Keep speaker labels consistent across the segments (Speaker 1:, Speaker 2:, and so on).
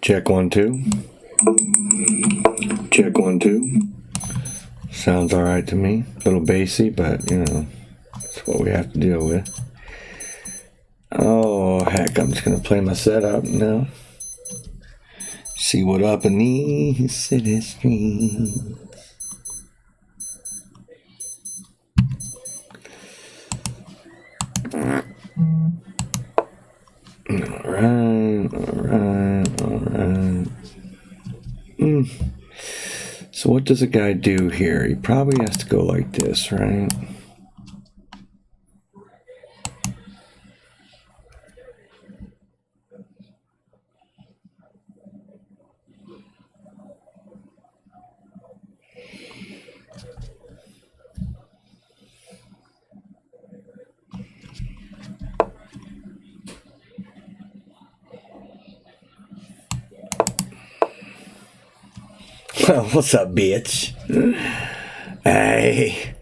Speaker 1: Check 1 2. Check 1 2. Sounds all right to me. A little bassy, but you know, that's what we have to deal with. Oh heck, I'm just gonna play my setup now. See what up in these city streets. Alright. So what does a guy do here? He probably has to go like this, right? What's up, bitch? Hey.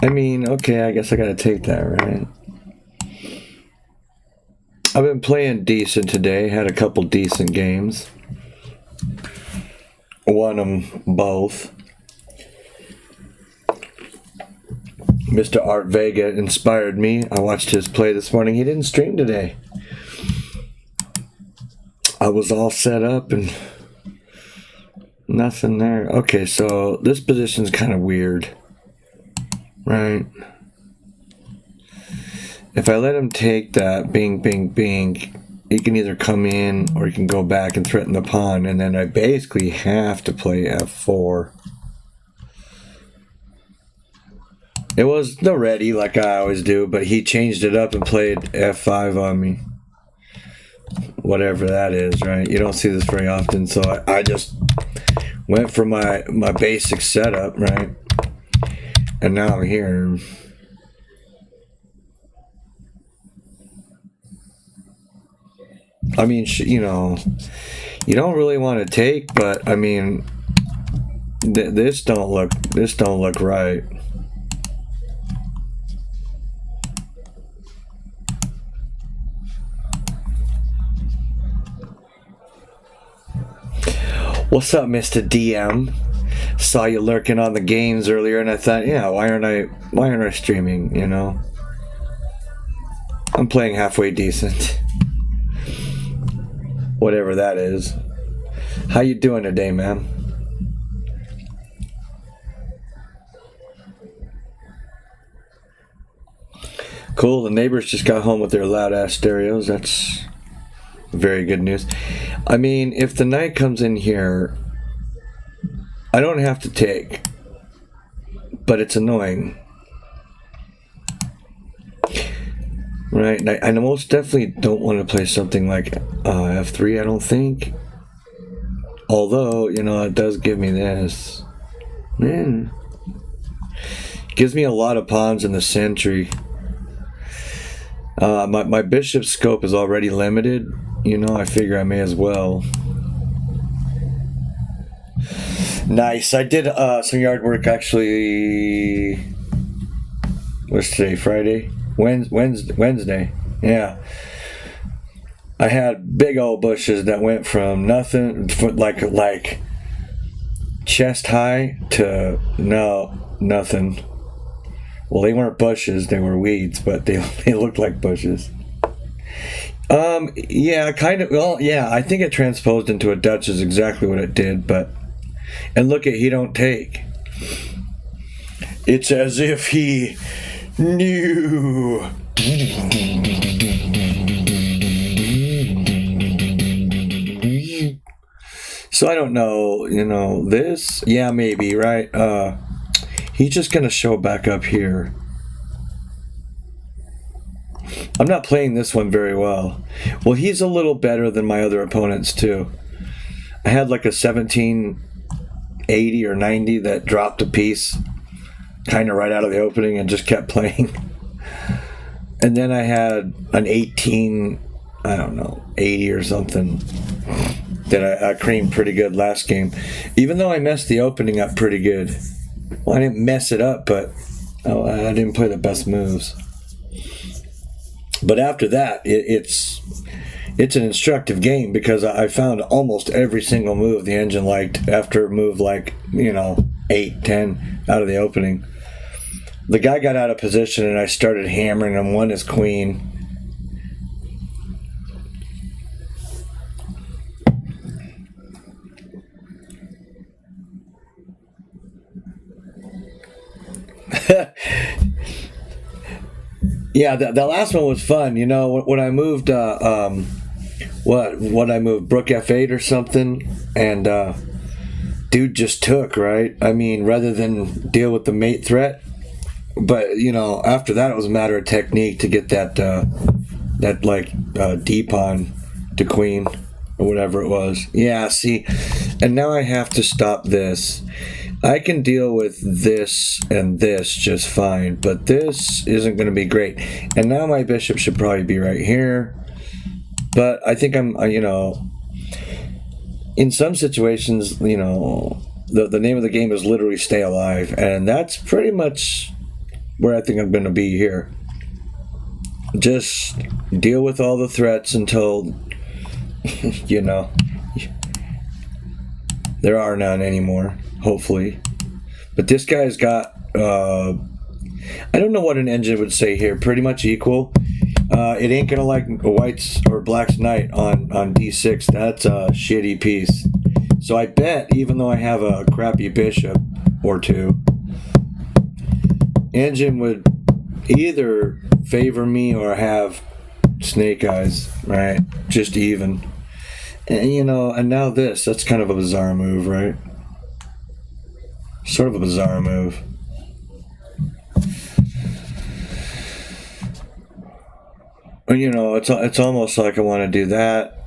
Speaker 1: I mean, okay, I guess I gotta take that, right? I've been playing decent today. Had a couple decent games. Won them both. Mr. Art Vega inspired me. I watched his play this morning. He didn't stream today. I was all set up and nothing there. Okay, so this position's kind of weird, right? If I let him take that, bing, bing, bing, he can either come in or he can go back and threaten the pawn, and then I basically have to play f4. It was the ready like I always do, but he changed it up and played f5 on me. Whatever that is, right? You don't see this very often, so I just went for my basic setup, right? And now I'm here. I mean, you know, you don't really want to take, but I mean, this don't look right. What's up, Mr. DM? Saw you lurking on the games earlier, and I thought, yeah, why aren't I streaming? You know, I'm playing halfway decent, whatever that is. How you doing today, man? Cool. The neighbors just got home with their loud ass stereos. That's very good news. I mean, if the knight comes in here, I don't have to take, but it's annoying, right? I most definitely don't want to play something like f3, I don't think. Although, you know, it does give me this. Man. Gives me a lot of pawns in the sentry. My bishop scope is already limited. You know, I figure I may as well. Nice. I did some yard work actually. What's today? Friday? Wednesday. Yeah. I had big old bushes that went from nothing, like chest high to nothing. Well, they weren't bushes; they were weeds, but they looked like bushes. Yeah, kind of. Well, yeah, I think it transposed into a Dutch is exactly what it did, but. And look at, he don't take. It's as if he knew. So I don't know, you know, this, yeah, maybe, right? He's just gonna show back up here. I'm not playing this one very well. Well, he's a little better than my other opponents too. I had like a 1780 or 90 that dropped a piece kind of right out of the opening and just kept playing. And then I had an 18, I don't know, 80 or something that I creamed pretty good last game. Even though I messed the opening up pretty good. Well, I didn't mess it up, but I didn't play the best moves. But after that, it's an instructive game because I found almost every single move the engine liked after move like 8, 10 out of the opening. The guy got out of position and I started hammering him, won his queen. Yeah, that last one was fun. When I moved, what I moved, Brook F8 or something, and dude just took, right? I mean, rather than deal with the mate threat. But, after that, it was a matter of technique to get that D-pawn to queen, or whatever it was. Yeah, see, and now I have to stop this. I can deal with this and this just fine, but this isn't going to be great. And now my bishop should probably be right here. But I think I'm, in some situations, the name of the game is literally stay alive. And that's pretty much where I think I'm going to be here. Just deal with all the threats until, there are none anymore. Hopefully. But this guy's got, I don't know what an engine would say here, pretty much equal. It ain't gonna like white's or black's knight on d6. That's a shitty piece. So I bet, even though I have a crappy bishop or two, engine would either favor me or have snake eyes, right? Just even. And, and now that's kind of a bizarre move, right? Sort of a bizarre move. It's almost like I want to do that,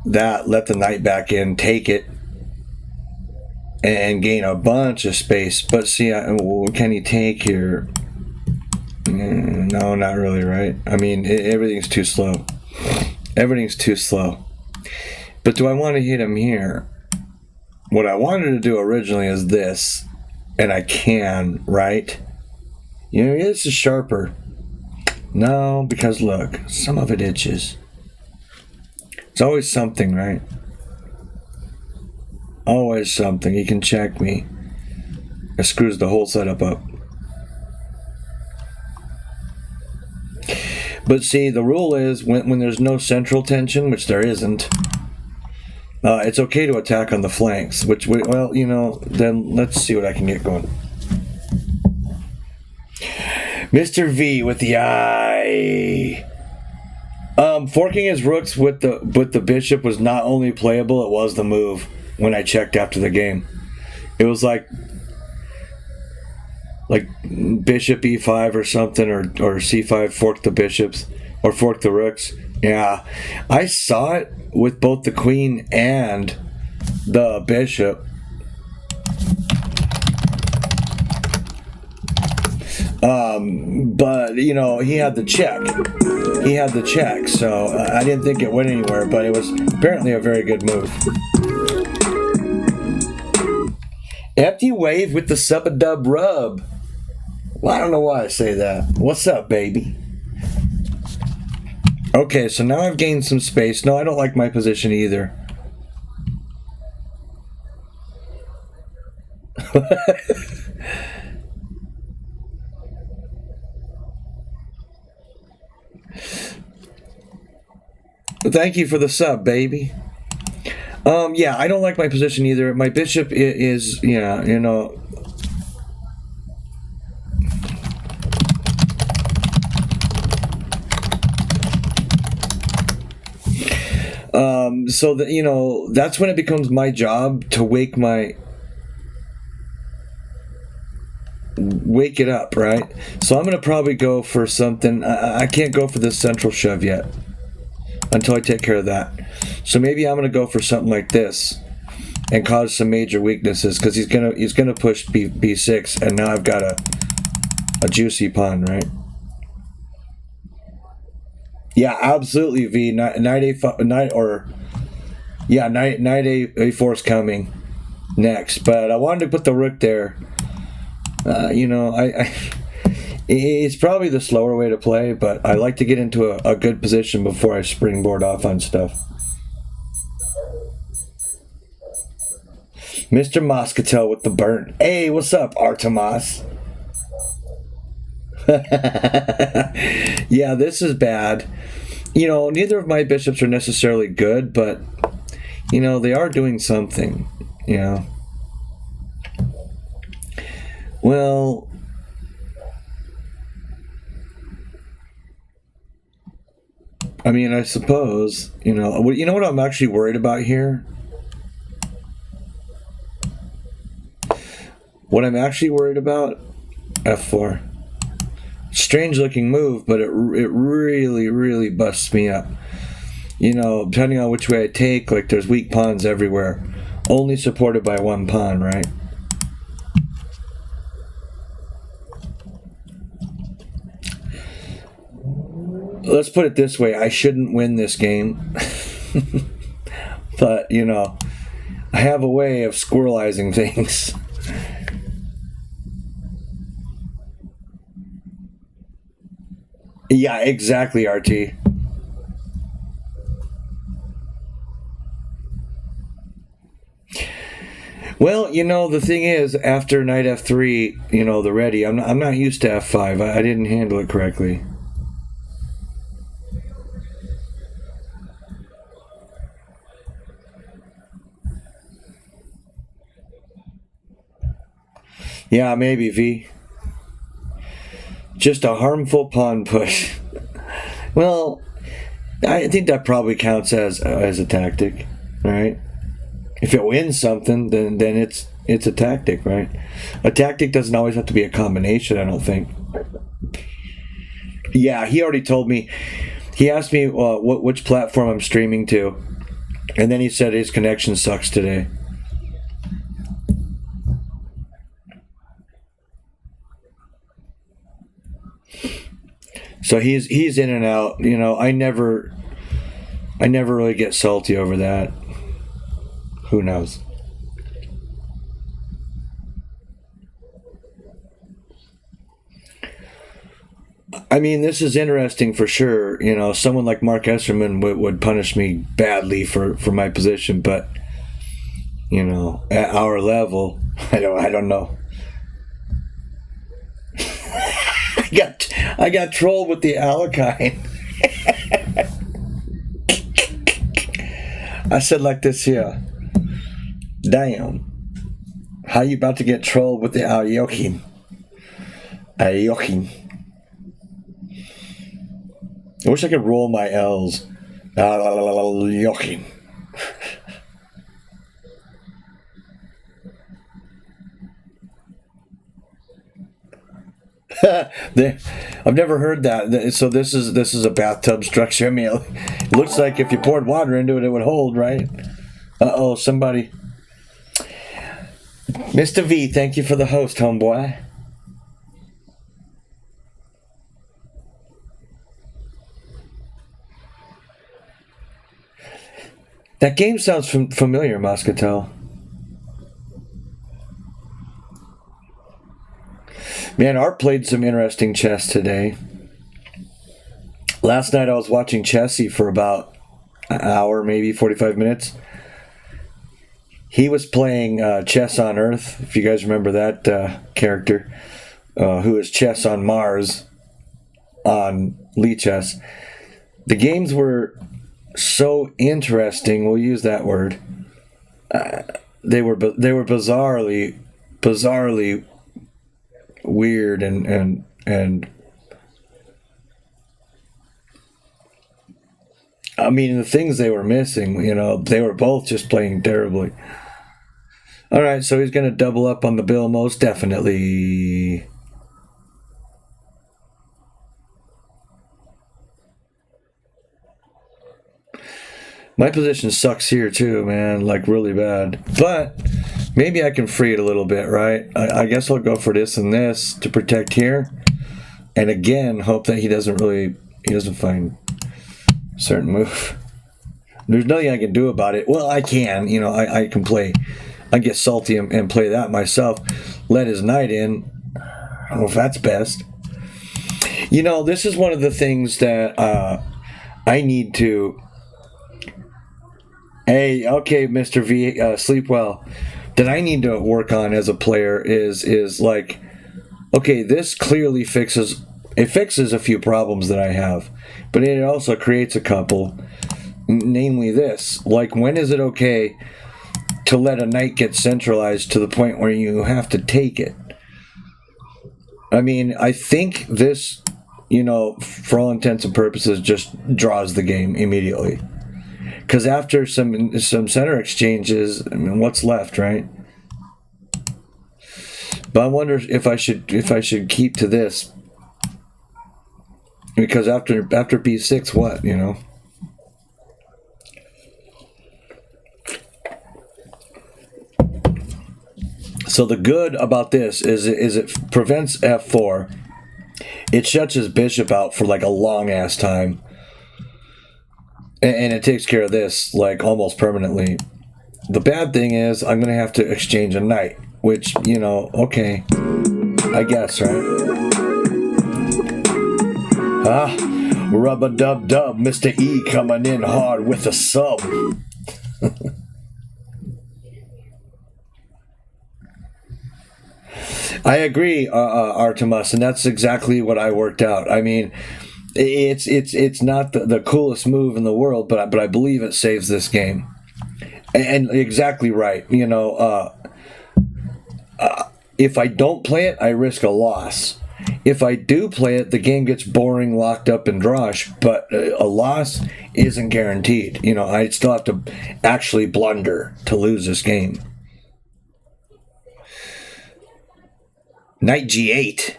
Speaker 1: let the knight back in, take it, and gain a bunch of space. But see, can he take here? No, not really, right? I mean, everything's too slow. Everything's too slow. But do I want to hit him here? What I wanted to do originally is this, and I can, right? This is sharper. No, because look, some of it itches. It's always something, right? Always something. He can check me. It screws the whole setup up. But see, the rule is when there's no central tension, which there isn't, it's okay to attack on the flanks, then let's see what I can get going. Mr. V with the eye. Forking his rooks with the bishop was not only playable, it was the move when I checked after the game. It was like bishop e5 or something, or c5, fork the bishops, or fork the rooks. Yeah, I saw it with both the queen and the bishop. But he had the check. So I didn't think it went anywhere, but it was apparently a very good move. Empty wave with the sub-a-dub rub. Well, I don't know why I say that. What's up, baby? Okay, so now I've gained some space. No, I don't like my position either. Thank you for the sub, baby. Yeah, I don't like my position either. My bishop is so that that's when it becomes my job to wake it up, right? So I'm gonna probably go for something. I can't go for this central shove yet until I take care of that. So maybe I'm gonna go for something like this and cause some major weaknesses, because he's gonna push b6, and now I've got a juicy pawn, right? Yeah, absolutely, V. Knight a4 is coming next, but I wanted to put the rook there. It's probably the slower way to play, but I like to get into a good position before I springboard off on stuff. Mr. Moscatel with the burn. Hey, what's up, Artemas? Yeah, this is bad. You know, neither of my bishops are necessarily good, but, you know, they are doing something, you know. Well, I mean, I suppose, you know what I'm actually worried about here? What I'm actually worried about? F4. Strange looking move, but it really, really busts me up. You know, depending on which way I take, like there's weak pawns everywhere. Only supported by one pawn, right? Let's put it this way, I shouldn't win this game. But, you know, I have a way of squirrelizing things. Yeah, exactly, RT. Well, you know, the thing is, after knight f3, you know, the ready, I'm not used to f5. I didn't handle it correctly. Yeah, maybe, V. Just a harmful pawn push. Well, I think that probably counts as a tactic, right? If it wins something, then it's a tactic, right? A tactic doesn't always have to be a combination, I don't think. Yeah, he already told me. He asked me which platform I'm streaming to, and then he said his connection sucks today. So he's in and out. You know, I never really get salty over that. Who knows? I mean, this is interesting for sure. You know, someone like Mark Esserman would punish me badly for my position, but you know, at our level, I don't know. I got trolled with the Alakine. I said like this here. Damn. How you about to get trolled with the Ayyyyye? Ayyyyye. I wish I could roll my L's. Ayyyyye. I've never heard that. So this is a bathtub structure. I mean, it looks like if you poured water into it, it would hold, right? Uh-oh, somebody. Mr. V, thank you for the host, homeboy. That game sounds familiar, Moscatel. Man, Art played some interesting chess today. Last night I was watching Chessy for about an hour, maybe 45 minutes. He was playing Chess on Earth, if you guys remember that character, who is Chess on Mars on Lichess. The games were so interesting, we'll use that word. They were bizarrely weird and I mean, the things they were missing, you know, they were both just playing terribly. All right, so he's going to double up on the bill, most definitely. My position sucks here too, man, like really bad. But maybe I can free it a little bit, right? I guess I'll go for this and this to protect here. And again, hope that he doesn't find a certain move. There's nothing I can do about it. Well, I can, you know, I can play. I get salty and play that myself. Let his knight in. I don't know if that's best. This is one of the things that I need to. Hey, okay, Mr. V, sleep well. That I need to work on as a player is like, okay, this clearly fixes a few problems that I have, but it also creates a couple. Namely, this: like, when is it okay to let a knight get centralized to the point where you have to take it? I mean, I think this, for all intents and purposes, just draws the game immediately. Because after some center exchanges, I mean, what's left, right? But I wonder if I should keep to this, because after b6, what, So the good about this is it prevents f4. It shuts his bishop out for like a long ass time. And it takes care of this like almost permanently. The bad thing is I'm going to have to exchange a knight, which, okay, I guess, right? Rub-a-dub-dub, Mr. E coming in hard with a sub. I agree, Artemis, and that's exactly what I worked out. I mean, it's not the coolest move in the world, but I believe it saves this game. And exactly right. If I don't play it, I risk a loss. If I do play it, the game gets boring, locked up, and drosh. But a loss isn't guaranteed. I still have to actually blunder to lose this game. Knight g8.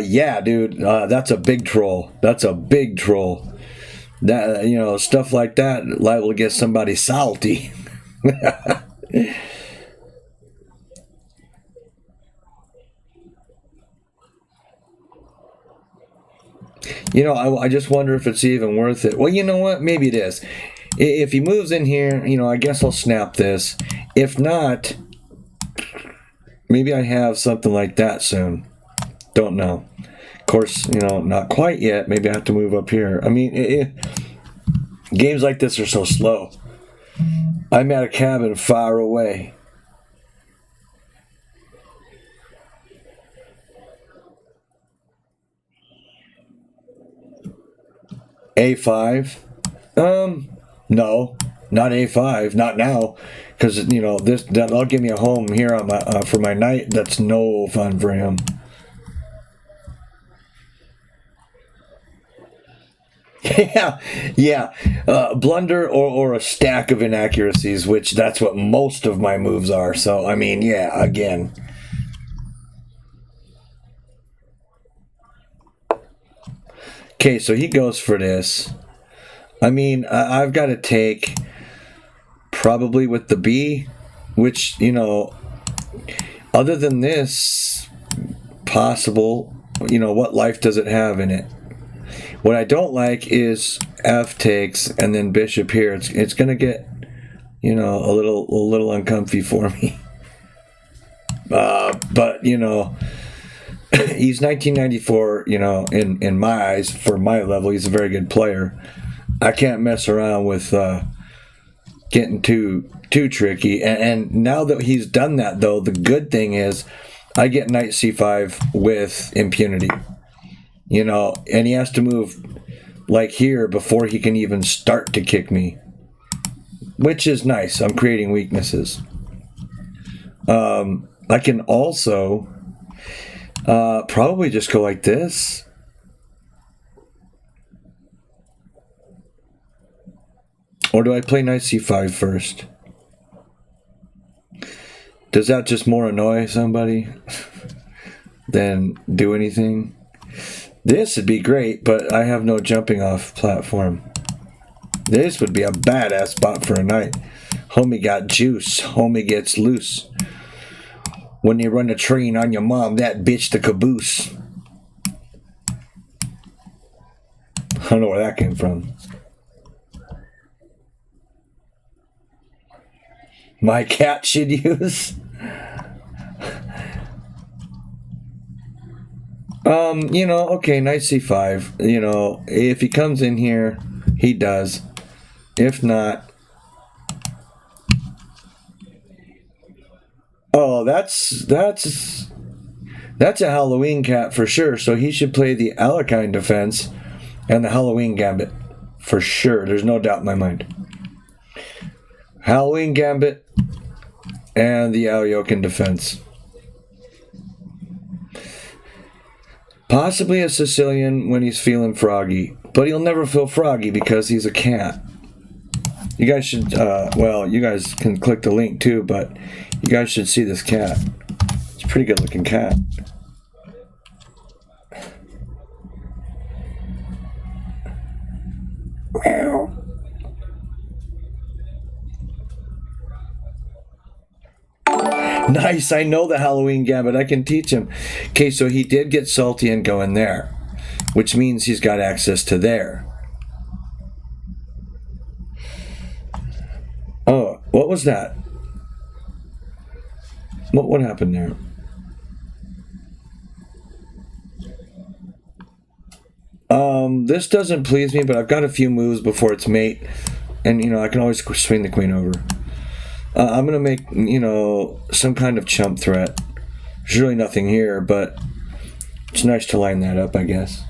Speaker 1: Yeah, dude, that's a big troll. That's a big troll. That, stuff like that liable to get somebody salty. I just wonder if it's even worth it. Well, you know what? Maybe it is. If he moves in here, I guess I'll snap this. If not, maybe I have something like that soon. Don't know. Of course, not quite yet. Maybe I have to move up here. I mean, games like this are so slow. I'm at a cabin far away. A5? No, not A5, not now, because that'll give me a home here on my for my knight. That's no fun for him. Yeah. Blunder or a stack of inaccuracies, which that's what most of my moves are. So I mean, yeah, again. Okay, so he goes for this. I mean, I've got to take probably with the B, which, other than this possible, what life does it have in it? What I don't like is F takes and then bishop here. It's going to get, a little uncomfy for me. But, he's 1994, in my eyes, for my level, he's a very good player. I can't mess around with getting too tricky. And now that he's done that, though, the good thing is I get knight c5 with impunity. And he has to move like here before he can even start to kick me, which is nice. I'm creating weaknesses. I can also probably just go like this. Or do I play knight c5 first? Does that just more annoy somebody than do anything? This would be great, but I have no jumping off platform. This would be a badass spot for a knight. Homie got juice. Homie gets loose. When you run a train on your mom, that bitch the caboose. I don't know where that came from. My cat should use. Okay, knight c5. If he comes in here, he does. If not, oh, that's a Halloween cat for sure. So he should play the Alekhine defense and the Halloween gambit for sure. There's no doubt in my mind. Halloween gambit and the Ayyyyye defense. Possibly a Sicilian when he's feeling froggy, but he'll never feel froggy because he's a cat. You guys should, you guys can click the link too, but you guys should see this cat. It's a pretty good looking cat. Nice, I know the Halloween gambit. I can teach him. Okay, so he did get salty and go in there, which means he's got access to there. Oh, what was that? What happened there? This doesn't please me, but I've got a few moves before it's mate, and I can always swing the queen over. I'm gonna make some kind of chump threat. There's really nothing here, but it's nice to line that up, I guess.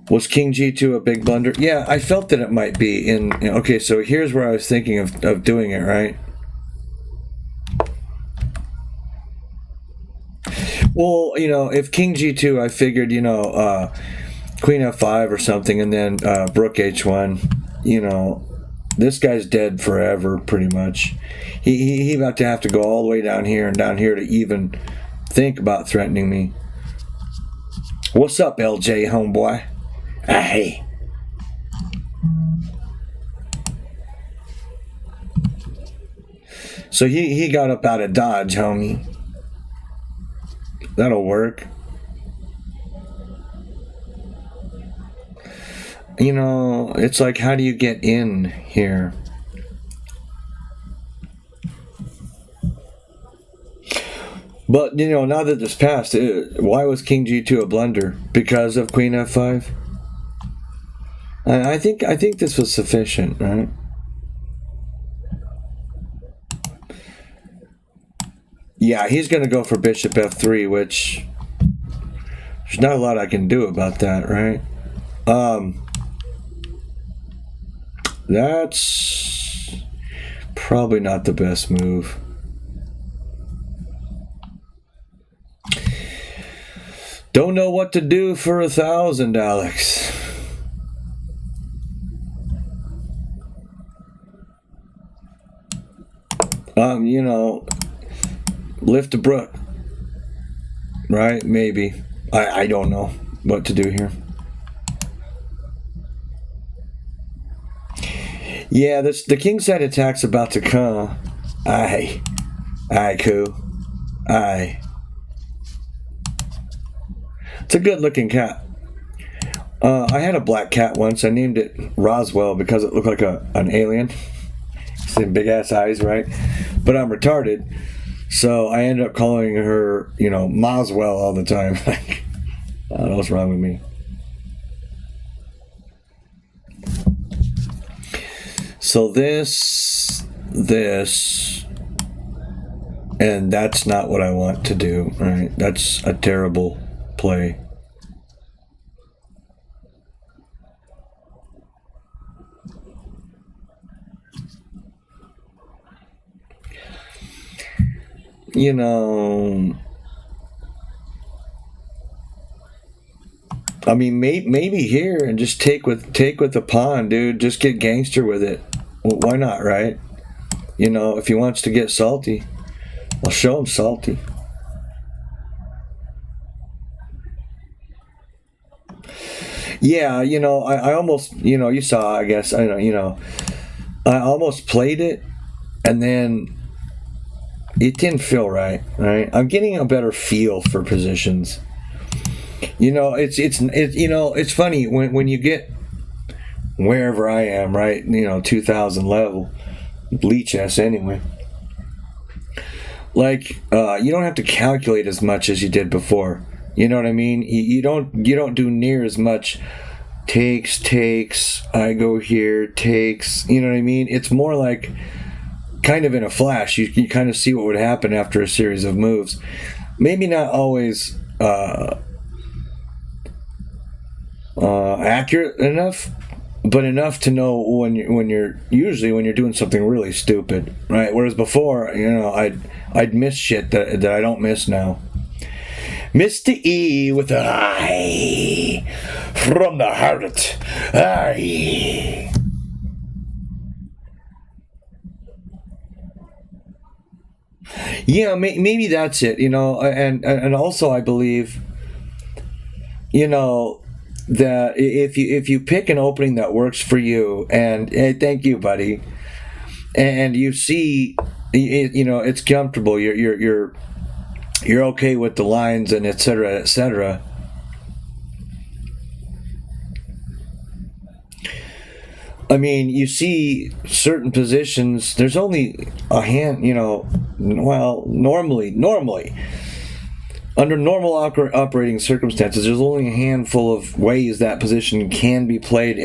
Speaker 1: Was King G2 a big blunder? Yeah, I felt that it might be. Okay, so here's where I was thinking of doing it, right? Well, if King G2, I figured, Queen F5 or something, and then Rook H1. This guy's dead forever, pretty much. He about to have to go all the way down here and down here to even think about threatening me. What's up, LJ, homeboy? Hey. So he got up out of Dodge, homie. That'll work. It's like, how do you get in here? But, now that this passed, why was King G2 a blunder? Because of Queen F5? I think this was sufficient, right? Yeah, he's going to go for Bishop F3, which there's not a lot I can do about that, right? That's probably not the best move. Don't know what to do for 1,000, Alex. Lift a brook. Right? Maybe. I don't know what to do here. Yeah, the kingside attack's about to come. Aye, cool. Aye. It's a good looking cat. I had a black cat once. I named it Roswell because it looked like an alien. It's in big ass eyes, right? But I'm retarded, so I ended up calling her, Moswell all the time. Like, I don't know what's wrong with me. So this, and that's not what I want to do, right? That's a terrible play. I mean, maybe here and just take with the pawn, dude. Just get gangster with it. Well, why not, right? If he wants to get salty, I'll show him salty. Yeah, I almost, you saw, I guess, I almost played it, and then it didn't feel right. I'm getting a better feel for positions. It's funny when wherever I am, right? 2000 level. Leech-S anyway. Like, you don't have to calculate as much as you did before. You know what I mean? You don't do near as much takes, I go here, takes, you know what I mean? It's more like kind of in a flash. You kind of see what would happen after a series of moves. Maybe not always accurate enough, but enough to know when you're doing something really stupid, right? Whereas before, I'd miss shit that I don't miss now. Mr. E with an I from the heart. Aye. Yeah, maybe that's it, and also I believe, that if you pick an opening that works for you, and hey, thank you, buddy, and you see, it's comfortable, you're okay with the lines and etc., etc. I mean, you see certain positions, there's only a hand, normally, under normal operating circumstances, there's only a handful of ways that position can be played,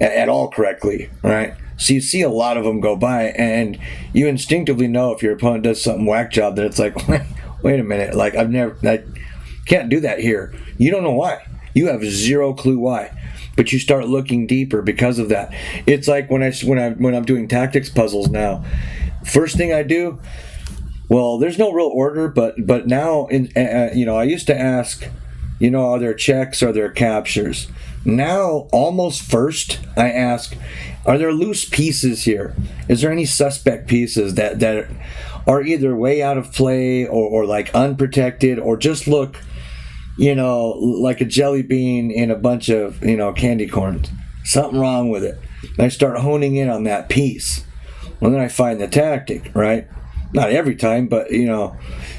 Speaker 1: at all correctly, right? So you see a lot of them go by, and you instinctively know if your opponent does something whack job that it's like, wait a minute, like I can't do that here. You don't know why. You have zero clue why. But you start looking deeper because of that. It's like when I'm doing tactics puzzles now. First thing I do, well, there's no real order, but now I used to ask, are there checks, are there captures? Now, almost first, I ask, are there loose pieces here? Is there any suspect pieces that are either way out of play or like unprotected or just look, like a jelly bean in a bunch of, candy corns. Something wrong with it. And I start honing in on that piece. Well, then I find the tactic, right? Not every time, but,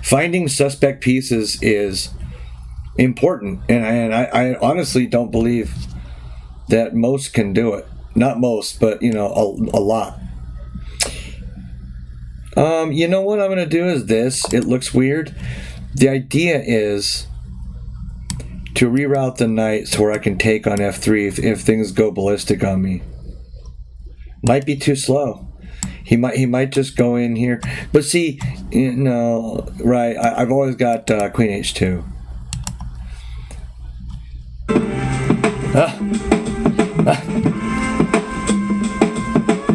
Speaker 1: finding suspect pieces is important. And I honestly don't believe that most can do it. Not most, but, a lot. What I'm going to do is this. It looks weird. The idea is to reroute the knight so where I can take on f3 if things go ballistic on me. Might be too slow. He might just go in here. But see, right, I've always got queen h2.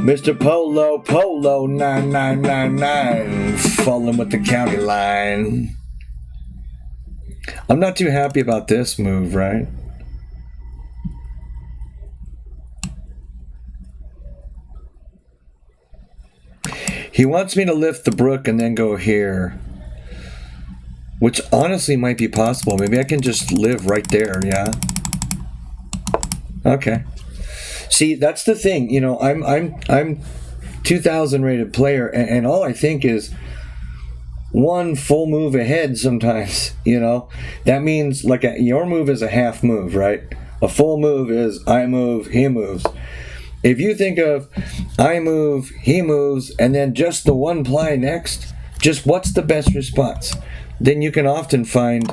Speaker 1: Mr. Polo 9999 falling with the county line. I'm not too happy about this move, right? He wants me to lift the brook and then go here, which honestly might be possible. Maybe I can just live right there, yeah? Okay. See, that's the thing, I'm 2000 rated player, and all I think is one full move ahead sometimes, that means like your move is a half move, right? A full move is I move, he moves. If you think of I move, he moves, and then just the one ply next, just what's the best response? Then you can often find,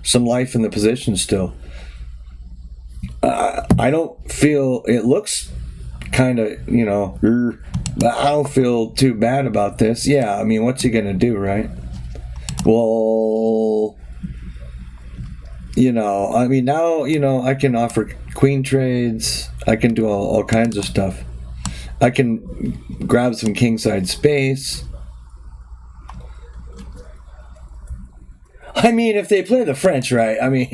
Speaker 1: some life in the position still. I don't feel, it looks kind of, I don't feel too bad about this. Yeah, I mean, what's he going to do, right? Well, now, I can offer queen trades. I can do all kinds of stuff. I can grab some kingside space. I mean, if they play the French right, I mean,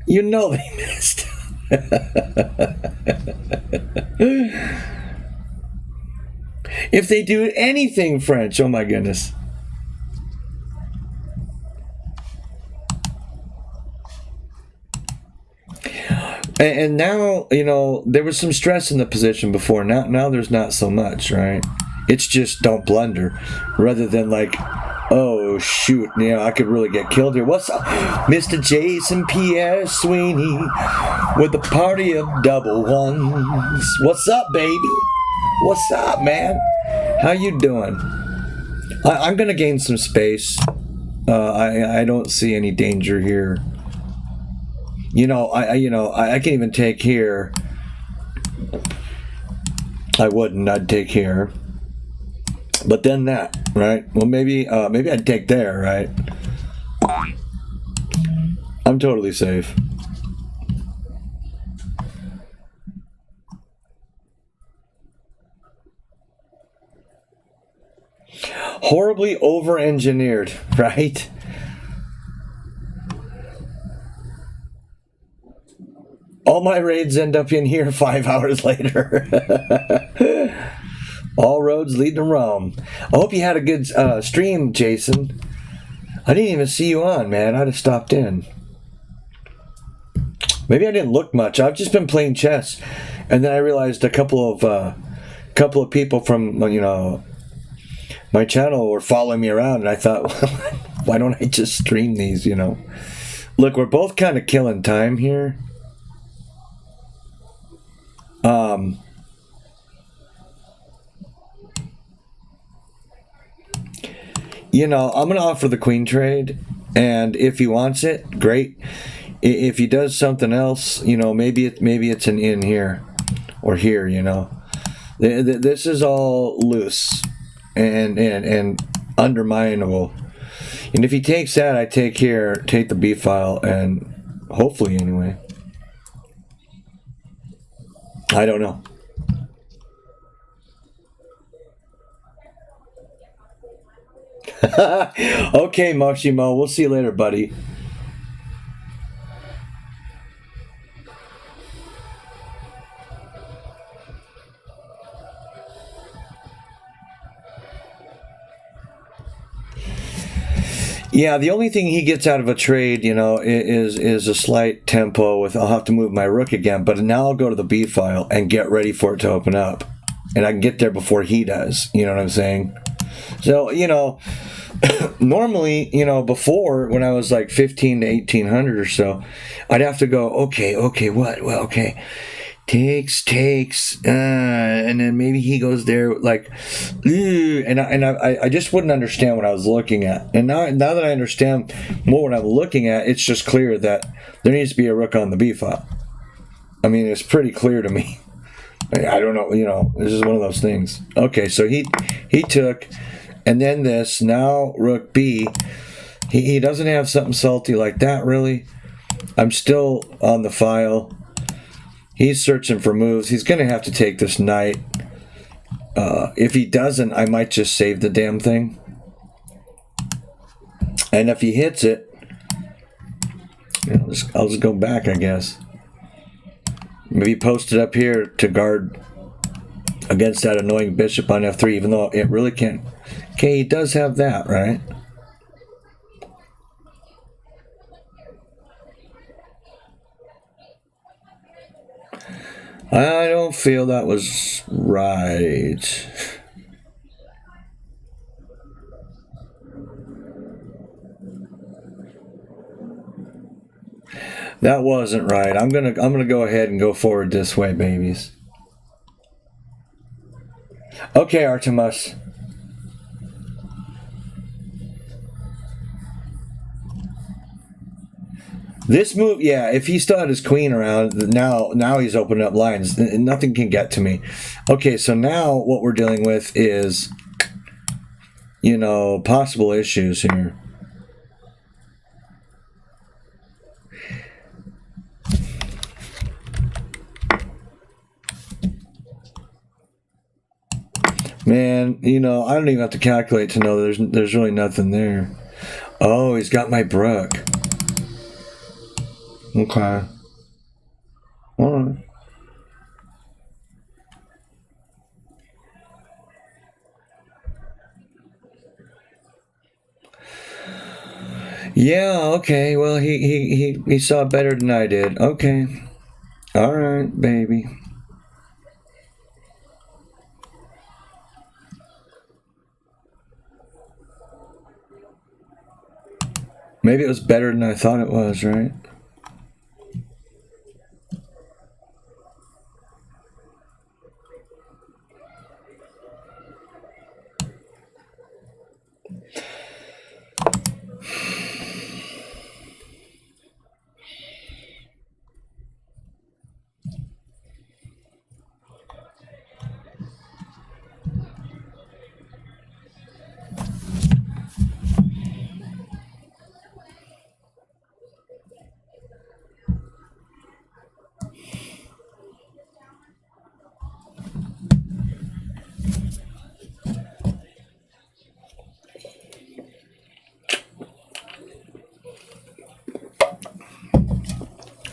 Speaker 1: they missed. If they do anything French, oh my goodness. And now, there was some stress in the position before. Now there's not so much, right? It's just don't blunder, rather than like Oh shoot, yeah, I could really get killed here. What's up, Mr. Jason Pierre Sweeney with the party of double ones? What's up, baby? What's up, man? How you doing? I'm gonna gain some space. I don't see any danger here. I can even take here. I wouldn't. I'd take here. But then that, right? Well, maybe I'd take there, right? I'm totally safe. Horribly over-engineered, right? All my raids end up in here 5 hours later. All roads lead to Rome. I hope you had a good stream, Jason. I didn't even see you on, man. I'd have stopped in. Maybe I didn't look much. I've just been playing chess, and then I realized a couple of people from my channel were following me around, and I thought, well, why don't I just stream these? Look, we're both kind of killing time here. I'm going to offer the queen trade, and if he wants it, great. If he does something else, maybe it's an in here or here, This is all loose and underminable. And if he takes that, I take here, take the B file, and hopefully anyway. I don't know. Okay, Moshimo, we'll see you later, buddy. Yeah, the only thing he gets out of a trade, is a slight tempo with I'll have to move my rook again, but now I'll go to the B file and get ready for it to open up. And I can get there before he does. You know what I'm saying? So, normally, before when I was like 15 to 1800 or so, I'd have to go, okay, what? Well, okay. Takes, and then maybe he goes there like, and I just wouldn't understand what I was looking at. And now that I understand more what I'm looking at, it's just clear that there needs to be a rook on the B file. I mean, it's pretty clear to me. I don't know, this is one of those things. Okay, so he took, and then this, now rook B. He doesn't have something salty like that, really. I'm still on the file. He's searching for moves. He's going to have to take this knight. If he doesn't, I might just save the damn thing. And if he hits it, I'll just go back, I guess. Maybe post it up here to guard against that annoying bishop on f3, even though it really can't. Okay, he does have that, right? I don't feel that was right. That wasn't right. I'm gonna go ahead and go forward this way, babies. Okay, Artemis. This move, yeah, if he still had his queen around, now he's opening up lines. Nothing can get to me. Okay, so now what we're dealing with is, possible issues here. Man, I don't even have to calculate to know there's really nothing there. Oh, he's got my brook. Okay. All right. Yeah, okay. Well, he saw better than I did. Okay. All right, baby. Maybe it was better than I thought it was, right?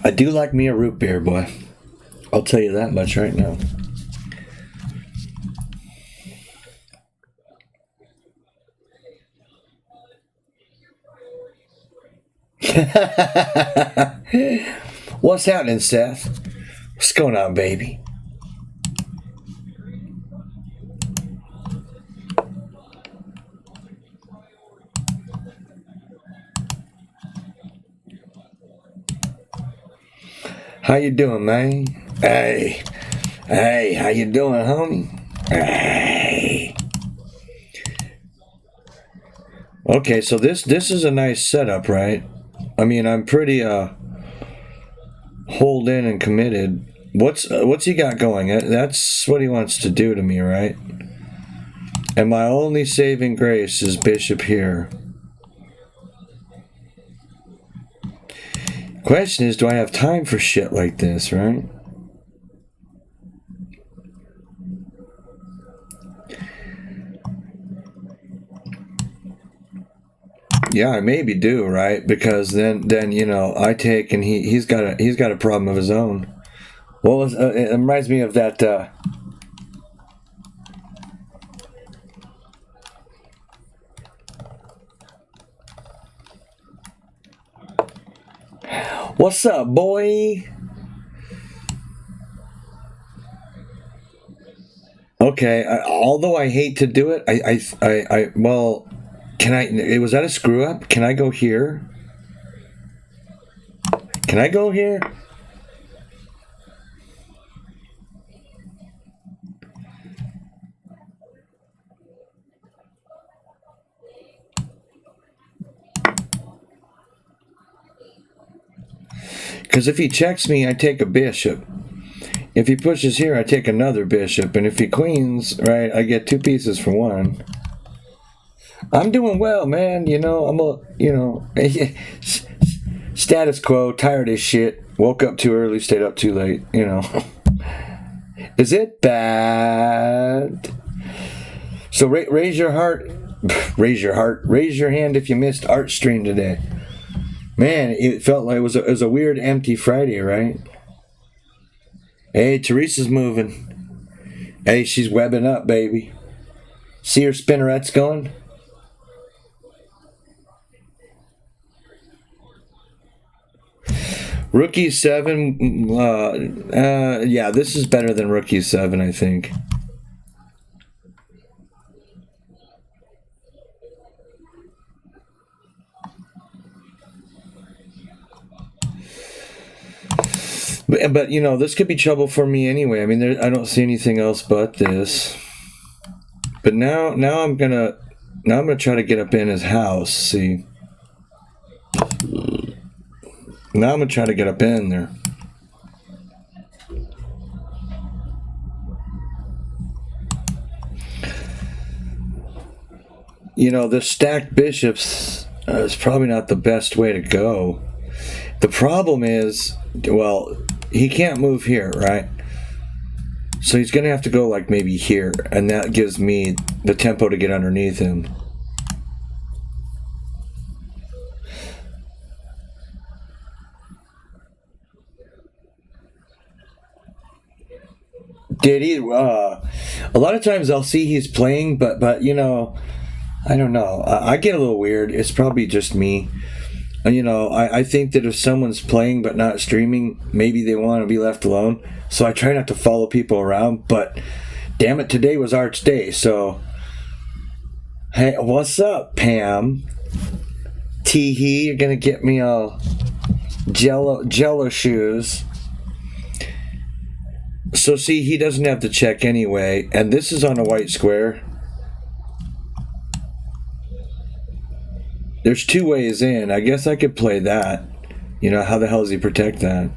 Speaker 1: I do like me a root beer, boy. I'll tell you that much right now. What's happening, Seth? What's going on, baby? How you doing, man? Hey, how you doing, homie? Hey. Okay, so this is a nice setup, right? I mean, I'm pretty holed in and committed. What's he got going? That's what he wants to do to me, right? And my only saving grace is Bishop here. Question is, do I have time for shit like this, right? Yeah, I maybe do, right? Because then you know, I take and he's got a problem of his own. What was it reminds me of that What's up, boy? Okay, although I hate to do it, well, can I? Was that a screw up? Can I go here? Can I go here? Because if he checks me, I take a bishop. If he pushes here, I take another bishop. And if he queens, right, I get two pieces for one. I'm doing well, man. You know, status quo, tired as shit. Woke up too early, stayed up too late, you know. Is it bad? So raise your heart. Raise your heart. Raise your hand if you missed art stream today. Man, it felt like it was a weird empty Friday, right? Hey, Teresa's moving. Hey, she's webbing up, baby. See her spinnerets going? Rookie 7, yeah, this is better than Rookie 7, I think. But you know, this could be trouble for me anyway. I mean, I don't see anything else but this. But now I'm gonna try to get up in his house. See, now I'm gonna try to get up in there. You know, the stacked bishops is probably not the best way to go. The problem is, well, he can't move here, right? So he's going to have to go like maybe here, and that gives me the tempo to get underneath him. Did he? A lot of times I'll see he's playing, but you know, I don't know. I get a little weird. It's probably just me. You know, I think that if someone's playing but not streaming, maybe they want to be left alone. So I try not to follow people around, but damn it, today was Art's day. So, hey, what's up, Pam? Teehee, you're gonna get me all jello shoes. So see, he doesn't have to check anyway, and this is on a white square. There's two ways in. I guess I could play that. You know, how the hell does he protect that?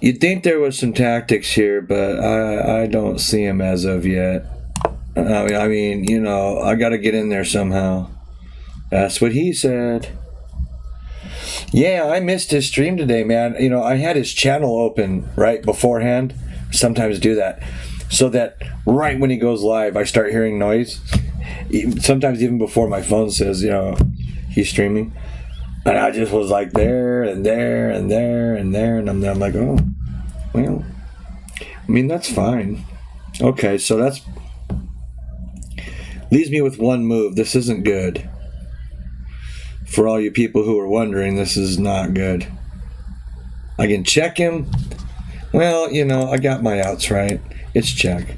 Speaker 1: You'd think there was some tactics here, but I don't see them as of yet. I mean, you know, I got to get in there somehow. That's what he said. Yeah, I missed his stream today, man. You know, I had his channel open right beforehand. Sometimes do that. So that right when he goes live, I start hearing noise. Sometimes even before my phone says, you know, he's streaming. And I just was like there and there and there and there. And I'm like, oh, well, I mean, that's fine. Okay, so that's... leaves me with one move. This isn't good. For all you people who are wondering, this is not good. I can check him. Well, you know, I got my outs right. It's check.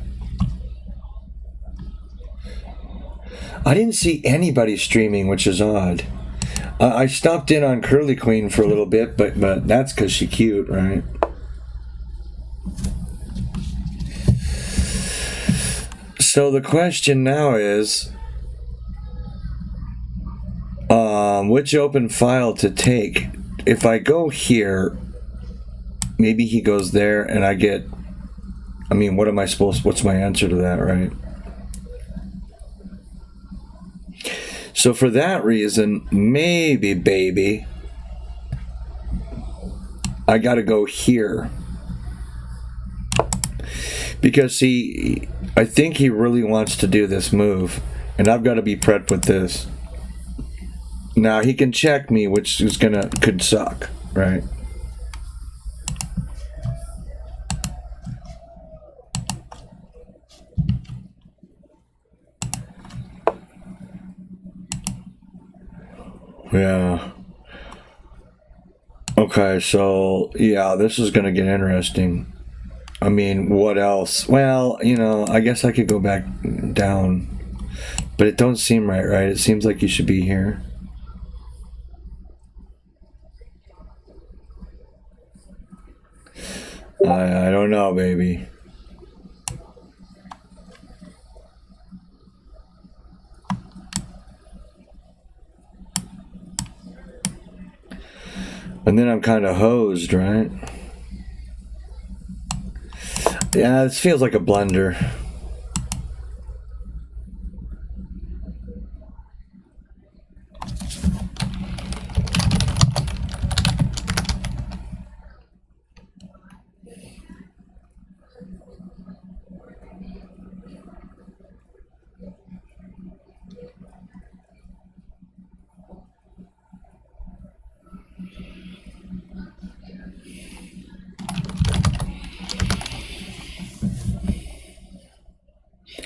Speaker 1: I didn't see anybody streaming, which is odd. I stopped in on Curly Queen for a little bit, but that's because she's cute, right? So the question now is, which open file to take? If I go here, maybe he goes there and I get, I mean, what am I supposed, what's my answer to that, right? So for that reason, maybe, baby, I got to go here. Because see, I think he really wants to do this move, and I've got to be prepped with this. Now he can check me, which is could suck, right? Yeah. Okay, so yeah, this is gonna get interesting. I mean, what else? Well, you know, I guess I could go back down, but it don't seem right, right? It seems like you should be here. I don't know, baby. And then I'm kind of hosed, right? Yeah, this feels like a blunder.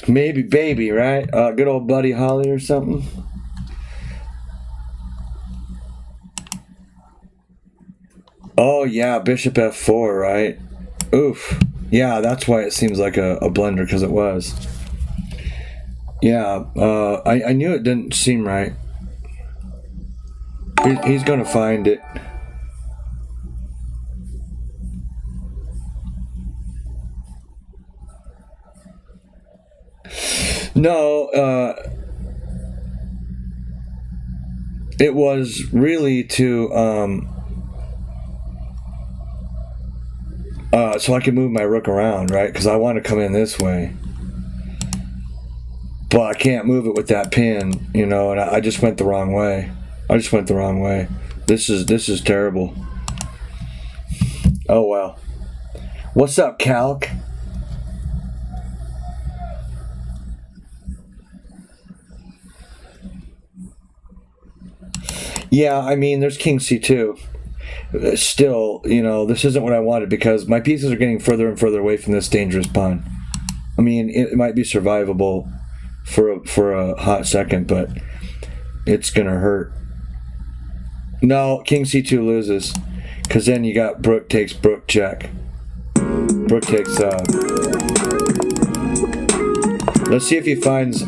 Speaker 1: Maybe baby, right? Good old Buddy Holly or something. Oh yeah, Bishop F4, right? Oof. Yeah, that's why it seems like a blunder, because it was. Yeah, I knew it didn't seem right. He's gonna find it. No, it was really to, so I can move my rook around, right? Because I want to come in this way. But I can't move it with that pin, you know, and I just went the wrong way. I just went the wrong way. This is terrible. Oh, well. What's up, Calc? Yeah, I mean, there's King C2. Still, you know, this isn't what I wanted because my pieces are getting further and further away from this dangerous pawn. I mean, it might be survivable for a hot second, but it's gonna hurt. No, King C2 loses. Because then you got Brook takes Brook check. Brook takes. Let's see if he finds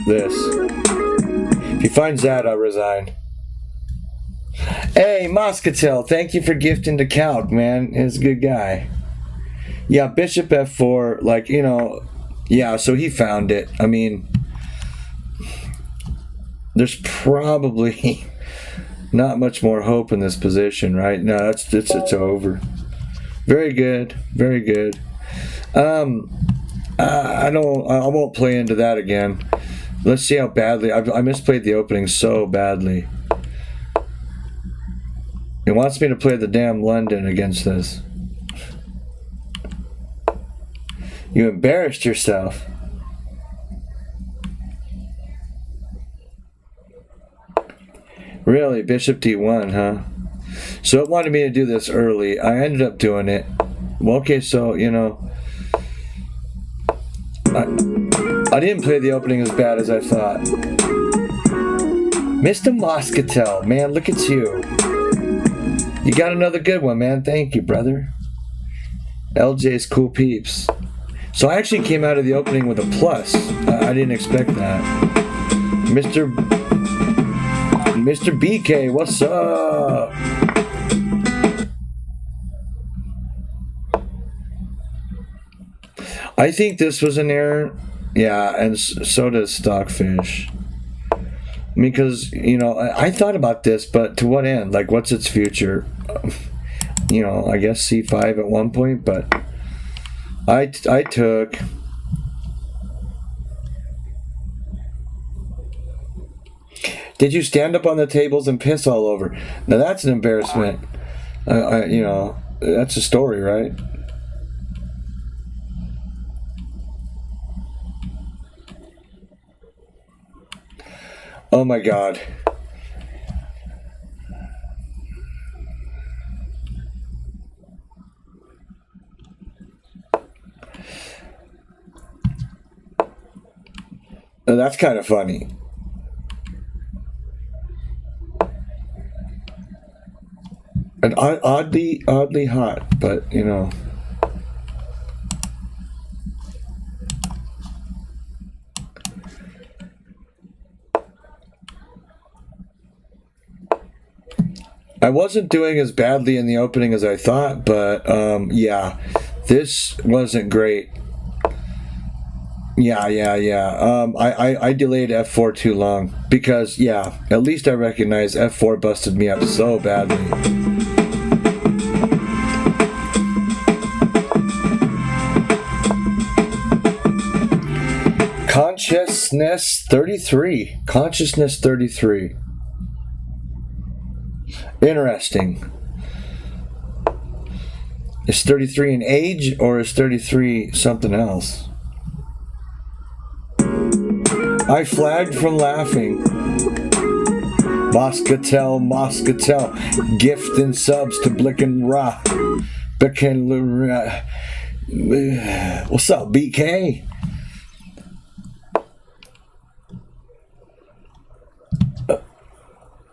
Speaker 1: this. If he finds that, I'll resign. Hey, Moscatel, thank you for gifting to Count, man. He's a good guy. Yeah, Bishop F4, like, you know, yeah, so he found it. I mean, there's probably not much more hope in this position, right? No, it's over. Very good, very good. I won't play into that again. Let's see how badly I misplayed the opening so badly. It wants me to play the damn London against this. You embarrassed yourself. Really, Bishop D1, huh? So it wanted me to do this early. I ended up doing it. Well, okay, so, you know, I didn't play the opening as bad as I thought. Mr. Moscatel, man, look at you. You got another good one, man. Thank you, brother. LJ's cool peeps. So I actually came out of the opening with a plus. I didn't expect that. Mr. BK, what's up? I think this was an error. Yeah, and so does Stockfish. I mean, because, you know, I thought about this, but to what end? Like, what's its future? You know, I guess C5 at one point, but I took... Did you stand up on the tables and piss all over? Now, that's an embarrassment. You know, that's a story, right? Oh my God. Now that's kind of funny. And oddly hot, but you know. I wasn't doing as badly in the opening as I thought, but yeah, this wasn't great. Yeah. I delayed F4 too long because, yeah, at least I recognize F4 busted me up so badly. Consciousness 33. Consciousness 33. Interesting. Is 33 an age or is 33 something else? I flagged from laughing. Moscatel, gift and subs to Blicken Ra. What's up, BK?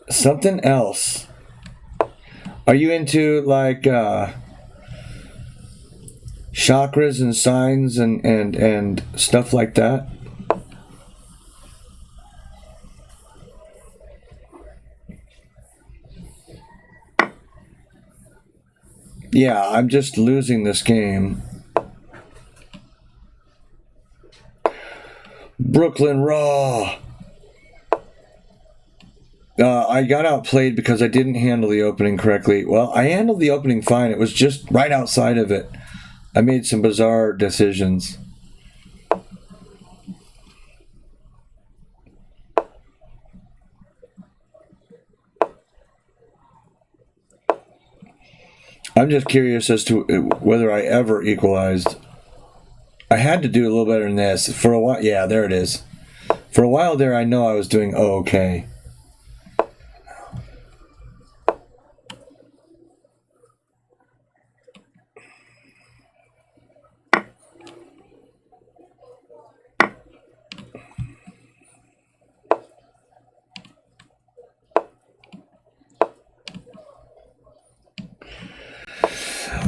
Speaker 1: Something else. Are you into like chakras and signs and stuff like that? Yeah, I'm just losing this game. Brooklyn Raw. I got outplayed because I didn't handle the opening correctly. Well, I handled the opening fine. It was just right outside of it. I made some bizarre decisions. I'm just curious as to whether I ever equalized. I had to do a little better than this. For a while, yeah, there it is. For a while there, I know I was doing okay.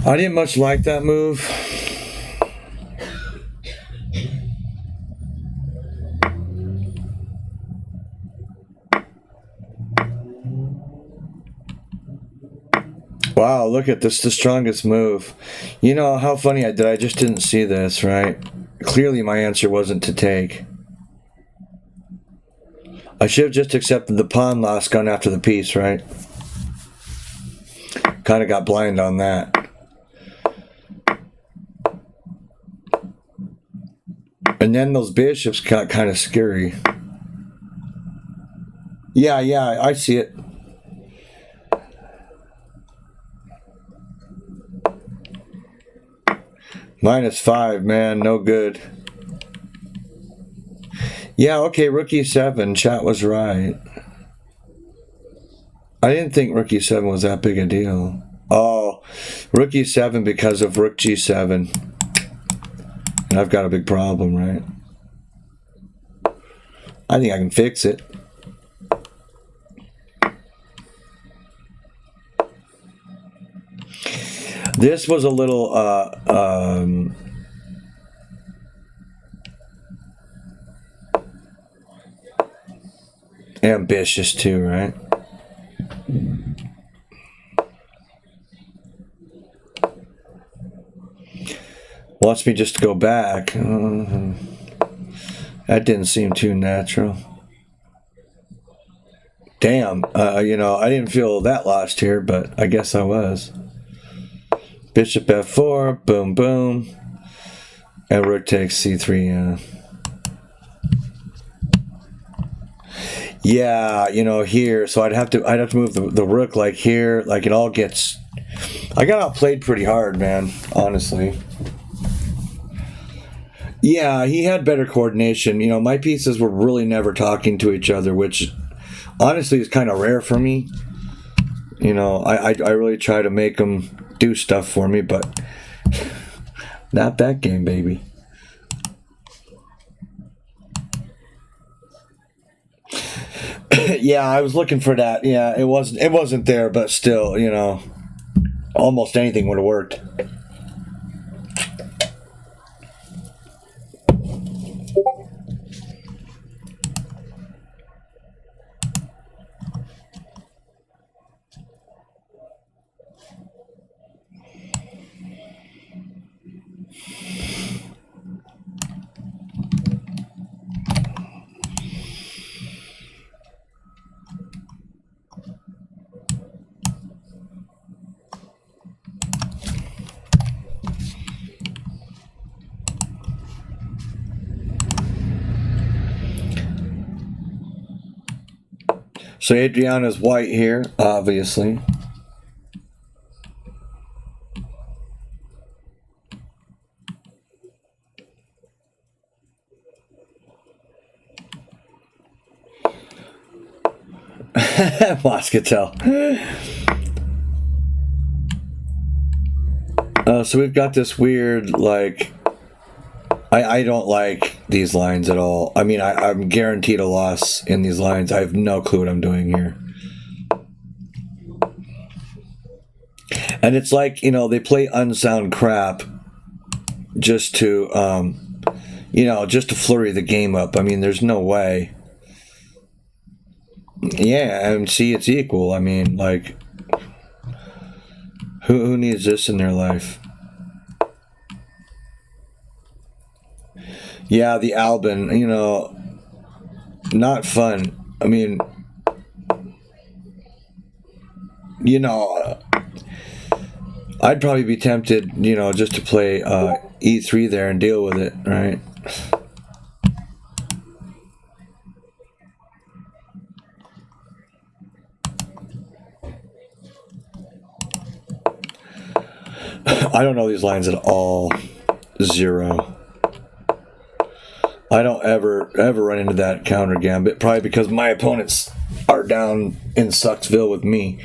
Speaker 1: I didn't much like that move. Wow, look at this, the strongest move. You know how funny I just didn't see this, right? Clearly my answer wasn't to take. I should have just accepted the pawn loss, gone after the piece, right? Kind of got blind on that. And then those bishops got kind of scary. Yeah, I see it. -5, man, no good. Yeah, okay, rook e7, chat was right. I didn't think rook e7 was that big a deal. Oh, rook e7 because of rook g7. And I've got a big problem, right? I think I can fix it. This was a little ambitious too, right? Wants me just to go back. That didn't seem too natural. Damn, you know, I didn't feel that lost here, but I guess I was. Bishop f4, boom, boom. And rook takes c3, yeah, you know, here, so I'd have to move the rook like here, like it all gets. I got outplayed pretty hard, man, honestly. Yeah, he had better coordination. You know, my pieces were really never talking to each other, which honestly is kind of rare for me. You know, I really try to make them do stuff for me, but not that game, baby. Yeah, I was looking for that. Yeah, it wasn't there, but still, you know, almost anything would have worked. So Adriana's white here, obviously. Moscatel. So we've got this weird, like, I don't like these lines at all. I mean, I'm guaranteed a loss in these lines. I have no clue what I'm doing here. And it's like, you know, they play unsound crap just to, you know, just to flurry the game up. I mean, there's no way. Yeah, and see, it's equal. I mean, like, who needs this in their life? Yeah, the Albin, you know, not fun. I mean, you know, I'd probably be tempted, you know, just to play e3 there and deal with it, right? I don't know these lines at all. Zero. I don't ever run into that counter gambit, probably because my opponents are down in Sucksville with me.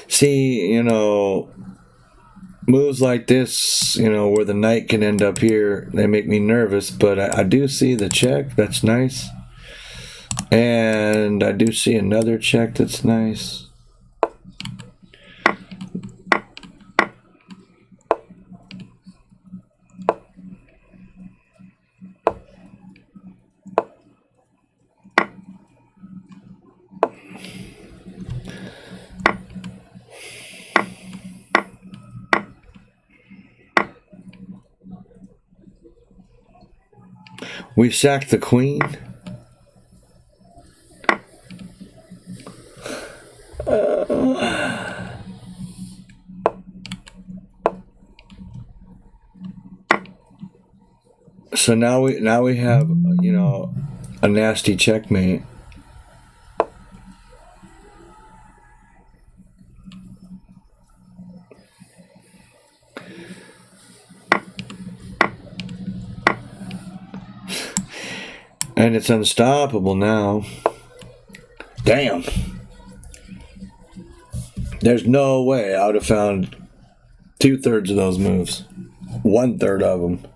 Speaker 1: See, you know, moves like this, you know, where the knight can end up here, they make me nervous, but I do see the check. That's nice. And I do see another check that's nice. We sacked the queen. So now we have, you know, a nasty checkmate. And it's unstoppable now. Damn. There's no way I would have found 2/3 of those moves. 1/3 of them.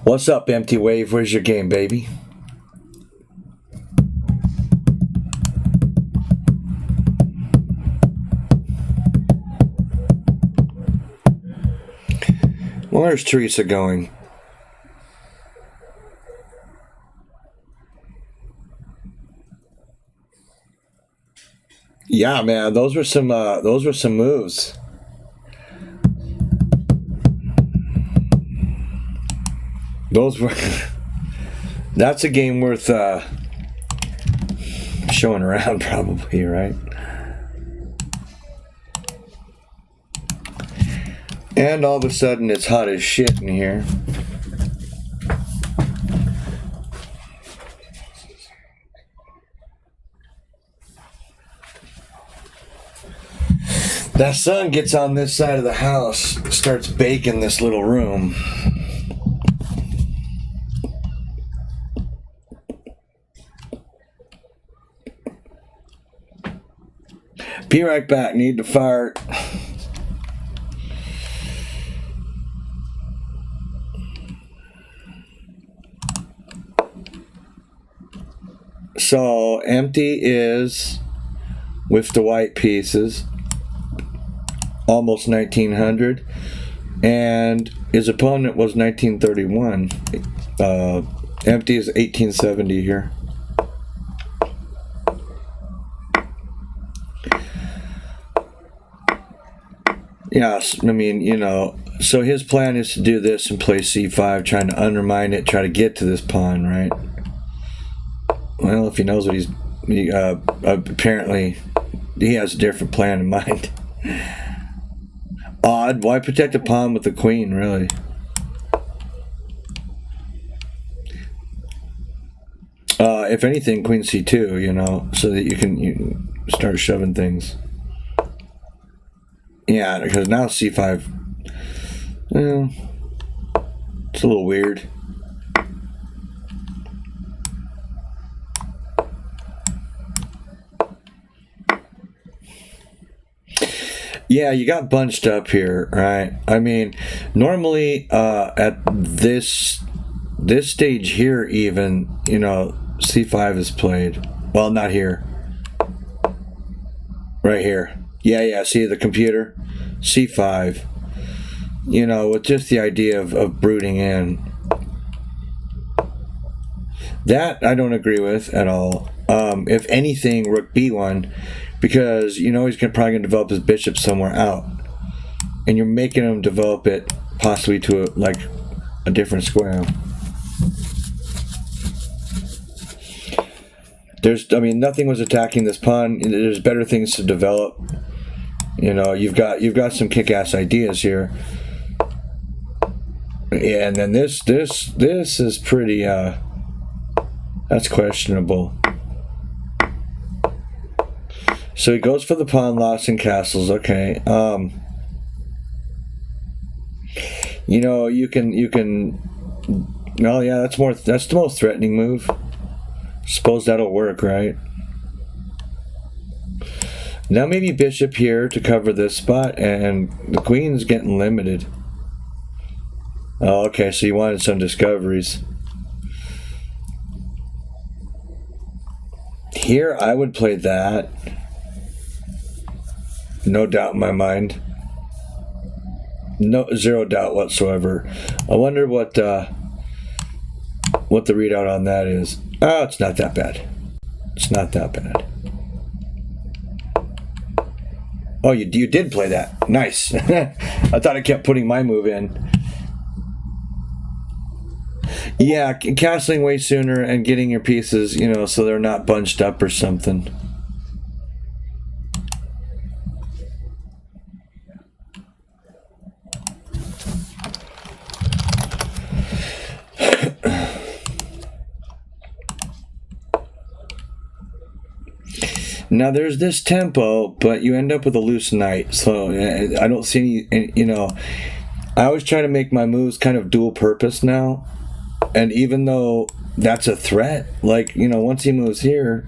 Speaker 1: What's up, Empty Wave? Where's your game, baby? Where's Teresa going? Yeah, man, those were some moves. Those were. That's a game worth showing around, probably, right? And all of a sudden, it's hot as shit in here. That sun gets on this side of the house, starts baking this little room. Be right back. Need to fart. So empty is with the white pieces, almost 1900, and his opponent was 1931. Empty is 1870 here. Yes, I mean, you know, so his plan is to do this and play c5, trying to undermine it, try to get to this pawn, right? Well, if he knows what apparently he has a different plan in mind. Odd. Why protect a pawn with the queen, really? If anything, queen c2, you know, so that you can start shoving things. Yeah, because now c5, well, it's a little weird. Yeah, you got bunched up here, right? I mean, normally at this stage here, even, you know, c5 is played. Well, not here. Right here. Yeah, see the computer? c5. You know, with just the idea of brooding in. That I don't agree with at all. If anything, rook b1, because you know he's probably going to develop his bishop somewhere out. And you're making him develop it possibly to a different square. Nothing was attacking this pawn. There's better things to develop. You know, you've got some kick-ass ideas here. Yeah, and then this is pretty that's questionable. So he goes for the pawn loss and castles. Okay. You know, you can. Well, yeah, that's the most threatening move. Suppose that'll work, right? Now maybe bishop here to cover this spot, and the queen's getting limited. Oh, okay, so you wanted some discoveries. Here, I would play that. No doubt in my mind. No, zero doubt whatsoever. I wonder what the readout on that is. Oh, it's not that bad. It's not that bad. Oh, you did play that. Nice. I thought I kept putting my move in. Yeah, castling way sooner and getting your pieces, you know, so they're not bunched up or something. Now there's this tempo, but you end up with a loose knight, so I don't see any, you know, I always try to make my moves kind of dual purpose now, and even though that's a threat, like, you know, once he moves here,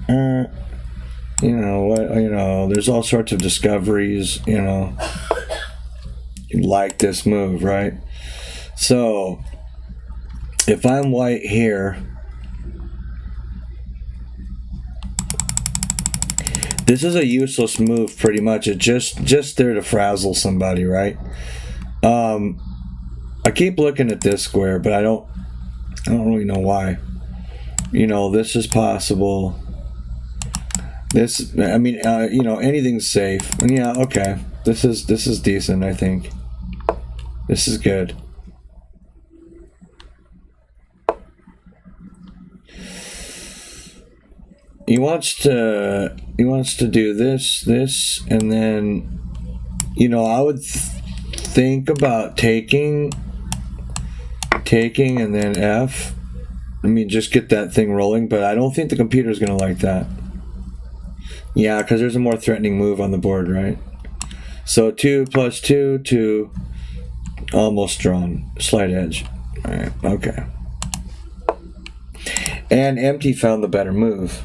Speaker 1: you know, there's all sorts of discoveries, you know, like this move, right? So if I'm white here, this is a useless move, pretty much. It's just there to frazzle somebody, right? I keep looking at this square, but I don't really know why. You know, this is possible. This, I mean, you know, anything's safe. Yeah, okay. This is decent, I think. This is good. He wants to do this, and then, you know, I would think about taking, and then F. I mean, just get that thing rolling, but I don't think the computer's gonna like that. Yeah, because there's a more threatening move on the board, right? So 2 + 2 to almost drawn, slight edge. All right, okay. And empty found the better move.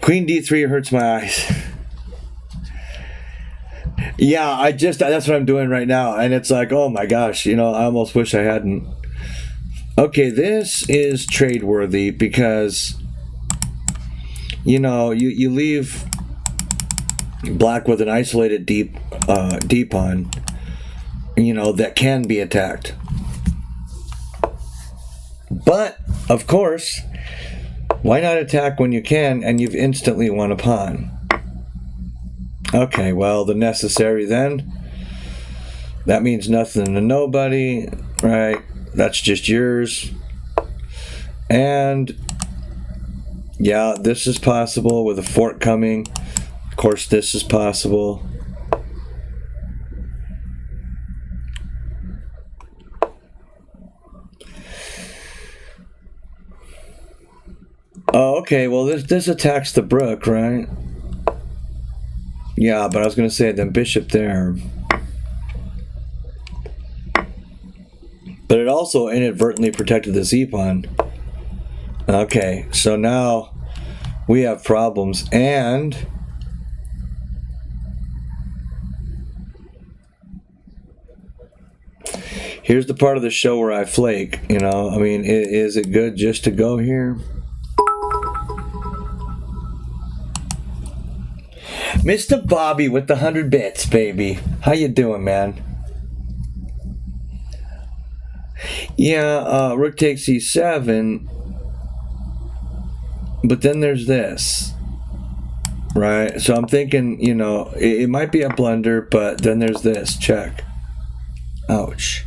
Speaker 1: Queen D3 hurts my eyes. Yeah, that's what I'm doing right now, and it's like, oh my gosh, you know, I almost wish I hadn't. Okay, this is trade worthy because, you know, you leave black with an isolated deep pawn, you know, that can be attacked. But of course, why not attack when you can, and you've instantly won a pawn? Okay, well, the necessary then. That means nothing to nobody, right? That's just yours. And yeah, this is possible with a fork coming. Of course, this is possible. Oh, okay, well, this attacks the brook, right? Yeah, but I was going to say then bishop there. But it also inadvertently protected the z-pawn. Okay, so now we have problems, and here's the part of the show where I flake, you know. I mean, is it good just to go here? Mr. Bobby with the 100 bits, baby. How you doing, man? Yeah, rook takes e7. But then there's this. Right? So I'm thinking, you know, it might be a blunder, but then there's this. Check. Ouch.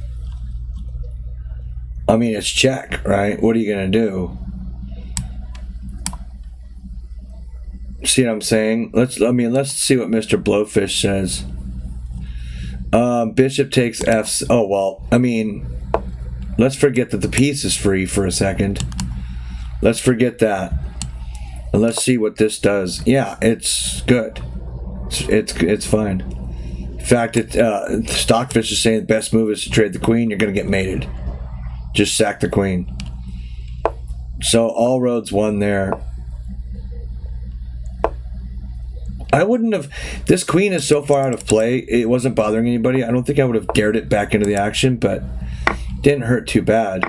Speaker 1: I mean, it's check, right? What are you going to do? See what I'm saying? Let's see what Mr. Blowfish says. Bishop takes F. Oh, well, I mean, let's forget that the piece is free for a second. Let's forget that. And let's see what this does. Yeah, it's good. It's fine. In fact, Stockfish is saying the best move is to trade the queen. You're going to get mated. Just sack the queen. So all roads won there. I wouldn't have... This queen is so far out of play, it wasn't bothering anybody. I don't think I would have dared it back into the action, but it didn't hurt too bad.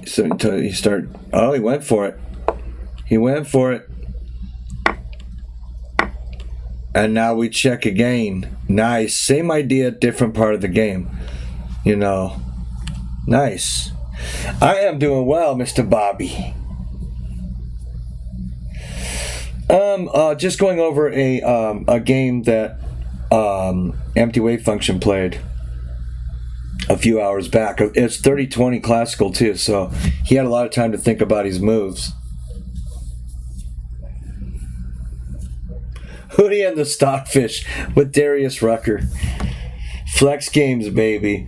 Speaker 1: So until he started... Oh, he went for it. He went for it. And now we check again. Nice. Same idea, different part of the game. You know. Nice. I am doing well, Mr. Bobby. Just going over a game that Empty Wave Function played a few hours back. It's 30-20 classical too, so he had a lot of time to think about his moves. Hootie and the Stockfish with Darius Rucker. Flex games, baby.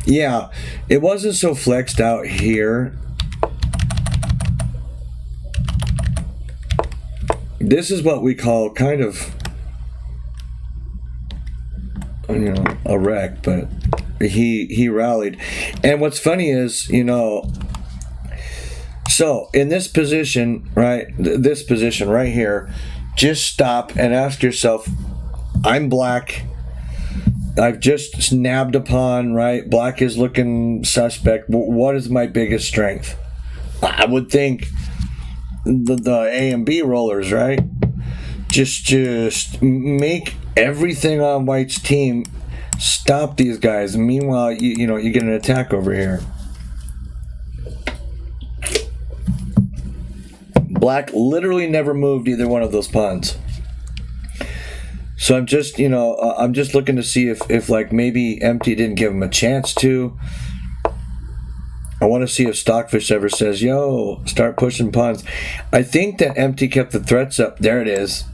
Speaker 1: Yeah, it wasn't so flexed out here. This is what we call kind of, you know, a wreck, but he rallied. And what's funny is, you know, so in this position, right, this position right here, just stop and ask yourself, I'm black. I've just snapped upon, right? Black is looking suspect. What is my biggest strength? I would think the A and B rollers, right? Just make everything on White's team stop these guys. Meanwhile, you know, you get an attack over here. Black literally never moved either one of those pawns. So I'm just, you know, I'm just looking to see if like maybe Empty didn't give him a chance to. I want to see if Stockfish ever says, yo, start pushing pawns. I think that Empty kept the threats up. There it is.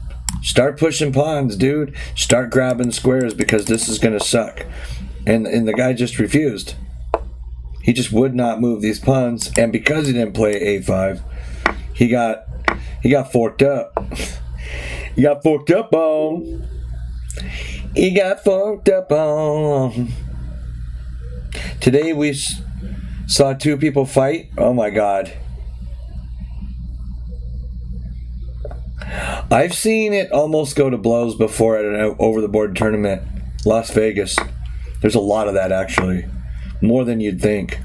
Speaker 1: Start pushing pawns, dude. Start grabbing squares because this is going to suck. And the guy just refused. He just would not move these pawns. And because he didn't play A5, he got forked up. He got forked up on. He got forked up on. Today we saw two people fight. Oh my God. I've seen it almost go to blows before at an over-the-board tournament. Las Vegas. There's a lot of that actually. More than you'd think.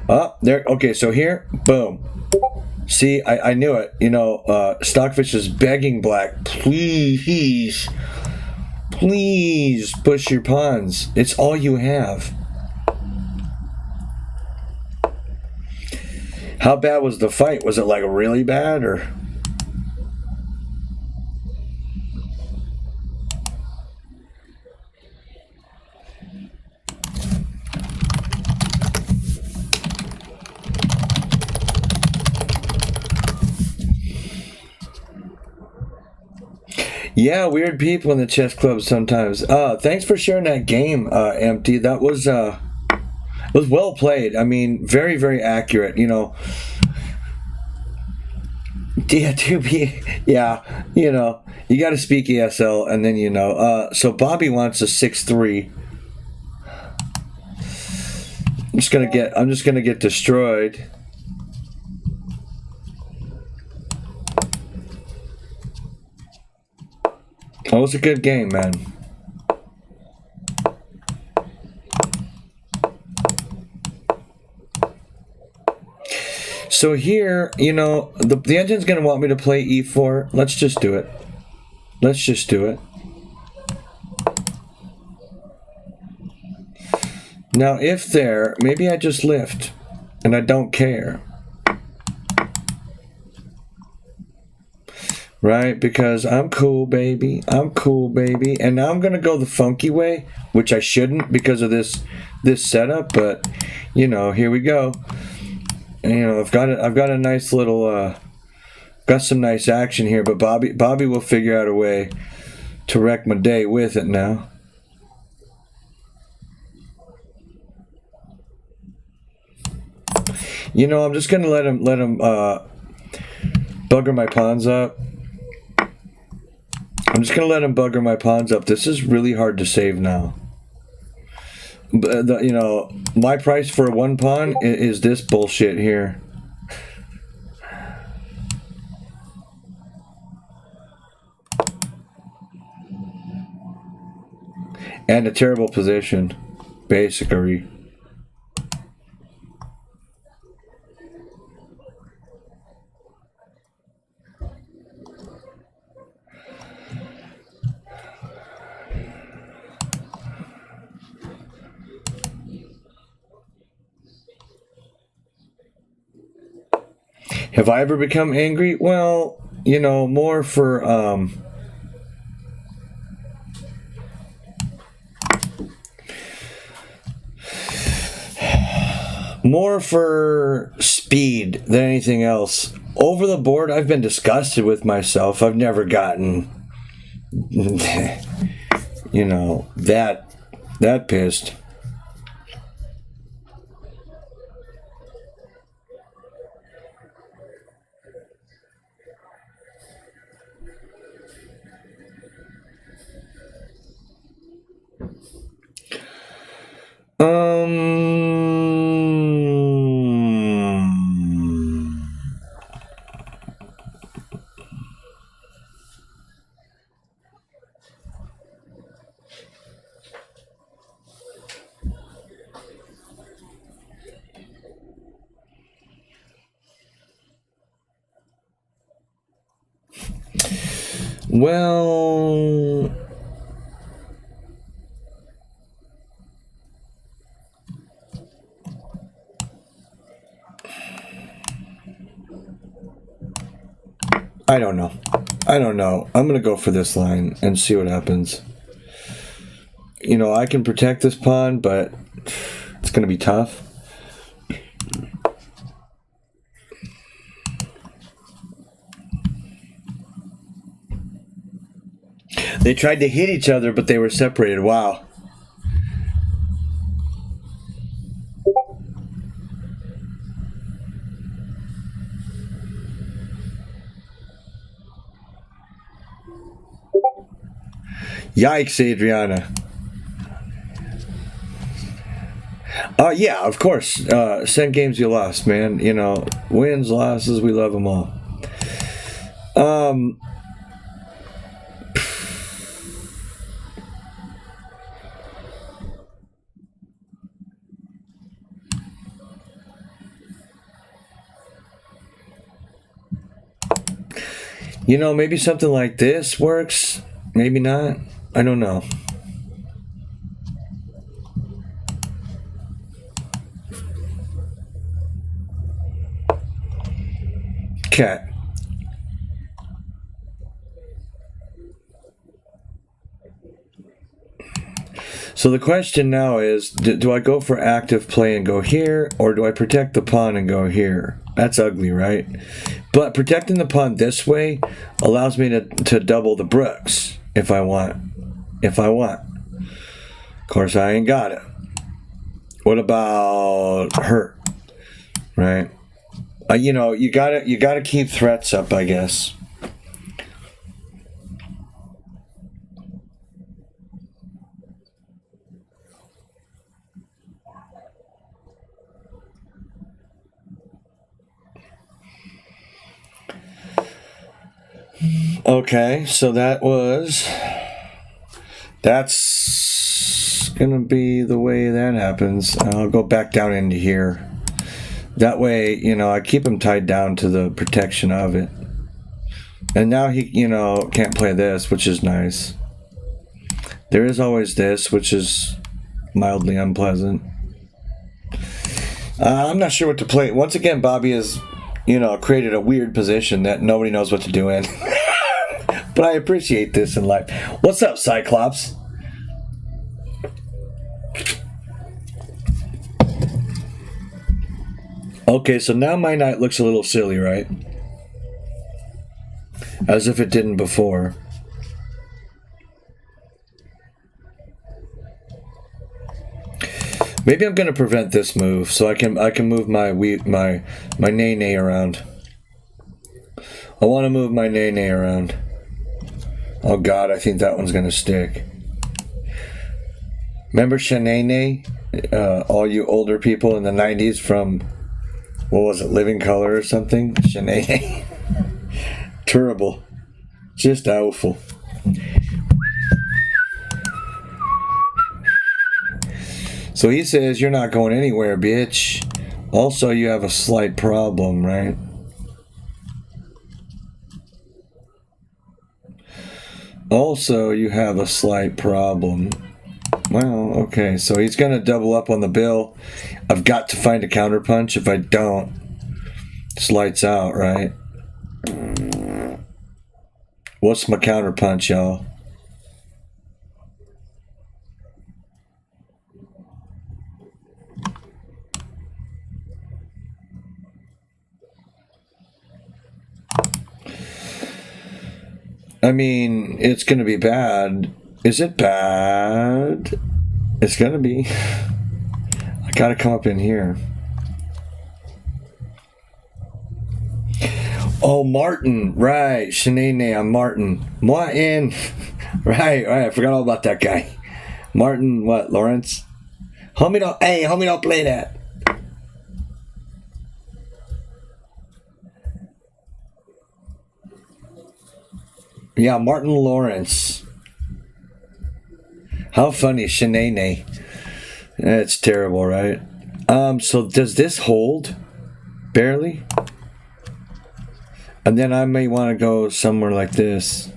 Speaker 1: Oh, there. Okay, so here, boom. See, I knew it. You know, Stockfish is begging Black, please push your pawns. It's all you have. How bad was the fight? Was it like really bad or? Yeah, weird people in the chess club sometimes. Thanks for sharing that game, Empty. That was well played. I mean, very, very accurate. You know, yeah, you know, you got to speak ESL, and then you know. So Bobby wants a 6-3. I'm just gonna get destroyed. That was a good game, man. So here, you know, the engine's going to want me to play E4. Let's just do it. Let's just do it. Now, if there, maybe I just lift, and I don't care. Right, because I'm cool, baby. I'm cool, baby. And now I'm gonna go the funky way, which I shouldn't because of this setup. But you know, here we go. And, you know, I've got a nice little Got some nice action here, but Bobby will figure out a way to wreck my day with it now. You know, I'm just gonna let him bugger my pawns up. I'm just gonna let him bugger my pawns up. This is really hard to save now. You know, my price for one pawn is this bullshit here. And a terrible position, basically. Have I ever become angry? Well, you know, more for speed than anything else. Over the board, I've been disgusted with myself. I've never gotten, you know, that pissed. Well, I don't know. I'm going to go for this line and see what happens. You know, I can protect this pawn, but it's going to be tough. They tried to hit each other, but they were separated. Wow. Yikes, Adriana. Yeah, of course. Send games you lost, man. You know, wins, losses, we love them all. You know, maybe something like this works. Maybe not. I don't know. Cat. So the question now is, do I go for active play and go here, or do I protect the pawn and go here? That's ugly, right? But protecting the pawn this way allows me to double the Brooks if I want. Of course, I ain't got it. What about her? Right? You know, you gotta keep threats up, I guess. Okay, so that's gonna be the way that happens. I'll go back down into here. That way, you know, I keep him tied down to the protection of it. And now he, you know, can't play this, which is nice. There is always this, which is mildly unpleasant. I'm not sure what to play. Once again, Bobby has, you know, created a weird position that nobody knows what to do in. But I appreciate this in life. What's up, Cyclops? Okay, so now my knight looks a little silly, right? as if it didn't before. Maybe I'm gonna prevent this move so I can move my nay around. I want to move my nay around. Oh God, I think that one's gonna stick. Remember Shanae? All you older people in the 90s from, what was it, Living Color or something? Shanae. Terrible. Just awful. So he says, you're not going anywhere, bitch. Also, you have a slight problem, right? Also, you have a slight problem. Well, okay, so he's going to double up on the bill. I've got to find a counterpunch. If I don't, it's lights out, right? What's my counterpunch, y'all? I mean, it's going to be bad. Is it bad? It's going to be. I got to come up in here. Oh, Martin. Right. Shanae, I'm Martin. Martin. Right. I forgot all about that guy. Martin, what, Lawrence? Homie, don't play that. Yeah, Martin Lawrence. How funny, Shanae. That's terrible, right? So does this hold? Barely? And then I may want to go somewhere like this.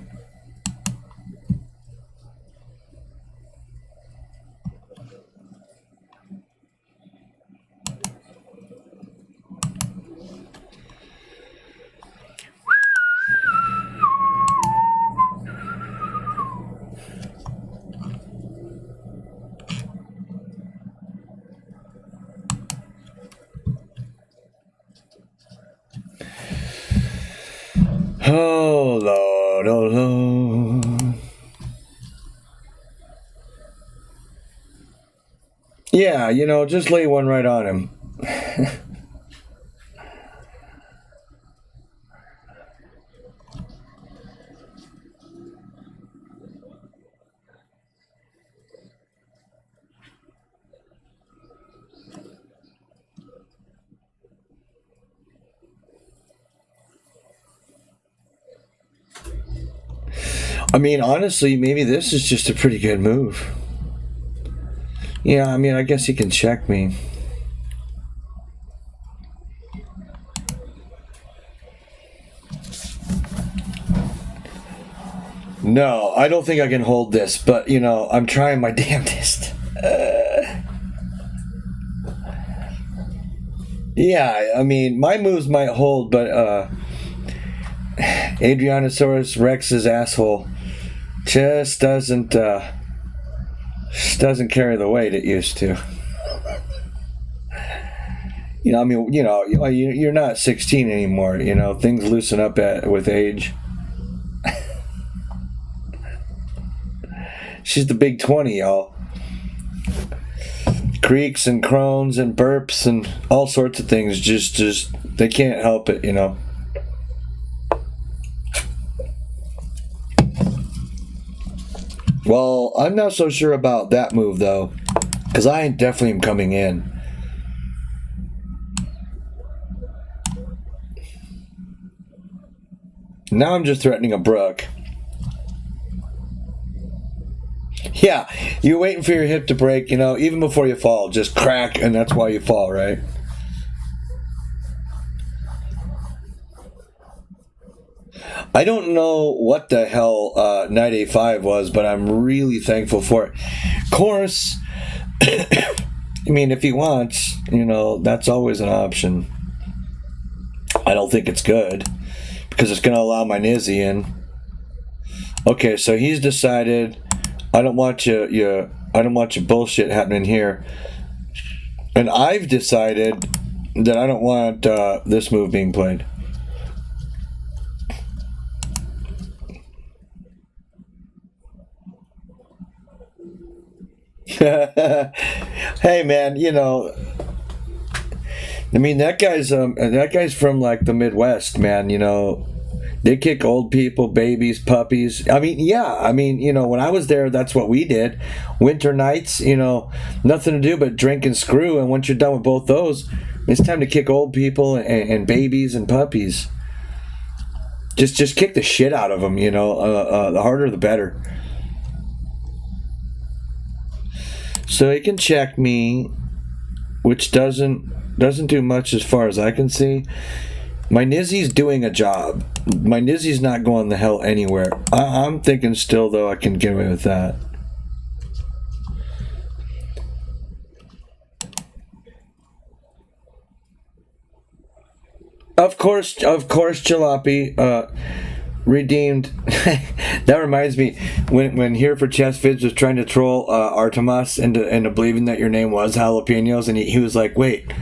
Speaker 1: Oh, Lord, oh, Lord. Yeah, just lay one right on him. I mean, honestly, maybe this is just a pretty good move. Yeah, I mean, I guess he can check me. No, I don't think I can hold this, but, I'm trying my damnedest. Yeah, I mean, my moves might hold, but Adrianosaurus Rex's asshole just doesn't carry the weight it used to. I mean, you're not 16 anymore. Things loosen up with age. She's the big 20, y'all. Creaks and crones and burps and all sorts of things. Just they can't help it, Well, I'm not so sure about that move, though, because I definitely am coming in. Now I'm just threatening a brook. Yeah, you're waiting for your hip to break, even before you fall. Just crack, and that's why you fall, right? I don't know what the hell Knight A5 was, but I'm really thankful for it. Of course, I mean, if he wants, that's always an option. I don't think it's good, because it's going to allow my Nizzy in. Okay, so he's decided, I don't want your bullshit happening here. And I've decided that I don't want this move being played. Hey man, I mean that guy's from like the Midwest, man. They kick old people, babies, puppies. I mean, yeah. I mean, when I was there, that's what we did. Winter nights, nothing to do but drink and screw. And once you're done with both those, it's time to kick old people and babies and puppies. Just kick the shit out of them. The harder the better. So he can check me, which doesn't do much as far as I can see. My Nizzy's doing a job. My Nizzy's not going the hell anywhere. I'm thinking still, though, I can get away with that. Of course, Jalopy redeemed. That reminds me, when Here for Chess Vids was trying to troll Artemas into believing that your name was Jalapenos, and he was like, wait,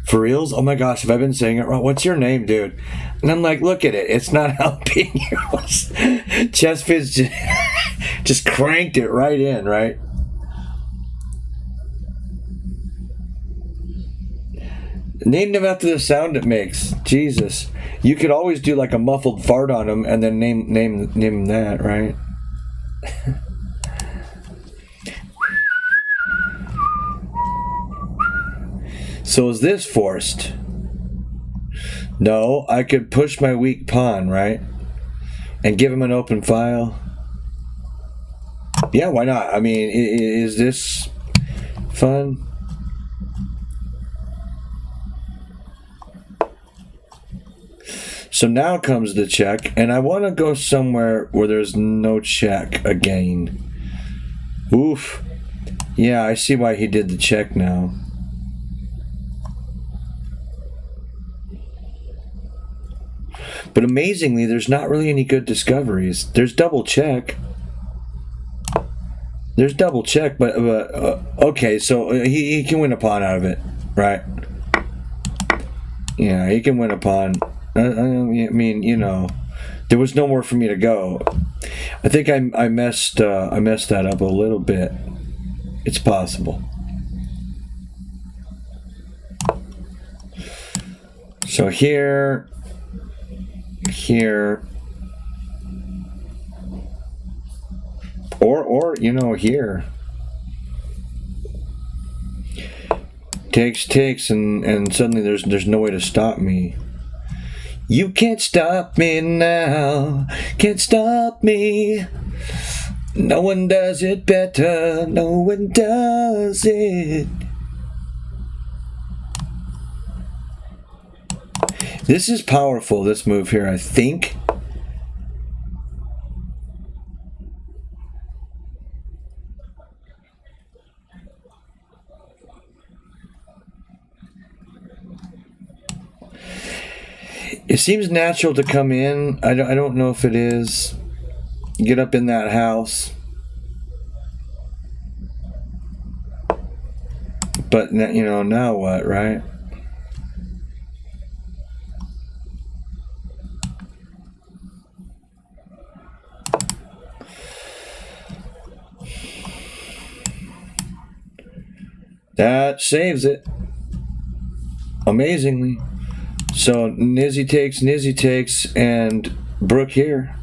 Speaker 1: for reals? Oh my gosh, have I been saying it wrong? What's your name, dude? And I'm like, look at it. It's not jalapenos. Chess Fizz just cranked it right in, right? Named him after the sound it makes. Jesus. You could always do like a muffled fart on him and then name him that, right? So is this forced? No, I could push my weak pawn, right? And give him an open file. Yeah, why not? I mean, is this fun? So now comes the check, and I want to go somewhere where there's no check again. Oof. Yeah, I see why he did the check now. But amazingly, there's not really any good discoveries. There's double check. But okay, so he can win a pawn out of it, right? Yeah, he can win a pawn. I mean, there was nowhere for me to go. I think I messed that up a little bit. It's possible. So here, or here. Takes, and suddenly there's no way to stop me. You can't stop me now, can't stop me. No one does it better, no one does it. This is powerful, this move here, I think. It seems natural to come in. I don't know if it is. Get up in that house. But, now what, right? That saves it. Amazingly. So Nizzy takes, and Brook here.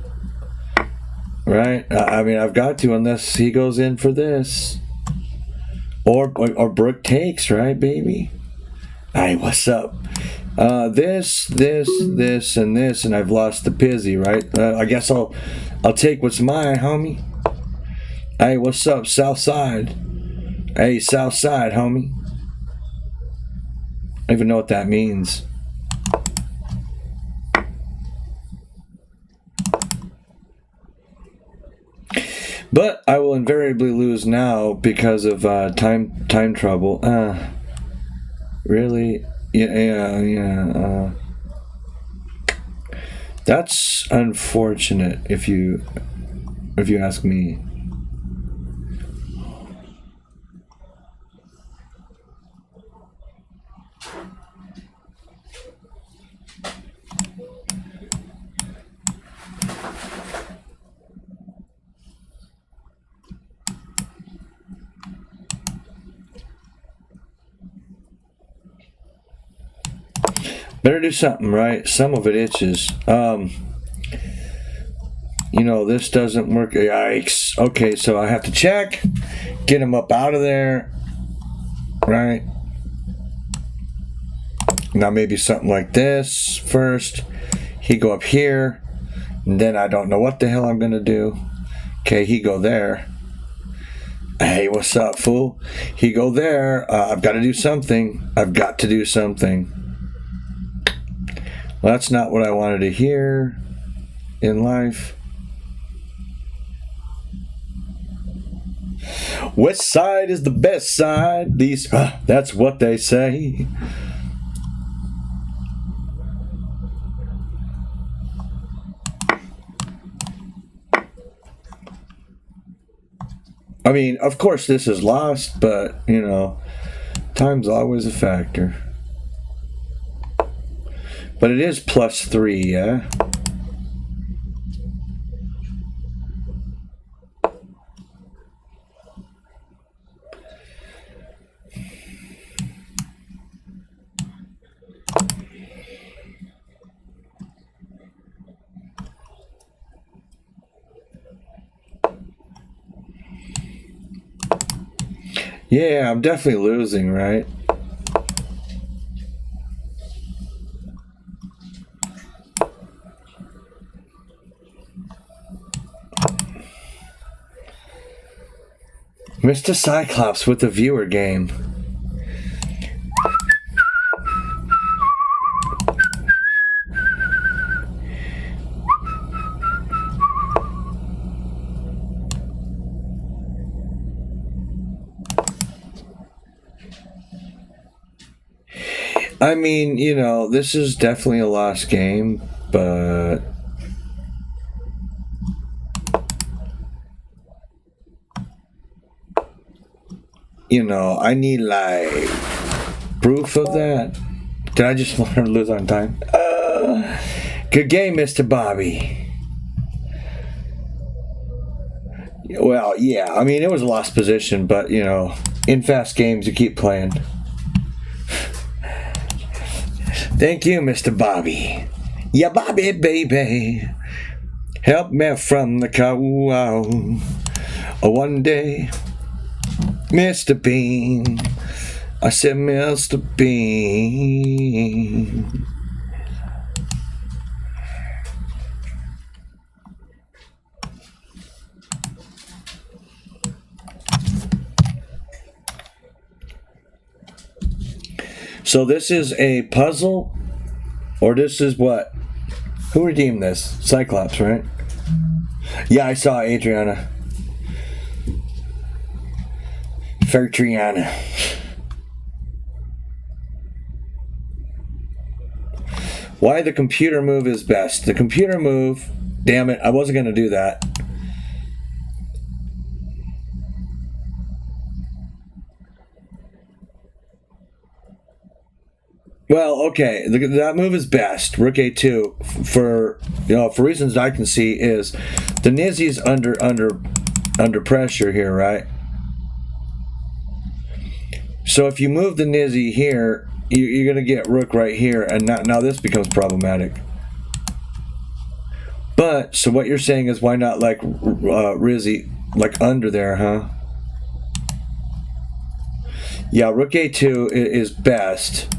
Speaker 1: Right? I mean, I've got to, unless he goes in for this. Or Brook takes, right, baby? Hey, what's up? This, and this, and I've lost the pizzy, right? I guess I'll take what's mine, homie. Hey, what's up, South Side? Hey, South Side, homie. I don't even know what that means. But I will invariably lose now because of time trouble. Really? Yeah. That's unfortunate if you ask me. Better do something, right? Some of it itches. You know, this doesn't work. Yikes. Okay, so I have to check. Get him up out of there. Right? Now maybe something like this first. He go up here. And then I don't know what the hell I'm going to do. Okay, he go there. Hey, what's up, fool? He go there. I've got to do something. I've got to do something. Well, that's not what I wanted to hear in life. West side is the best side. That's what they say. I mean, of course this is lost, but, you know, time's always a factor. But it is +3, yeah? Yeah, I'm definitely losing, right? Mr. Cyclops with the viewer game. I mean, you know, this is definitely a lost game, but you know, I need like proof of that. Did I just want to lose on time? Good game, Mr. Bobby. Well, yeah, I mean, it was a lost position, but you know, in fast games, you keep playing. Thank you, Mr. Bobby. Yeah, Bobby, baby. Help me from the cow. One day, Mr. Bean. I said, Mr. Bean. So this is a puzzle, or this is what? Who redeemed this? Cyclops, right? Yeah, I saw Adriana. Fertriana. Why the computer move is best. The computer move, damn it, I wasn't going to do that. Well, okay, that move is best. Rook A2 for reasons I can see is the Nizzy's under pressure here, right? So if you move the Nizzy here, you're going to get Rook right here, and now this becomes problematic. But so what you're saying is why not like Rizzy like under there, huh? Yeah, Rook A2 is best.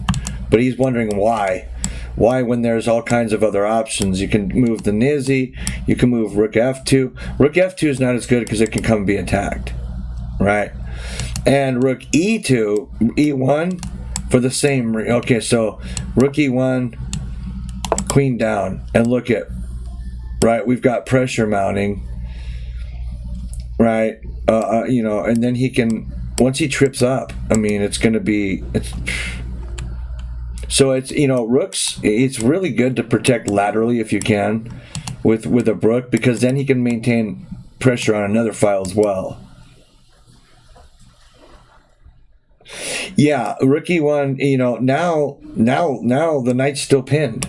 Speaker 1: But he's wondering why. Why, when there's all kinds of other options? You can move the Nizzy. You can move Rook F2. Rook F2 is not as good because it can come and be attacked. Right? And Rook E2, E1, for the same... Okay, so Rook E1, Queen down. And look at... Right? We've got pressure mounting. Right? You know, and then he can... Once he trips up, I mean, it's going to be... So it's, you know, rooks, it's really good to protect laterally if you can with a rook, because then he can maintain pressure on another file as well. Yeah, Rook E1, you know, now the knight's still pinned.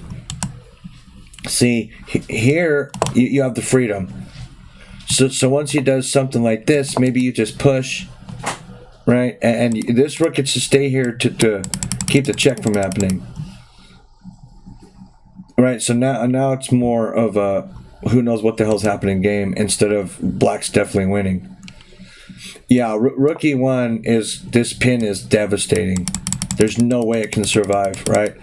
Speaker 1: See, here you have the freedom. So once he does something like this, maybe you just push, right? And this rook gets to stay here to keep the check from happening. Right, so now it's more of a who knows what the hell's happening game instead of black's definitely winning. Yeah, rookie one is, this pin is devastating. There's no way it can survive, right?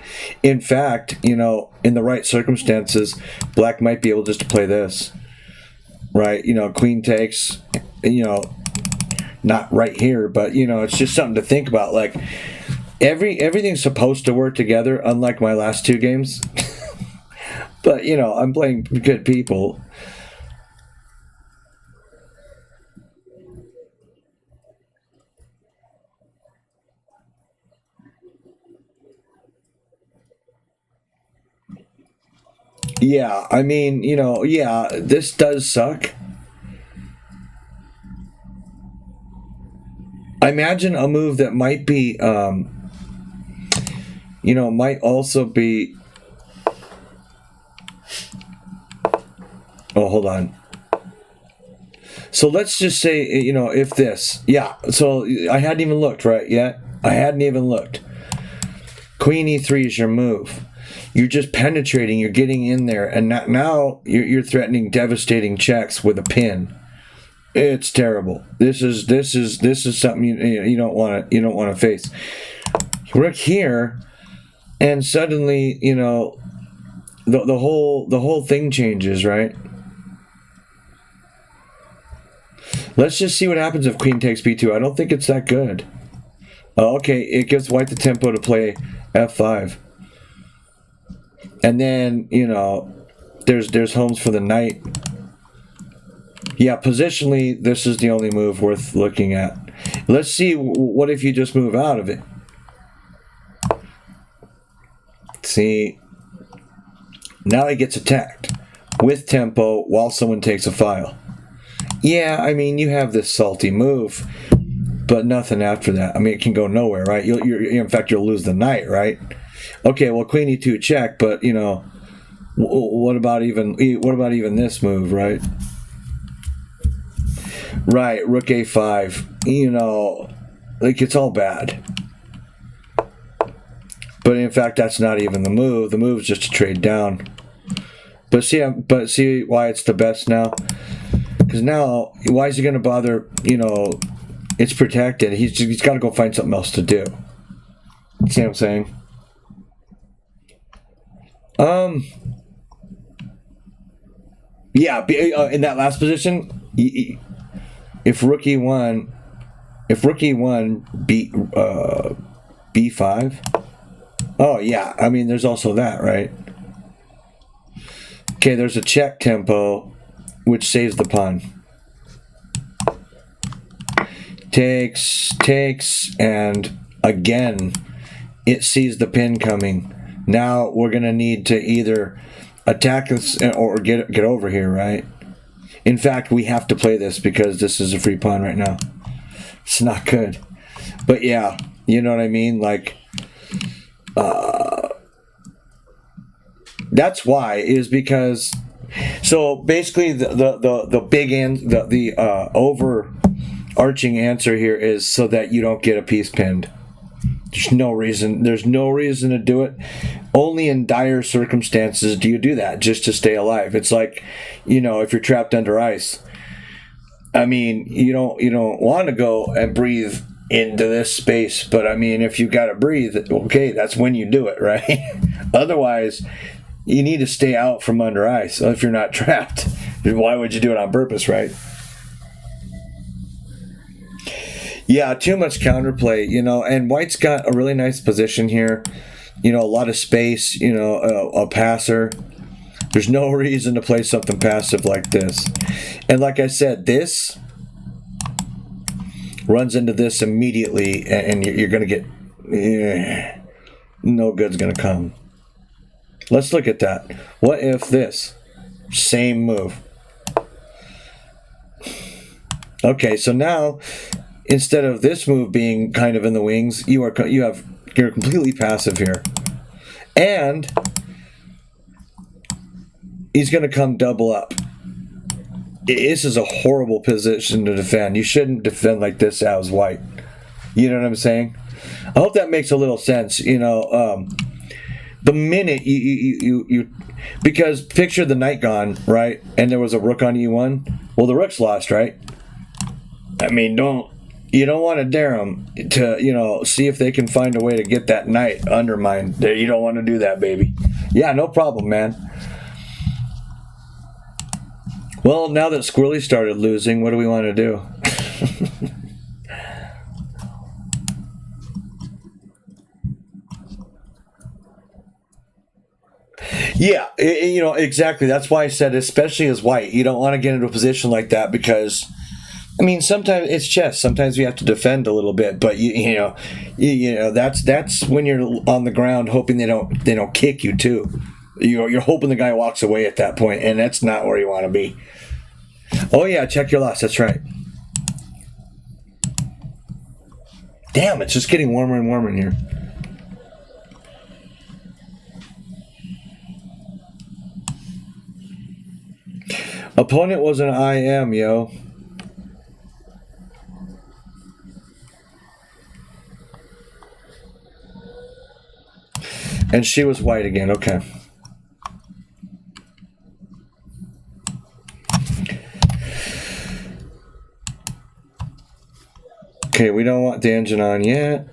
Speaker 1: In fact, in the right circumstances, black might be able just to play this, right? Queen takes, not right here, but, it's just something to think about. Like, everything's supposed to work together, unlike my last two games. But, I'm playing good people. Yeah, I mean, yeah, this does suck. I imagine a move that might be, might also be. Oh, hold on. So let's just say, if this, yeah. So I hadn't even looked right yet. I hadn't even looked. Queen e3 is your move. You're just penetrating. You're getting in there, and now you're threatening devastating checks with a pin. It's terrible. This is something you don't want to face. Rook here, and suddenly the whole thing changes, right? Let's just see what happens if queen takes b2. I don't think it's that good. Oh, okay, it gives white the tempo to play f5. And then, there's homes for the knight. Yeah, positionally, this is the only move worth looking at. Let's see, what if you just move out of it? See, now he gets attacked with tempo while someone takes a file. Yeah, I mean, you have this salty move, but nothing after that. I mean, it can go nowhere, right? In fact, you'll lose the knight, right? Okay, well, queen e2 check, but what about even this move, right? Right, rook a5. Like, it's all bad. But in fact, that's not even the move. The move is just to trade down. But see why it's the best now. Because now, why is he going to bother? It's protected. He's got to go find something else to do. See what I'm saying? Yeah. In that last position, if rook e1 beat b5. Oh yeah. I mean, there's also that, right? Okay, there's a check tempo, which saves the pawn. Takes, and again, it sees the pin coming. Now we're gonna need to either attack this or get over here, right? In fact, we have to play this because this is a free pawn right now. It's not good. But yeah, you know what I mean? Like, that's why, is because, so basically the big end, the overarching answer here is so that you don't get a piece pinned. There's no reason to do it. Only in dire circumstances do you do that, just to stay alive. It's like, if you're trapped under ice. I mean, you don't want to go and breathe into this space, but I mean, if you got to breathe, okay, that's when you do it, right? Otherwise, you need to stay out from under ice if you're not trapped. Why would you do it on purpose, right? Yeah, too much counterplay, and white's got a really nice position here. A lot of space, a passer. There's no reason to play something passive like this. And like I said, this runs into this immediately, and you're going to get... no good's going to come. Let's look at that. What if this? Same move. Okay, so now, instead of this move being kind of in the wings, you're completely passive here. And he's going to come double up. This is a horrible position to defend. You shouldn't defend like this as white. You know what I'm saying? I hope that makes a little sense. The minute you because picture the knight gone, right? And there was a rook on e1. Well, the rook's lost, right? I mean, you don't want to dare them to, see if they can find a way to get that knight undermined. You don't want to do that, baby. Yeah, no problem, man. Well, now that Squirrely started losing, what do we want to do? Yeah, exactly. That's why I said, especially as white, you don't want to get into a position like that because, I mean, sometimes it's chess. Sometimes you have to defend a little bit, but that's when you're on the ground hoping they don't kick you too. You're hoping the guy walks away at that point, and that's not where you want to be. Oh yeah, check your loss. That's right. Damn, it's just getting warmer and warmer in here. Opponent was an IM, yo. And she was white again, okay. Okay, we don't want the engine on yet.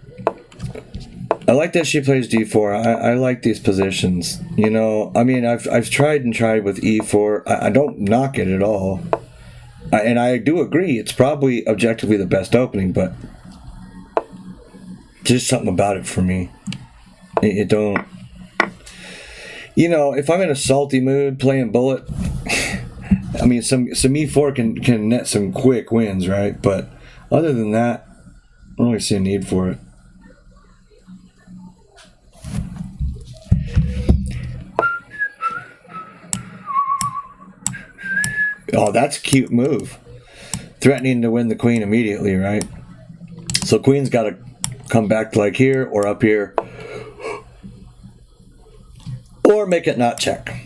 Speaker 1: I like that she plays d4. I like these positions. I mean, I've tried with e4. I don't knock it at all. And I do agree, it's probably objectively the best opening, but just something about it for me. It don't... if I'm in a salty mood playing bullet, I mean, some e4 can net some quick wins, right? But other than that, I don't really see a need for it. Oh, that's a cute move. Threatening to win the queen immediately, right? So queen's got to come back to like here or up here. Or make it not check.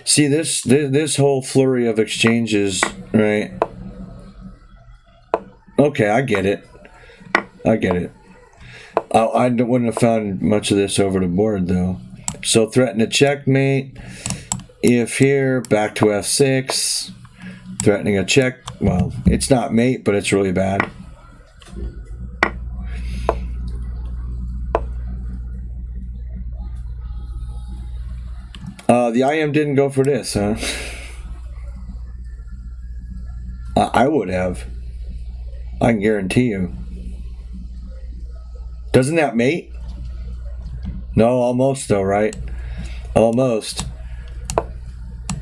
Speaker 1: See, this whole flurry of exchanges, right? Okay, I get it. I wouldn't have found much of this over the board, though. So threaten to checkmate. If here, back to f6. Threatening a check. Well, it's not mate, but it's really bad. The IM didn't go for this, huh? I would have. I can guarantee you. Doesn't that mate? No, almost though, right? Almost.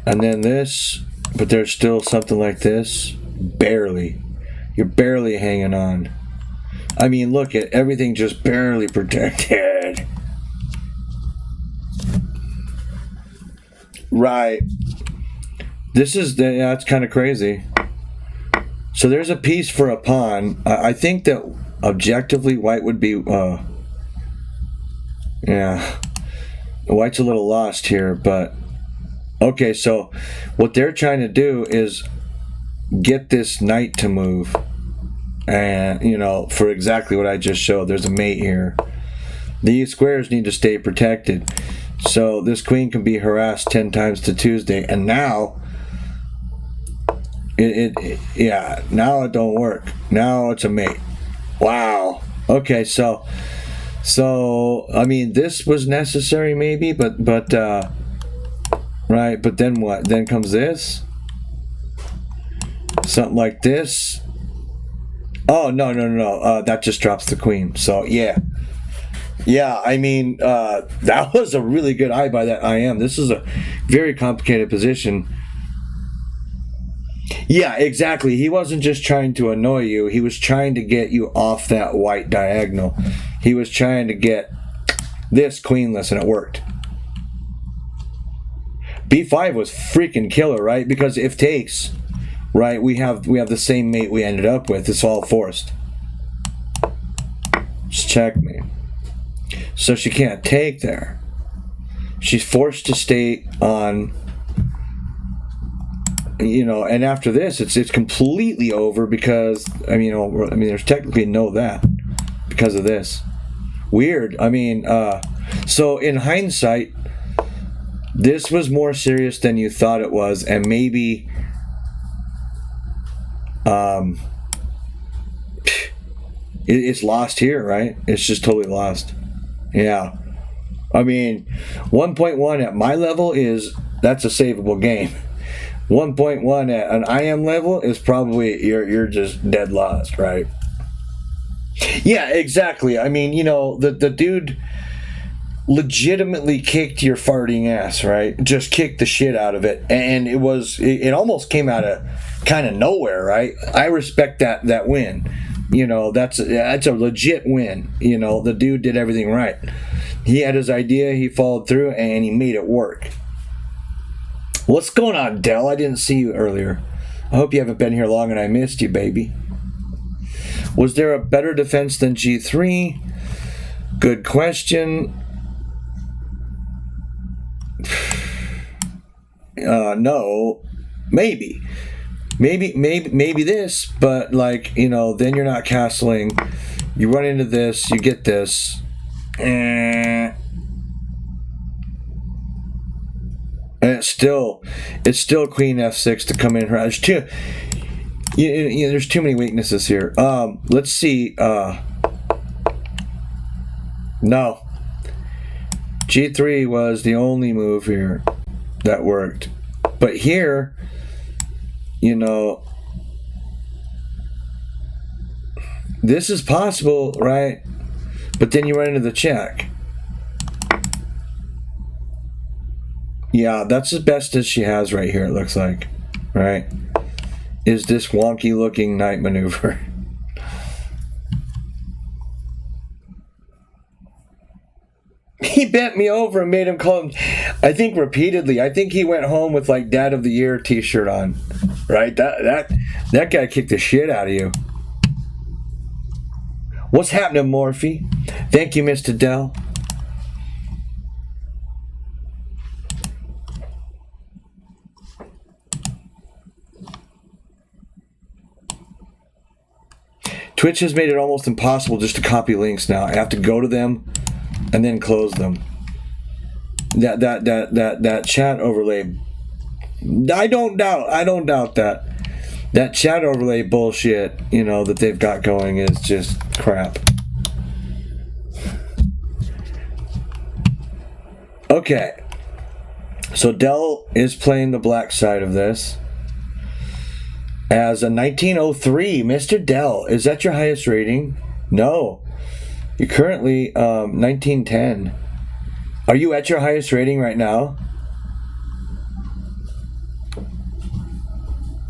Speaker 1: And then this, but there's still something like this. Barely. You're barely hanging on. I mean, look at everything just barely protected. Right. That's kind of crazy. So there's a piece for a pawn. I think that objectively white would be, yeah. White's a little lost here, but okay, so what they're trying to do is get this knight to move. And, for exactly what I just showed, there's a mate here. These squares need to stay protected. So this queen can be harassed 10 times to Tuesday, and now now it don't work. Now it's a mate. Wow. Okay, so I mean, this was necessary maybe, but right, but then what? Then comes this. Something like this. Oh, no. That just drops the queen. So, yeah. Yeah, I mean, that was a really good eye by that IM. This is a very complicated position. Yeah, exactly. He wasn't just trying to annoy you. He was trying to get you off that white diagonal. He was trying to get this queenless, and it worked. B5 was freaking killer, right? Because if takes, right, we have the same mate we ended up with. It's all forced. Just checkmate. So she can't take there. She's forced to stay on and after this, it's completely over because there's technically no that because of this. Weird. So in hindsight, this was more serious than you thought it was, and maybe it's lost here, right? It's just totally lost. Yeah. 1.1 at my level that's a savable game. 1.1 at an IM level is probably you're just dead lost, right? Yeah, exactly. The dude legitimately kicked your farting ass, right? Just kicked the shit out of it, and it almost came out of kind of nowhere, right? I respect that win. That's a legit win. The dude did everything right. He had his idea, he followed through, and he made it work. What's going on, Dell? I didn't see you earlier. I hope you haven't been here long and I missed you, baby. Was there a better defense than G3? Good question. No. Maybe this, but then you're not castling. You run into this, you get this. And it's still Queen F6 to come in. There's there's too many weaknesses here. Let's see. No. G3 was the only move here that worked. But here, this is possible, right? But then you run into the check. Yeah, that's as best as she has right here, it looks like. Right? Is this wonky looking knight maneuver. He bent me over and made him call him, I think repeatedly. I think he went home with like Dad of the Year t-shirt on. Right? That guy kicked the shit out of you. What's happening, Morphe? Thank you, Mr. Dell. Twitch has made it almost impossible just to copy links now. I have to go to them and then close them. That chat overlay. I don't doubt that. That chat overlay bullshit, that they've got going is just crap. Okay. So Dell is playing the black side of this. As a 1903, Mr. Dell, is that your highest rating? No. You're currently 1910. Are you at your highest rating right now?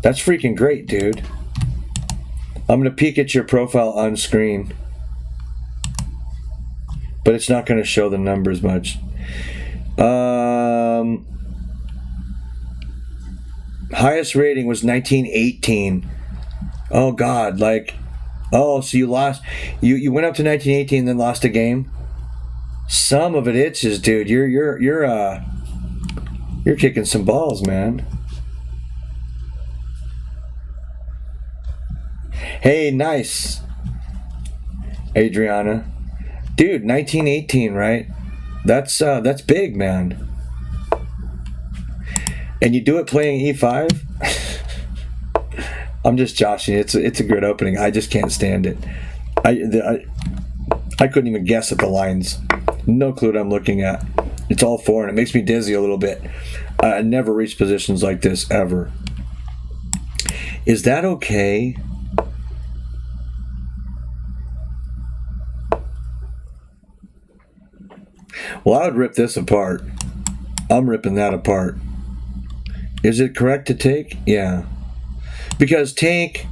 Speaker 1: That's freaking great, dude. I'm going to peek at your profile on screen. But it's not going to show the numbers much. Highest rating was 1918. Oh, God. So you lost. You went up to 1918 then lost a game? Some of it itches, dude. You're kicking some balls, man. Hey, nice, Adriana. Dude, 1918, right? That's big, man. And you do it playing E5? I'm just joshing. It's a good opening. I just can't stand it. I couldn't even guess at the lines. No clue what I'm looking at. It's all foreign. It makes me dizzy a little bit. I never reached positions like this ever. Is that okay? Well, I would rip this apart. I'm ripping that apart. Is it correct to take? Yeah. Because take,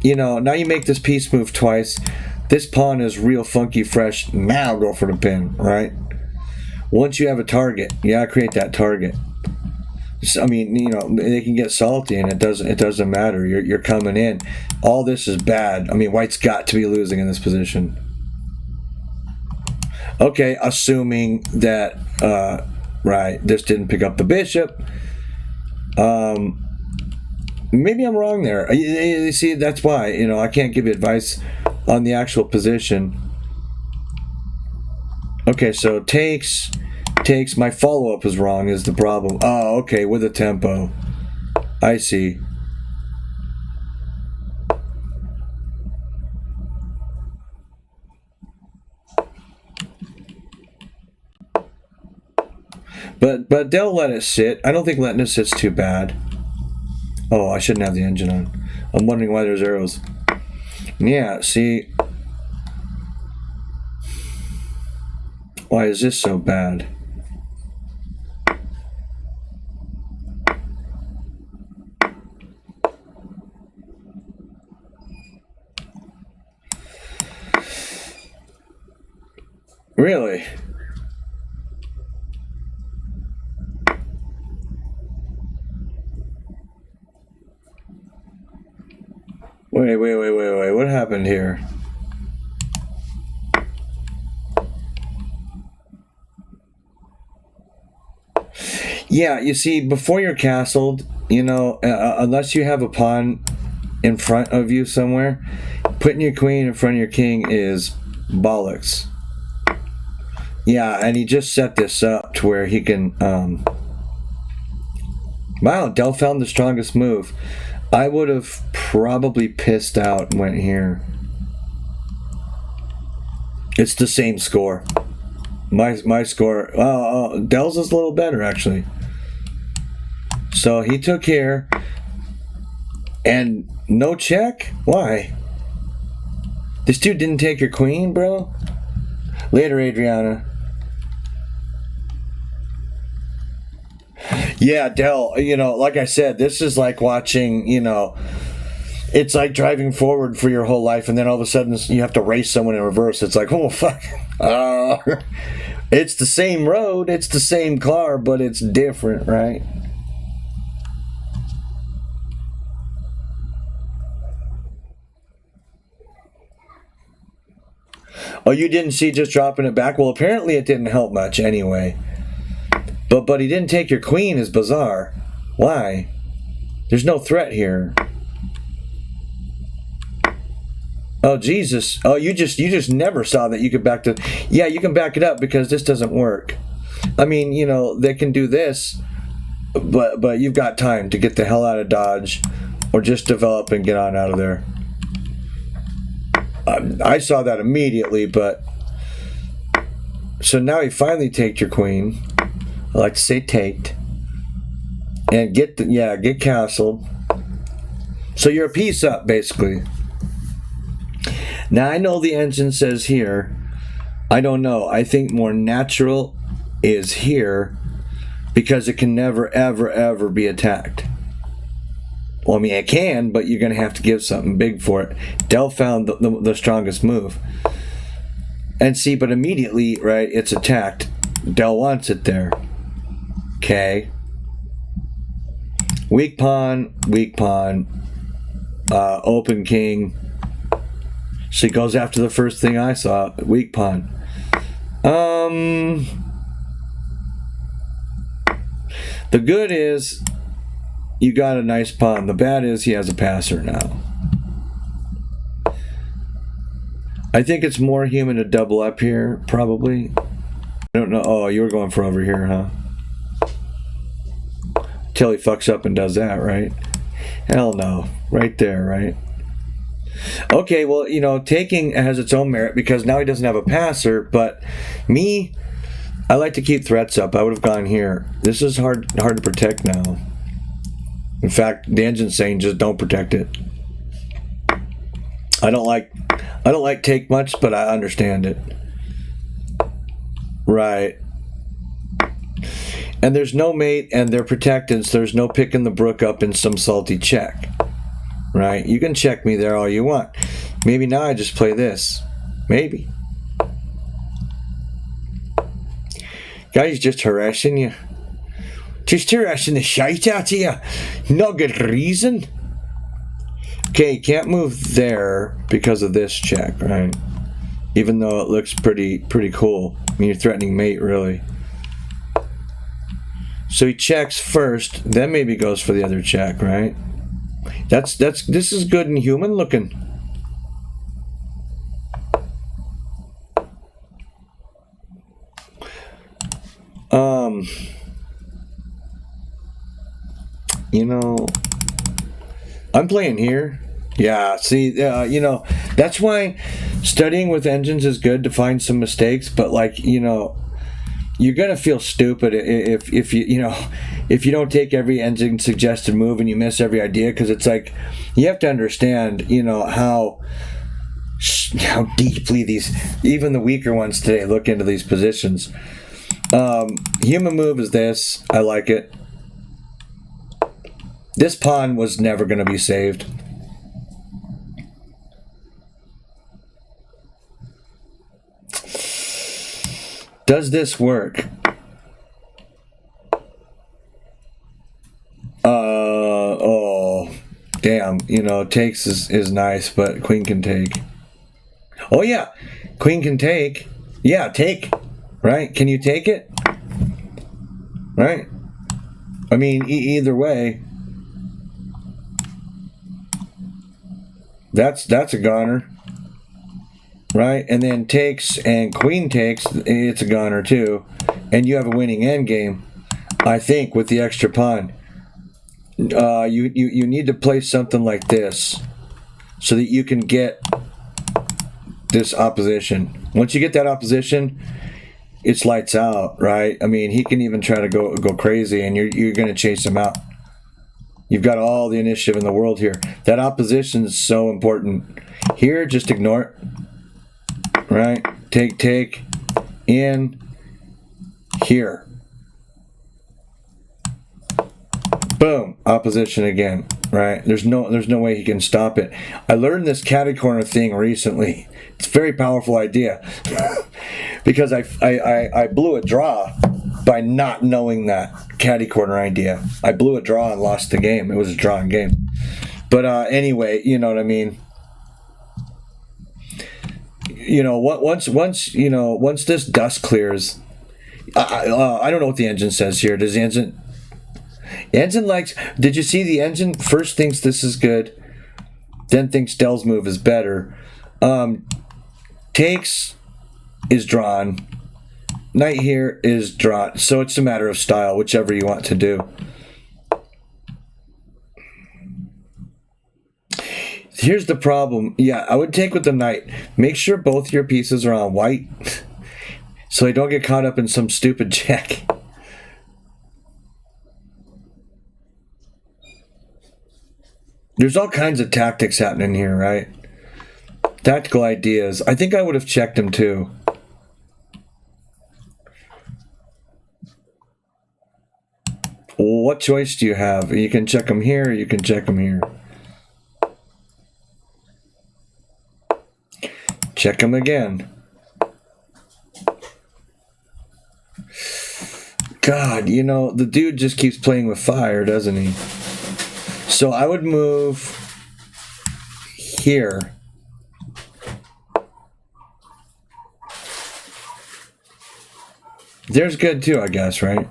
Speaker 1: now you make this piece move twice. This pawn is real funky fresh. Now go for the pin, right? Once you have a target, you gotta create that target. So, they can get salty and it doesn't matter. You're coming in. All this is bad. White's got to be losing in this position. Okay, assuming that, right, this didn't pick up the bishop. Maybe I'm wrong there. You see, that's why, I can't give you advice on the actual position. Okay, so takes, my follow-up is wrong is the problem. Oh, okay, with a tempo. I see. But they'll let it sit. I don't think letting it sit's too bad. Oh, I shouldn't have the engine on. I'm wondering why there's arrows. Yeah, see. Why is this so bad? Really? Wait. What happened here? Yeah, you see, before you're castled, unless you have a pawn in front of you somewhere, putting your queen in front of your king is bollocks. Yeah, and he just set this up to where he can... Wow, Del found the strongest move. I would have probably pissed out and went here. It's the same score. My score... Del's is a little better, actually. So he took here. And no check? Why? This dude didn't take your queen, bro? Later, Adriana. Yeah, Del, like I said, this is like watching, it's like driving forward for your whole life, and then all of a sudden you have to race someone in reverse. It's like, oh, fuck. It's the same road, it's the same car, but it's different, right? Oh, you didn't see just dropping it back? Well, apparently it didn't help much anyway. But he didn't take your queen is bizarre. Why? There's no threat here. Oh, Jesus. Oh, you just never saw that you could back to... Yeah, you can back it up because this doesn't work. I mean, they can do this, but you've got time to get the hell out of Dodge or just develop and get on out of there. I saw that immediately, but... So now he finally taked your queen. I like to say taked. And get castled. So you're a piece up, basically. Now I know the engine says here. I don't know. I think more natural is here because it can never, ever, ever be attacked. Well, I mean, it can, but you're going to have to give something big for it. Del found the strongest move. And see, but immediately, right, it's attacked. Del wants it there. Okay. Weak pawn. Open king. She goes after the first thing I saw. Weak pawn. The good is you got a nice pawn. The bad is he has a passer now. I think it's more human to double up here, probably. I don't know. Oh, you were going for over here, huh? Till he fucks up and does that, right? Hell no. Right there, right? Okay, well, taking has its own merit because now he doesn't have a passer, but me, I like to keep threats up. I would have gone here. This is hard to protect now. In fact, the engine's saying just don't protect it. I don't like take much, but I understand it. Right. And there's no mate, and they're protected, so there's no picking the brook up in some salty check. Right? You can check me there all you want. Maybe now I just play this. Maybe. Guys, just harassing you. Just harassing the shite out of you. No good reason. Okay, you can't move there because of this check, right? Even though it looks pretty cool. I mean, you're threatening mate, really. So he checks first, then maybe goes for the other check, right? This is good and human looking. You know, I'm playing here. Yeah, see, you know, that's why studying with engines is good to find some mistakes, but like, you know, you're gonna feel stupid if you don't take every engine suggested move and you miss every idea, because it's like you have to understand, you know, how deeply these, even the weaker ones today, look into these positions. Human move is this. I like it. This pawn was never going to be saved. Does this work? Oh, damn. You know, takes is nice, but queen can take. Oh, yeah. Queen can take. Yeah, take. Right? Can you take it? Right? I mean, either way. That's a goner. Right? And then takes and queen takes, it's a goner too. And you have a winning endgame, I think, with the extra pawn. You need to play something like this so that you can get this opposition. Once you get that opposition, it's lights out, right? I mean, he can even try to go crazy, and you're going to chase him out. You've got all the initiative in the world here. That opposition is so important. Here, just ignore it. Right? Take, in, here. Boom, opposition again, right? There's no way he can stop it. I learned this catty corner thing recently. It's a very powerful idea because I blew a draw by not knowing that catty corner idea. I blew a draw and lost the game. It was a drawing game. But anyway, you know what I mean. You know, once this dust clears, I don't know what the engine says here. Does the engine likes? Did you see the engine first thinks this is good, then thinks Dell's move is better. Takes is drawn. Knight here is drawn. So it's a matter of style, whichever you want to do. Here's the problem. Yeah, I would take with the knight. Make sure both your pieces are on white so they don't get caught up in some stupid check. There's all kinds of tactics happening here, right? Tactical ideas. I think I would have checked him too. What choice do you have? You can check him here, or you can check him here. Check him again. God, you know, the dude just keeps playing with fire, doesn't he? So I would move here. There's good too, I guess, right?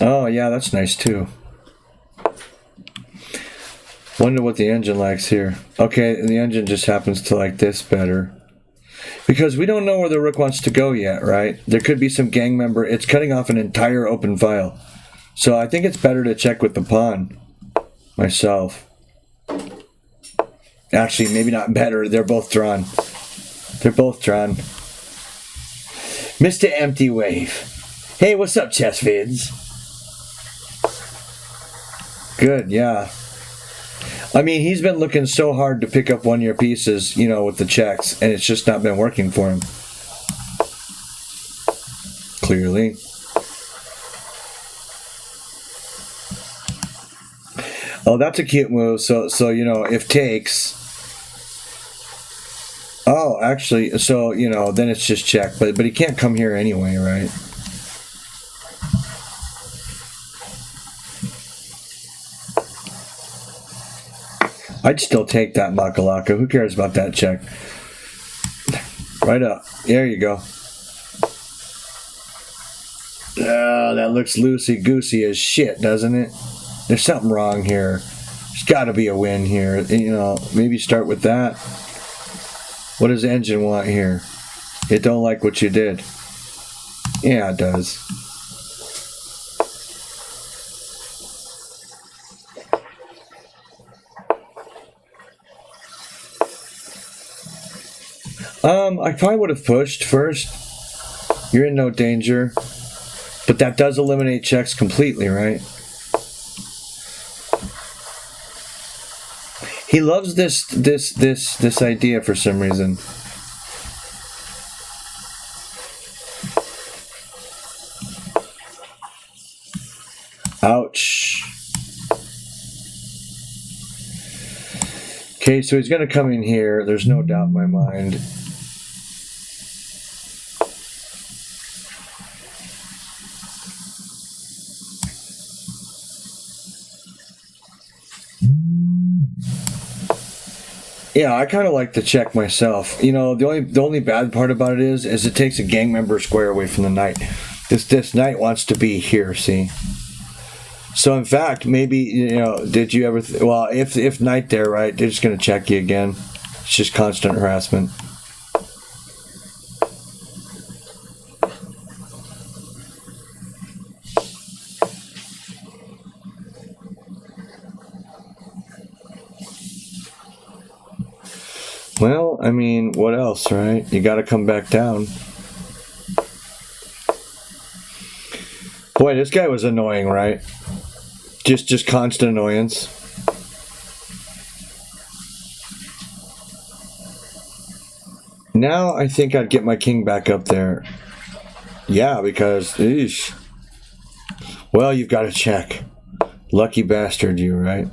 Speaker 1: Oh, yeah, that's nice too. Wonder what the engine likes here. Okay, the engine just happens to like this better. Because we don't know where the rook wants to go yet, right? There could be some gang member. It's cutting off an entire open file. So I think it's better to check with the pawn myself. Actually, maybe not better. They're both drawn. They're both drawn. Mr. Empty Wave. Hey, what's up, chess vids? Good, yeah. I mean, he's been looking so hard to pick up one of your pieces, you know, with the checks, and it's just not been working for him. Clearly. Oh, that's a cute move. So you know, if takes... Oh, actually, so, you know, then it's just check. But he can't come here anyway, right? I'd still take that Makalaka. Who cares about that check? Right up. There you go. Oh, that looks loosey-goosey as shit, doesn't it? There's something wrong here. There's got to be a win here. You know, maybe start with that. What does the engine want here? It don't like what you did. Yeah, it does. I probably would have pushed first. You're in no danger. But that does eliminate checks completely, right? He loves this idea for some reason. Ouch. Okay, so he's going to come in here. There's no doubt in my mind. Yeah, I kind of like to check myself. You know, the only bad part about it is it takes a gang member square away from the knight. This knight wants to be here, see? So in fact, maybe, you know, did you ever well, if knight there, right, they're just going to check you again. It's just constant harassment. Well, I mean, what else, right? You got to come back down. Boy, this guy was annoying, right? Just constant annoyance. Now I think I'd get my king back up there. Yeah, because, eesh. Well, you've got to check. Lucky bastard, you, right?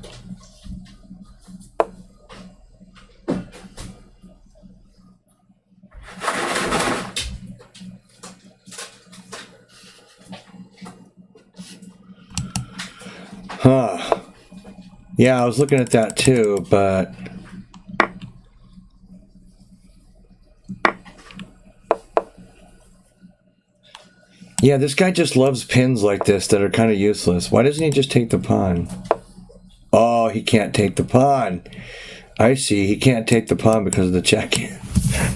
Speaker 1: Huh. Yeah, I was looking at that too, but yeah, this guy just loves pins like this that are kind of useless. Why doesn't he just take the pawn? Oh, he can't take the pawn. I see. He can't take the pawn because of the check.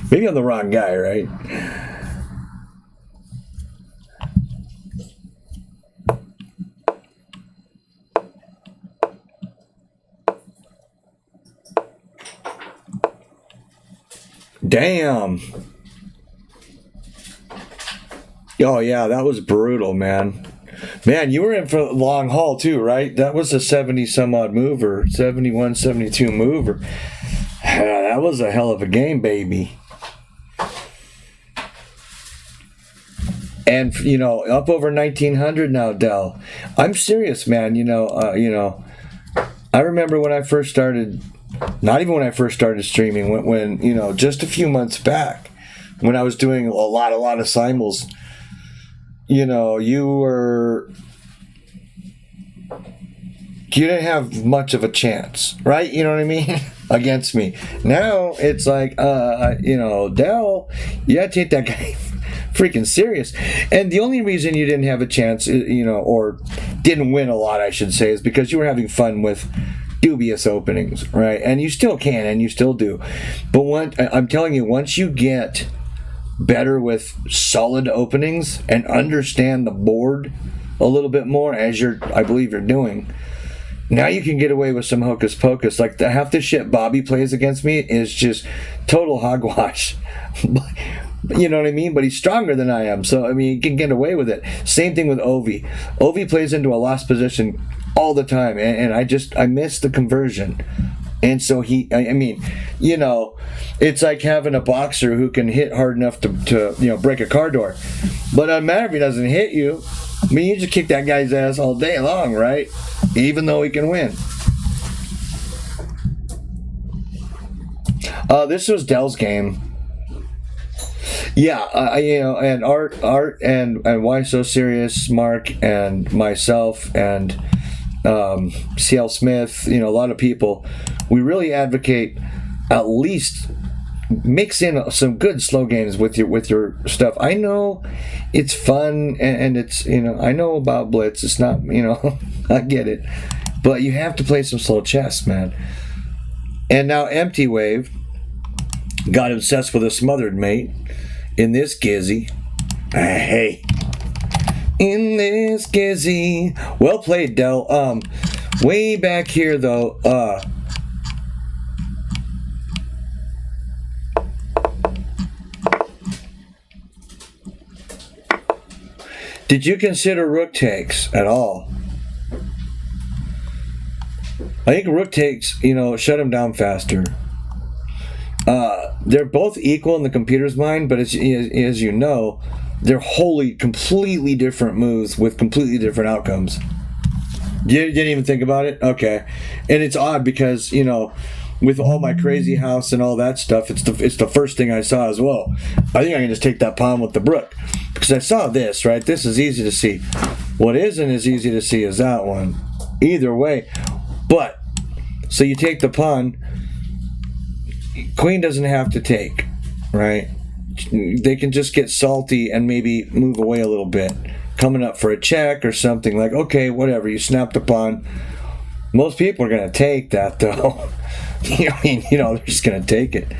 Speaker 1: Maybe I'm the wrong guy, right? Damn. Oh, yeah, that was brutal, man. Man, you were in for a long haul, too, right? That was a 70-some-odd mover, 71, 72 mover. That was a hell of a game, baby. And, you know, up over 1,900 now, Del. I'm serious, man. You know, I remember when I first started... Not even when I first started streaming, when you know, just a few months back, when I was doing a lot of simuls, you know, you didn't have much of a chance, right? You know what I mean? Against me. Now it's like, you know, Del, you gotta take that guy freaking serious. And the only reason you didn't have a chance, you know, or didn't win a lot, I should say, is because you were having fun with dubious openings, right? And you still can, and you still do. But I'm telling you, once you get better with solid openings and understand the board a little bit more, as I believe you're doing, now you can get away with some hocus pocus. Like half the shit Bobby plays against me is just total hogwash. You know what I mean? But he's stronger than I am, so I mean, he can get away with it. Same thing with Ovi. Ovi plays into a lost position all the time, and I miss the conversion. And so I mean, you know, it's like having a boxer who can hit hard enough to you know, break a car door. But it doesn't matter if he doesn't hit you. I mean, you just kick that guy's ass all day long, right? Even though he can win. This was Dell's game. Yeah, you know, and Art and Why So Serious, Mark, and myself, and C.L. Smith, a lot of people, we really advocate at least mix in some good slow games with your stuff. I know it's fun and it's, I know about blitz. It's not, I get it. But you have to play some slow chess, man. And now Empty Wave got obsessed with a smothered mate in this Gizzy. Hey. In this Gizzy. Well played, Del. Way back here, though, did you consider rook takes at all? I think rook takes, shut him down faster. They're both equal in the computer's mind, but as you know, they're wholly, completely different moves with completely different outcomes. You didn't even think about it? Okay. And it's odd because, with all my crazy house and all that stuff, it's the first thing I saw as well. I think I can just take that pawn with the rook. Because I saw this, right? This is easy to see. What isn't as easy to see is that one. Either way. But, so you take the pawn. Queen doesn't have to take, right? They can just get salty and maybe move away a little bit. Coming up for a check or something like, okay, whatever, you snap the pawn. Most people are going to take that, though. They're just going to take it.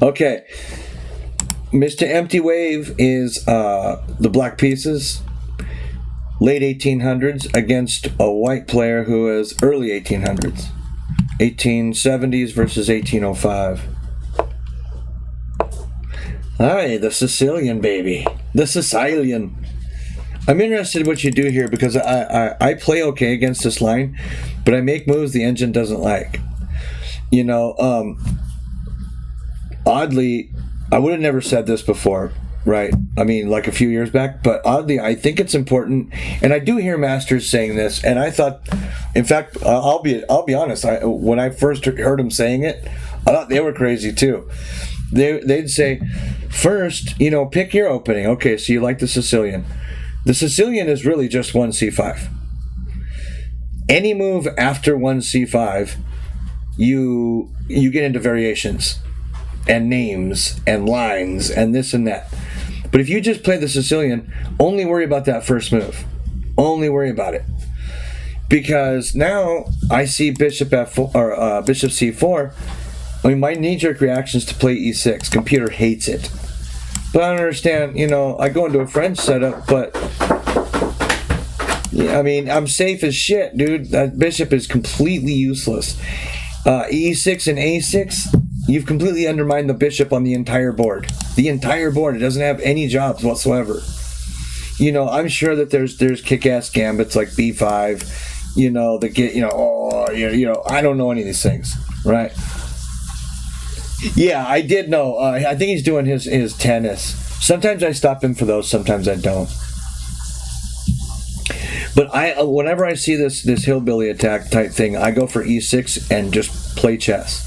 Speaker 1: Okay. Mr. Empty Wave is the Black Pieces, late 1800s, against a white player who is early 1800s. 1870s versus 1805. Hi, the Sicilian baby. The Sicilian. I'm interested in what you do here because I play okay against this line, but I make moves the engine doesn't like. Oddly, I would have never said this before, right? I mean, like a few years back, but oddly, I think it's important, and I do hear masters saying this, and I thought, in fact, I'll be honest, when I first heard them saying it, I thought they were crazy too. They'd say, first, pick your opening. Okay, so you like the Sicilian. The Sicilian is really just 1c5. Any move after 1c5, you get into variations and names and lines and this and that. But if you just play the Sicilian, only worry about that first move. Only worry about it. Because now I see bishop f4 or bishop c4. I mean, my knee-jerk reaction is to play e6. Computer hates it. But I don't understand, I go into a French setup, but yeah, I mean, I'm safe as shit, dude. That bishop is completely useless. E6 and a6, you've completely undermined the bishop on the entire board. The entire board. It doesn't have any jobs whatsoever. I'm sure that there's kick-ass gambits like b5, that get, I don't know any of these things, right? Yeah, I did know. I think he's doing his tennis. Sometimes I stop him for those, sometimes I don't. But whenever I see this hillbilly attack type thing, I go for e6 and just play chess.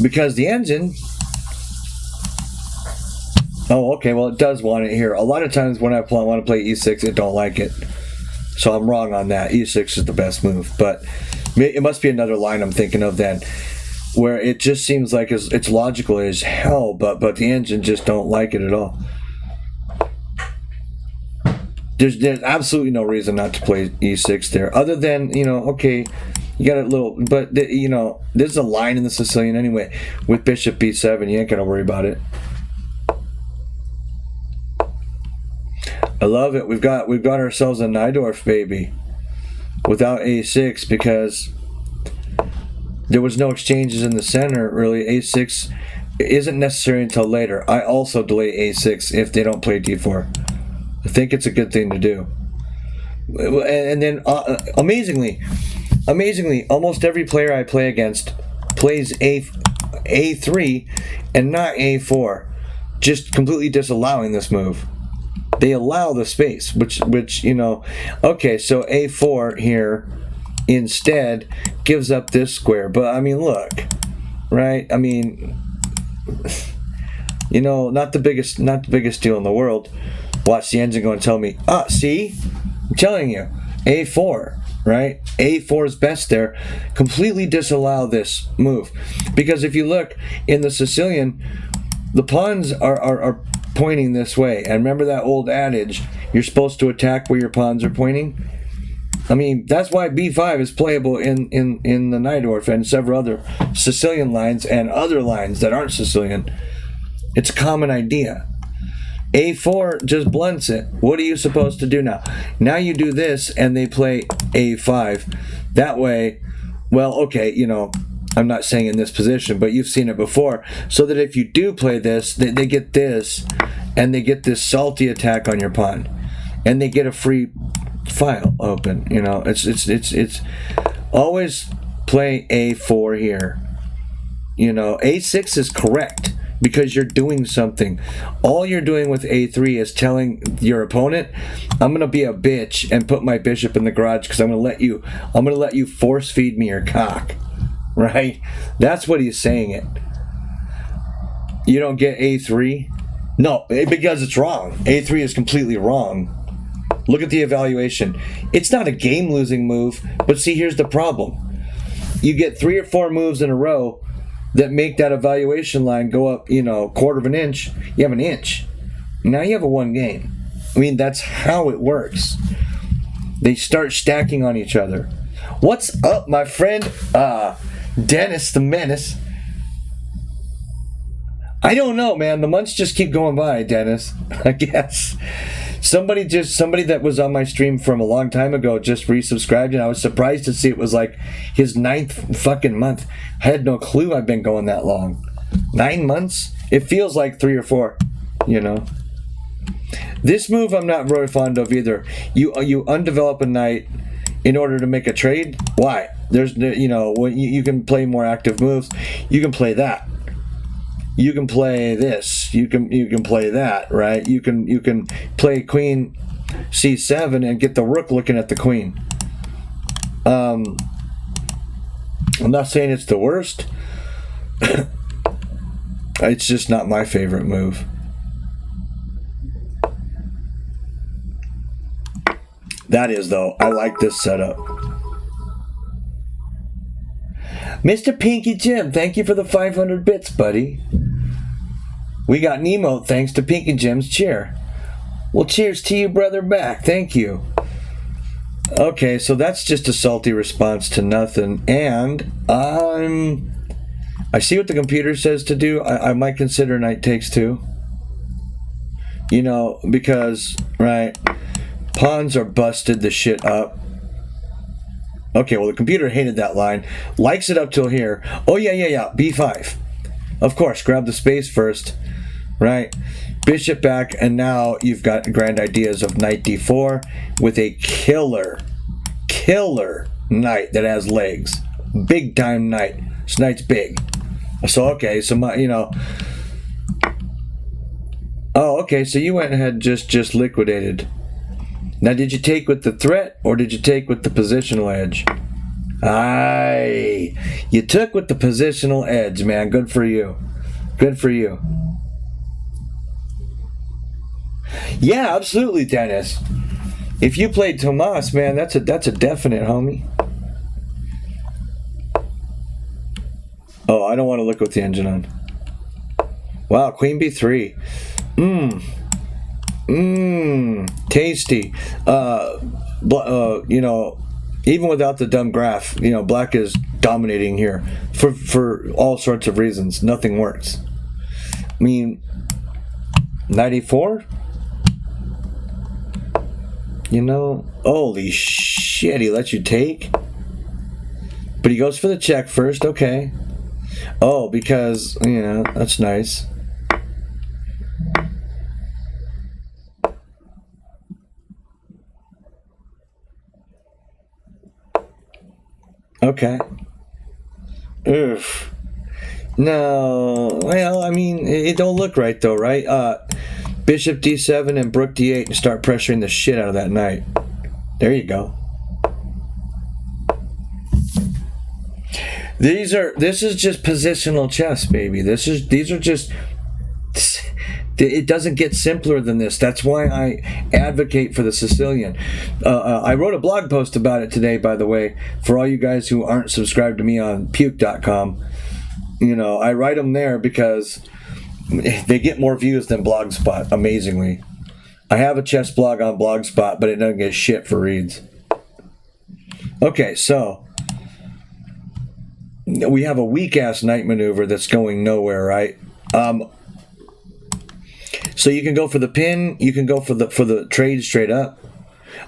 Speaker 1: Because the engine... Oh, okay, well, it does want it here. A lot of times when I want to play e6, it don't like it. So I'm wrong on that. e6 is the best move. But it must be another line I'm thinking of then, where it just seems like it's logical as hell, but the engine just don't like it at all. There's absolutely no reason not to play e6 there, other than, okay, you got a little, but, there's a line in the Sicilian anyway. With bishop b7, you ain't got to worry about it. I love it. We've got ourselves a Najdorf baby without a6 because there was no exchanges in the center, really. a6 isn't necessary until later. I also delay a6 if they don't play d4. I think it's a good thing to do. And then, amazingly, almost every player I play against plays a3 and not a4, just completely disallowing this move. They allow the space, which okay, so a4 here instead gives up this square. But I mean, look, right? I mean, You know, not the biggest deal in the world. Watch the engine go and tell me, see? I'm telling you, A4, right? A4 is best there. Completely disallow this move. Because if you look in the Sicilian, the pawns are pointing this way. And remember that old adage, you're supposed to attack where your pawns are pointing? I mean, that's why B5 is playable in the Najdorf and several other Sicilian lines and other lines that aren't Sicilian. It's a common idea. A4 just blunts it. What are you supposed to do now? Now you do this and they play A5. That way, well, okay, you know, I'm not saying in this position, but you've seen it before. So that if you do play this, they get this, and they get this salty attack on your pawn. And they get a free file open. You know, it's always play A4 here. You know, A6 is correct because you're doing something. All you're doing with A3 is telling your opponent, I'm gonna be a bitch and put my bishop in the garage because I'm gonna let you force feed me your cock. Right? That's what he's saying it. You don't get A3? No, because it's wrong. A3 is completely wrong. Look at the evaluation. It's not a game-losing move, but see, here's the problem. You get 3 or 4 moves in a row that make that evaluation line go up, you know, 1/4 of an inch. You have an inch. Now you have a 1 game. I mean, that's how it works. They start stacking on each other. What's up, my friend? Dennis the Menace. I don't know, man. The months just keep going by, Dennis. I guess. Somebody that was on my stream from a long time ago just resubscribed, and I was surprised to see it was like his 9th fucking month. I had no clue I've been going that long. 9 months? It feels like 3 or 4, you know. This move I'm not very fond of either. You undevelop a knight in order to make a trade. Why? There's, you know, when you can play more active moves. You can play that. You can play this. You can play that, right? You can play Queen C7 and get the rook looking at the queen. I'm not saying it's the worst. It's just not my favorite move. That is, though. I like this setup. Mr. Pinky Jim, thank you for the 500 bits, buddy. We got an emote thanks to Pinky Jim's cheer. Well, cheers to you, brother, back. Thank you. Okay, so that's just a salty response to nothing. And I see what the computer says to do. I might consider knight takes 2. You know, because, right, pawns are busted the shit up. Okay, well, the computer hated that line. Likes it up till here. Oh, yeah. B5. Of course, grab the space first. Right? Bishop back, and now you've got grand ideas of knight d4 with a killer knight that has legs. Big time knight. This knight's big. So, okay, so, you know. Oh, okay, so you went ahead and just liquidated. Now, did you take with the threat, or did you take with the positional edge? Aye. You took with the positional edge, man. Good for you. Good for you. Yeah, absolutely, Dennis. If you played Tomas, man, that's a definite, homie. Oh, I don't want to look with the engine on. Wow, Queen B3. Tasty. You know, even without the dumb graph, you know, black is dominating here for all sorts of reasons. Nothing works. I mean, 94. You know, holy shit, he lets you take? But he goes for the check first, okay. Oh, because, you know, that's nice. Okay. Oof. No, well, I mean, it don't look right though, right? Bishop d7 and Rook d8 and start pressuring the shit out of that knight. There you go. This is just positional chess, baby. These are just It doesn't get simpler than this. That's why I advocate for the Sicilian. I wrote a blog post about it today, by the way, for all you guys who aren't subscribed to me on puke.com. You know, I write them there because they get more views than Blogspot, amazingly. I have a chess blog on Blogspot, but it doesn't get shit for reads. Okay, so we have a weak-ass knight maneuver that's going nowhere, right? So you can go for the pin, you can go for the trade straight up.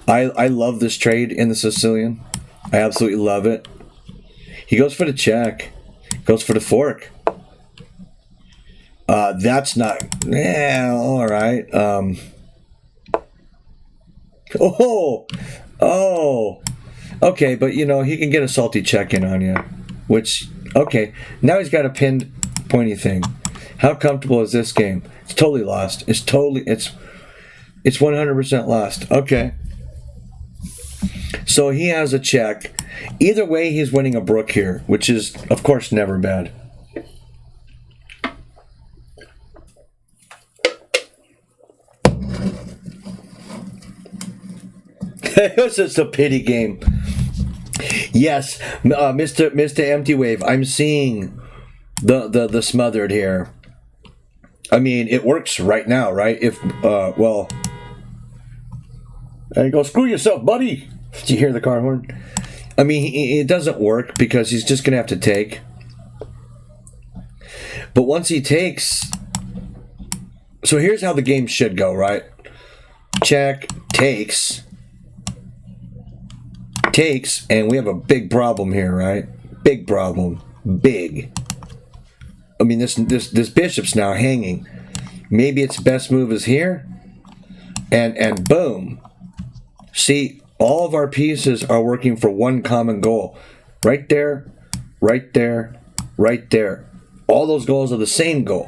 Speaker 1: I love this trade in the Sicilian. I absolutely love it. He goes for the check, goes for the fork. That's not, all right. Okay, but you know, he can get a salty check in on you, which, okay, now he's got a pinned pointy thing. How comfortable is this game? It's totally lost. It's 100% lost. Okay. So he has a check. Either way, he's winning a brook here, which is, of course, never bad. It was just a pity game. Yes, Mr. Empty Wave, I'm seeing the smothered here. I mean, it works right now, right? If, well, there you go, screw yourself, buddy. Did you hear the car horn? I mean, it doesn't work because he's just going to have to take. But once he takes, so here's how the game should go, right? Check, takes, and we have a big problem here, right? Big problem. Big. I mean, this bishop's now hanging. Maybe its best move is here. And boom. See, all of our pieces are working for one common goal. Right there, right there, right there. All those goals are the same goal.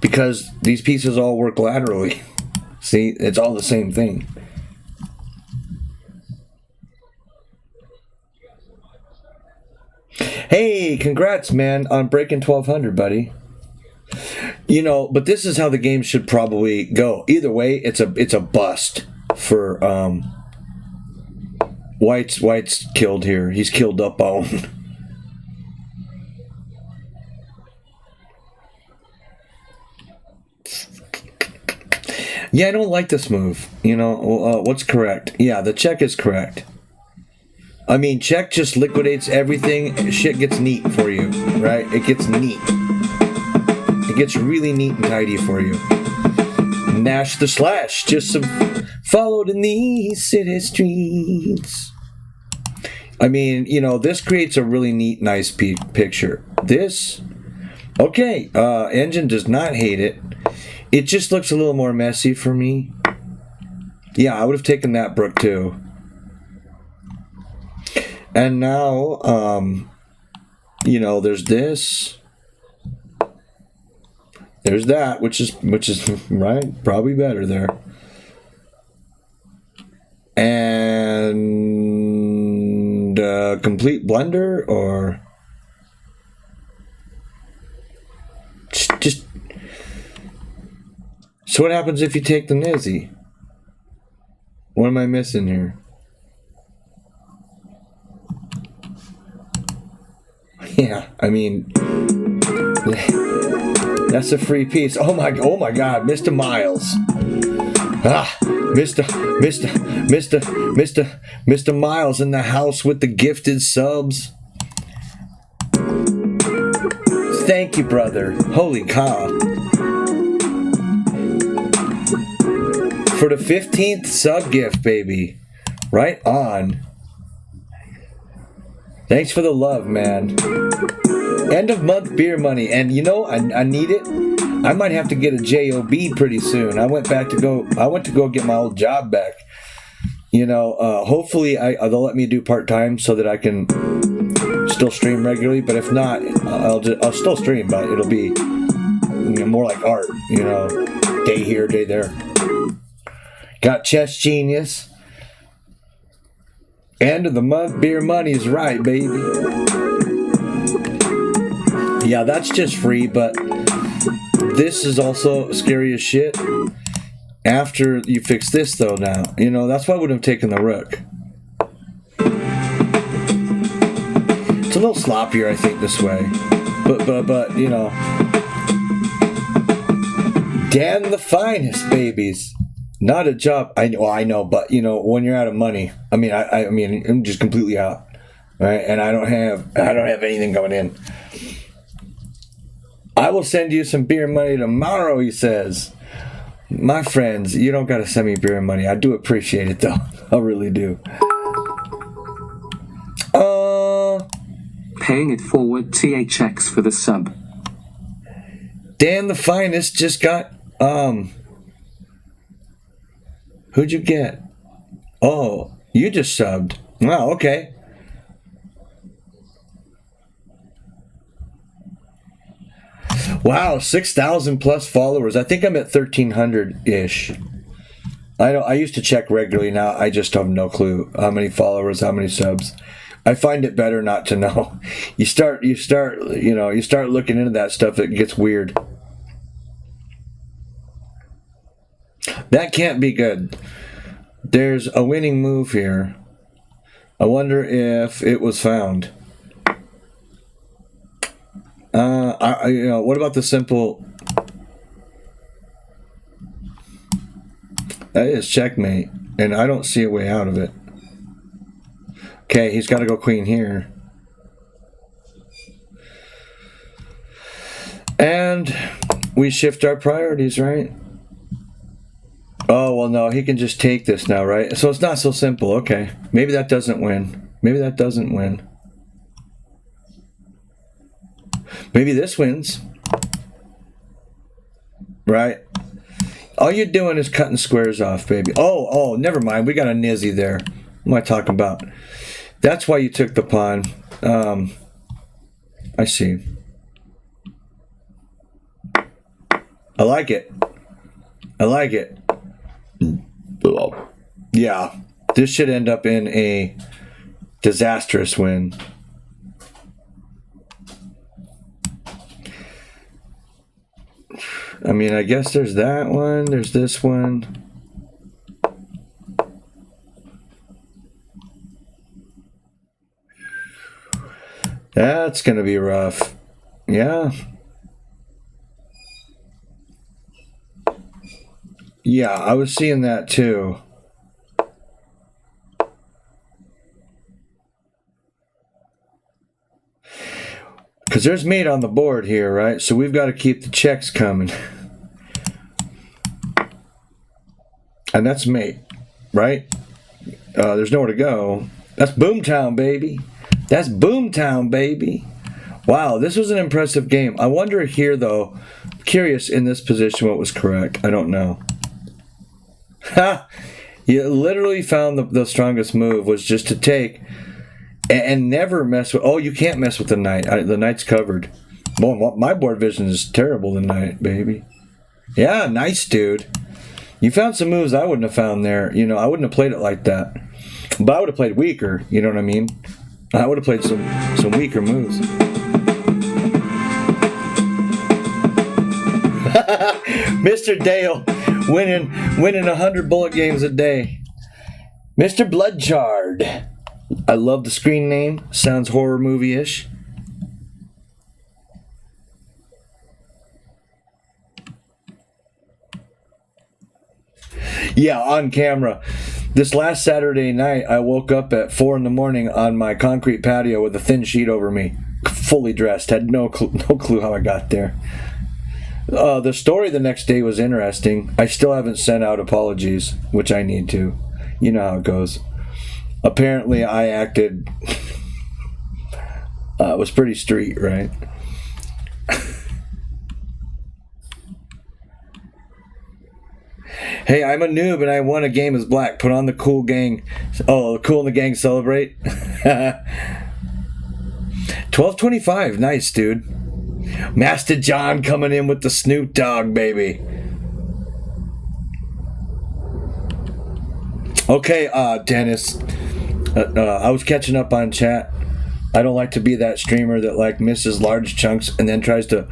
Speaker 1: Because these pieces all work laterally. See, it's all the same thing. Hey, congrats, man, on breaking 1200, buddy. You know, but this is how the game should probably go. Either way, it's a bust for White's killed here. He's killed up on. Yeah, I don't like this move. You know, what's correct? Yeah, the check is correct. I mean, check just liquidates everything. Shit gets neat for you, right? It gets neat. It gets really neat and tidy for you. Nash the slash, just some followed in these city streets. I mean, you know, this creates a really neat, nice picture. This, okay, engine does not hate it. It just looks a little more messy for me. Yeah, I would have taken that brook too. And now, you know, there's this. There's that, which is right, probably better there. And complete blunder, or just. So what happens if you take the Nizzy? What am I missing here? Yeah, I mean, that's a free piece. Oh my God, Mr. Miles. Mr. Miles in the house with the gifted subs. Thank you, brother. Holy cow. For the 15th sub gift, baby. Right on. Thanks for the love, man. End of month beer money. And you know, I need it. I might have to get a job pretty soon. I went to go get my old job back. You know, hopefully they'll let me do part-time so that I can still stream regularly. But if not, I'll still stream, but it'll be, you know, more like art, you know, day here, day there. Got Chess Genius. End of the month beer money is right, baby. Yeah, that's just free, but This is also scary as shit. After you fix this, though, now, you know, that's why I wouldn't have taken the rook. It's a little sloppier, I think, this way. But you know. Dan the finest, babies. Not a job. I know, but, you know, when you're out of money, I mean, I'm just completely out. Right? And I don't have anything going in. I will send you some beer money tomorrow, he says. My friends, you don't got to send me beer money. I do appreciate it, though. I really do.
Speaker 2: Paying it forward, THX for the sub.
Speaker 1: Dan the finest just got, who'd you get? Oh, you just subbed. Wow, okay. Wow, 6,000 plus followers. I think I'm at 1,300-ish. I used to check regularly. Now I just have no clue how many followers, how many subs. I find it better not to know. You start looking into that stuff, it gets weird. That can't be good. There's a winning move here. I wonder if it was found. What about the simple? That is checkmate, and I don't see a way out of it. Okay, he's got to go queen here. And we shift our priorities, right? Oh, well, no, he can just take this now, right? So it's not so simple. Okay, maybe that doesn't win. Maybe that doesn't win. Maybe this wins. Right? All you're doing is cutting squares off, baby. Oh, never mind. We got a nizzy there. What am I talking about? That's why you took the pawn. I see. I like it. I like it. Yeah. This should end up in a disastrous win. I mean, I guess there's that one. There's this one. That's going to be rough. Yeah. Yeah, I was seeing that too. Because there's mate on the board here, right? So we've got to keep the checks coming. And that's mate, right? There's nowhere to go. That's Boomtown, baby. That's Boomtown, baby. Wow, this was an impressive game. I wonder here, though, curious in this position what was correct. I don't know. Ha! You literally found the strongest move was just to take and never mess with... Oh, you can't mess with the knight. The knight's covered. Boy, my board vision is terrible tonight, baby. Yeah, nice, dude. You found some moves I wouldn't have found there. You know, I wouldn't have played it like that. But I would have played weaker. You know what I mean? I would have played some weaker moves. Mr. Dale winning 100 bullet games a day. Mr. Bloodchard. I love the screen name. Sounds horror movie-ish. Yeah, on camera. This last Saturday night, I woke up at 4 in the morning on my concrete patio with a thin sheet over me, fully dressed. Had no clue how I got there. The story the next day was interesting. I still haven't sent out apologies, which I need to. You know how it goes. Apparently, I acted... it was pretty street, right? Hey, I'm a noob and I won a game as black. Put on the cool gang. Oh, cool in the gang celebrate. 1225. Nice, dude. Master John coming in with the Snoop Dogg, baby. Okay, Dennis. I was catching up on chat. I don't like to be that streamer that like misses large chunks and then tries to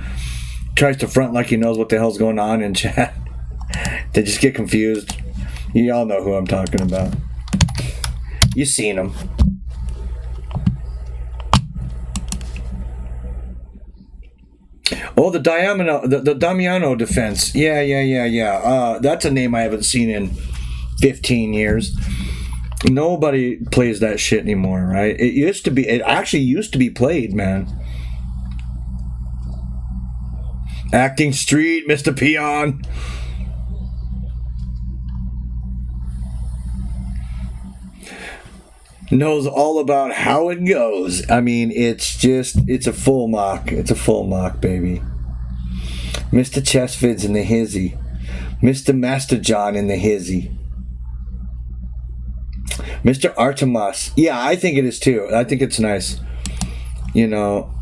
Speaker 1: tries to front like he knows what the hell's going on in chat. They just get confused. You all know who I'm talking about. You seen him. Oh, the Damiano defense. Yeah. That's a name I haven't seen in 15 years. Nobody plays that shit anymore, right? It actually used to be played, man. Acting street, Mr. Peon. Knows all about how it goes. I mean, it's a full mock. It's a full mock, baby. Mr. Chessvids in the hizzy. Mr. Master John in the hizzy. Mr. Artemas. Yeah, I think it is too. I think it's nice. You know.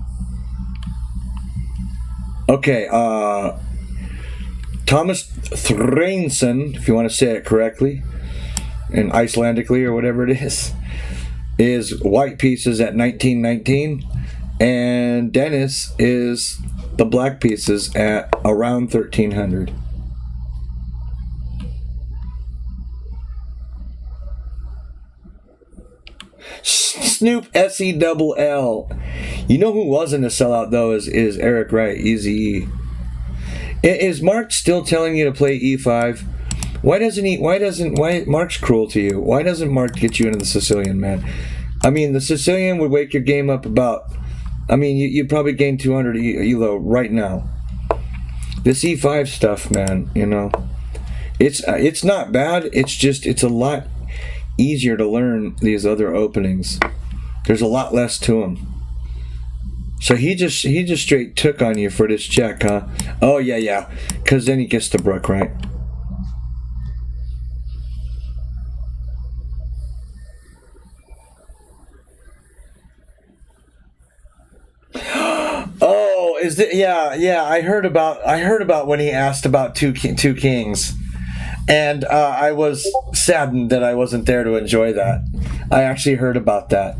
Speaker 1: Okay, Thomas Thrainson, if you want to say it correctly, and Icelandically or whatever it is white pieces at 1919, and Dennis is the black pieces at around 1300. Snoop SELL. You know who wasn't a sellout though is Eric Wright, Eazy-E. Is Mark still telling you to play E5? Why Mark's cruel to you? Why doesn't Mark get you into the Sicilian, man? I mean, the Sicilian would wake your game up about, I mean, you'd probably gain 200 elo right now. This E5 stuff, man, you know, it's not bad. It's a lot easier to learn these other openings. There's a lot less to them. So he just straight took on you for this check, huh? Oh yeah. Because then he gets the brook, right? Oh, is it? Yeah. I heard about when he asked about two kings, and I was saddened that I wasn't there to enjoy that. I actually heard about that.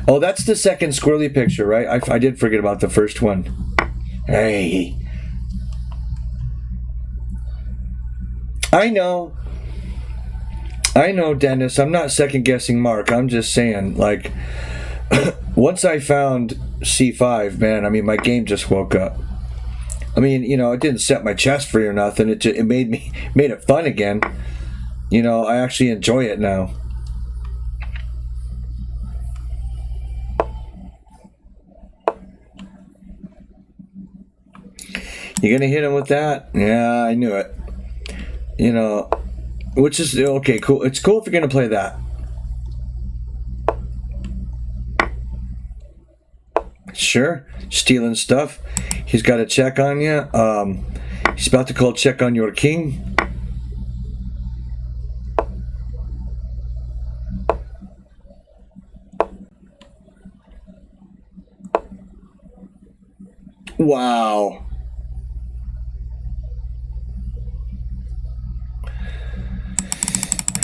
Speaker 1: Oh, that's the second squirrely picture, right? I did forget about the first one. Hey. I know, Dennis. I'm not second guessing Mark. I'm just saying, like, once I found C5, man, I mean, my game just woke up. I mean, you know, it didn't set my chest free or nothing. It made it fun again. You know, I actually enjoy it now. You gonna hit him with that? Yeah, I knew it. You know, which is okay, cool. It's cool if you're gonna play that. Sure, stealing stuff. He's got a check on you. He's about to call check on your king. Wow.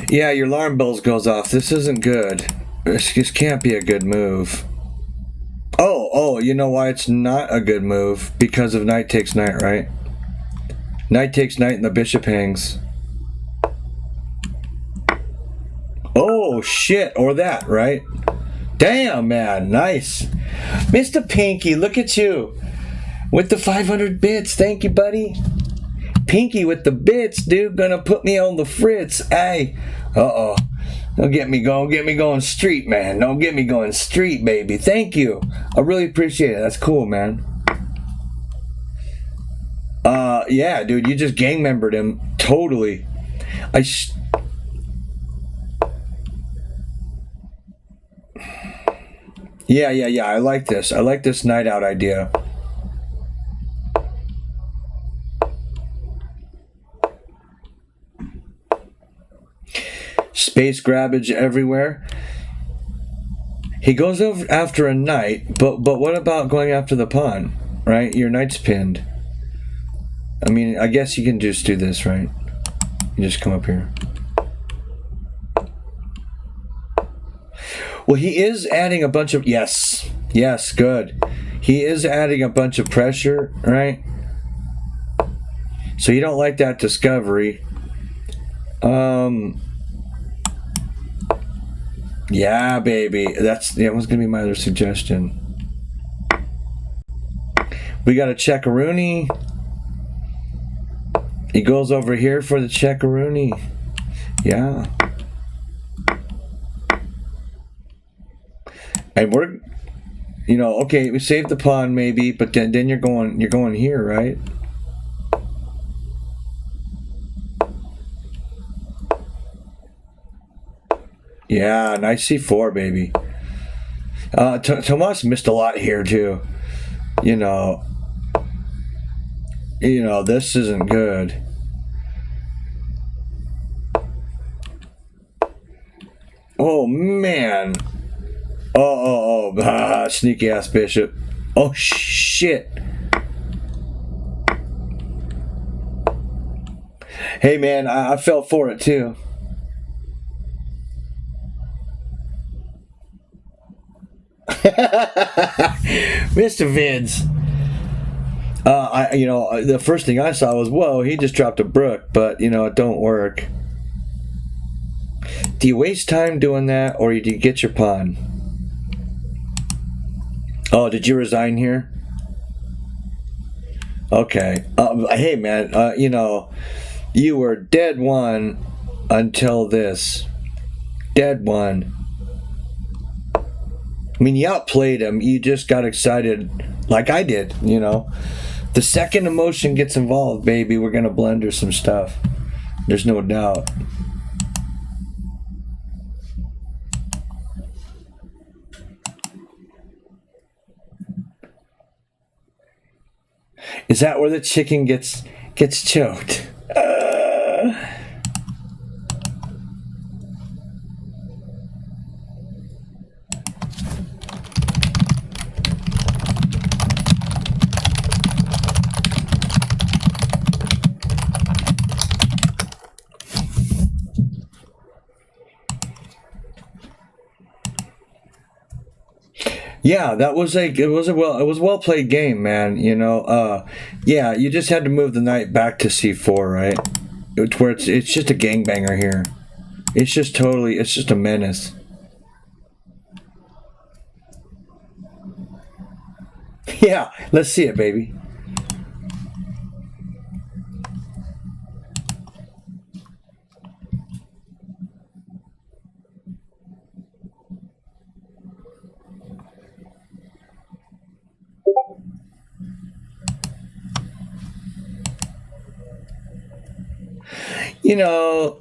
Speaker 1: Yeah, your alarm bells goes off. This isn't good. This can't be a good move. Oh, you know why it's not a good move? Because of knight takes knight, right? Knight takes knight and the bishop hangs. Oh, shit. Or that, right? Damn, man. Nice. Mr. Pinky, look at you. With the 500 bits. Thank you, buddy. Pinky with the bits, dude. Gonna put me on the fritz. Hey. Uh-oh. Don't get me going street, man. Don't get me going street, baby. Thank you. I really appreciate it. That's cool, man. Yeah, dude, you just gang membered him. Totally. Yeah. I like this. I like this night out idea. Space grabbage everywhere. He goes over after a knight, but what about going after the pawn? Right? Your knight's pinned. I mean, I guess you can just do this, right? You just come up here. Well, he is adding a bunch of... Yes, good. He is adding a bunch of pressure, right? So you don't like that discovery. Yeah, baby. That was gonna be my other suggestion. We got a Checkaroony. He goes over here for the Checkaroony. Yeah. And we're, okay, we saved the pawn maybe, but then you're going here, right? Yeah, nice C4, baby. Tomas missed a lot here too. This isn't good. Oh man. Sneaky ass bishop. Oh shit. Hey man, I fell for it too. Mr. Vince. The first thing I saw was, whoa, he just dropped a brook, but it don't work. Do you waste time doing that, or do you get your pawn? Oh, did you resign here? Okay. Hey, man, you were dead one until this. Dead one. I mean, you outplayed him. You just got excited like I did, The second emotion gets involved, baby, we're going to blender some stuff. There's no doubt. Is that where the chicken gets choked? Yeah, it was a well played game, man. Yeah, you just had to move the knight back to c4, right? It's just a gangbanger here. It's just a menace. Yeah, let's see it, baby.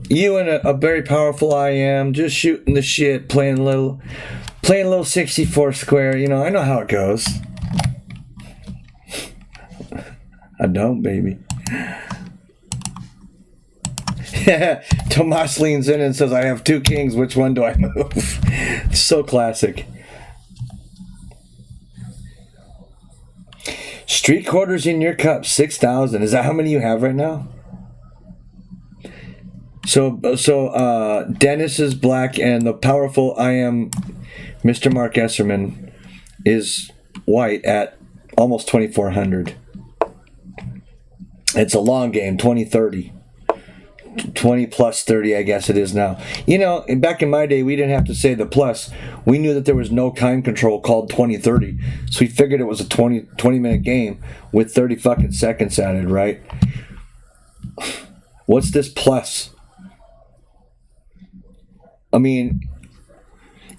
Speaker 1: You and a very powerful I am just shooting the shit, playing a little 64 square. I know how it goes. I don't, baby. Tomas leans in and says, I have two kings. Which one do I move? So classic. Street quarters in your cup, 6,000. Is that how many you have right now? So Dennis is black, and the powerful I am Mr. Mark Esserman is white at almost 2,400. It's a long game, 20-30. 20 plus 30, I guess it is now. Back in my day, we didn't have to say the plus. We knew that there was no time control called 20-30. So we figured it was a 20-minute game with 30 fucking seconds added, right? What's this plus? I mean,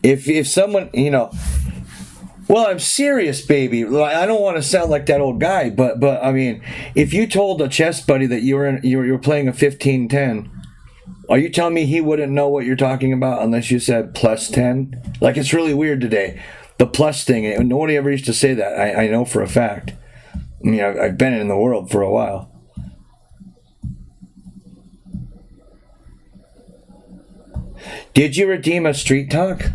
Speaker 1: if someone, well, I'm serious, baby. I don't want to sound like that old guy, but I mean, if you told a chess buddy that you were playing a 15-10, are you telling me he wouldn't know what you're talking about unless you said plus 10? Like, it's really weird today, the plus thing. Nobody ever used to say that. I know for a fact. I mean, I've been in the world for a while. Did you redeem a street talk?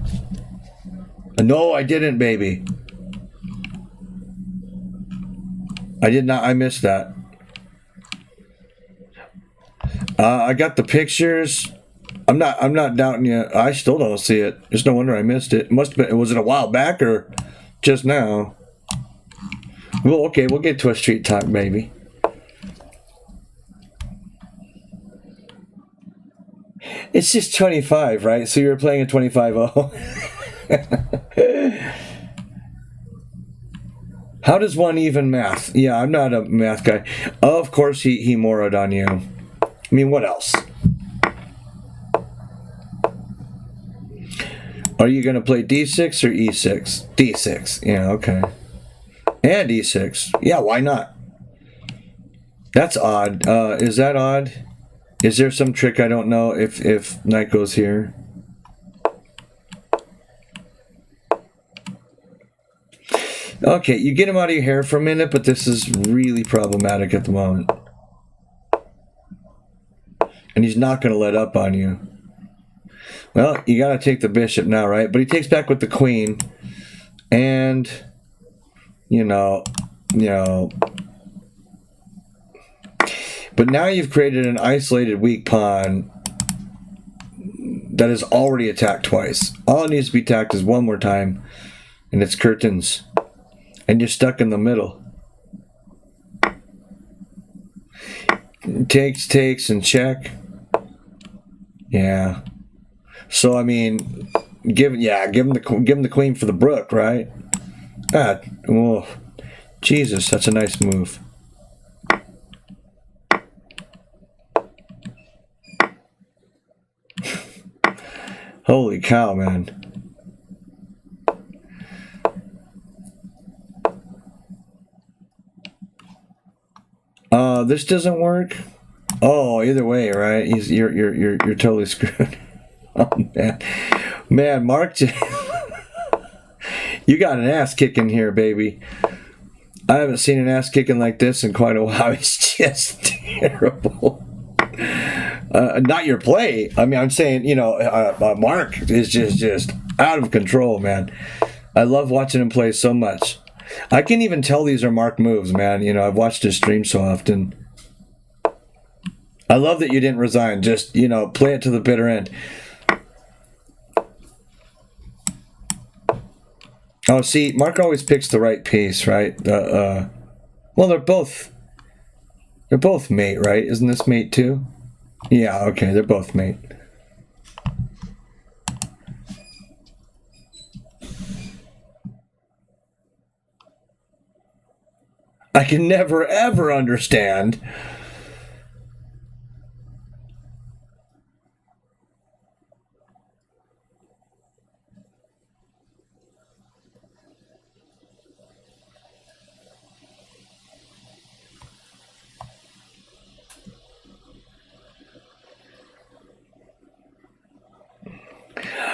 Speaker 1: No, I didn't, baby. I did not. I missed that. I got the pictures. I'm not doubting you. I still don't see it. There's no wonder I missed it. Must have been. Was it a while back or just now? Well, okay. We'll get to a street talk, baby. It's just 25, right? So you were playing a 25-0. How does one even math? Yeah, I'm not a math guy. Of course he morrowed on you. I mean, what else? Are you going to play D6 or E6? D6. Yeah, okay. And E6. Yeah, why not? That's odd. Is that odd? Is there some trick I don't know if knight goes here? Okay, you get him out of your hair for a minute, but this is really problematic at the moment. And he's not going to let up on you. Well, you got to take the bishop now, right? But he takes back with the queen. And, you know. But now you've created an isolated weak pawn that is already attacked twice. All it needs to be attacked is one more time. And it's curtains. And you're stuck in the middle. Takes, and check. Yeah. So I mean, give him the queen for the brook, right? Ah, oh, Jesus, that's a nice move. Holy cow, man. This doesn't work. Oh, either way, right? You're totally screwed. Oh man, Mark, you got an ass kicking here, baby. I haven't seen an ass kicking like this in quite a while. It's just terrible. Not your play. I mean, I'm saying, Mark is just out of control, man. I love watching him play so much. I can even tell these are Mark moves, man. I've watched his stream so often. I love that you didn't resign. Just, play it to the bitter end. Oh, see, Mark always picks the right piece, right? Well, they're both mate, right? Isn't this mate too? Yeah, okay, they're both mate. I can never, ever understand.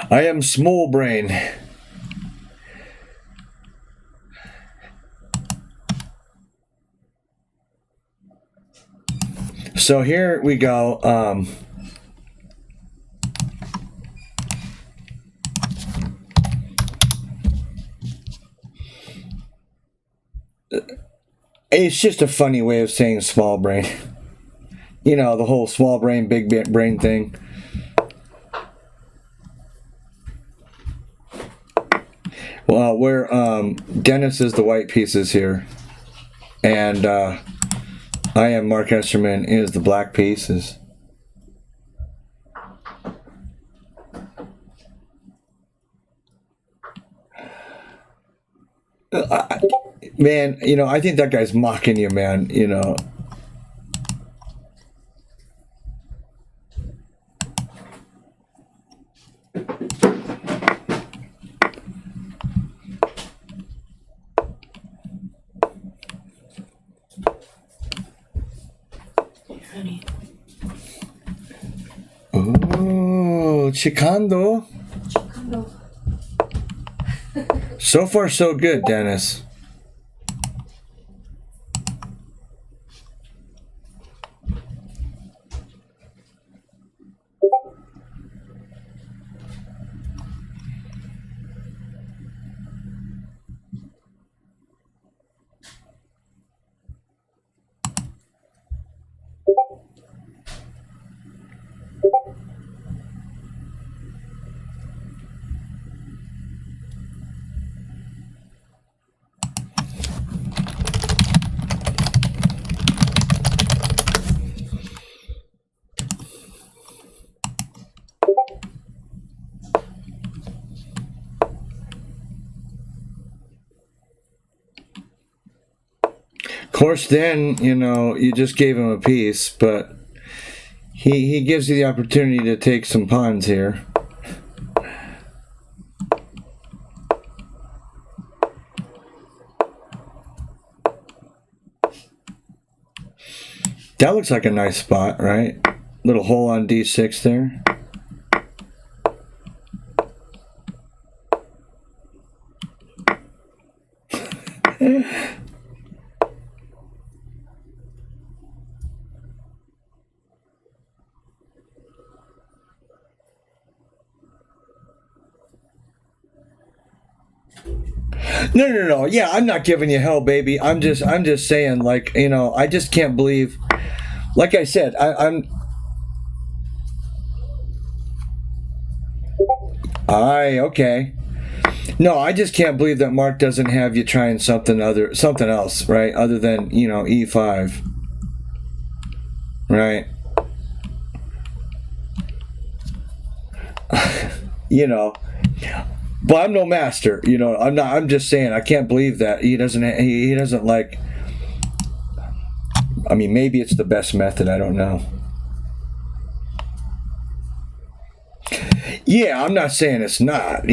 Speaker 1: I am small brain. So here we go. It's just a funny way of saying small brain. The whole small brain, big brain thing. Well, where Dennis is the white pieces here, and I am Mark Esterman is the black pieces. Man, I think that guy's mocking you, man. Oh, Chicando. So far, so good, Dennis. course, then, you just gave him a piece, but he gives you the opportunity to take some pawns here. That looks like a nice spot, right? Little hole on D6 there. No. Yeah, I'm not giving you hell, baby. I'm just saying, like, I just can't believe. Like I said, okay. No, I just can't believe that Mark doesn't have you trying something else, right? Other than E5, right? But I'm no master, I'm not. I'm just saying, I can't believe that he doesn't. He doesn't like. I mean, maybe it's the best method. I don't know. Yeah, I'm not saying it's not.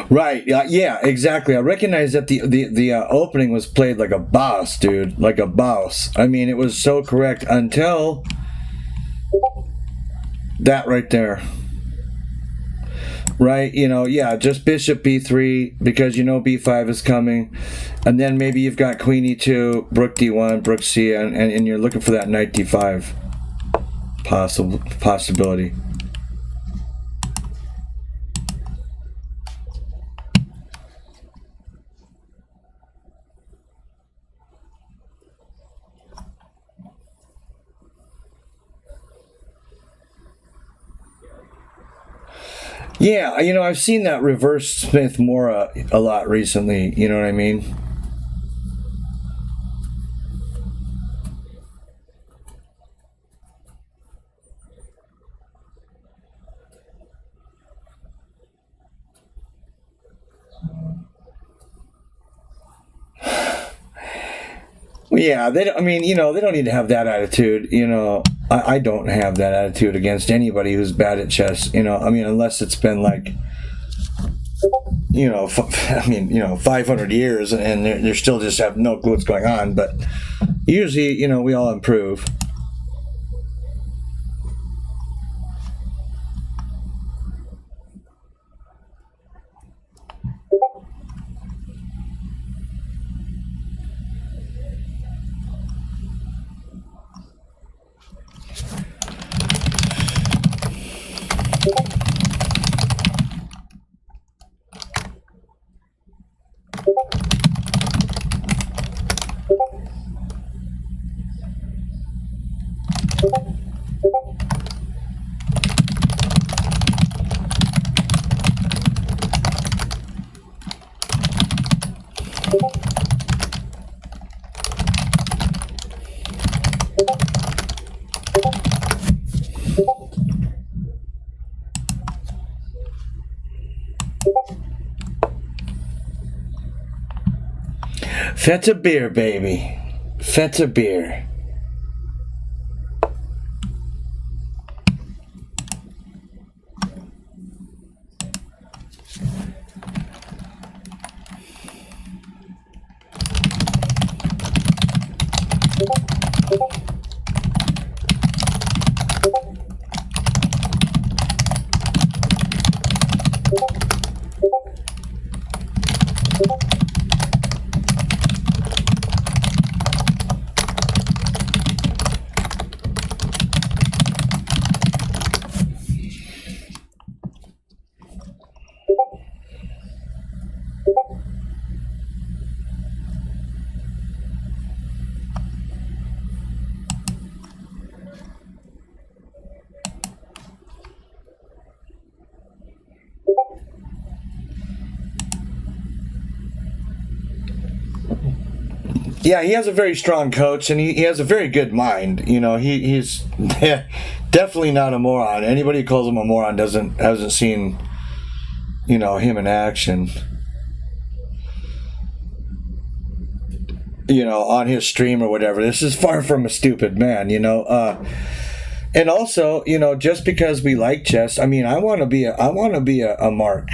Speaker 1: Right. Yeah. Exactly. I recognize that the opening was played like a boss, dude. Like a boss. I mean, it was so correct until that right there. Right. Yeah. Just Bishop B3 because B5 is coming, and then maybe you've got Queen E2, Rook D1, Rook C, and you're looking for that Knight D5 possibility. Yeah, I've seen that reverse Smith Mora a lot recently. You know what I mean? Well, yeah, they don't. I mean, they don't need to have that attitude. I don't have that attitude against anybody who's bad at chess. I mean, unless it's been like, 500 years, and they're still just have no clue what's going on. But usually, we all improve. Fetch a beer, baby. Feta beer. Yeah, he has a very strong coach, and he has a very good mind. You know, he's definitely not a moron. Anybody who calls him a moron hasn't seen, you know, him in action. You know, on his stream or whatever. This is far from a stupid man. You know, and also, you know, just because we like chess, I mean, I want to be a Mark,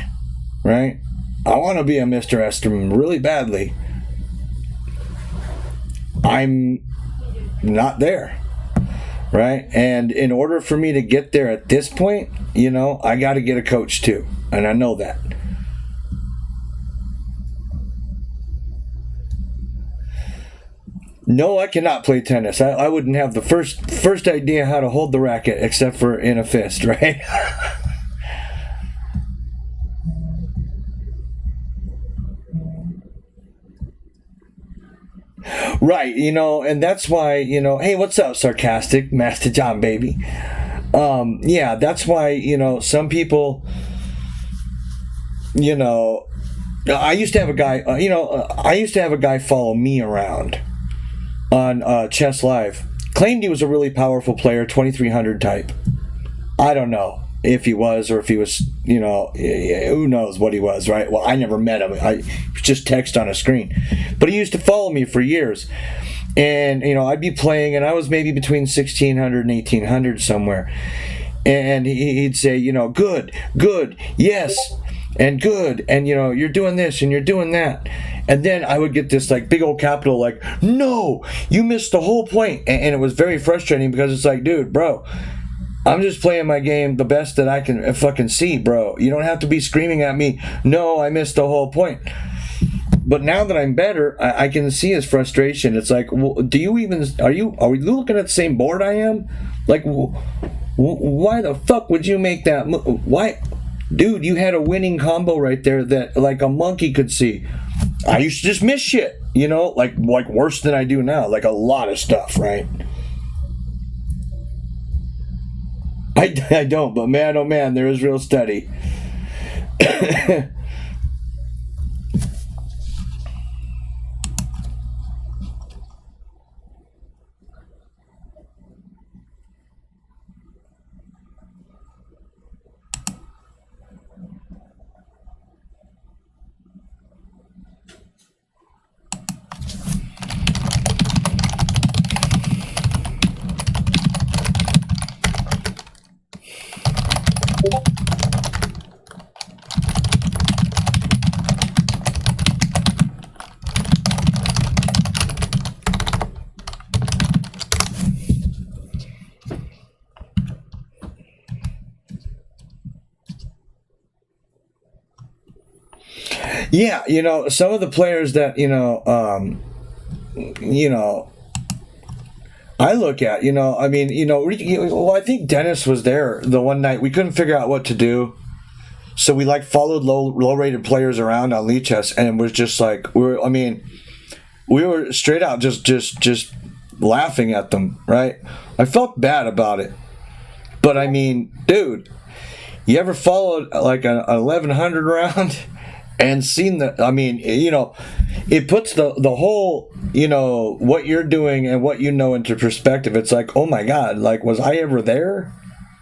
Speaker 1: right? I want to be a Mr. Esterman really badly. I'm not there, right? And in order for me to get there at this point, you know, I got to get a coach too, and I know that. No, I cannot play tennis. I wouldn't have the first idea how to hold the racket except for in a fist, right? Right, you know, and that's why, you know, hey, what's up, sarcastic Master John, baby? Yeah, that's why, you know, some people, you know, I used to have a guy, I used to have a guy follow me around on Chess Live. Claimed he was a really powerful player, 2300 type. I don't know if he was or if he was, you know, who knows what he was, right? Well, I never met him. I was just text on a screen. But he used to follow me for years. And, you know, I'd be playing, and I was maybe between 1600 and 1800 somewhere. And he'd say, you know, good, yes, and good. And, you know, you're doing this and you're doing that. And then I would get this, like, big old capital, like, no, you missed the whole point. And it was very frustrating because it's like, dude, bro, I'm just playing my game the best that I can fucking see, bro. You don't have to be screaming at me, no, I missed the whole point. But now that I'm better, I can see his frustration. It's like, well, are we looking at the same board I am? Like, why the fuck would you make that move? Why? Dude, you had a winning combo right there that, like, a monkey could see. I used to just miss shit, you know, like worse than I do now, like a lot of stuff, right? I don't, but man, oh man, there is real study. Yeah, you know, some of the players that, you know, I look at, you know, I mean, you know, well, I think Dennis was there the one night. We couldn't figure out what to do. So we, like, followed low-rated players around on Lead Chess, and it was just like, we were straight out just laughing at them, right? I felt bad about it. But, I mean, dude, you ever followed, like, an 1100 round and seen the, I mean, you know, it puts the whole, you know, what you're doing and what you know into perspective. It's like, oh my God, like, was I ever there?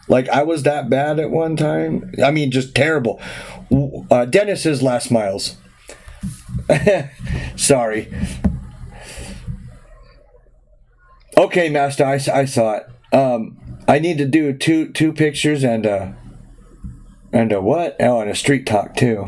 Speaker 1: Like, I was that bad at one time? I mean, just terrible. Dennis's last miles. Sorry. Okay, Master, I saw it. I need to do two pictures and a what? Oh, and a street talk too.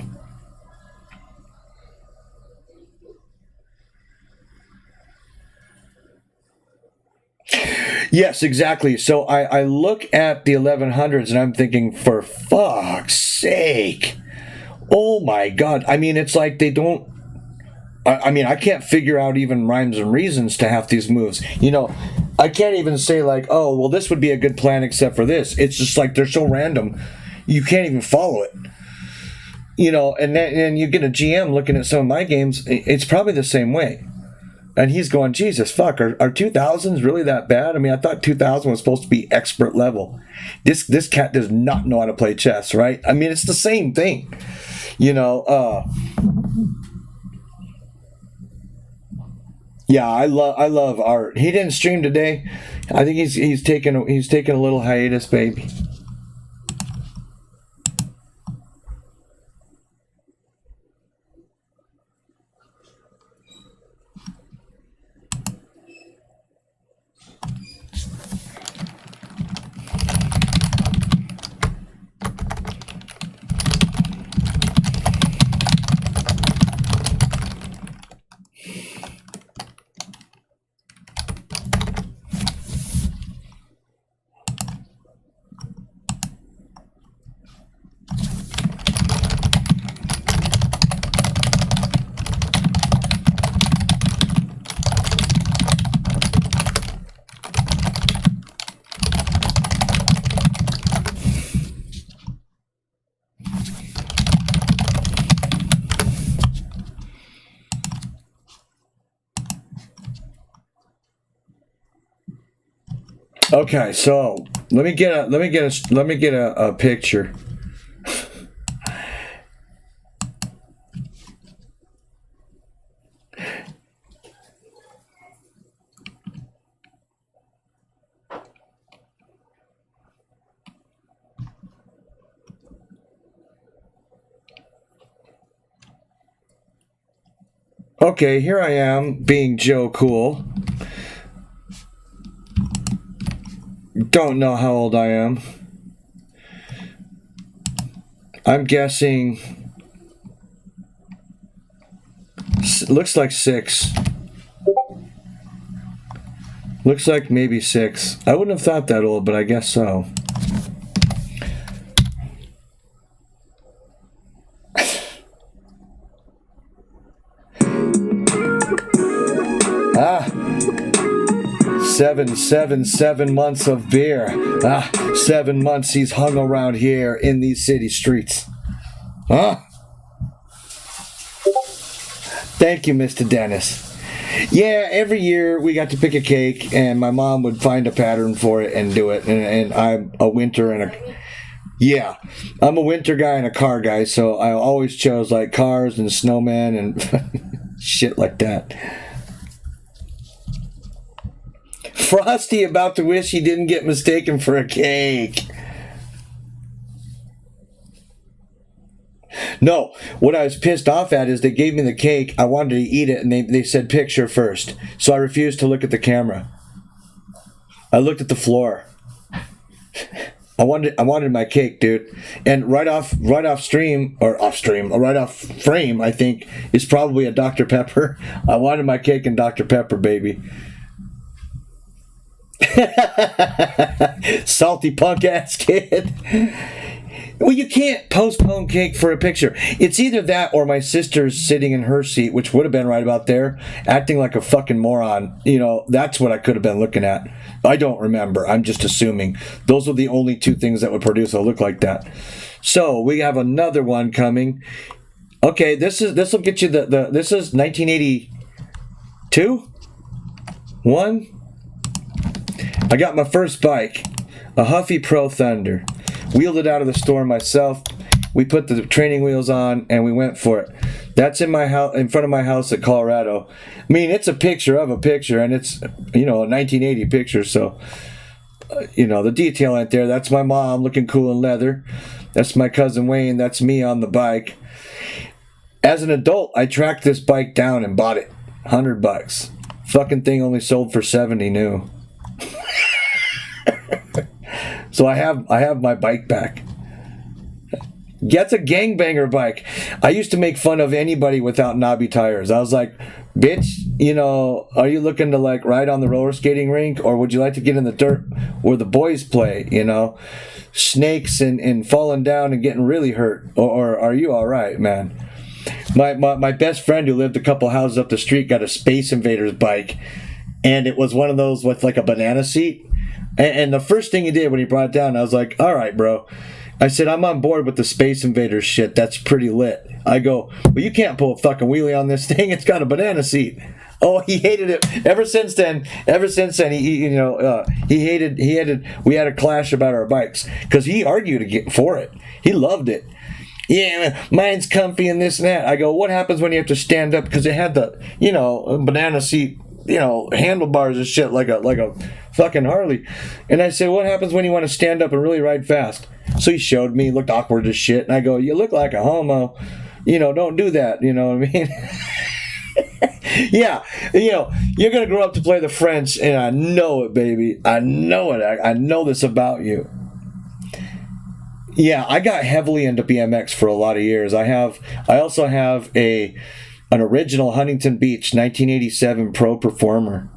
Speaker 1: Yes, exactly. So I look at the 1100s and I'm thinking, for fuck's sake. Oh my God. I mean, it's like they don't. I mean, I can't figure out even rhymes and reasons to half these moves. You know, I can't even say, like, oh, well, this would be a good plan except for this. It's just like they're so random, you can't even follow it. You know, and then you get a GM looking at some of my games, it's probably the same way. And he's going, Jesus, fuck, are 2000s really that bad? I mean, I thought 2000 was supposed to be expert level. This cat does not know how to play chess, right? I mean, it's the same thing. You know, yeah, I love Art. He didn't stream today. I think he's taking a little hiatus, baby. Okay, so let me get a picture. Okay, here I am being Joe Cool. Don't know how old I am. I'm guessing. Looks like 6. Looks like maybe 6. I wouldn't have thought that old, but I guess so. Ah. 7 months of beer. 7 months he's hung around here in these city streets. Huh? Thank you, Mr. Dennis. Yeah, every year we got to pick a cake, and my mom would find a pattern for it and do it. And I'm a winter and a... Yeah, I'm a winter guy and a car guy, so I always chose like cars and snowmen and shit like that. Frosty about to wish he didn't get mistaken for a cake. No, what I was pissed off at is they gave me the cake. I wanted to eat it, and they said picture first. So I refused to look at the camera. I looked at the floor. I wanted my cake, dude. And right off frame, I think, is probably a Dr. Pepper. I wanted my cake and Dr. Pepper, baby. Salty punk ass kid. Well, you can't postpone cake for a picture. It's either that or my sister's sitting in her seat, which would have been right about there, acting like a fucking moron. You know, that's what I could have been looking at. I don't remember. I'm just assuming. Those are the only two things that would produce a look like that. So we have another one coming. Okay, this will get you this is 1982? 1? I got my first bike, a Huffy Pro Thunder. Wheeled it out of the store myself. We put the training wheels on and we went for it. That's in my house, in front of my house at Colorado. I mean, it's a picture of a picture, and it's, you know, a 1980 picture. So, you know, the detail ain't there. That's my mom looking cool in leather. That's my cousin Wayne. That's me on the bike. As an adult, I tracked this bike down and bought it. $100. Fucking thing only sold for 70 new. So I have my bike back. That's a gangbanger bike. I used to make fun of anybody without knobby tires. I was like, bitch, you know, are you looking to like ride on the roller skating rink, or would you like to get in the dirt where the boys play, you know, snakes and falling down and getting really hurt, or are you all right, man? My best friend who lived a couple houses up the street got a Space Invaders bike, and it was one of those with like a banana seat. And the first thing he did when he brought it down, I was like, all right, bro. I said, I'm on board with the Space Invaders shit. That's pretty lit. I go, well, you can't pull a fucking wheelie on this thing. It's got a banana seat. Oh, he hated it. Ever since then, he hated. We had a clash about our bikes because he argued for it. He loved it. Yeah, mine's comfy and this and that. I go, what happens when you have to stand up? Because it had the, banana seat, handlebars and shit like a fucking Harley. And I said, what happens when you want to stand up and really ride fast? So he showed me, looked awkward as shit. And I go, you look like a homo. Don't do that. You know what I mean? Yeah, you're going to grow up to play the French, and I know it, baby. I know it. I know this about you. Yeah, I got heavily into BMX for a lot of years. I also have an original Huntington Beach 1987 Pro Performer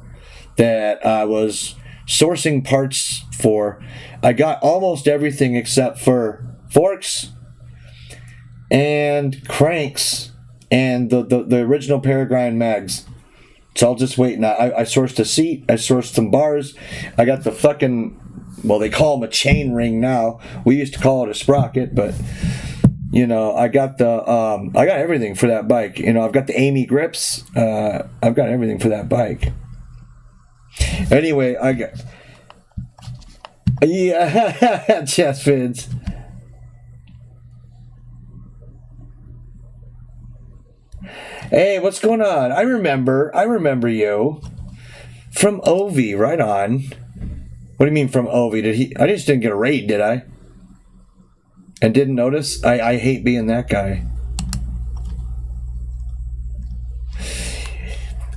Speaker 1: that I was sourcing parts for. I got almost everything except for forks and cranks and the original Peregrine mags. So I'll just wait. Now I sourced a seat. I sourced some bars. I got the fucking, well, they call them a chain ring now. We used to call it a sprocket, but I got I got everything for that bike. I've got the Amy grips. I've got everything for that bike. Anyway, chest fins. Hey, what's going on? I remember you from Ovi. Right on. What do you mean from Ovi? I just didn't get a raid, did I? And didn't notice? I hate being that guy.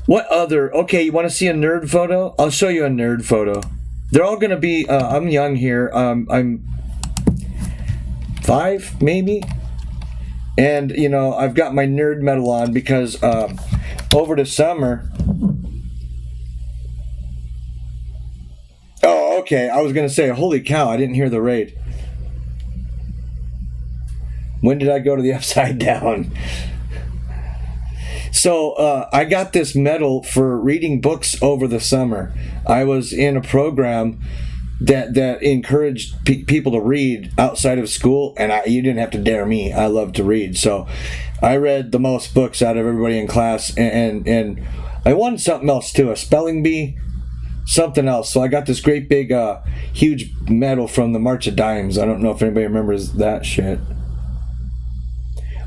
Speaker 1: What other? Okay, you want to see a nerd photo? I'll show you a nerd photo. They're all going to be, I'm young here. I'm 5, maybe? And, I've got my nerd medal on because over the summer... Oh, okay. I was going to say, holy cow, I didn't hear the raid. When did I go to the Upside Down? So I got this medal for reading books over the summer. I was in a program that encouraged people to read outside of school, and you didn't have to dare me. I love to read. So I read the most books out of everybody in class, and I won something else too, a spelling bee, something else. So I got this great big, huge medal from the March of Dimes. I don't know if anybody remembers that shit.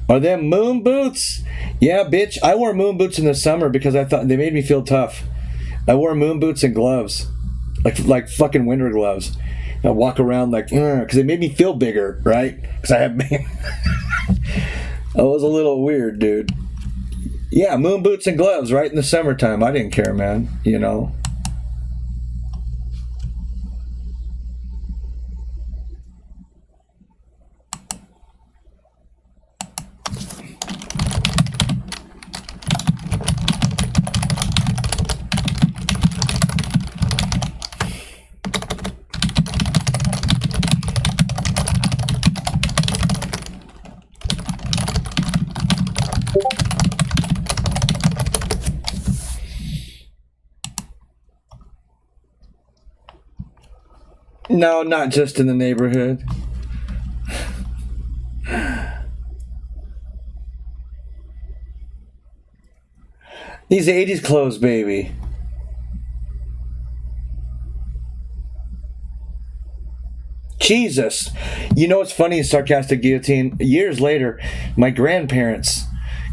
Speaker 1: Are them moon boots? Yeah, bitch. I wore moon boots in the summer because I thought they made me feel tough. I wore moon boots and gloves, like fucking winter gloves. And I walk around like, because they made me feel bigger, right? Because I was a little weird, dude. Yeah, moon boots and gloves right in the summertime. I didn't care, man. No, not just in the neighborhood. These 80s clothes, baby. Jesus. You know what's funny, sarcastic guillotine? Years later, my grandparents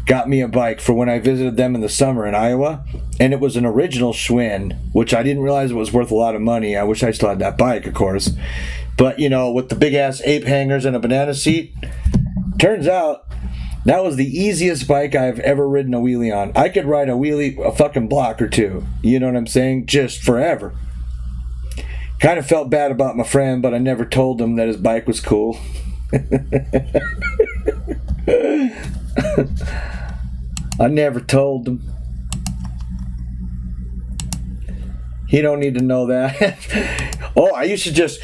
Speaker 1: got me a bike for when I visited them in the summer in Iowa, and it was an original Schwinn, which I didn't realize it was worth a lot of money. I wish I still had that bike, of course. But, with the big-ass ape hangers and a banana seat, turns out that was the easiest bike I've ever ridden a wheelie on. I could ride a fucking block or two. You know what I'm saying? Just forever. Kind of felt bad about my friend, but I never told him that his bike was cool. I never told him. He don't need to know that. Oh, I used to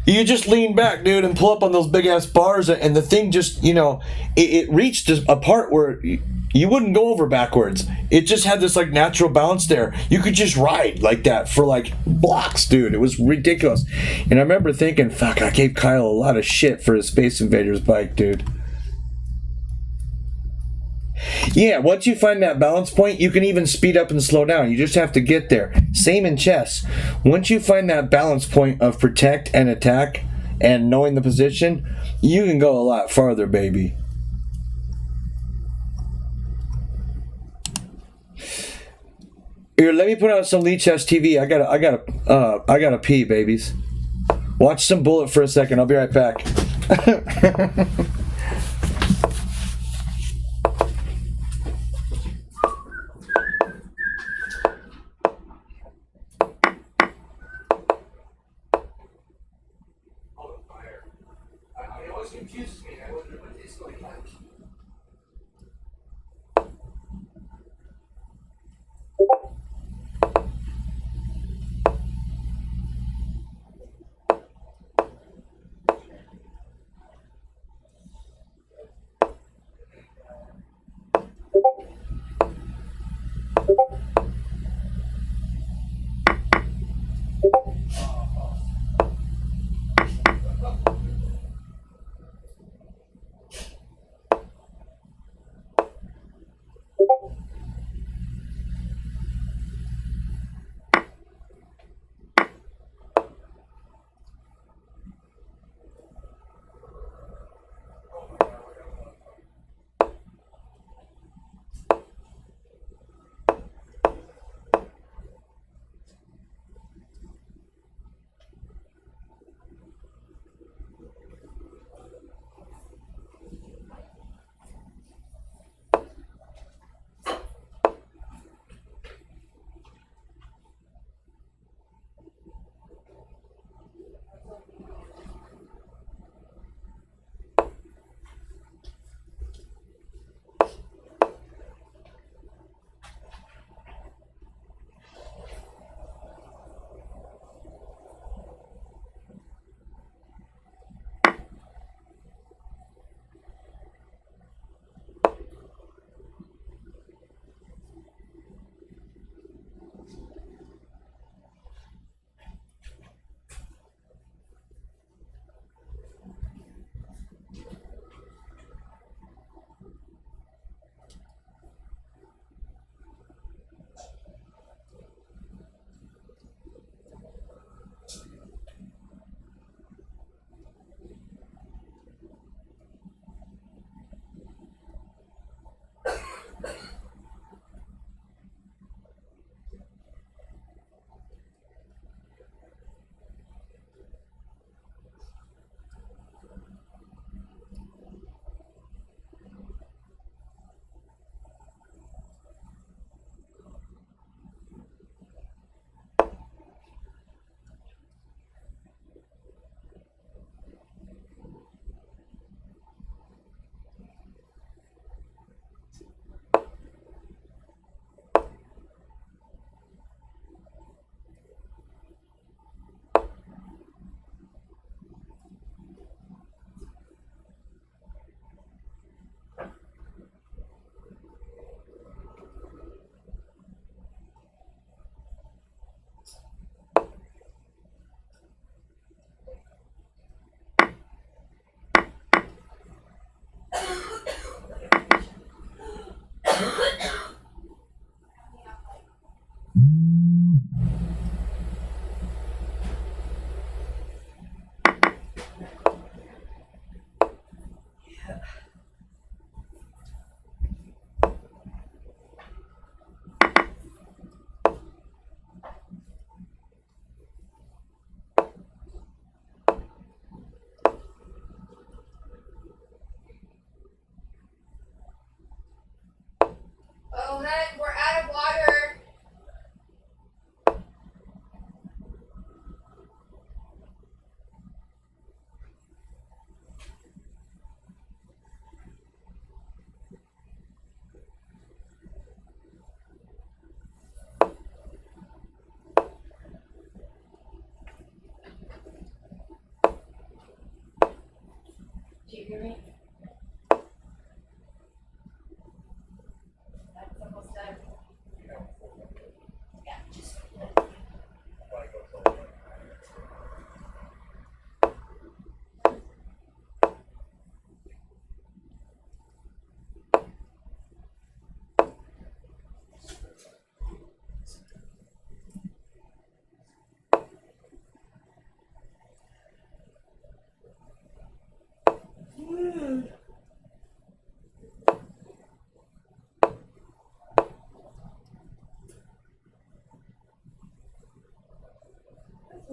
Speaker 1: you just lean back, dude, and pull up on those big ass bars, and the thing just, it reached a part where you wouldn't go over backwards. It just had this like natural bounce there. You could just ride like that for like blocks, dude. It was ridiculous. And I remember thinking, fuck, I gave Kyle a lot of shit for his Space Invaders bike, dude. Yeah, once you find that balance point, you can even speed up and slow down. You just have to get there. Same in chess. Once you find that balance point of protect and attack and knowing the position, you can go a lot farther, baby. Here, let me put on some Lee Chess TV. I gotta pee, babies. Watch some Bullet for a second. I'll be right back. Confuses me. I wonder what it's going like.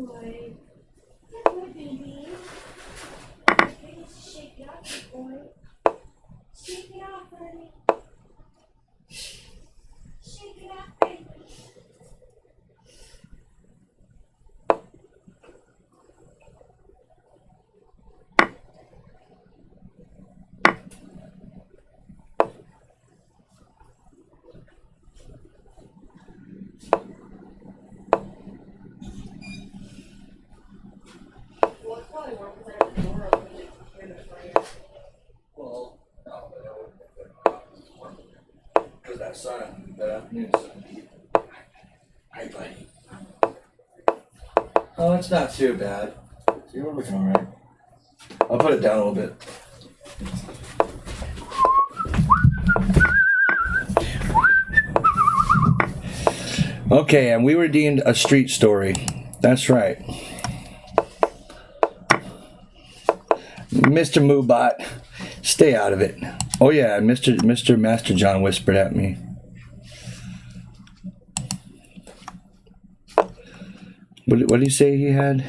Speaker 3: boy. Good boy, baby. Okay, shake it up, good boy. Shake it off, honey. Shake it off, baby. Well, it's probably warm because I have the door open and hear the fire.
Speaker 1: Well, no, but that would because that sun, that afternoon sun. Hi, buddy. Oh, it's not too bad. You were looking alright. I'll put it down a little bit. Okay, and we redeemed a street story. That's right. Mr. Moobot, stay out of it. Oh yeah, Mr. Master John whispered at me. What did he say he had?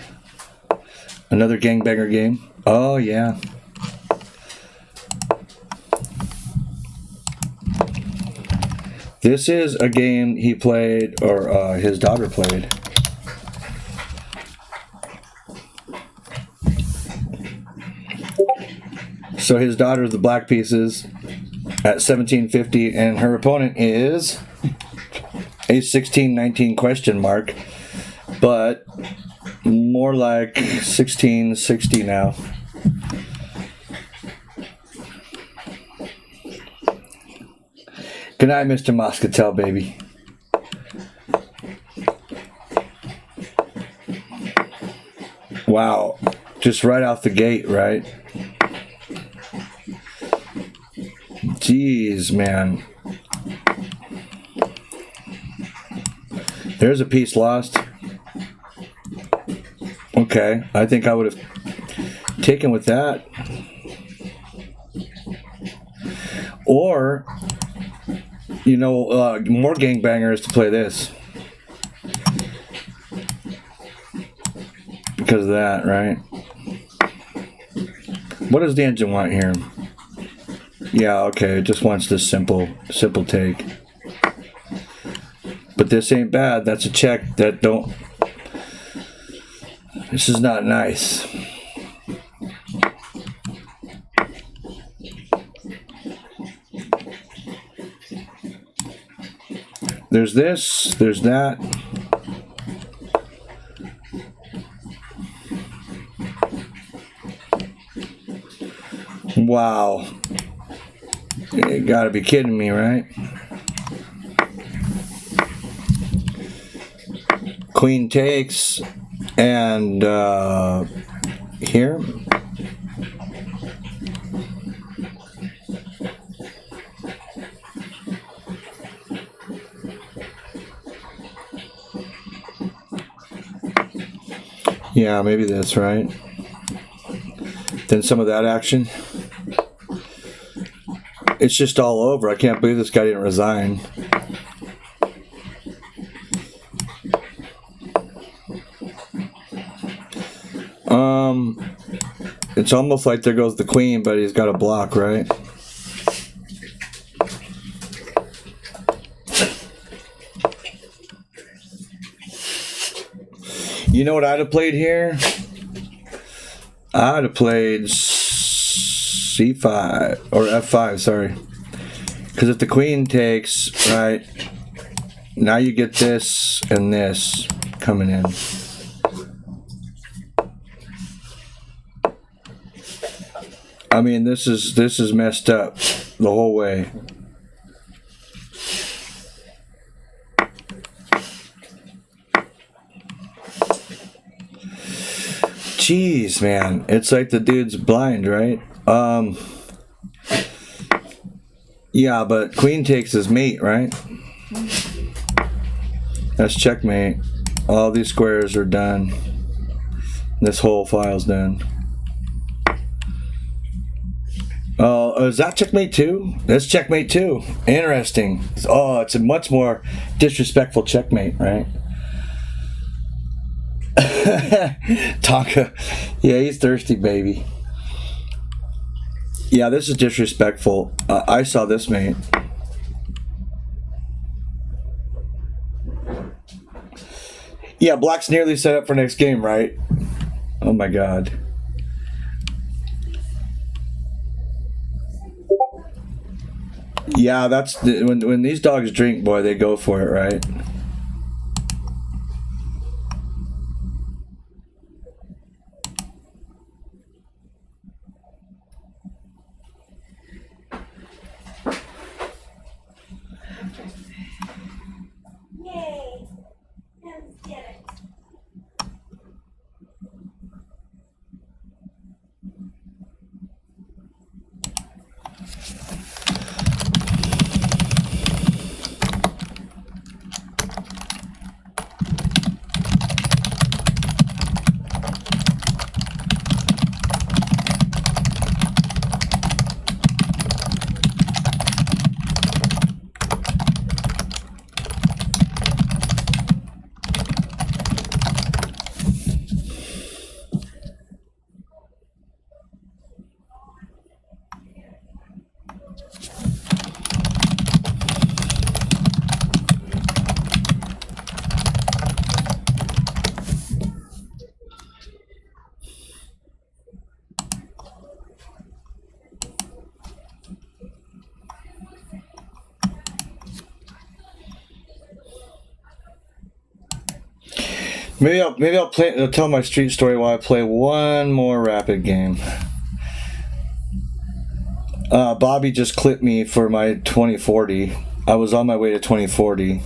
Speaker 1: Another gangbanger game? Oh yeah. This is a game he played, or his daughter played. So his daughter is the Black Pieces at 1750, and her opponent is a 1619 question mark, but more like 1660 now. Good night, Mr. Moscatel, baby. Wow, just right off the gate, right? Jeez, man. There's a piece lost. Okay, I think I would have taken with that. Or, you know, more gangbangers to play this. Because of that, right? What does the engine want here? Yeah, okay, it just wants this simple take. But this ain't bad. That's a check that don't... This is not nice. There's this, there's that. Wow. You gotta be kidding me, right? Queen takes, and here. Yeah, maybe that's right. Then some of that action. It's just all over. I can't believe this guy didn't resign. It's almost like there goes the queen, but he's got a block, right? You know what I'd have played here? I'd have played C5 or F5, sorry. Because if the queen takes, right, now you get this and this coming in. I mean, this is messed up the whole way. Jeez, man. It's like the dude's blind, right? Yeah, but queen takes his mate, right? That's checkmate. All these squares are done. This whole file's done. Oh, is that checkmate too? That's checkmate too. Interesting. Oh, it's a much more disrespectful checkmate, right? Tonka. Yeah, he's thirsty, baby. Yeah, this is disrespectful. I saw this, mate. Yeah, Black's nearly set up for next game, right? Oh my God. Yeah, that's when these dogs drink, boy, they go for it, right?
Speaker 3: Yay. Let's get it.
Speaker 1: Maybe I'll tell my street story while I play one more rapid game. Bobby just clipped me for my 2040. I was on my way to 2040,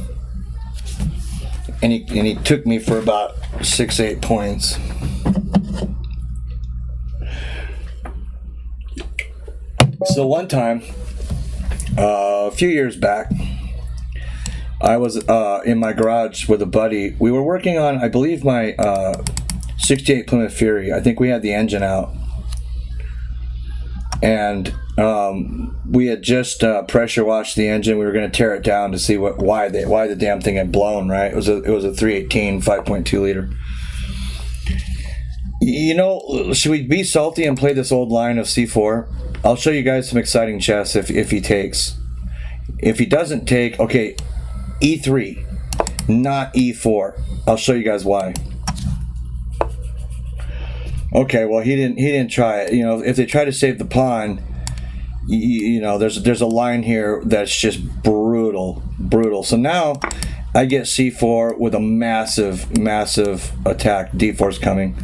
Speaker 1: and he took me for about 6-8 points. So one time, a few years back, I was in my garage with a buddy. We were working on, I believe, my 68 Plymouth Fury. I think we had the engine out. And we had just pressure washed the engine. We were going to tear it down to see why the damn thing had blown, right? It was a 318 5.2 liter. You know, should we be salty and play this old line of C4? I'll show you guys some exciting chess if he takes. If he doesn't take, okay, E3, not E4. I'll show you guys why. Okay, well he didn't try it. You know, if they try to save the pawn, you know, there's a line here that's just brutal. So now I get C4 with a massive attack. D4's coming.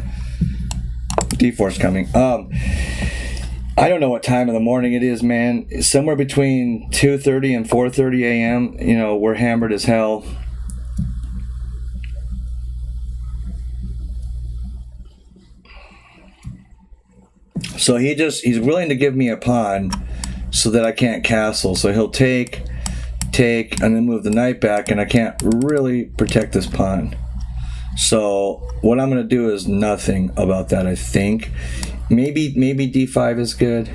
Speaker 1: I don't know what time of the morning it is, man. Somewhere between 2:30 and 4:30 a.m. You know, we're hammered as hell. So he's willing to give me a pawn so that I can't castle. So he'll take, and then move the knight back, and I can't really protect this pawn. So what I'm going to do is nothing about that, I think. Maybe D5 is good.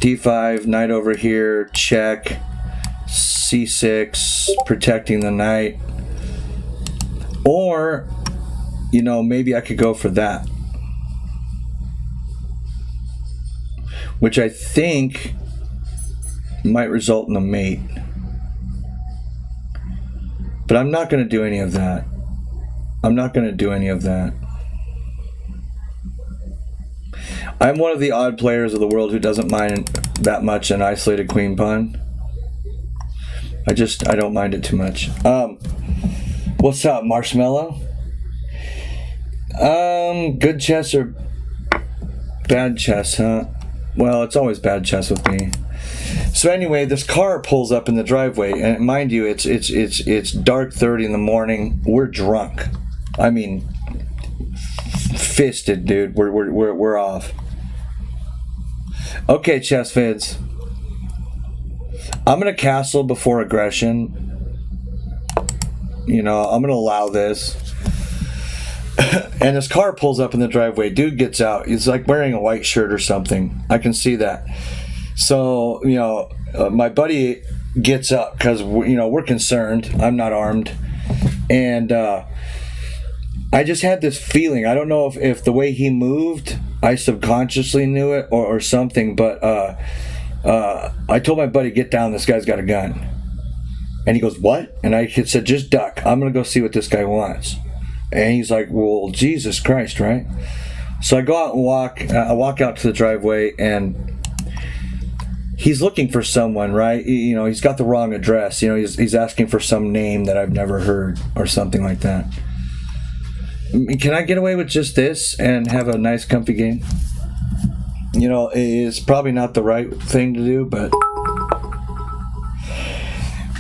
Speaker 1: D5, knight over here, check. C6, protecting the knight. Or, you know, maybe I could go for that. Which I think might result in a mate. But I'm not going to do any of that. I'm one of the odd players of the world who doesn't mind that much an isolated queen pawn. I don't mind it too much. What's up, Marshmallow? Good chess or bad chess, huh? Well, it's always bad chess with me. So anyway, this car pulls up in the driveway, and mind you, it's dark 30 in the morning. We're drunk. I mean, fisted, dude. We're off. Okay, chess vids. I'm gonna castle before aggression. You know, I'm gonna allow this. And this car pulls up in the driveway. Dude gets out. He's like wearing a white shirt or something. I can see that. So, you know, my buddy gets up because, you know, we're concerned. I'm not armed. And I just had this feeling. I don't know if the way he moved, I subconsciously knew it or something, but I told my buddy, get down, this guy's got a gun. And he goes, what? And I said, just duck. I'm going to go see what this guy wants. And he's like, well, Jesus Christ, right? So I go out and walk. I walk out to the driveway, and he's looking for someone, right? You know, he's got the wrong address. You know, he's asking for some name that I've never heard or something like that. Can I get away with just this and have a nice, comfy game? You know, it's probably not the right thing to do, but...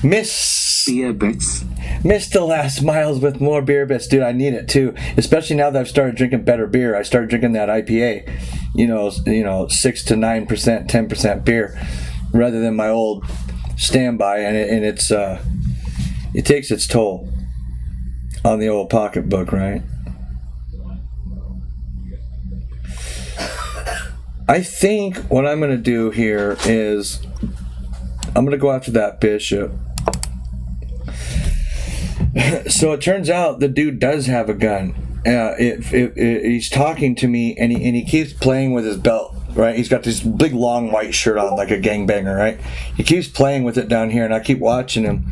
Speaker 1: Miss
Speaker 2: Beer bits.
Speaker 1: the last miles with more beer bits. Dude, I need it too. Especially now that I've started drinking better beer. I started drinking that IPA, you know, 6 to 9%, 10% beer, rather than my old standby, and it takes its toll on the old pocketbook, right? I think what I'm going to do here is I'm going to go after that bishop. So it turns out the dude does have a gun. He's talking to me, and he keeps playing with his belt, right? He's got this big long white shirt on like a gangbanger, right? He keeps playing with it down here, and I keep watching him.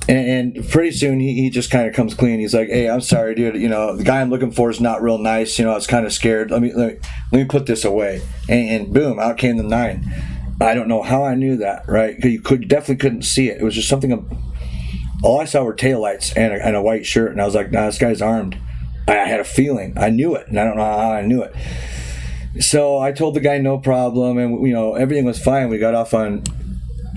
Speaker 1: And pretty soon he just kind of comes clean. He's like, hey, I'm sorry, dude. You know, the guy I'm looking for is not real nice. You know, I was kind of scared. Let me put this away. And boom, out came the 9. I don't know how I knew that, right? Because you definitely couldn't see it. It was just something. All I saw were taillights and a white shirt, and I was like, nah, this guy's armed. I had a feeling. I knew it, and I don't know how I knew it. So I told the guy no problem, and you know, everything was fine. We got off on,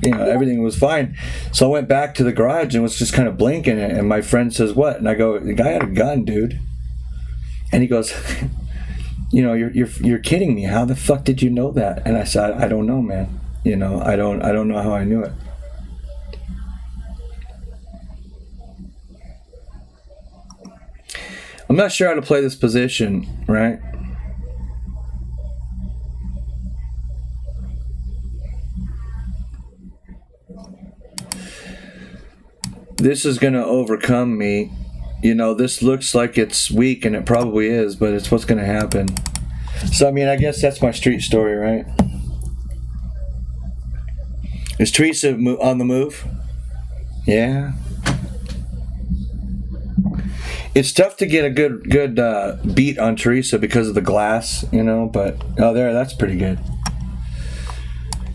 Speaker 1: you know, everything was fine. So I went back to the garage and was just kind of blinking, and my friend says, what? And I go, the guy had a gun, dude. And he goes, you know, you're kidding me. How the fuck did you know that? And I said, I don't know, man. You know, I don't know how I knew it. I'm not sure how to play this position, right? This is going to overcome me. You know, this looks like it's weak, and it probably is, but it's what's going to happen. So, I mean, I guess that's my street story, right? Is Teresa on the move? Yeah. It's tough to get a good beat on Teresa because of the glass, you know, but that's pretty good.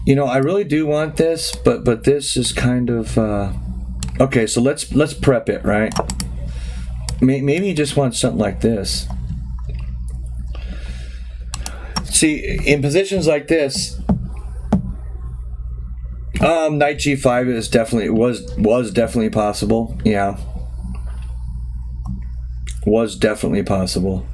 Speaker 1: You know, I really do want this, but this is kind of okay. So let's prep it, right? Maybe you just want something like this. See, in positions like this, knight g5 is definitely was definitely possible. Yeah. Was definitely possible.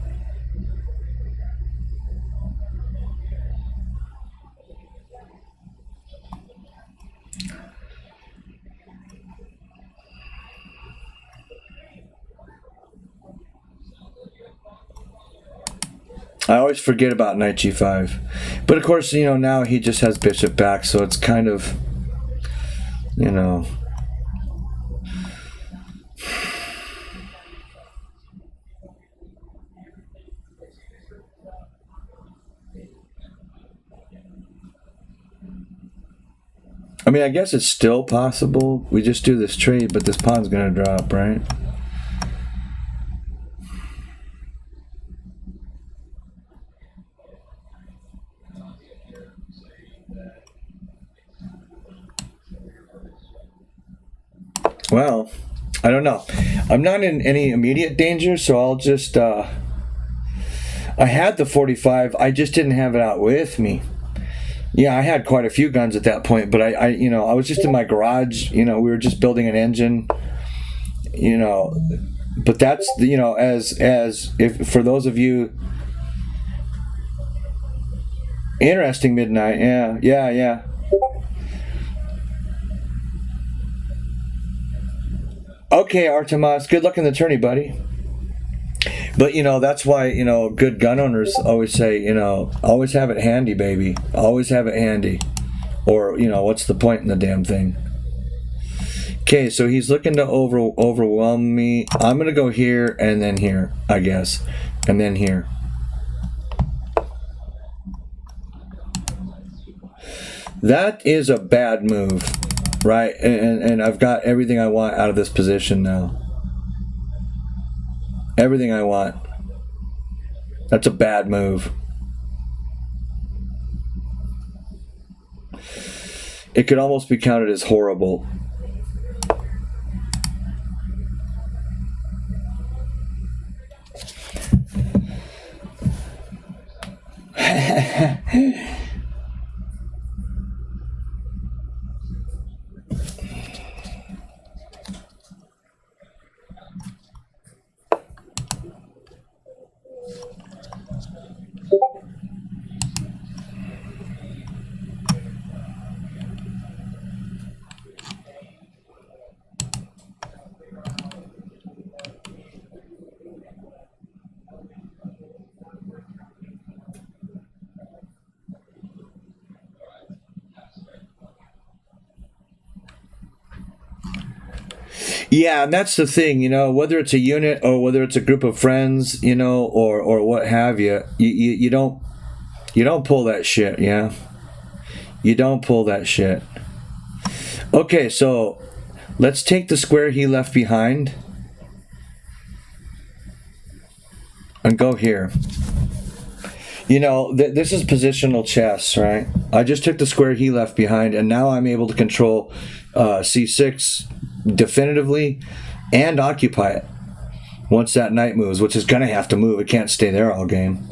Speaker 1: I always forget about knight g5. But of course, you know, now he just has bishop back, so it's kind of, you know... I mean, I guess it's still possible. We just do this trade, but this pawn's going to drop, right? Well, I don't know. I'm not in any immediate danger, so I'll just... I had the 45. I just didn't have it out with me. Yeah, I had quite a few guns at that point, but I you know, I was just in my garage. You know, we were just building an engine. You know, but that's, you know, as if for those of you, interesting midnight. Yeah. Okay, Artemas, good luck in the tourney, buddy. But, you know, that's why, you know, good gun owners always say, you know, always have it handy, baby. Always have it handy. Or, you know, what's the point in the damn thing? Okay, so he's looking to overwhelm me. I'm going to go here and then here, I guess. And then here. That is a bad move, right? And I've got everything I want out of this position now. Everything I want. That's a bad move. It could almost be counted as horrible. Yeah, and that's the thing, you know, whether it's a unit or whether it's a group of friends, you know, or what have you, you don't pull that shit, yeah. You don't pull that shit. Okay, so let's take the square he left behind and go here. You know, this is positional chess, right? I just took the square he left behind, and now I'm able to control c6 definitively and occupy it once that knight moves, which is going to have to move. It can't stay there all game.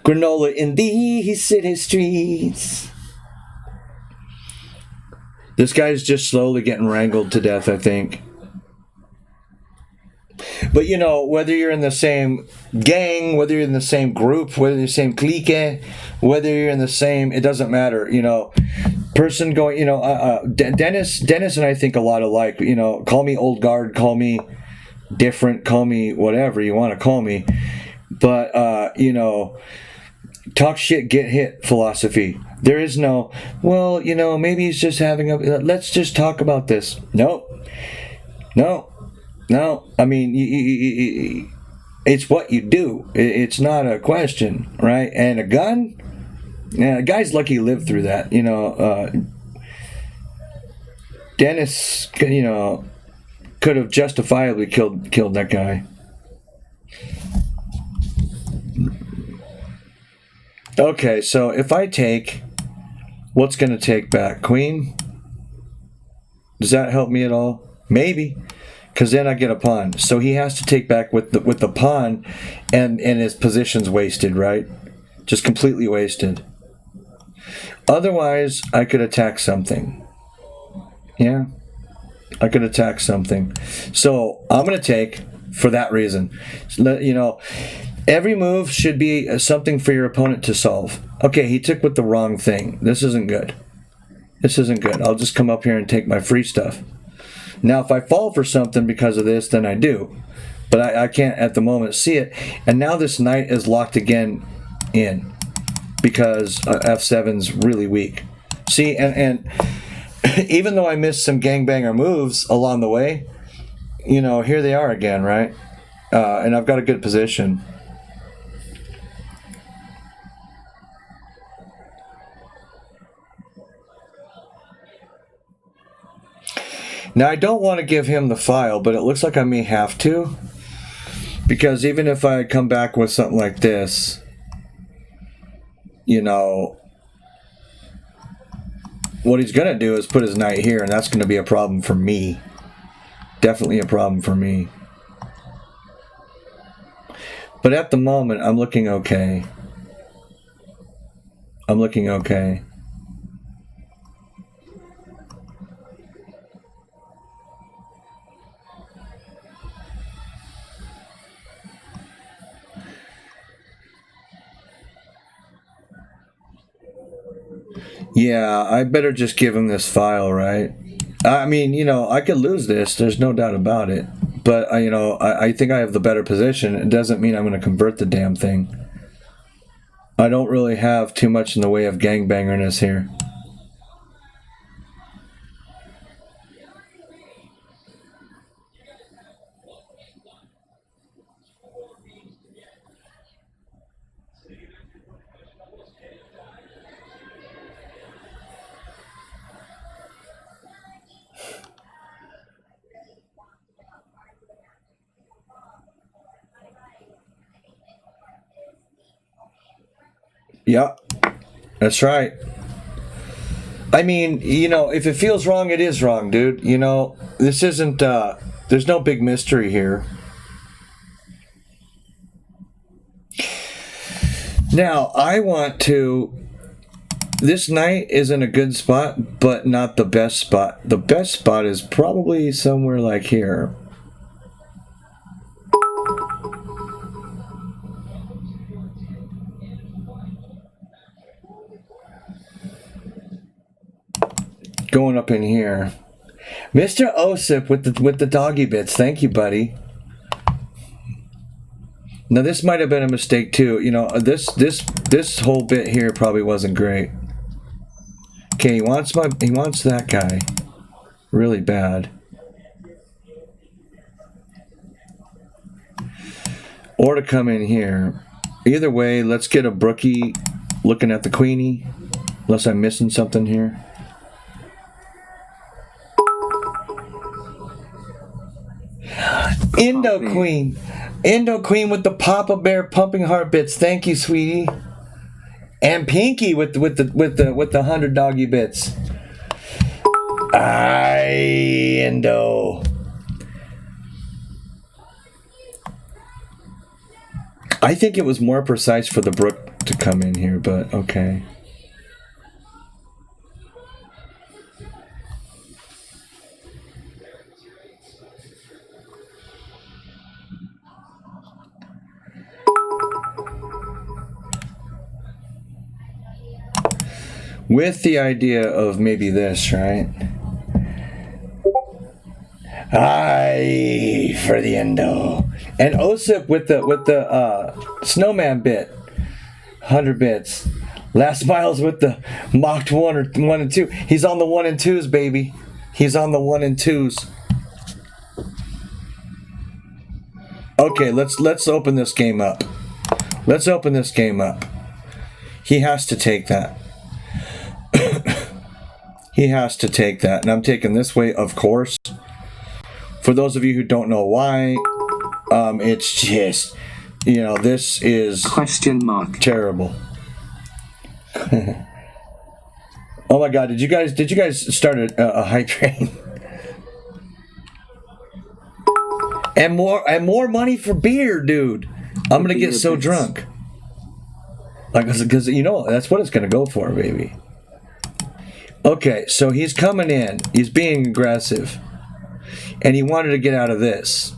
Speaker 1: Granola in these city streets. This guy's just slowly getting wrangled to death, I think. But you know, whether you're in the same gang, whether you're in the same group, whether you're in the same clique, whether you're in the same, it doesn't matter. You know, person going, you know, Dennis and I think a lot alike. You know, call me old guard, call me different, call me whatever you want to call me. But you know, talk shit, get hit philosophy. There is no, well, you know, maybe he's just having a, let's just talk about this. No. I mean, it's what you do. It's not a question, right? And a gun, yeah, a guy's lucky he lived through that. You know, Dennis, you know, could have justifiably killed that guy. Okay, so if I take, what's going to take back? Queen? Does that help me at all? Maybe. Because then I get a pawn. So he has to take back with the pawn, and his position's wasted, right? Just completely wasted. Otherwise, I could attack something. Yeah? I could attack something. So I'm going to take for that reason. You know, every move should be something for your opponent to solve. Okay, he took with the wrong thing. This isn't good. This isn't good. I'll just come up here and take my free stuff. Now, if I fall for something because of this, then I do. But I can't at the moment see it. And now this knight is locked again in because f7's really weak. See, and even though I missed some gangbanger moves along the way, you know, here they are again, right? And I've got a good position. Now, I don't want to give him the file, but it looks like I may have to. Because even if I come back with something like this, you know, what he's going to do is put his knight here, and that's going to be a problem for me. Definitely a problem for me. But at the moment, I'm looking okay. I'm looking okay. Yeah, I better just give him this file, right? I mean, you know, I could lose this. There's no doubt about it. But, you know, I think I have the better position. It doesn't mean I'm going to convert the damn thing. I don't really have too much in the way of gangbangerness here. Yeah, that's right. I mean, you know, if it feels wrong, it is wrong, dude. You know, this isn't, there's no big mystery here. Now, I want to, this knight is in a good spot, but not the best spot. The best spot is probably somewhere like here. Going up in here. Mr. Osip with the doggy bits. Thank you, buddy. Now this might have been a mistake too. You know, this whole bit here probably wasn't great. Okay, he wants that guy really bad. Or to come in here. Either way, let's get a brookie looking at the queenie. Unless I'm missing something here. Indo Queen. Indo Queen with the Papa Bear pumping heart bits. Thank you, sweetie. And Pinky with the 100 doggy bits. Aye, Indo. I think it was more precise for the Brook to come in here, but okay. With the idea of maybe this, right? Aye, for the endo. And Osip with the snowman bit. 100 bits. Last Miles with the mocked 1 and 2. He's on the 1 and 2s, baby. He's on the 1 and 2s. Okay, let's open this game up. Let's open this game up. He has to take that. He has to take that. And I'm taking this way, of course. For those of you who don't know why, it's just, you know, this is
Speaker 2: Question mark.
Speaker 1: terrible. Oh my God! Did you guys start a hype train? and more money for beer, dude. I'm gonna get so drunk. Like, because you know that's what it's gonna go for, baby. Okay, so he's coming in. He's being aggressive, and he wanted to get out of this.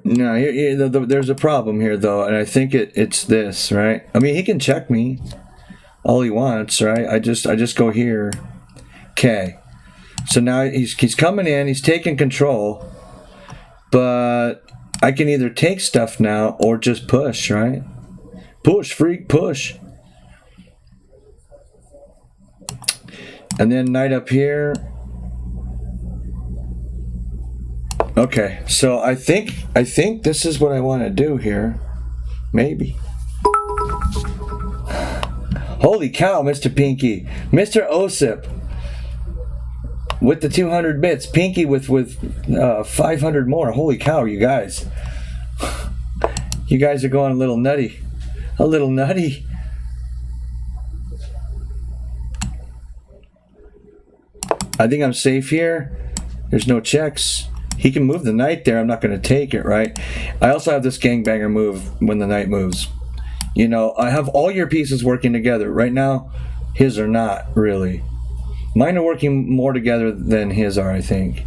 Speaker 1: No, there's a problem here, though, and I think it's this, right? I mean, he can check me all he wants, right? I just go here. Okay, so now he's coming in. He's taking control, but I can either take stuff now or just push, right? Push, freak, push. And then knight up here. Okay, so I think this is what I want to do here. Maybe. Holy cow, Mr. Pinky. Mr. Osip with the 200 bits. Pinky with 500 more. Holy cow, you guys. You guys are going a little nutty. A little nutty. I think I'm safe here. There's no checks. He can move the knight there. I'm not going to take it, right? I also have this gangbanger move when the knight moves. You know, I have all your pieces working together. Right now, his are not, really. Mine are working more together than his are, I think.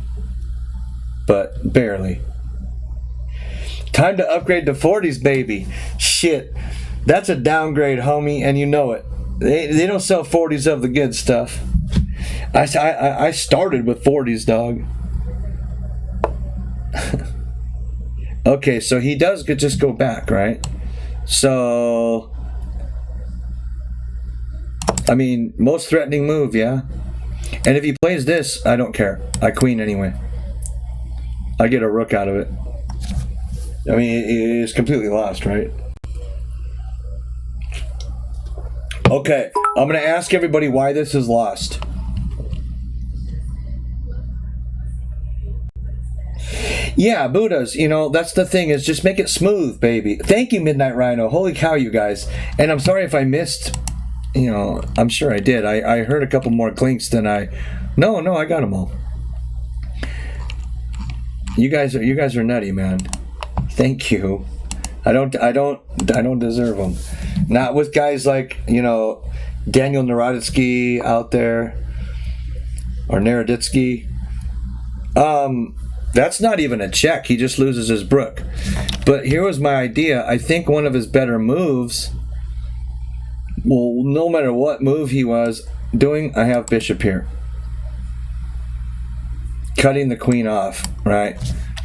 Speaker 1: But barely. Time to upgrade to 40s, baby. Shit. That's a downgrade, homie, and you know it. They don't sell 40s of the good stuff. I started with 40s, dog. Okay, so he does just go back, right? So, I mean, most threatening move, yeah? And if he plays this, I don't care. I queen anyway. I get a rook out of it. I mean, it's completely lost, right? Okay, I'm going to ask everybody why this is lost. Yeah, Buddhas, you know, that's the thing, is just make it smooth, baby. Thank you, Midnight Rhino. Holy cow, you guys. And I'm sorry if I missed, you know, I'm sure I did. I heard a couple more clinks than I... No, I got them all. You guys are nutty, man. Thank you. I don't deserve them. Not with guys like, you know, Daniel Naroditsky out there, or Naroditsky. That's not even a check. He just loses his brook. But here was my idea. I think one of his better moves, well, no matter what move he was doing, I have bishop here, cutting the queen off, right?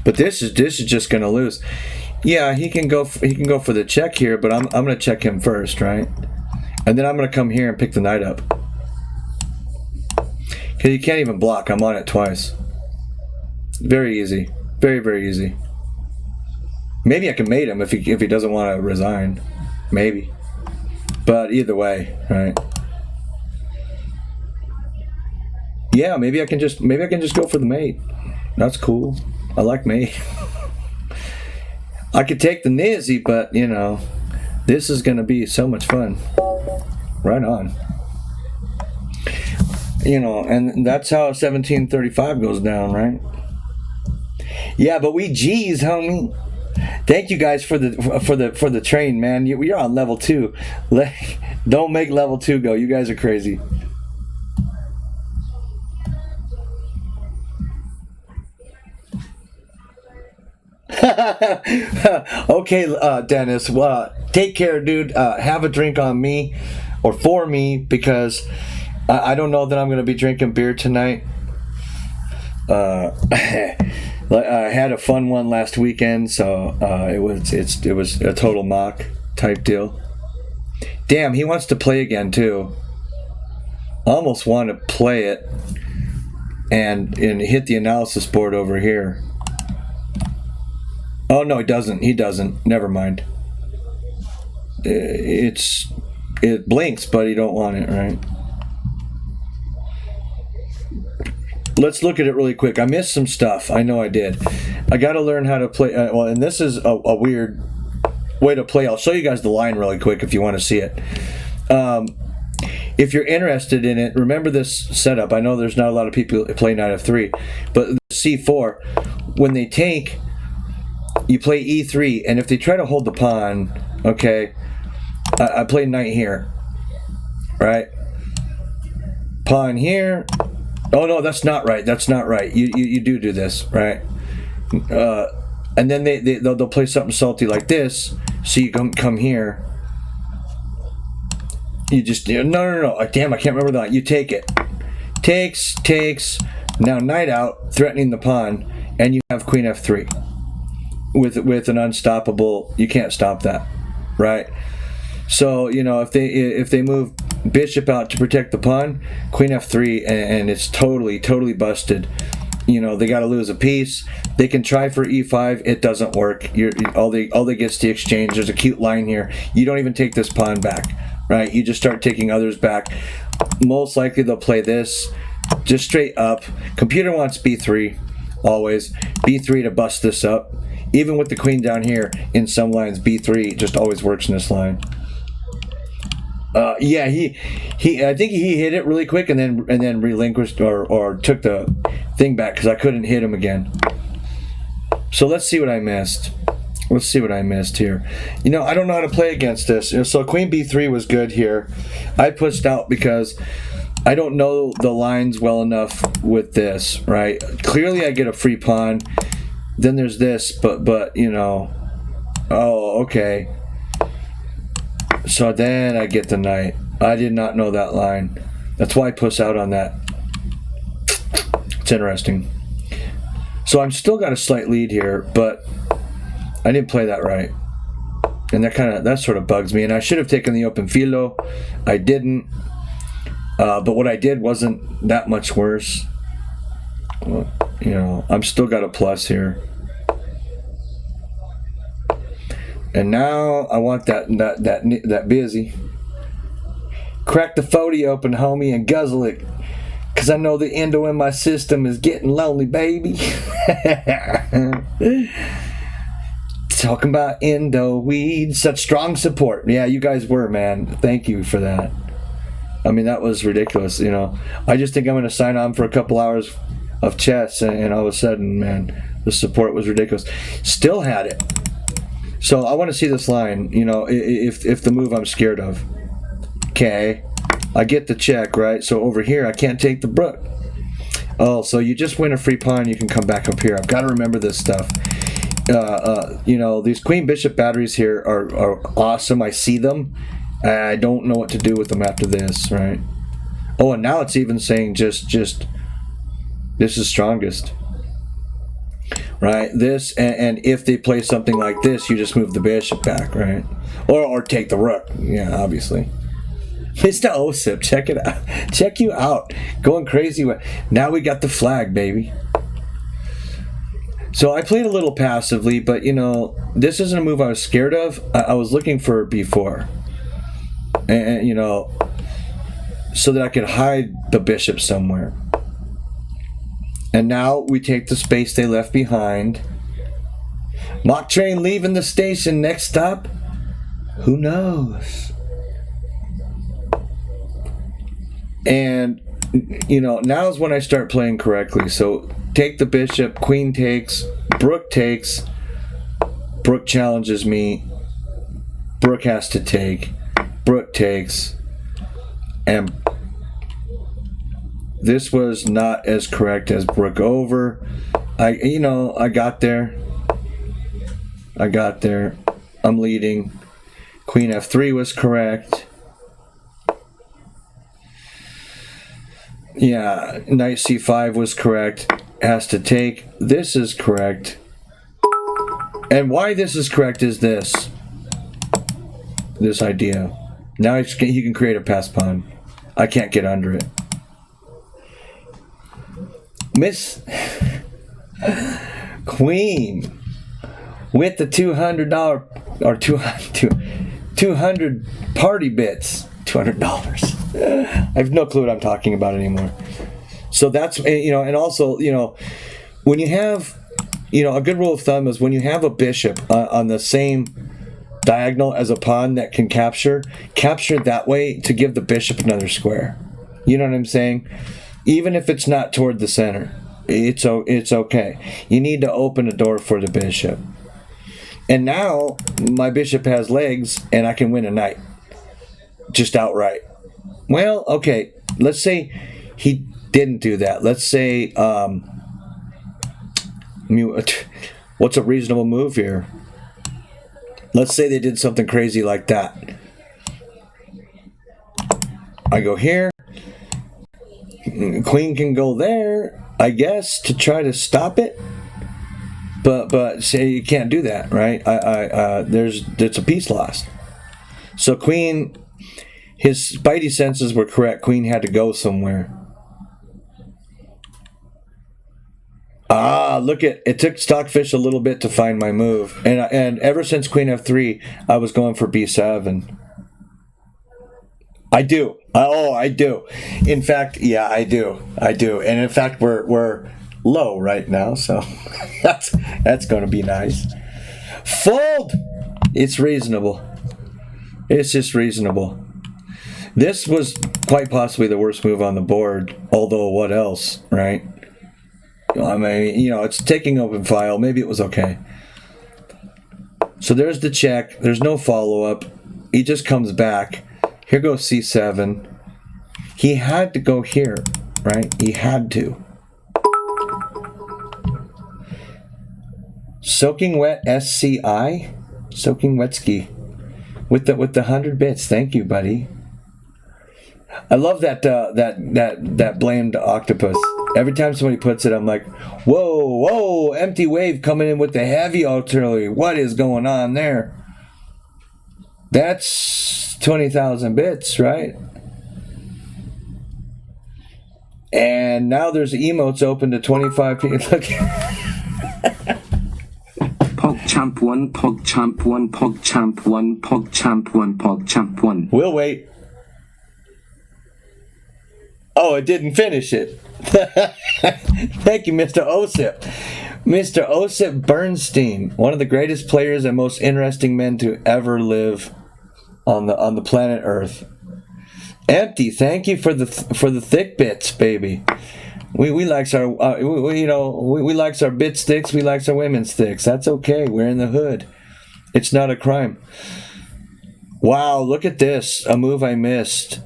Speaker 1: But this is just going to lose. Yeah, he can go for the check here, but I'm going to check him first, right? And then I'm going to come here and pick the knight up, because he can't even block. I'm on it twice. Very easy. Very, very easy. Maybe I can mate him if he doesn't want to resign. Maybe. But either way, right? Yeah, maybe I can just go for the mate. That's cool. I like mate. I could take the nizzy, but you know, this is gonna be so much fun. Right on. You know, and that's how 1735 goes down, right? Yeah, but we G's, homie. Thank you guys for the train, man. You're on level 2. Don't make level 2 go. You guys are crazy. Okay, Dennis. Take care, dude. Have a drink on me, or for me, because I don't know that I'm gonna be drinking beer tonight. I had a fun one last weekend, so it was a total mock type deal. Damn, he wants to play again too. I almost want to play it and hit the analysis board over here. Oh no, he doesn't. He doesn't. Never mind. It blinks, but you don't want it, right? Let's look at it really quick. I missed some stuff. I know I did. I got to learn how to play. Well, and this is a weird way to play. I'll show you guys the line really quick if you want to see it. If you're interested in it, remember this setup. I know there's not a lot of people that play knight f3, but c4, when they take, you play e3, and if they try to hold the pawn, okay, I play knight here, right? Pawn here. Oh no, that's not right. That's not right. You do this, right? And then they'll play something salty like this. So you come here. You just no. Damn, I can't remember that. You take it. Takes. Now knight out, threatening the pawn, and you have queen f3 with an unstoppable. You can't stop that, right? So you know if they move bishop out to protect the pawn, queen f3, and it's totally busted. You know they got to lose a piece. They can try for e5. It doesn't work. All they get's the exchange. There's a cute line here. You don't even take this pawn back, right? You just start taking others back. Most likely they'll play this just straight up. Computer wants b3 always. b3 to bust this up. Even with the queen down here in some lines, b3 just always works in this line. Yeah, I think he hit it really quick and then relinquished or took the thing back because I couldn't hit him again. So let's see what I missed. Let's see what I missed here. You know, I don't know how to play against this. So queen b3 was good here. I pushed out because I don't know the lines well enough with this, right? Clearly I get a free pawn. Then there's this, but you know, oh, okay. So then I get the knight. I did not know that line. That's why I push out on that. It's interesting. So I'm still got a slight lead here, but I didn't play that right. And that sort of bugs me. And I should have taken the open filo. I didn't. But what I did wasn't that much worse. Well, you know, I'm still got a plus here. And now I want that busy. Crack the 40 open, homie, and guzzle it. Because I know the endo in my system is getting lonely, baby. Talking about endo weed. Such strong support. Yeah, you guys were, man. Thank you for that. I mean, that was ridiculous, you know. I just think I'm going to sign on for a couple hours of chess, and all of a sudden, man, the support was ridiculous. Still had it. So I want to see this line, you know, if the move I'm scared of. Okay, I get the check, right? So over here, I can't take the brook. Oh, so you just win a free pawn, you can come back up here. I've got to remember this stuff. You know, these queen bishop batteries here are awesome. I see them. I don't know what to do with them after this, right? Oh, and now it's even saying just this is strongest. Right, this, and if they play something like this, you just move the bishop back, right? Or take the rook, yeah, obviously. Mr. Osip, check it out. Check you out. Going crazy. Now we got the flag, baby. So I played a little passively, but, you know, this isn't a move I was scared of. I was looking for b4. And, you know, so that I could hide the bishop somewhere. And now we take the space they left behind. Mock train leaving the station. Next stop? Who knows? And, you know, now's when I start playing correctly. So take the bishop, queen takes, Brook takes, Brook challenges me, Brook has to take, Brook takes, and this was not as correct as Brook over. I got there. I'm leading. Queen f3 was correct. Yeah, knight c5 was correct. Has to take. This is correct. And why this is correct is this idea. Now he can create a pass pawn. I can't get under it. Miss Queen with the $200 or 200 party bits. $200. I have no clue what I'm talking about anymore. So that's, you know, and also, you know, when you have, you know, a good rule of thumb is when you have a bishop on the same diagonal as a pawn that can capture that way to give the bishop another square. You know what I'm saying? Even if it's not toward the center, it's okay. You need to open a door for the bishop. And now my bishop has legs and I can win a knight. Just outright. Well, okay, let's say he didn't do that. Let's say, what's a reasonable move here? Let's say they did something crazy like that. I go here. Queen can go there, I guess, to try to stop it. But say you can't do that, right? It's a piece lost. So Queen, his spidey senses were correct. Queen had to go somewhere. Look it took Stockfish a little bit to find my move. And ever since Queen f3, I was going for b7. I do. I do. In fact, yeah, I do. And in fact, we're low right now, so that's going to be nice. Fold! It's reasonable. It's just reasonable. This was quite possibly the worst move on the board, although what else, right? I mean, you know, it's taking open file. Maybe it was okay. So there's the check. There's no follow-up. He just comes back. Here goes c7. He had to go here, right? He had to. Soaking Wet SCI? Soaking Wetski. With the 100 bits. Thank you, buddy. I love that blamed octopus. Every time somebody puts it, I'm like, whoa, empty wave coming in with the heavy artillery. What is going on there? That's 20,000 bits, right? And now there's emotes open to 25 people. Look.
Speaker 2: PogChamp 1, PogChamp 1, PogChamp 1, PogChamp 1, PogChamp 1.
Speaker 1: We'll wait. Oh, it didn't finish it. Thank you, Mr. Osip. Mr. Osip Bernstein, one of the greatest players and most interesting men to ever live on the planet Earth. Empty, thank you for the thick bits, baby. We likes our we likes our bit sticks. We likes our women's sticks. That's okay. We're in the hood. It's not a crime. Wow, look at this. A move I missed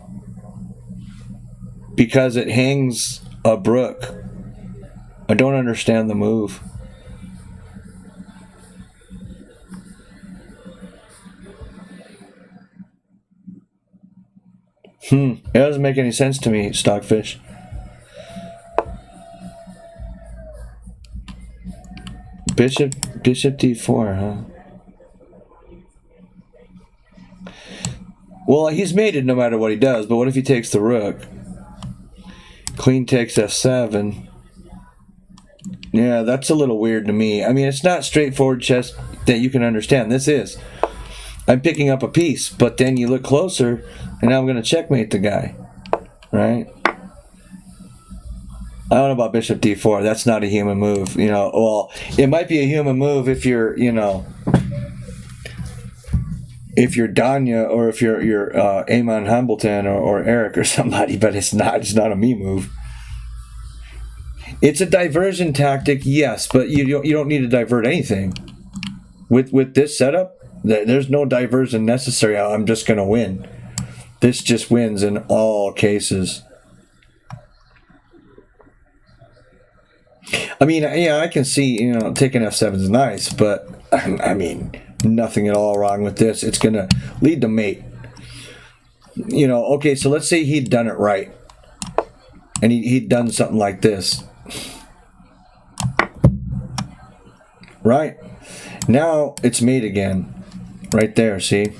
Speaker 1: because it hangs a brook. I don't understand the move. It doesn't make any sense to me, Stockfish. Bishop d4, huh? Well, he's mated no matter what he does, but what if he takes the rook? Queen takes f7. Yeah, that's a little weird to me. I mean, it's not straightforward chess that you can understand. This is. I'm picking up a piece, but then you look closer, and now I'm going to checkmate the guy. Right? I don't know about bishop d4. That's not a human move. You know, well, it might be a human move if you're, you know, if you're Danya or if you're Eamon Hambleton or Eric or somebody, but it's not a me move. It's a diversion tactic, yes, but you don't need to divert anything. With this setup, there's no diversion necessary. I'm just going to win. This just wins in all cases. I mean, yeah, I can see, you know, taking f7 is nice, but I mean, nothing at all wrong with this. It's going to lead to mate. You know, okay, so let's say he'd done it right. And he'd done something like this. Right? Now it's mate again. Right there, see?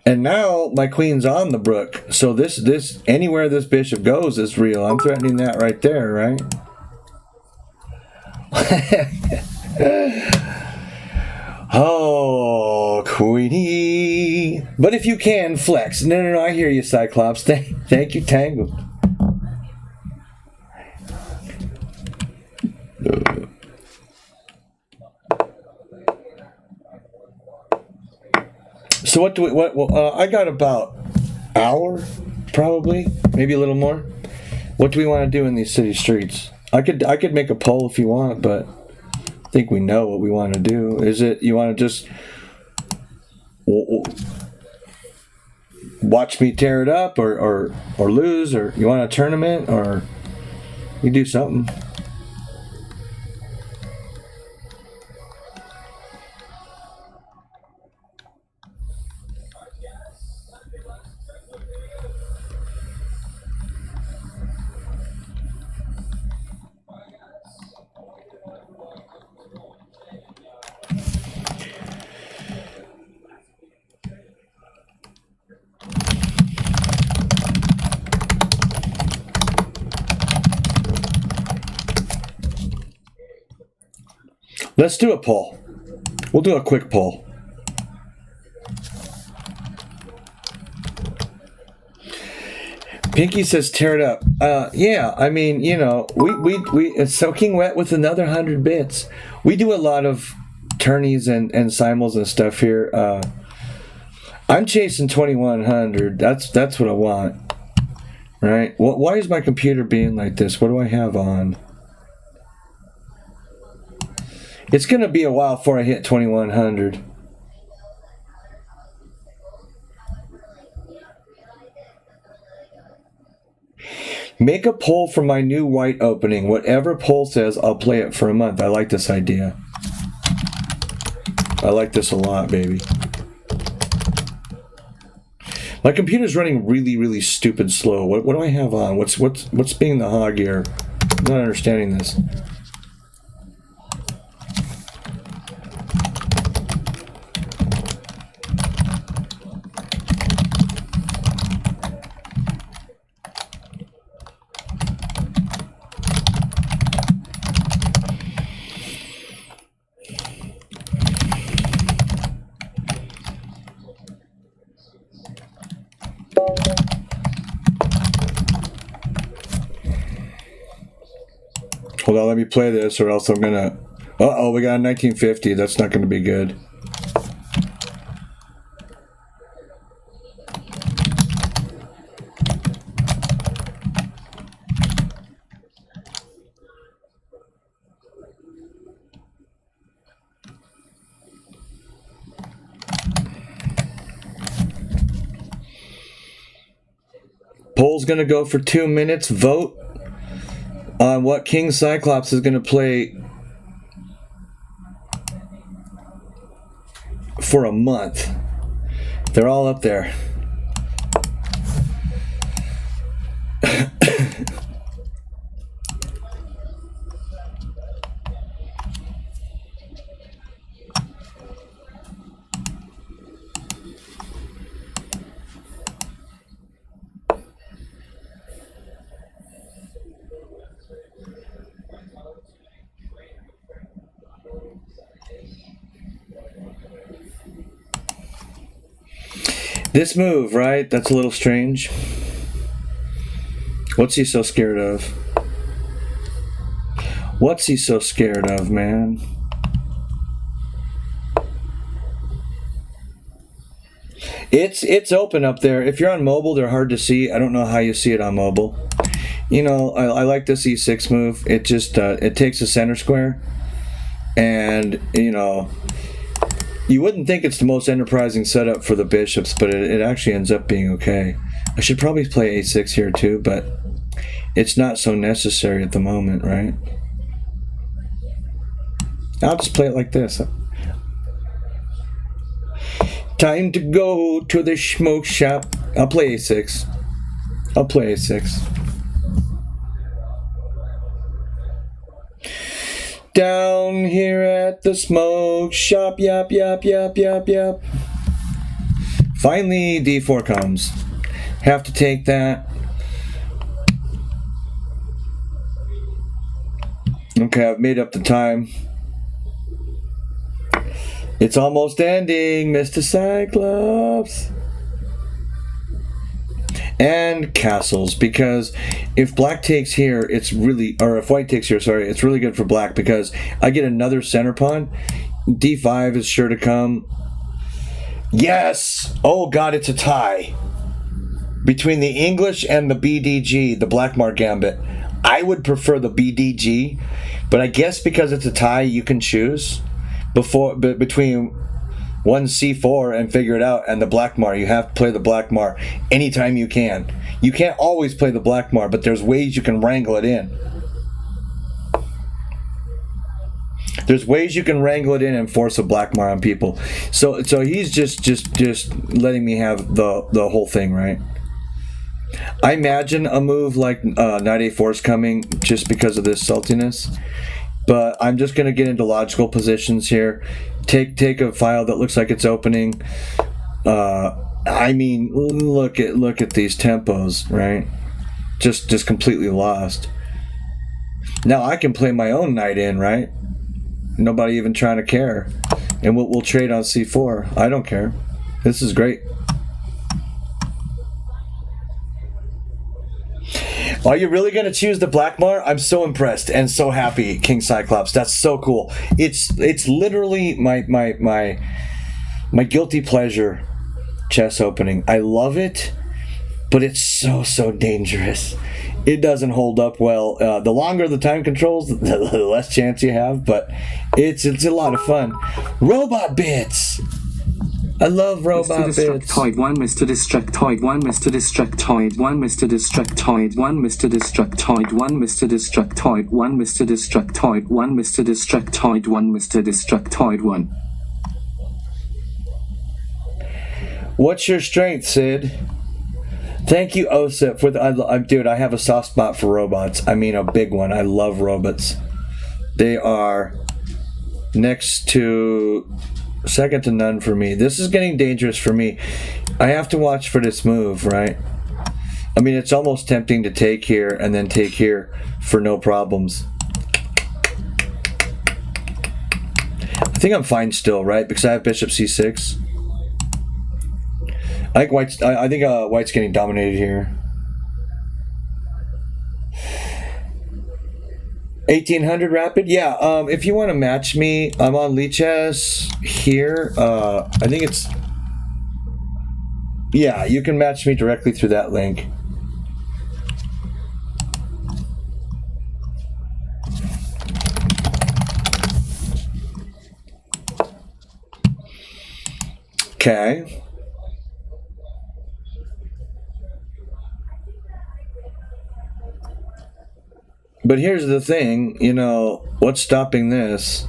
Speaker 1: And now my queen's on the brook. So this anywhere this bishop goes is real. I'm threatening that right there, right? Oh, Queenie. But if you can, flex. No, I hear you, Cyclops. Thank you, Tango. So what do we? I got about hour, probably, maybe a little more. What do we want to do in these city streets? I could make a poll if you want, but I think we know what we want to do. Is it you want to just watch me tear it up, or lose, or you want a tournament, or you do something? Let's do a poll. We'll do a quick poll. Pinky says tear it up. Yeah, I mean, you know, we it's soaking wet with another 100 bits. We do a lot of tourneys and simuls and stuff here. I'm chasing 2100. That's what I want. Right? Why is my computer being like this? What do I have on? It's going to be a while before I hit 2100. Make a poll for my new white opening. Whatever poll says, I'll play it for a month. I like this idea. I like this a lot, baby. My computer's running really, really stupid slow. What do I have on? What's being the hog here? I'm not understanding this. Hold on, let me play this, or else I'm gonna. Uh-oh, we got a 1950. That's not gonna be good. Poll's gonna go for 2 minutes. Vote on what King Cyclops is gonna play for a month. They're all up there. This move, right? That's a little strange. What's he so scared of? What's he so scared of, man? It's open up there. If you're on mobile, they're hard to see. I don't know how you see it on mobile. You know, I like this E6 move. It just it takes a center square, and you know, you wouldn't think it's the most enterprising setup for the bishops, but it actually ends up being okay. I should probably play A6 here too, but it's not so necessary at the moment, right? I'll just play it like this. Time to go to the smoke shop. I'll play A6. I'll play A6. Down here at the smoke shop, yap, yap, yap, yap, yap. Finally, D4 comes. Have to take that. Okay, I've made up the time. It's almost ending, Mr. Cyclops. And castles, because if black takes here, it's really, or if white takes here, sorry, it's really good for black because I get another center pawn. D5 is sure to come. Yes! Oh god, it's a tie between the English and the BDG, the Blackmar Gambit. I would prefer the BDG, but I guess because it's a tie, you can choose between one C4 and figure it out, and the Blackmar. You have to play the Blackmar anytime you can. You can't always play the Blackmar, but there's ways you can wrangle it in. There's ways you can wrangle it in and force a Blackmar on people. So he's just letting me have the whole thing, right? I imagine a move like Knight A4 is coming just because of this saltiness. But I'm just going to get into logical positions here. Take a file that looks like it's opening. I mean, look at these tempos, right? Just completely lost. Now I can play my own knight in, right? Nobody even trying to care. And we'll trade on C4. I don't care. This is great. Are you really going to choose the Blackmar? I'm so impressed and so happy, King Cyclops. That's so cool. It's literally my guilty pleasure chess opening. I love it, but it's so dangerous. It doesn't hold up well. The longer the time controls, the less chance you have, but it's a lot of fun. Robot bits! I love robot bits.
Speaker 2: One Mr. Distractoid, one Mr. Distractoid, one Mr. Distractoid, one Mr. Distractoid, one Mr. Distractoid, one Mr. Distractoid, one Mr. Distractoid, one Mr. Distractoid, one.
Speaker 1: What's your strength, Sid? Thank you, Osip, for the. Dude, I have a soft spot for robots. I mean, a big one. I love robots. They are next to. Second to none for me. This is getting dangerous for me. I have to watch for this move, right? I mean, it's almost tempting to take here and then take here for no problems. I think I'm fine still, right? Because I have bishop c6. I think white's getting dominated here. 1800 rapid. Yeah. If you want to match me, I'm on Lichess here. I think it's. Yeah, you can match me directly through that link. Okay. But here's the thing, what's stopping this?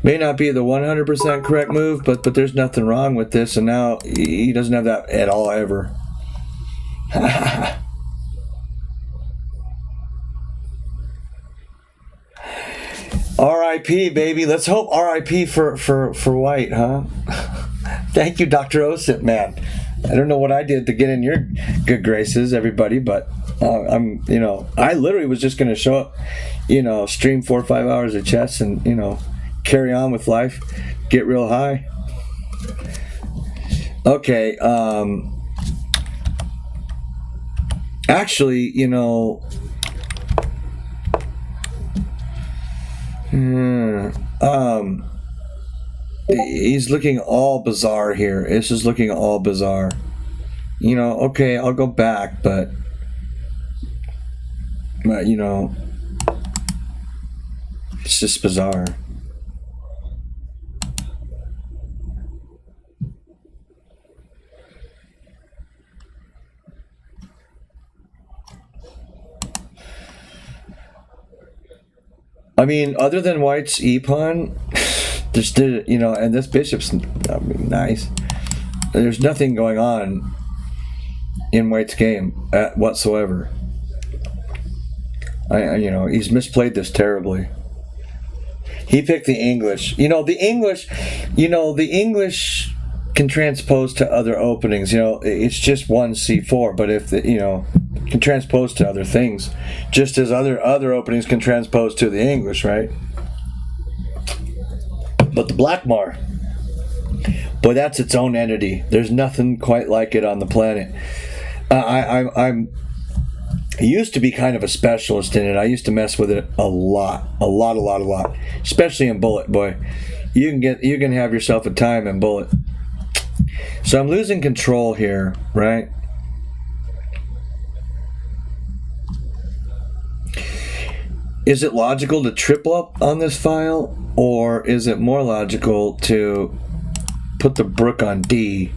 Speaker 1: May not be the 100% correct move, but there's nothing wrong with this, and now he doesn't have that at all ever. R.I.P. baby. Let's hope R.I.P. for White, huh? Thank you, Dr. Osip, man. I don't know what I did to get in your good graces, everybody, but I literally was just going to show up, stream 4 or 5 hours of chess and, carry on with life, get real high. Okay, actually, he's looking all bizarre here. This is looking all bizarre. Okay, I'll go back, but it's just bizarre. I mean, other than White's e-pawn, just and this bishop's nice. There's nothing going on in White's game whatsoever. He's misplayed this terribly. He picked the English. The English can transpose to other openings. It's just one c4, but if can transpose to other things, just as other openings can transpose to the English, right? But the Blackmar, boy, that's its own entity. There's nothing quite like it on the planet. I used to be kind of a specialist in it. I used to mess with it a lot, especially in Bullet. Boy, you can have yourself a time in Bullet. So I'm losing control here, right? Is it logical to triple up on this file, or is it more logical to put the Brook on D?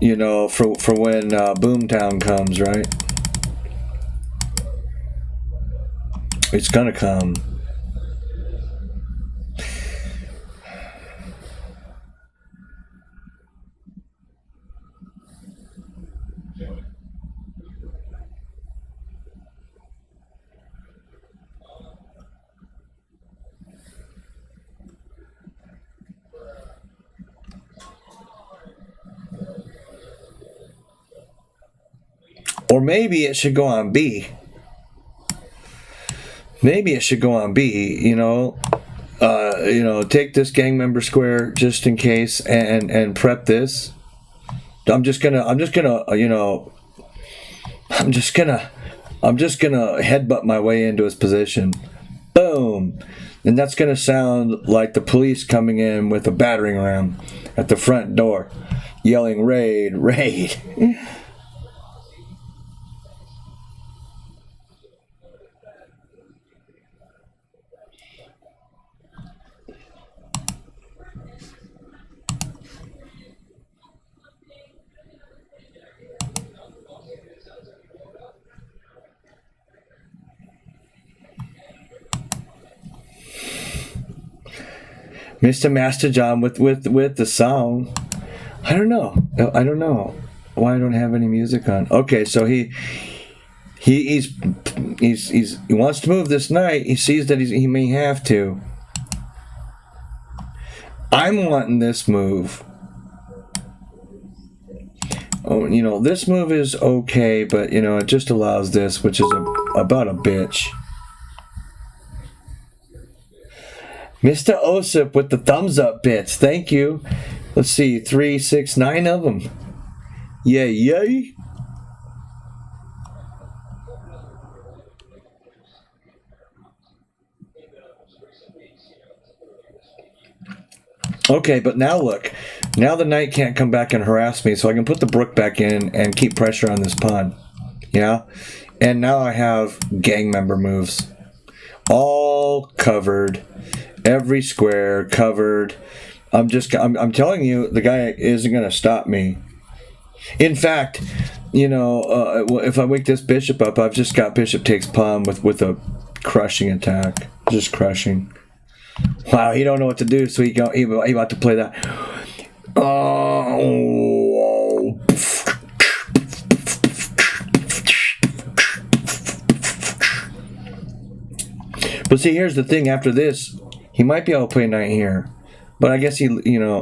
Speaker 1: For when Boomtown comes, right? It's gonna come. Or maybe it should go on B. Maybe it should go on B, take this gang member square just in case and prep this. I'm just gonna headbutt my way into his position. Boom. And that's gonna sound like the police coming in with a battering ram at the front door, yelling, "Raid, raid." Mr. Master John with the song. I don't know why I don't have any music on. Okay, so he wants to move this knight. He sees that he may have to. I'm wanting this move. Oh, this move is okay, but it just allows this, which is about a bitch. Mr. Osip with the thumbs up bits. Thank you. Let's see. 3, 6, 9 of them. Yay, yay. Okay, but now look. Now the knight can't come back and harass me, so I can put the brook back in and keep pressure on this pawn. Yeah? And now I have gang member moves. All covered. Every square covered. I'm telling you, the guy isn't going to stop me. In fact, you know, if I wake this bishop up, I've just got bishop takes pawn with a crushing attack. Just crushing. Wow, he don't know what to do, so he about to play that. Oh. But see, here's the thing. After this, he might be able to play knight here. But I guess he loses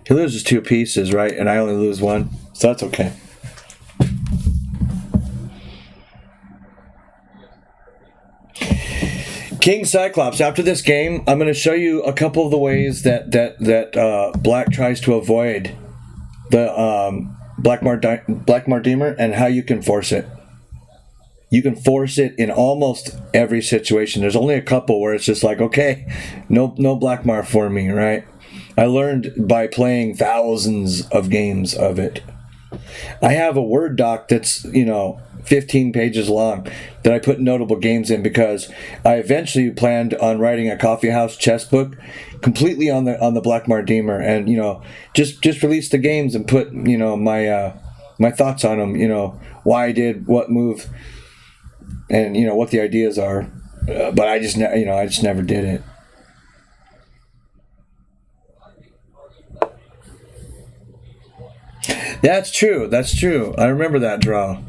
Speaker 1: 2 pieces, right? And I only lose 1. So that's okay. King Cyclops. After this game, I'm going to show you a couple of the ways that Black tries to avoid the Black Mardemer and how you can force it. You can force it in almost every situation. There's only a couple where it's just like, okay, no Black Mar for me, right? I learned by playing thousands of games of it. I have a Word doc that's, 15 pages long that I put notable games in because I eventually planned on writing a coffeehouse chess book completely on the Black Mardemer and, just release the games and put, my thoughts on them, why I did what move and, what the ideas are. But I just never did it. That's true. I remember that draw.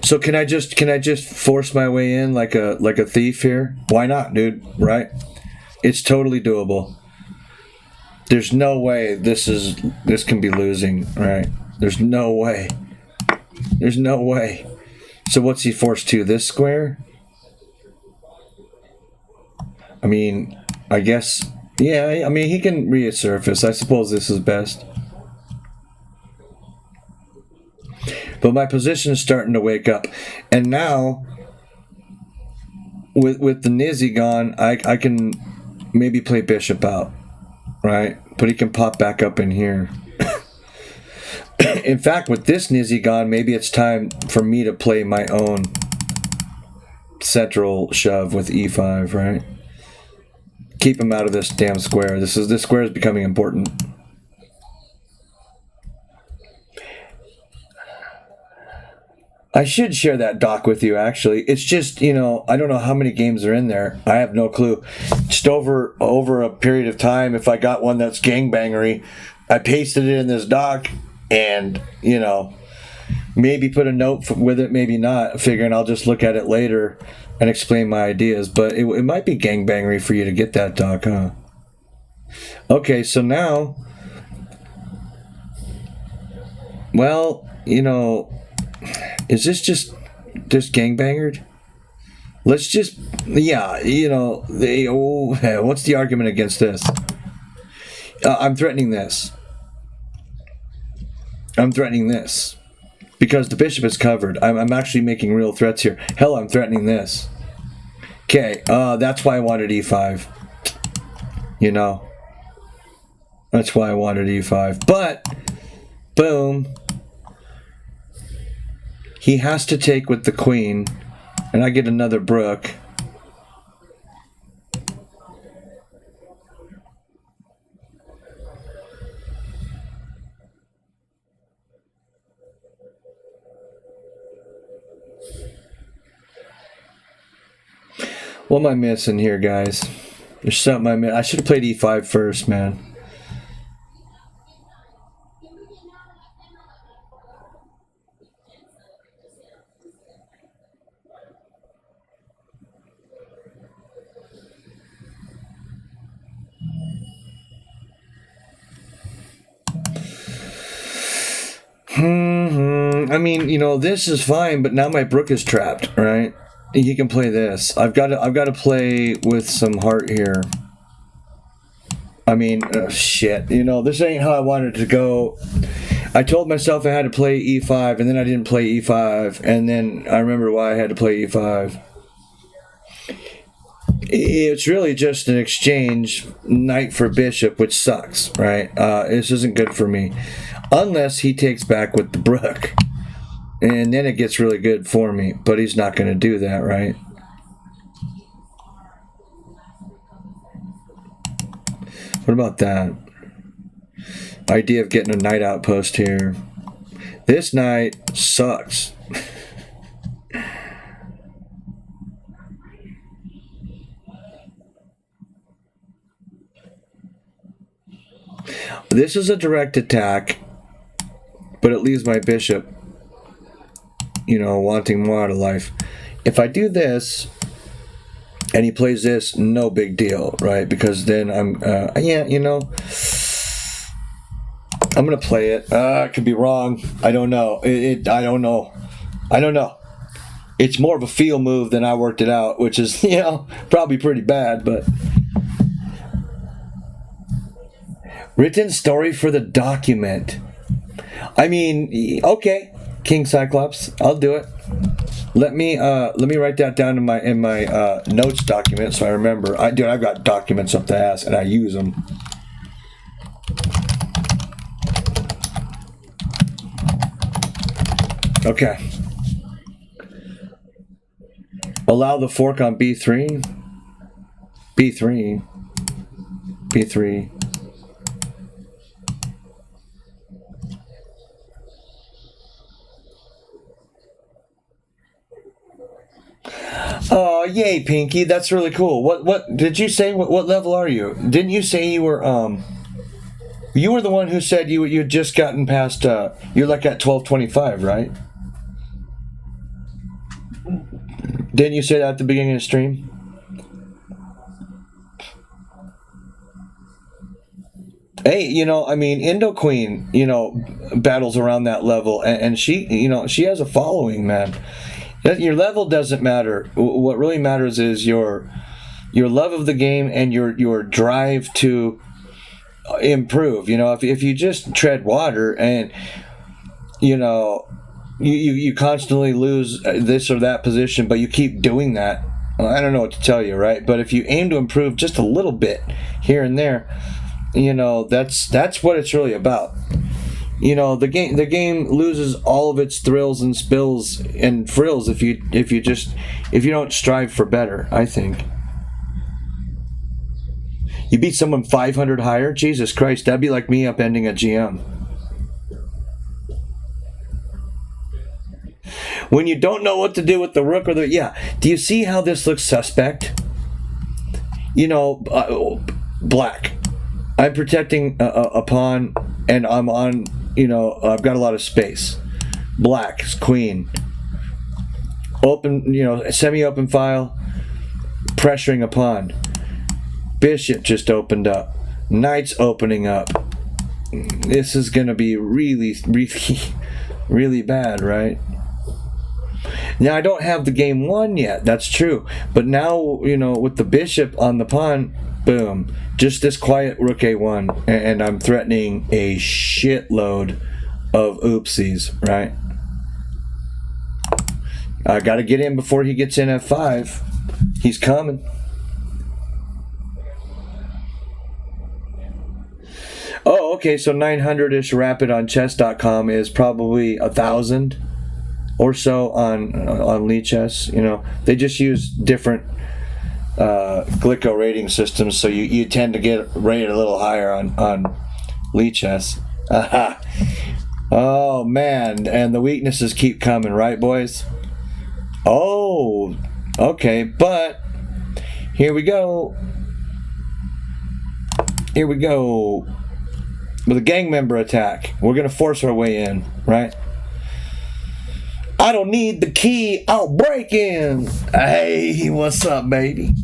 Speaker 1: So can I just force my way in like a thief here? Why not, dude? Right? It's totally doable. There's no way this can be losing, right? There's no way. So what's he forced to? This square? I mean, I guess, yeah, I mean, he can resurface. I suppose this is best. But my position is starting to wake up. And now, with the Nizzy gone, I can maybe play bishop out, right? But he can pop back up in here. In fact, with this Nizzy gone, maybe it's time for me to play my own central shove with e5, right? Keep him out of this damn square. This square is becoming important. I should share that doc with you, actually. It's just, I don't know how many games are in there. I have no clue. Just over a period of time, if I got one that's gangbangery, I pasted it in this doc and, maybe put a note with it, maybe not, figuring I'll just look at it later and explain my ideas. But it might be gangbangery for you to get that doc, huh? Okay, so now, well, is this just gangbangered? Let's just, yeah, what's the argument against this? I'm threatening this. Because the bishop is covered. I'm actually making real threats here. Hell, I'm threatening this. Okay, that's why I wanted e5. That's why I wanted e5. But, boom. He has to take with the queen, and I get another brook. What am I missing here, guys? There's something I missed. I should have played e5 first, man. I mean, this is fine, but now my brook is trapped, right? He can play this. I've got to play with some heart here. I mean, shit. This ain't how I wanted to go. I told myself I had to play e5, and then I didn't play e5, and then I remember why I had to play e5. It's really just an exchange knight for bishop, which sucks, right? This isn't good for me. Unless he takes back with the brook. And then it gets really good for me. But he's not going to do that, right? What about that? Idea of getting a knight outpost here. This knight sucks. This is a direct attack, but it leaves my bishop, wanting more out of life. If I do this, and he plays this, no big deal, right? Because then I'm going to play it. I could be wrong. I don't know. I don't know. It's more of a feel move than I worked it out, which is, probably pretty bad, but... Written story for the document. I mean, okay, King Cyclops, I'll do it. Let me write that down in my notes document so I remember. I've got documents up the ass and I use them. Okay. Allow the fork on B3. B3. B3. Oh, yay, Pinky! That's really cool. What did you say? What level are you? Didn't you say you were You were the one who said you had just gotten past. You're like at 1225, right? Didn't you say that at the beginning of the stream? Hey, Indo Queen, battles around that level, and she, she has a following, man. Your level doesn't matter. What really matters is your love of the game and your drive to improve. If you just tread water and you constantly lose this or that position, but you keep doing that, well, I don't know what to tell you, right? But if you aim to improve just a little bit here and there, that's what it's really about. The game loses all of its thrills and spills and frills if you don't strive for better, I think. You beat someone 500 higher? Jesus Christ, that'd be like me upending a GM. When you don't know what to do with the rook or do you see how this looks suspect? Black. I'm protecting a pawn and I'm on, I've got a lot of space. Black's queen. Open, semi-open file. Pressuring a pawn. Bishop just opened up. Knight's opening up. This is going to be really, really, really bad, right? Now, I don't have the game won yet. That's true. But now, with the bishop on the pawn, boom. Just this quiet rook a1. And I'm threatening a shitload of oopsies, right? I got to get in before he gets in f5. He's coming. Oh, okay, so 900-ish rapid on chess.com is probably 1,000 or so on Lee Chess. They just use different Glico rating systems, so you tend to get rated a little higher on Lee Chess. Oh, man, and the weaknesses keep coming, right, boys? Oh, okay, but here we go. Here we go. With a gang member attack. We're going to force our way in, right? I don't need the key. I'll break in. Hey, what's up, baby?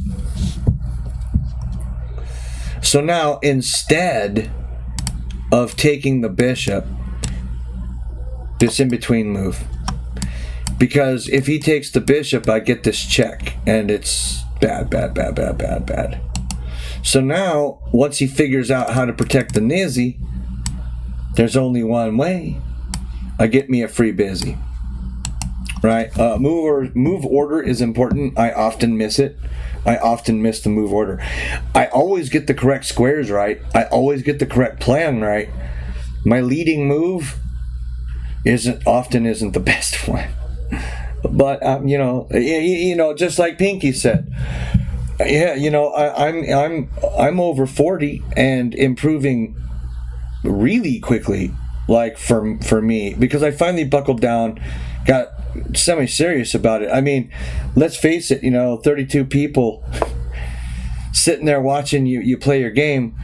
Speaker 1: So now, instead of taking the bishop, this in-between move. Because if he takes the bishop, I get this check. And it's bad, bad, bad, bad, bad, bad. So now, once he figures out how to protect the Nizzy, there's only one way. I get me a free busy. right? Move order is important. I often miss it. I often miss the move order. I always get the correct squares right. I always get the correct plan right. My leading move isn't the best one. But just like Pinky said, yeah, I'm over 40 and improving really quickly. Like for me, because I finally buckled down, got semi-serious about it. I mean, let's face it, 32 people sitting there watching you play your game,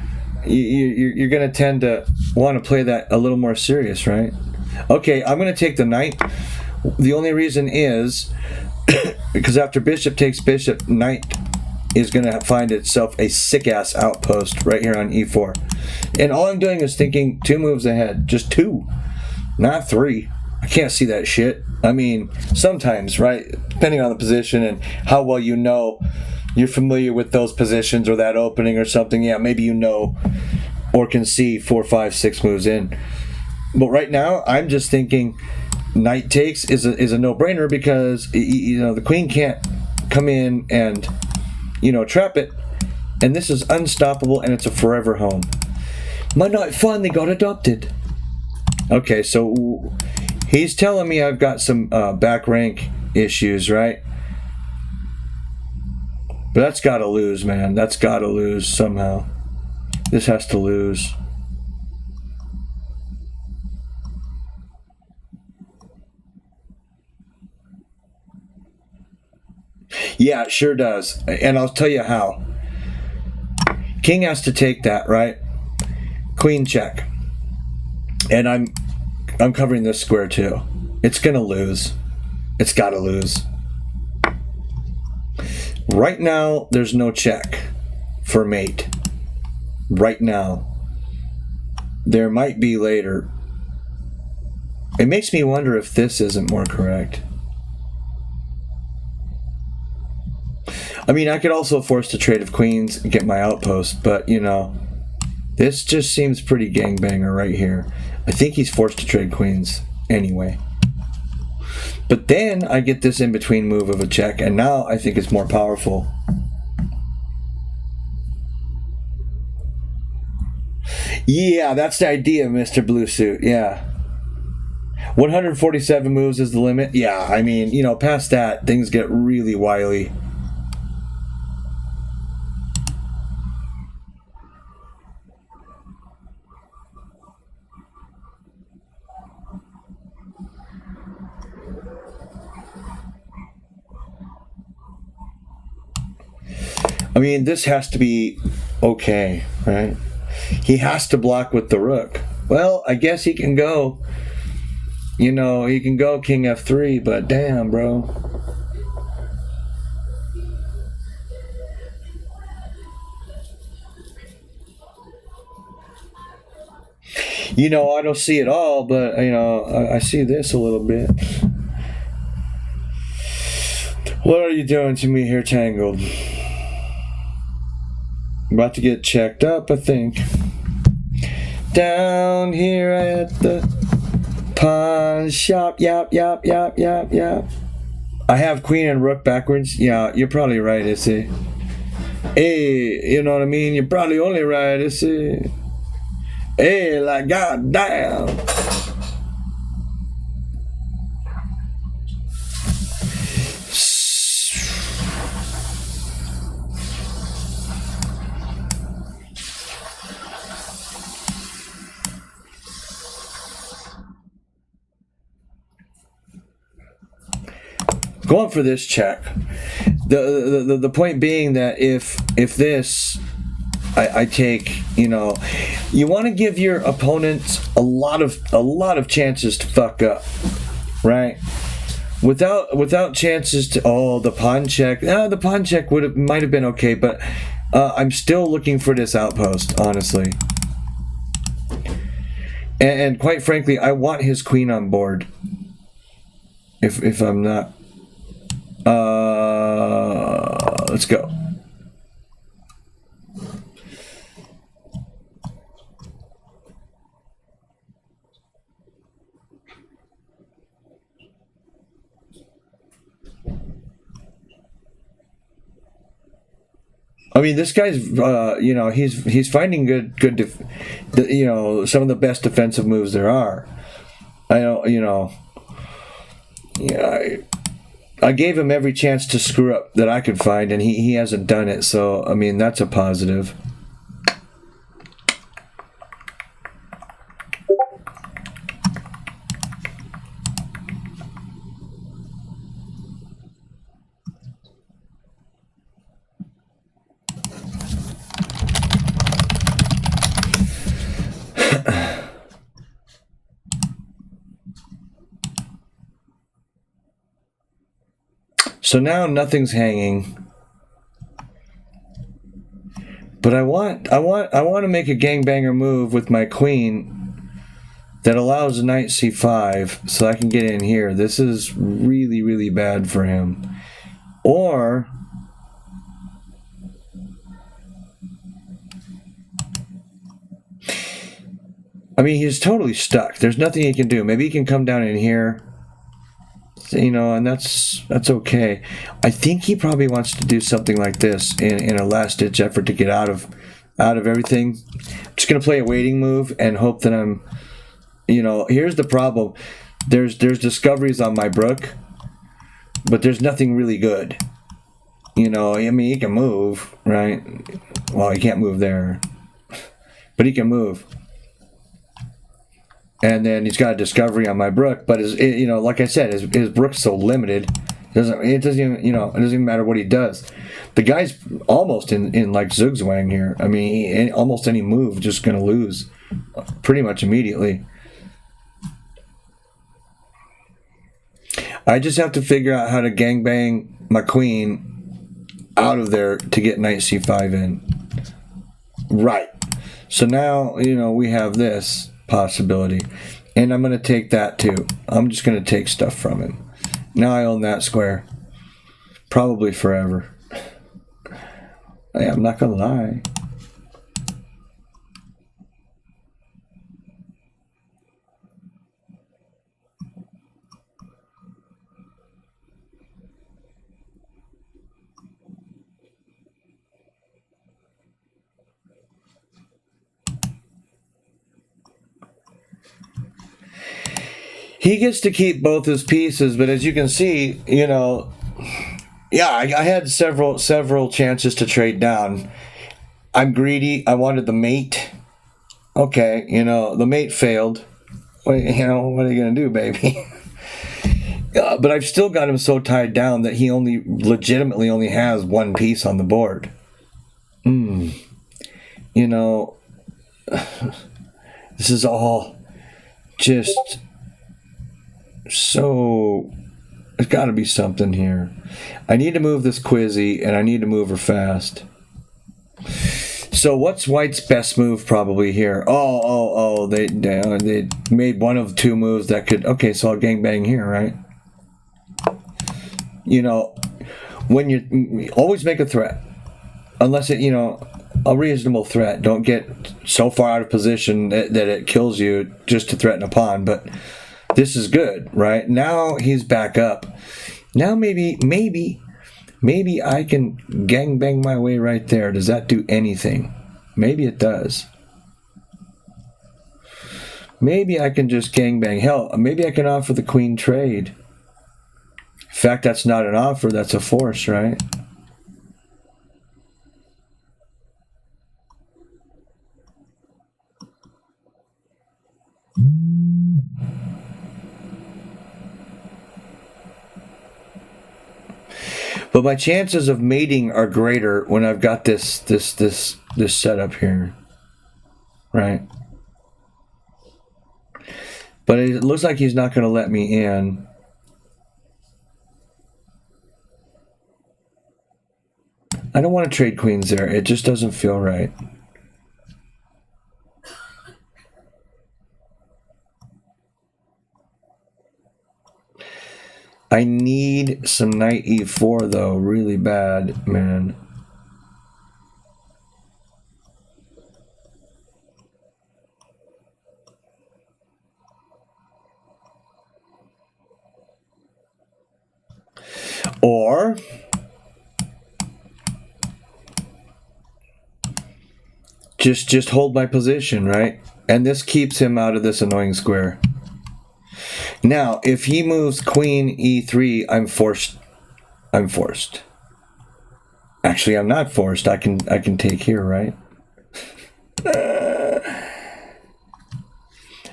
Speaker 1: you're going to tend to want to play that a little more serious, right? Okay, I'm going to take the knight. The only reason is because after bishop takes bishop, knight is going to find itself a sick-ass outpost right here on e4. And all I'm doing is thinking 2 moves ahead. Just 2, not 3. I can't see that shit. I mean, sometimes, right? Depending on the position and how well you're familiar with those positions or that opening or something. Yeah, maybe or can see 4, 5, 6 moves in. But right now, I'm just thinking knight takes is a no-brainer because, the queen can't come in and, trap it. And this is unstoppable and it's a forever home. My knight finally got adopted. Okay, so he's telling me I've got some back rank issues, right? But that's got to lose, man. That's got to lose somehow. This has to lose. Yeah, it sure does. And I'll tell you how. King has to take that, right? Queen check. And I'm covering this square too. It's going to lose. It's got to lose. Right now, there's no check for mate. Right now. There might be later. It makes me wonder if this isn't more correct. I mean, I could also force the trade of queens and get my outpost, but, this just seems pretty gangbanger right here. I think he's forced to trade queens anyway. But then I get this in-between move of a check, and now I think it's more powerful. Yeah, that's the idea, Mr. Blue Suit, yeah. 147 moves is the limit. Yeah, I mean, past that, things get really wily. I mean, this has to be okay, right? He has to block with the rook. Well, I guess he can go. He can go king f3, but damn, bro. I don't see it all, but, I see this a little bit. What are you doing to me here, Tangled? About to get checked up, I think. Down here at the pawn shop. Yap. I have queen and rook backwards. Yeah, you're probably right, Issy. Hey, you know what I mean? You're probably only right, Issy. Hey, like, goddamn. Going for this check. The point being that if this I take, you want to give your opponents a lot of chances to fuck up, right? Without chances to the pawn check. The pawn check might have been okay, but I'm still looking for this outpost, honestly. And quite frankly, I want his queen on board. If I'm not. Let's go. I mean, this guy's, you know, he's finding you know, some of the best defensive moves there are. I don't, you know, yeah, I gave him every chance to screw up that I could find, and he hasn't done it. So, I mean, that's a positive. So now nothing's hanging, but I want to make a gangbanger move with my queen that allows knight c5, so I can get in here. This is really, really bad for him. Or I mean, he's totally stuck. There's nothing he can do. Maybe he can come down in here. You know, and that's okay. I think he probably wants to do something like this in a last-ditch effort to get out of everything. I'm just gonna play a waiting move and hope that I'm, you know, here's the problem. There's discoveries on my brook, but there's nothing really good. You know, I mean, he can move, right? Well, he can't move there, but he can move. And then he's got a discovery on my brook, but you know, like I said, his brook's so limited. It doesn't even, you know, it doesn't even matter what he does. The guy's almost in like zugzwang here. I mean, almost any move just going to lose, pretty much immediately. I just have to figure out how to gangbang my queen out of there to get knight c5 in. Right. So now, you know, we have this possibility, and I'm going to take that too. I'm just going to take stuff from him. Now I own that square, probably forever. Hey, I'm not going to lie. He gets to keep both his pieces, but as you can see, you know, yeah, I had several chances to trade down. I'm greedy. I wanted the mate. Okay, you know, the mate failed. You know, what are you going to do, baby? But I've still got him so tied down that he legitimately only has one piece on the board. You know, this is all just so, there's got to be something here. I need to move this Quizzy, and I need to move her fast. So what's White's best move probably here? Oh, they made one of two moves that could, okay, so I'll gangbang here, right? You know, when you always make a threat, unless it, you know, a reasonable threat. Don't get so far out of position that it kills you just to threaten a pawn, but this is good, right? Now he's back up. Now maybe I can gangbang my way right there. Does that do anything? Maybe it does. Maybe I can just gangbang. Hell, maybe I can offer the queen trade. In fact, that's not an offer, that's a force, right? But my chances of mating are greater when I've got this setup here, right? But it looks like he's not going to let me in. I don't want to trade queens there. It just doesn't feel right. I need some knight e4 though, really bad, man. Or just hold my position, right? And this keeps him out of this annoying square. Now, if he moves queen e3, I'm forced. Actually, I'm not forced. I can take here, right?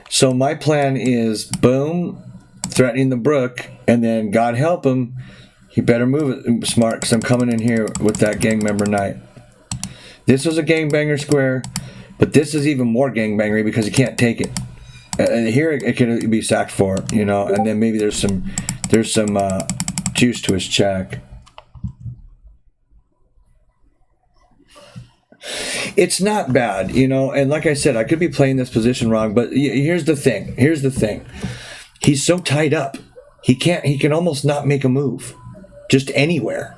Speaker 1: So my plan is boom, threatening the brook, and then God help him, he better move it smart, because I'm coming in here with that gang member knight. This was a gangbanger square, but this is even more gangbangery because he can't take it. Here it can be sacked for, you know, and then maybe there's some juice to his check. It's not bad, you know, and like I said, I could be playing this position wrong, but here's the thing. He's so tied up. He can almost not make a move. Just anywhere.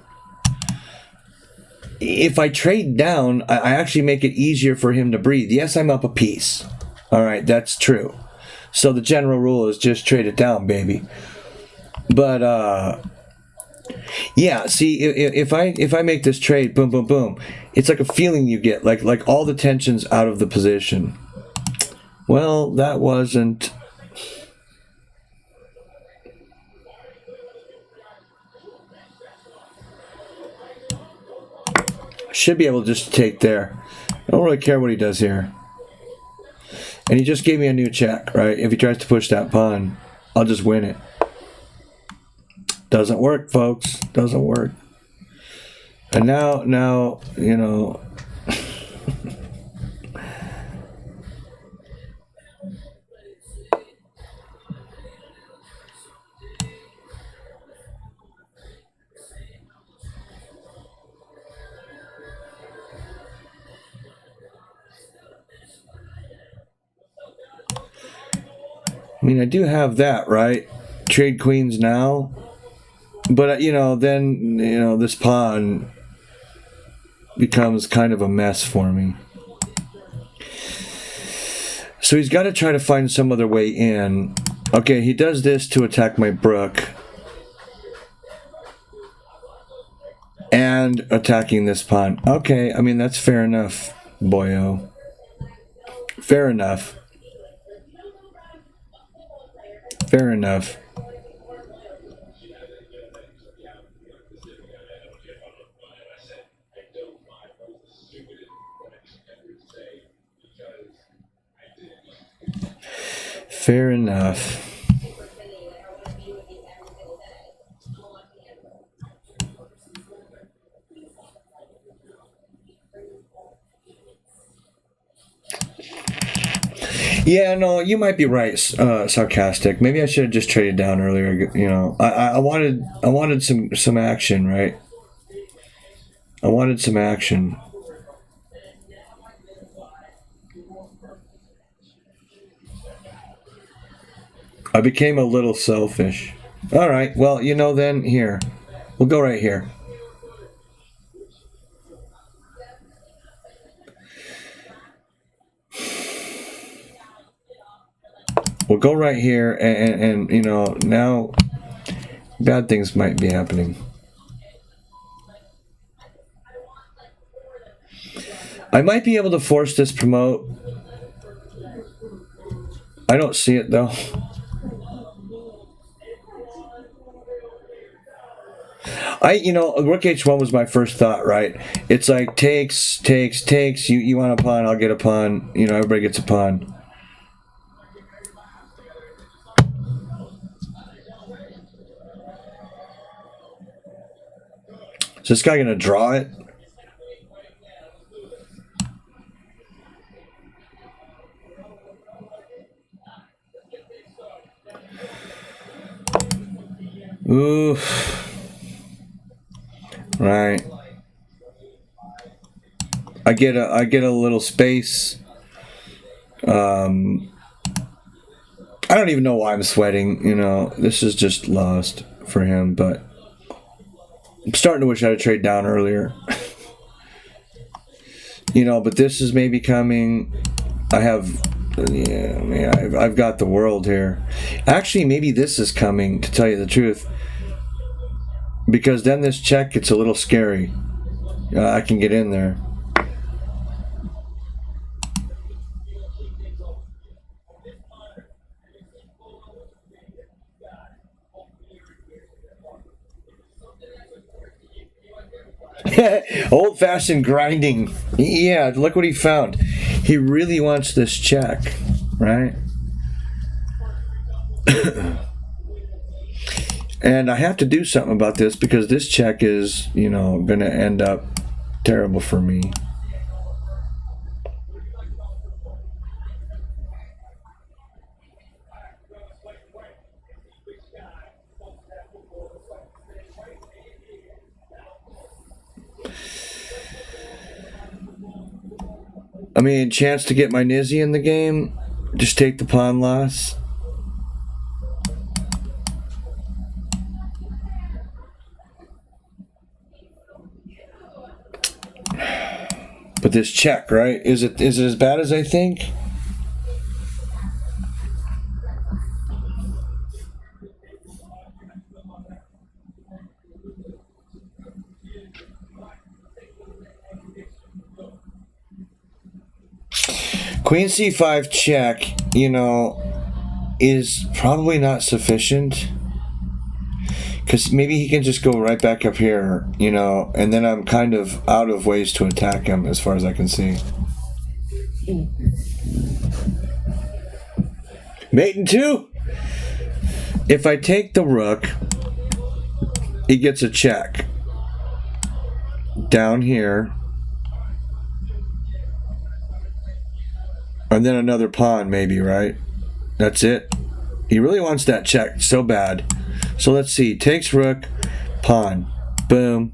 Speaker 1: If I trade down, I actually make it easier for him to breathe. Yes, I'm up a piece. All right, that's true. So the general rule is just trade it down, baby. But yeah, see, if I make this trade, boom, boom, boom, it's like a feeling you get, like all the tension's out of the position. Well, that wasn't. Should be able to just take there. I don't really care what he does here. And he just gave me a new check, right? If he tries to push that pawn, I'll just win it. Doesn't work, folks. Doesn't work. And now, you know. I mean, I do have that, right? Trade queens now. But, you know, then, you know, this pawn becomes kind of a mess for me. So he's got to try to find some other way in. Okay, he does this to attack my brook. And attacking this pawn. Okay, I mean, that's fair enough, boyo. Fair enough. Fair enough. Fair enough. Yeah, no, you might be right. Sarcastic. Maybe I should have just traded down earlier. You know, I wanted some action, right? I wanted some action. I became a little selfish. All right. Well, you know, then here, we'll go right here. We'll go right here, and you know, now bad things might be happening. I might be able to force this promote. I don't see it though. You know, rook h1 was my first thought, right? It's like takes. You want a pawn, I'll get a pawn. You know, everybody gets a pawn. Is this guy gonna draw it? Oof. Right. I get a little space. I don't even know why I'm sweating, you know. This is just lost for him, but I'm starting to wish I'd trade down earlier. You know, but this is maybe coming. I've got the world here. Actually, maybe this is coming, to tell you the truth. Because then this check gets a little scary. I can get in there. Old-fashioned grinding. Yeah, look what he found. He really wants this check, right? And I have to do something about this because this check is, going to end up terrible for me. I mean, chance to get my Nizzy in the game. Just take the pawn loss. But this check, right? Is it as bad as I think? Queen c5 check, is probably not sufficient. Because maybe he can just go right back up here, and then I'm kind of out of ways to attack him as far as I can see. Mate in 2. If I take the rook, he gets a check. Down here. And then another pawn maybe, right? That's it. He really wants that check so bad. So let's see. Takes rook, pawn. Boom.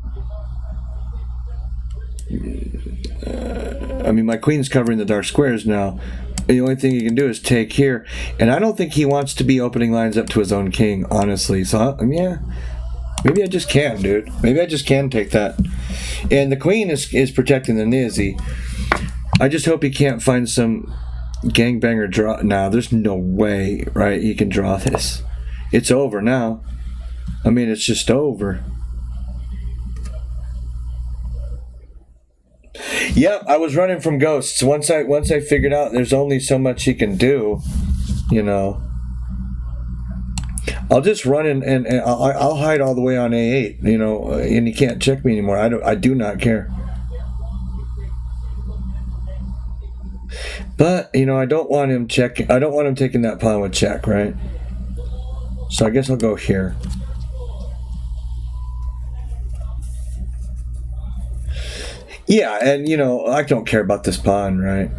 Speaker 1: I mean, my queen's covering the dark squares now. The only thing he can do is take here. And I don't think he wants to be opening lines up to his own king, honestly. So, yeah. Maybe I just can, dude. Maybe I just can take that. And the queen is protecting the Nizzy. I just hope he can't find some gangbanger draw. Now, there's no way, right, he can draw this. It's over now. I mean, it's just over. Yep, I was running from ghosts. Once I figured out there's only so much he can do, I'll just run and I'll hide all the way on A8, and he can't check me anymore. I do not care. But, I don't want him checking. I don't want him taking that pawn with check, right? So I guess I'll go here. Yeah, and, I don't care about this pawn, right?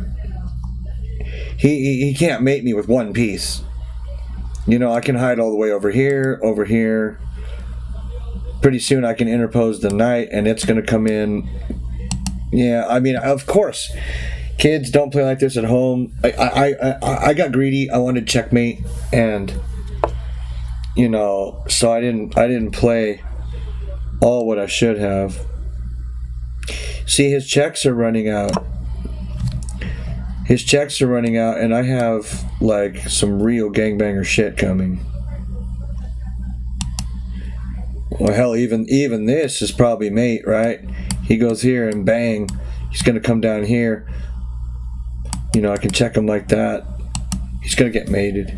Speaker 1: He can't mate me with one piece. I can hide all the way over here. Pretty soon I can interpose the knight, and it's going to come in. Yeah, I mean, of course. Kids, don't play like this at home. I got greedy. I wanted checkmate, and so I didn't play all what I should have. See, his checks are running out. His checks are running out, and I have like some real gangbanger shit coming. Well, hell, even this is probably mate, right? He goes here and bang, he's gonna come down here. I can check him like that. He's gonna get mated.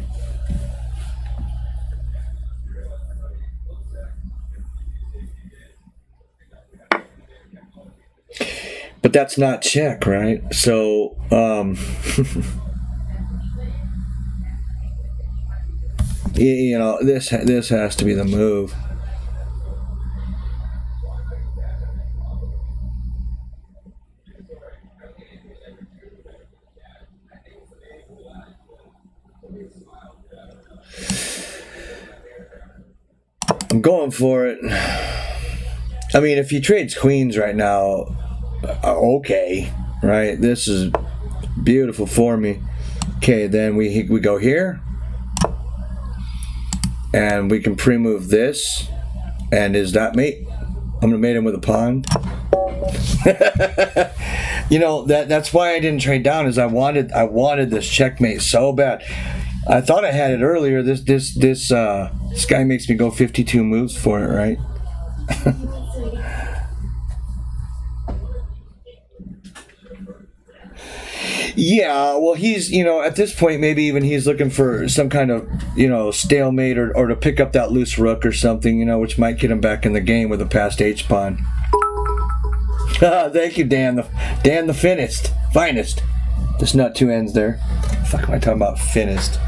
Speaker 1: But that's not check, right? So, this has to be the move. I'm going for it. I mean, if he trades queens right now, okay, right? This is beautiful for me. Okay, then we go here, and we can pre-move this. And is that mate? I'm gonna mate him with a pawn. That's why I didn't trade down. Is I wanted this checkmate so bad. I thought I had it earlier. This guy makes me go 52 moves for it, right? Yeah, well, he's, at this point, maybe even he's looking for some kind of, stalemate or to pick up that loose rook or something, which might get him back in the game with a passed H-pawn. Thank you, Dan the finest. There's not two N's there. Fuck am I talking about finest?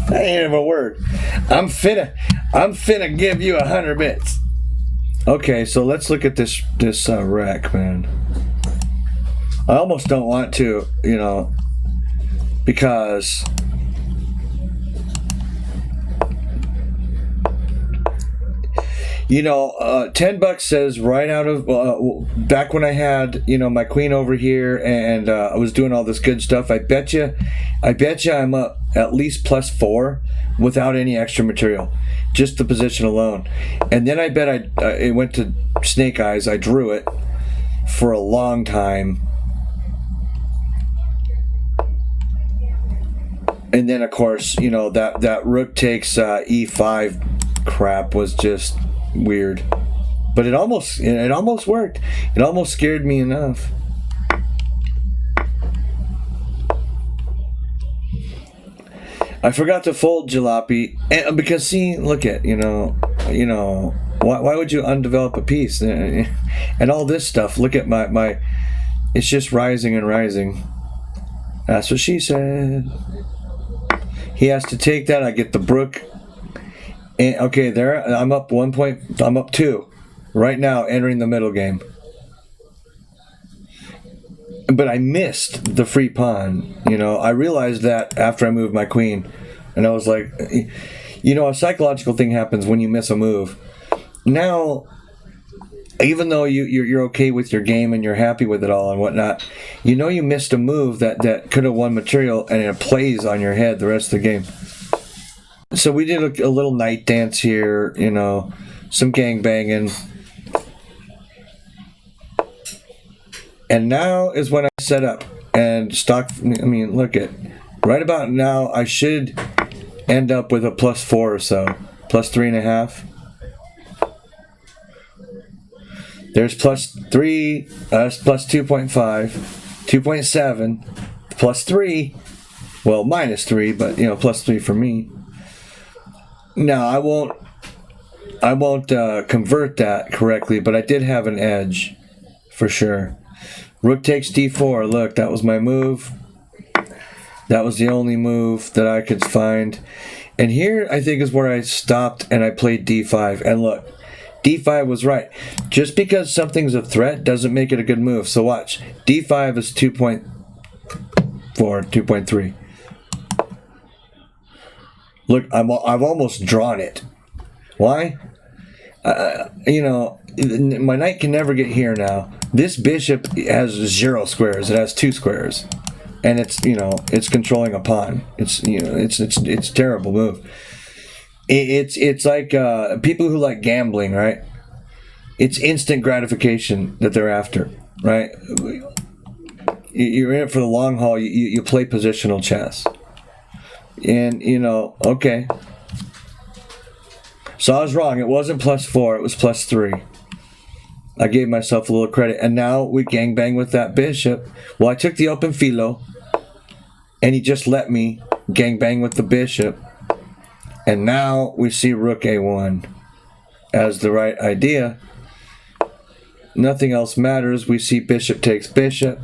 Speaker 1: That ain't even a word. I'm finna give you 100 bits. Okay, so let's look at this wreck, man. I almost don't want to, because $10 says right out of back when I had my queen over here and I was doing all this good stuff. I bet you I'm up at least +4 without any extra material, just the position alone. And then I bet it went to snake eyes. I drew it for a long time, and then of course that rook takes e5 crap was just weird, but it almost worked. It almost scared me enough. I forgot to fold Jalopy, and because see, look at why would you undevelop a piece and all this stuff? Look at my it's just rising and rising. That's what she said. He has to take that. I get the brook. And, okay, there I'm up 1 point. I'm up 2 right now, entering the middle game. But I missed the free pawn. I realized that after I moved my queen, and I was like, a psychological thing happens when you miss a move. Now, even though you're okay with your game and you're happy with it all and whatnot, you missed a move that could have won material, and it plays on your head the rest of the game. So we did a little night dance here, some gang banging. And now is when I set up and stock. Look at right about now. I should end up with a +4 or so, +3.5. There's +3, +2.5, 2.7, +3. Well, -3, but +3 for me. Now I won't convert that correctly, but I did have an edge for sure. Rook takes d4. Look, that was my move. That was the only move that I could find. And here I think is where I stopped and I played d5. And look, d5 was right. Just because something's a threat doesn't make it a good move. So watch. d5 is 2.4, 2.3. Look, I've almost drawn it. Why? My knight can never get here now. This bishop has 0 squares. It has 2 squares, and it's controlling a pawn. It's a terrible move. It's like people who like gambling, right? It's instant gratification that they're after, right? You're in it for the long haul. You play positional chess. And okay, so I was wrong. It wasn't +4, it was +3. I gave myself a little credit, and now we gangbang with that bishop. Well, I took the open filo, and he just let me gangbang with the bishop, and now we see rook a1 as the right idea. Nothing else matters. We see bishop takes bishop.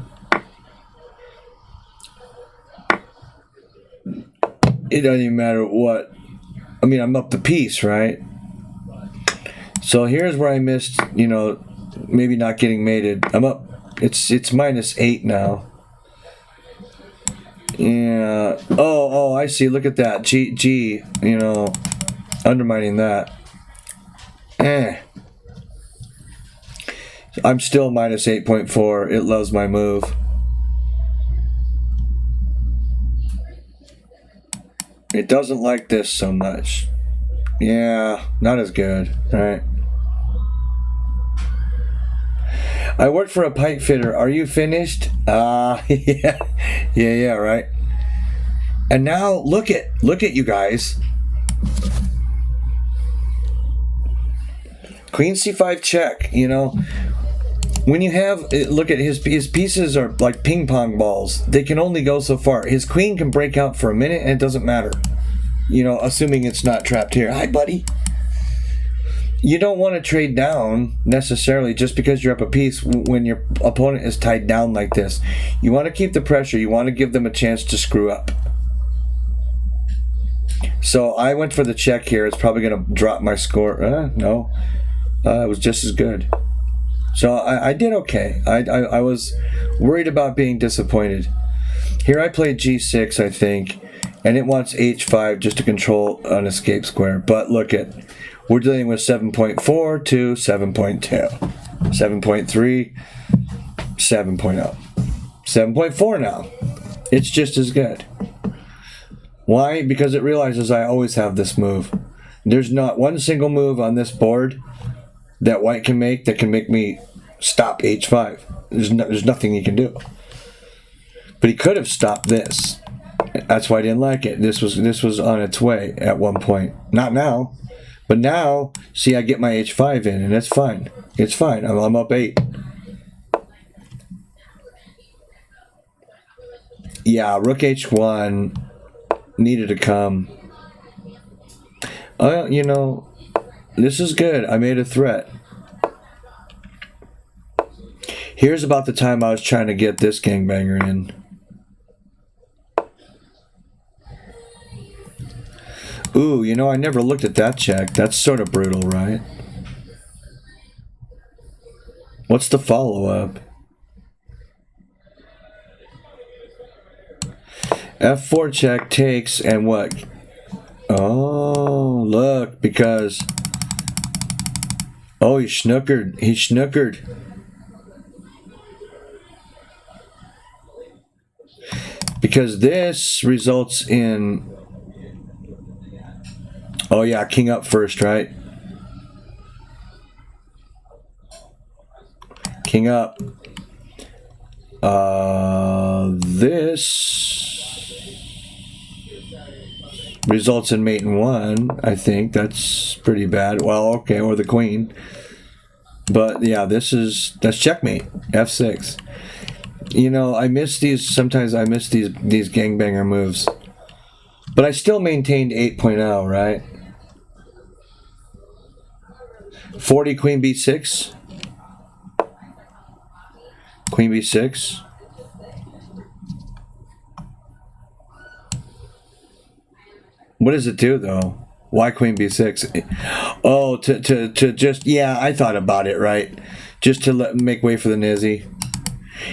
Speaker 1: It doesn't even matter what. I'm up the piece, right? So here's where I missed, maybe not getting mated. I'm up. It's -8 now. Yeah. Oh, I see. Look at that. G. Undermining that. I'm still -8.4. It loves my move. It doesn't like this so much. Yeah, not as good. All right. I work for a pipe fitter. Are you finished? Yeah, right. And now look at you guys. Queen c5 check. When you have, look at his pieces are like ping pong balls. They can only go so far. His queen can break out for a minute and it doesn't matter. Assuming it's not trapped here. Hi, buddy. you don't want to trade down necessarily just because you're up a piece when your opponent is tied down like this. You want to keep the pressure. You want to give them a chance to screw up. So I went for the check here. It's probably going to drop my score. No. It was just as good. So I did okay. I was worried about being disappointed. Here I played g6, I think, and it wants h5 just to control an escape square. But look at, we're dealing with 7.4 to 7.2, 7.3, 7.0, 7.4 now. It's just as good. Why? Because it realizes I always have this move. There's not one single move on this board that white can make that can make me stop h5. There's nothing he can do. But he could have stopped this. That's why I didn't like it. This was on its way at one point. Not now. But now, see, I get my h5 in, and it's fine. It's fine. I'm up 8. Yeah, rook h1 needed to come. You know, this is good. I made a threat. Here's about the time I was trying to get this gangbanger in. Ooh, you know, I never looked at that check. That's sort of brutal, right? What's the follow-up? F4 check takes, and what? Oh, look, because... Oh, he snookered. He snookered. Because this results in... Oh yeah, king up first, right? King up. This results in mate in 1. I think that's pretty bad. Well, okay, or the queen. But yeah, that's checkmate. F6. You know, I miss these. Sometimes I miss these gangbanger moves. But I still maintained 8.0, right? 40 queen b6. Queen b6. What does it do though? Why queen b6? Oh, to just, yeah, I thought about it, right? Just to make way for the nizzy.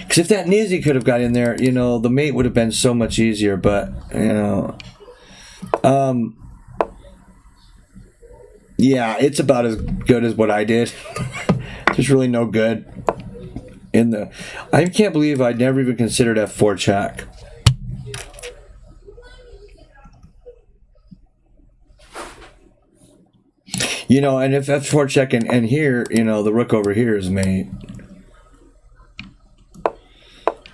Speaker 1: Because if that nizzy could have got in there, you know, the mate would have been so much easier. But you know, yeah, it's about as good as what I did. There's really no good in the... I can't believe I'd never even considered F4 check. You know, and if F4 check and here, you know, the rook over here is mate.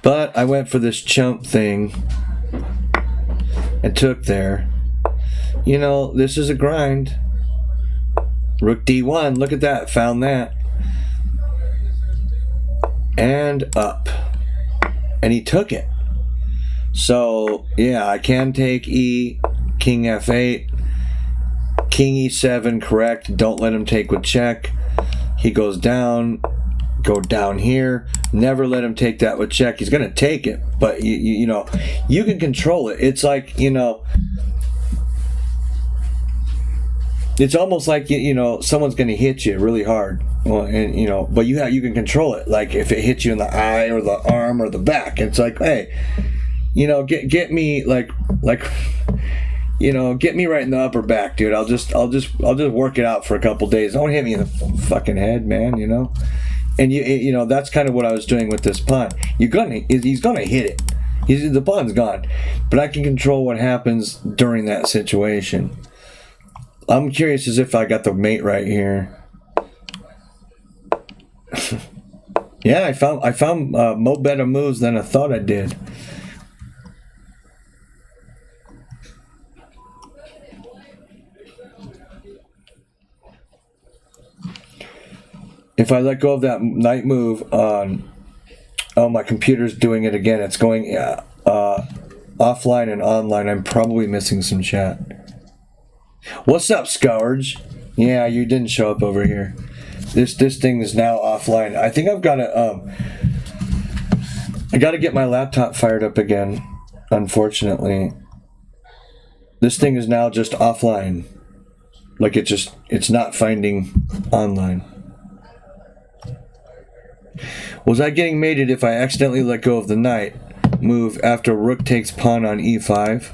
Speaker 1: But I went for this chump thing and took there. You know, this is a grind. Rook d1, look at that, found that. And up. And he took it. So, yeah, I can take e, king f8, king e7, correct. Don't let him take with check. He goes down, go down here. Never let him take that with check. He's going to take it, but you know, you can control it. It's like, you know, it's almost like, you know, someone's going to hit you really hard. Well, and you know, but you can control it. Like if it hits you in the eye or the arm or the back, it's like, hey, you know, get me like you know, get me right in the upper back, dude. I'll just work it out for a couple days. Don't hit me in the fucking head, man, you know? And you know, that's kind of what I was doing with this pawn. He's gonna hit it. The pawn's gone. But I can control what happens during that situation. I'm curious as if I got the mate right here. Yeah, I found more better moves than I thought I did. If I let go of that knight move on, oh, my computer's doing it again. It's going offline and online. I'm probably missing some chat. What's up, Scourge? Yeah, you didn't show up over here. This thing is now offline. I think I've got to I got to get my laptop fired up again. Unfortunately, this thing is now just offline. Like it's not finding online. Was I getting mated if I accidentally let go of the knight move after rook takes pawn on e5?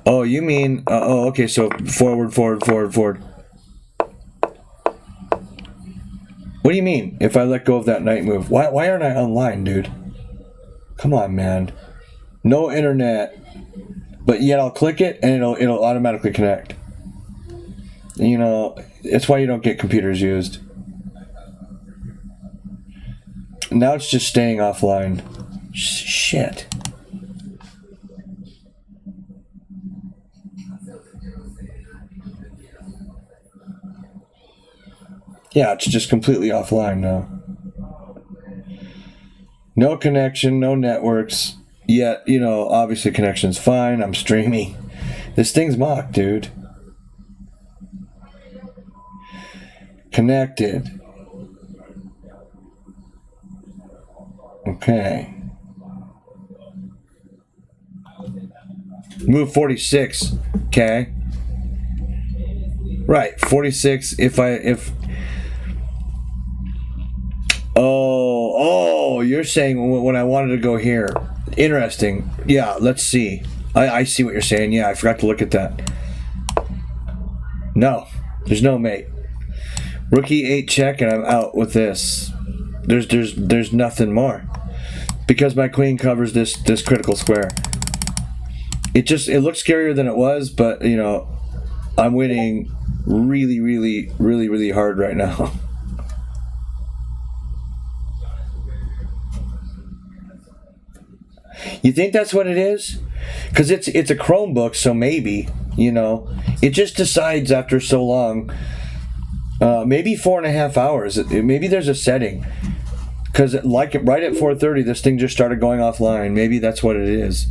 Speaker 1: Oh, you mean... oh, okay, so forward. What do you mean, if I let go of that knight move? Why aren't I online, dude? Come on, man. No internet. But yet I'll click it, and it'll automatically connect. You know, it's why you don't get computers used. Now it's just staying offline. Shit. Yeah, it's just completely offline now. No connection, no networks. Yet, you know, obviously connection's fine. I'm streaming. This thing's mocked, dude. Connected. Okay. Move 46. Okay. Right, 46. If Oh, you're saying when I wanted to go here. Interesting. Yeah, let's see. I see what you're saying. Yeah, I forgot to look at that. No, there's no mate. Rook e8 check, and I'm out with this. There's nothing more, because my queen covers this critical square. It looks scarier than it was, but you know, I'm winning really hard right now. You think that's what it is? Because it's a Chromebook, so maybe, you know, it just decides after so long. Maybe 4.5 hours. Maybe there's a setting. Because like right at 4:30, this thing just started going offline. Maybe that's what it is.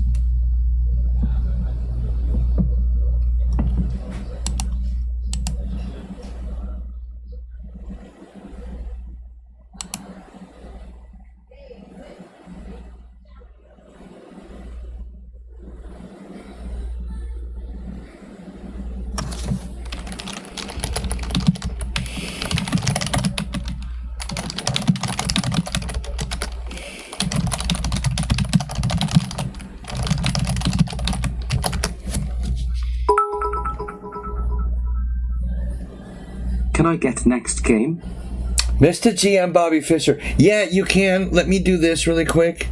Speaker 2: Can I get next game?
Speaker 1: Mr. GM Bobby Fischer. Yeah, you can. Let me do this really quick.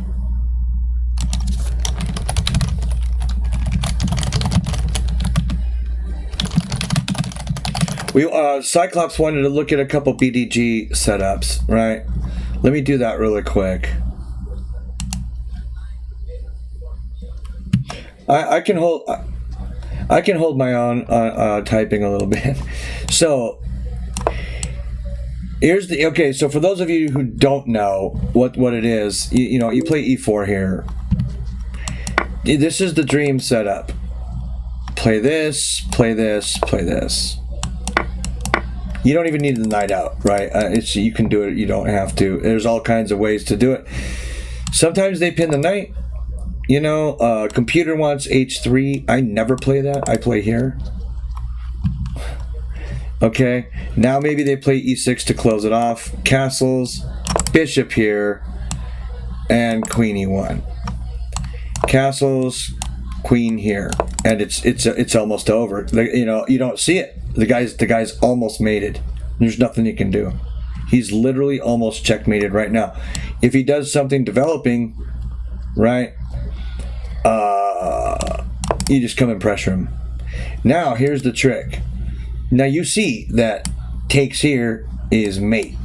Speaker 1: Cyclops wanted to look at a couple BDG setups, right? Let me do that really quick. I can hold my own typing a little bit. So here's the okay. So for those of you who don't know what it is, you know, you play e4 here. This is the dream setup. Play this, play this, play this. You don't even need the knight out, right? You can do it. You don't have to. There's all kinds of ways to do it. Sometimes they pin the knight. You know, computer wants h3. I never play that. I play here. Okay. Now maybe they play e6 to close it off. Castles, bishop here, and queen e1. Castles, queen here, and it's almost over. You know, you don't see it. The guy's almost mated. There's nothing you can do. He's literally almost checkmated right now. If he does something developing, right, you just come and pressure him. Now here's the trick. Now you see that takes here is mate.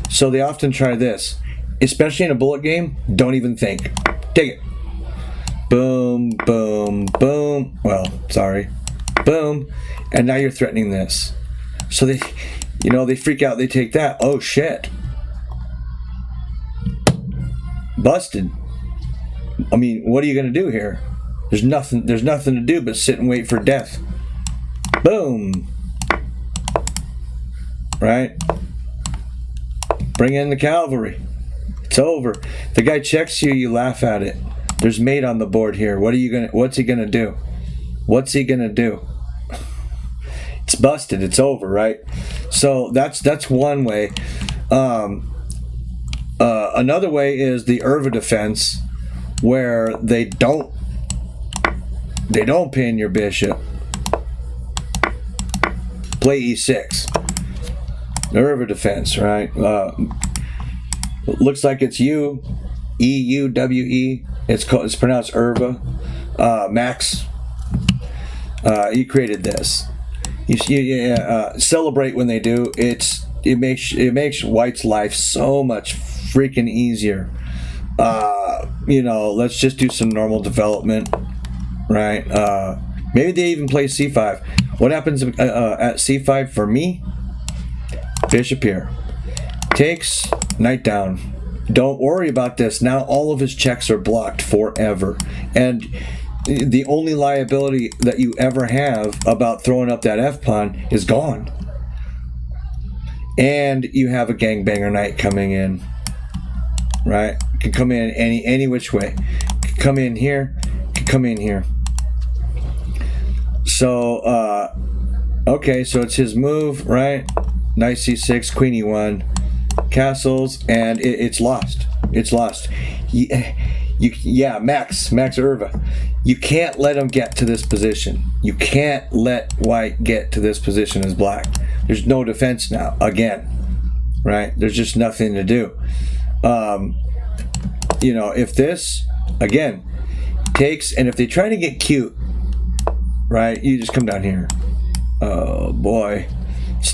Speaker 1: So they often try this, especially in a bullet game. Don't even think. Take it. Boom, boom, boom. Well, sorry. Boom. And now you're threatening this. So they, you know, they freak out. They take that. Oh, shit. Busted. I mean, what are you going to do here? There's nothing to do but sit and wait for death. Boom. Right? Bring in the cavalry. It's over. If the guy checks you, you laugh at it. There's mate on the board here. What's he gonna do? What's he gonna do? It's busted. It's over, right? So that's one way. Another way is the Irva defense, where they don't pin your bishop. Play e6. The Irva defense, right? Looks like it's E-U-W-E. It's pronounced Irva. Max, you created this. You celebrate when they do. It makes White's life so much freaking easier. Let's just do some normal development, right? Maybe they even play c5. What happens at c5 for me? Bishop here. Takes, knight down. Don't worry about this. Now all of his checks are blocked forever. And the only liability that you ever have about throwing up that f-pawn is gone. And you have a gangbanger knight coming in. Right? Can come in any which way. Can come in here. Can come in here. So, okay, so it's his move, right? Knight c6, queen e1, castles, and it's lost. It's lost. Max Irva. You can't let him get to this position. You can't let White get to this position as black. There's no defense now, again, right? There's just nothing to do. If this, again, takes, and if they try to get cute, right, you just come down here. Oh boy, it's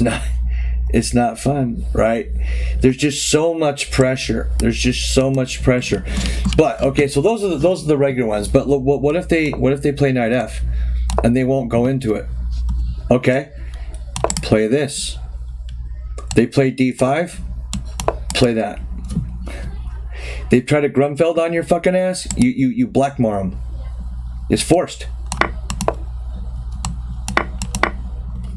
Speaker 1: not fun, right? There's just so much pressure. But okay, so those are the regular ones. But look, what if they play knight f, and they won't go into it? Okay, play this. They play d5. Play that. They try to Grunfeld on your fucking ass. You blackmar them. It's forced.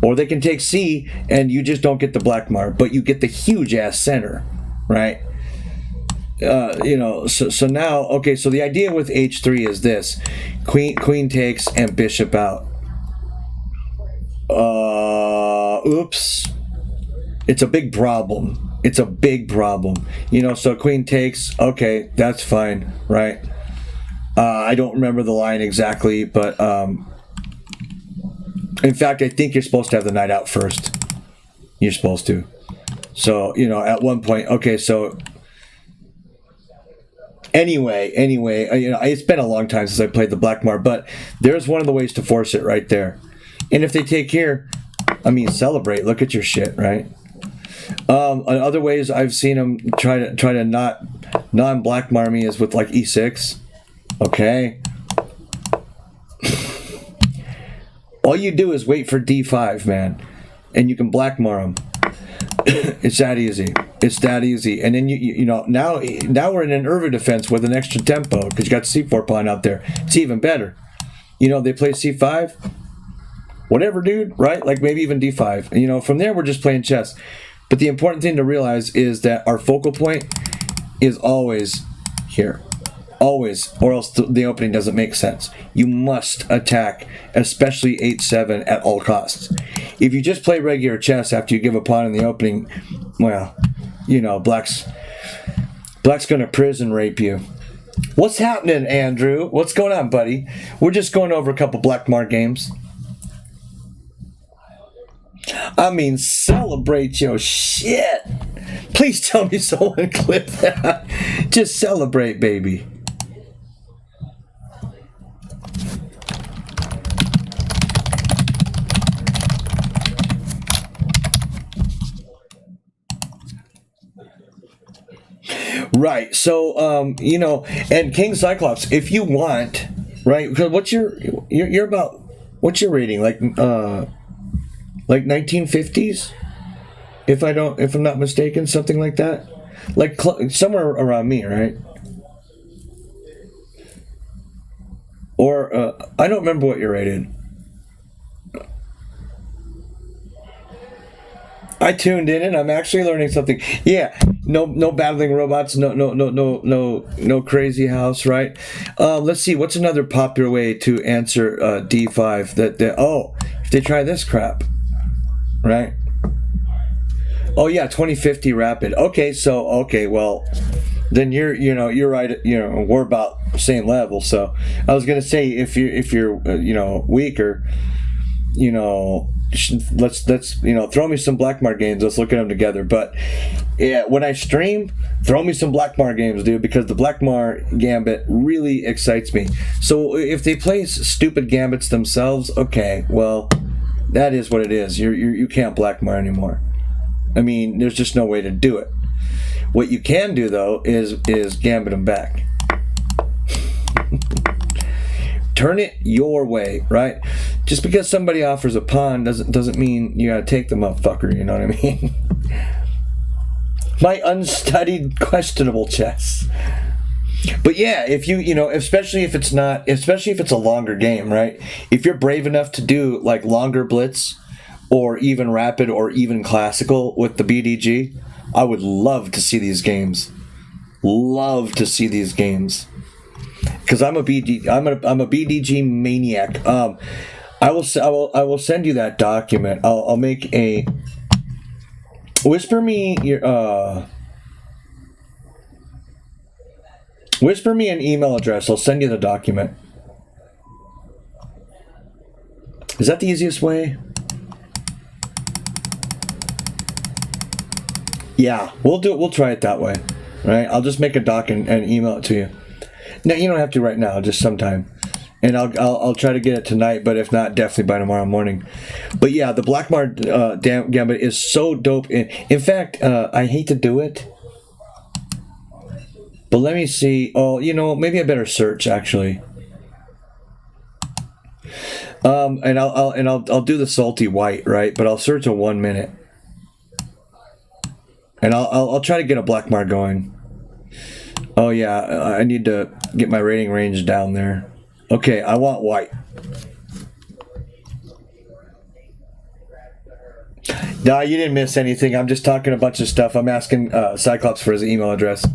Speaker 1: Or they can take C and you just don't get the blackmar, but you get the huge ass center, right? So now, okay, so the idea with h3 is this. Queen takes and bishop out. Oops. It's a big problem. So queen takes, okay, that's fine, right? I don't remember the line exactly, but in fact, I think you're supposed to have the knight out first. You're supposed to. So, at one point, okay, so anyway, it's been a long time since I played the blackmar, but there's one of the ways to force it right there. And if they take here, celebrate. Look at your shit, right? Other ways I've seen them try to not non-blackmar me is with like e6. Okay. All you do is wait for d5, man, and you can blackmar them. It's that easy. And then now we're in an Irva defense with an extra tempo because you got c4 pawn out there. It's even better. They play c5. Whatever, dude. Right? Like maybe even d5. From there we're just playing chess. But the important thing to realize is that our focal point is always here. Always, or else the opening doesn't make sense. You must attack, especially h7 at all costs. If you just play regular chess after you give a pawn in the opening, well, black's gonna prison rape you. What's happening, Andrew? What's going on, buddy? We're just going over a couple blackmar games. Celebrate your shit. Please tell me someone clip that. Just celebrate, baby. Right. So, and King Cyclops, if you want, right? What's you're about? What's your rating? Like 1950s, if I'm not mistaken, something like that. Like somewhere around me, right? Or I don't remember what you're rated. I tuned in and I'm actually learning something. Yeah, no battling robots, no crazy house, right? Let's see, what's another popular way to answer D5 that if they try this crap, right? Oh yeah, 2050 rapid. Okay, well, then you're right. We're about the same level. So I was gonna say if you're weaker, let's throw me some Blackmar games. Let's look at them together. But yeah, when I stream, throw me some Blackmar games, dude, because the Blackmar gambit really excites me. So if they play stupid gambits themselves, okay, well, that is what it is. You can't Blackmar anymore. I mean, there's just no way to do it. What you can do though is gambit them back. Turn it your way, right? Just because somebody offers a pawn doesn't mean you gotta take the motherfucker, you know what I mean? My unstudied, questionable chess. But yeah, if especially if it's a longer game, right? If you're brave enough to do like longer blitz or even rapid or even classical with the BDG, I would love to see these games. Love to see these games. Because I'm a BDG maniac. I will send you that document. I'll make a. Whisper me an email address. I'll send you the document. Is that the easiest way? Yeah, we'll try it that way. Right? I'll just make a doc and email it to you. No, you don't have to right now. Just sometime, and I'll try to get it tonight. But if not, definitely by tomorrow morning. But yeah, the Blackmar gambit is so dope. In fact, I hate to do it, but let me see. Oh, maybe I better search actually. And I'll do the salty white, right? But I'll search a 1 minute, and I'll try to get a Blackmar going. Oh yeah, I need to get my rating range down there. Okay, I want white. Nah, you didn't miss anything. I'm just talking a bunch of stuff. I'm asking Cyclops for his email address.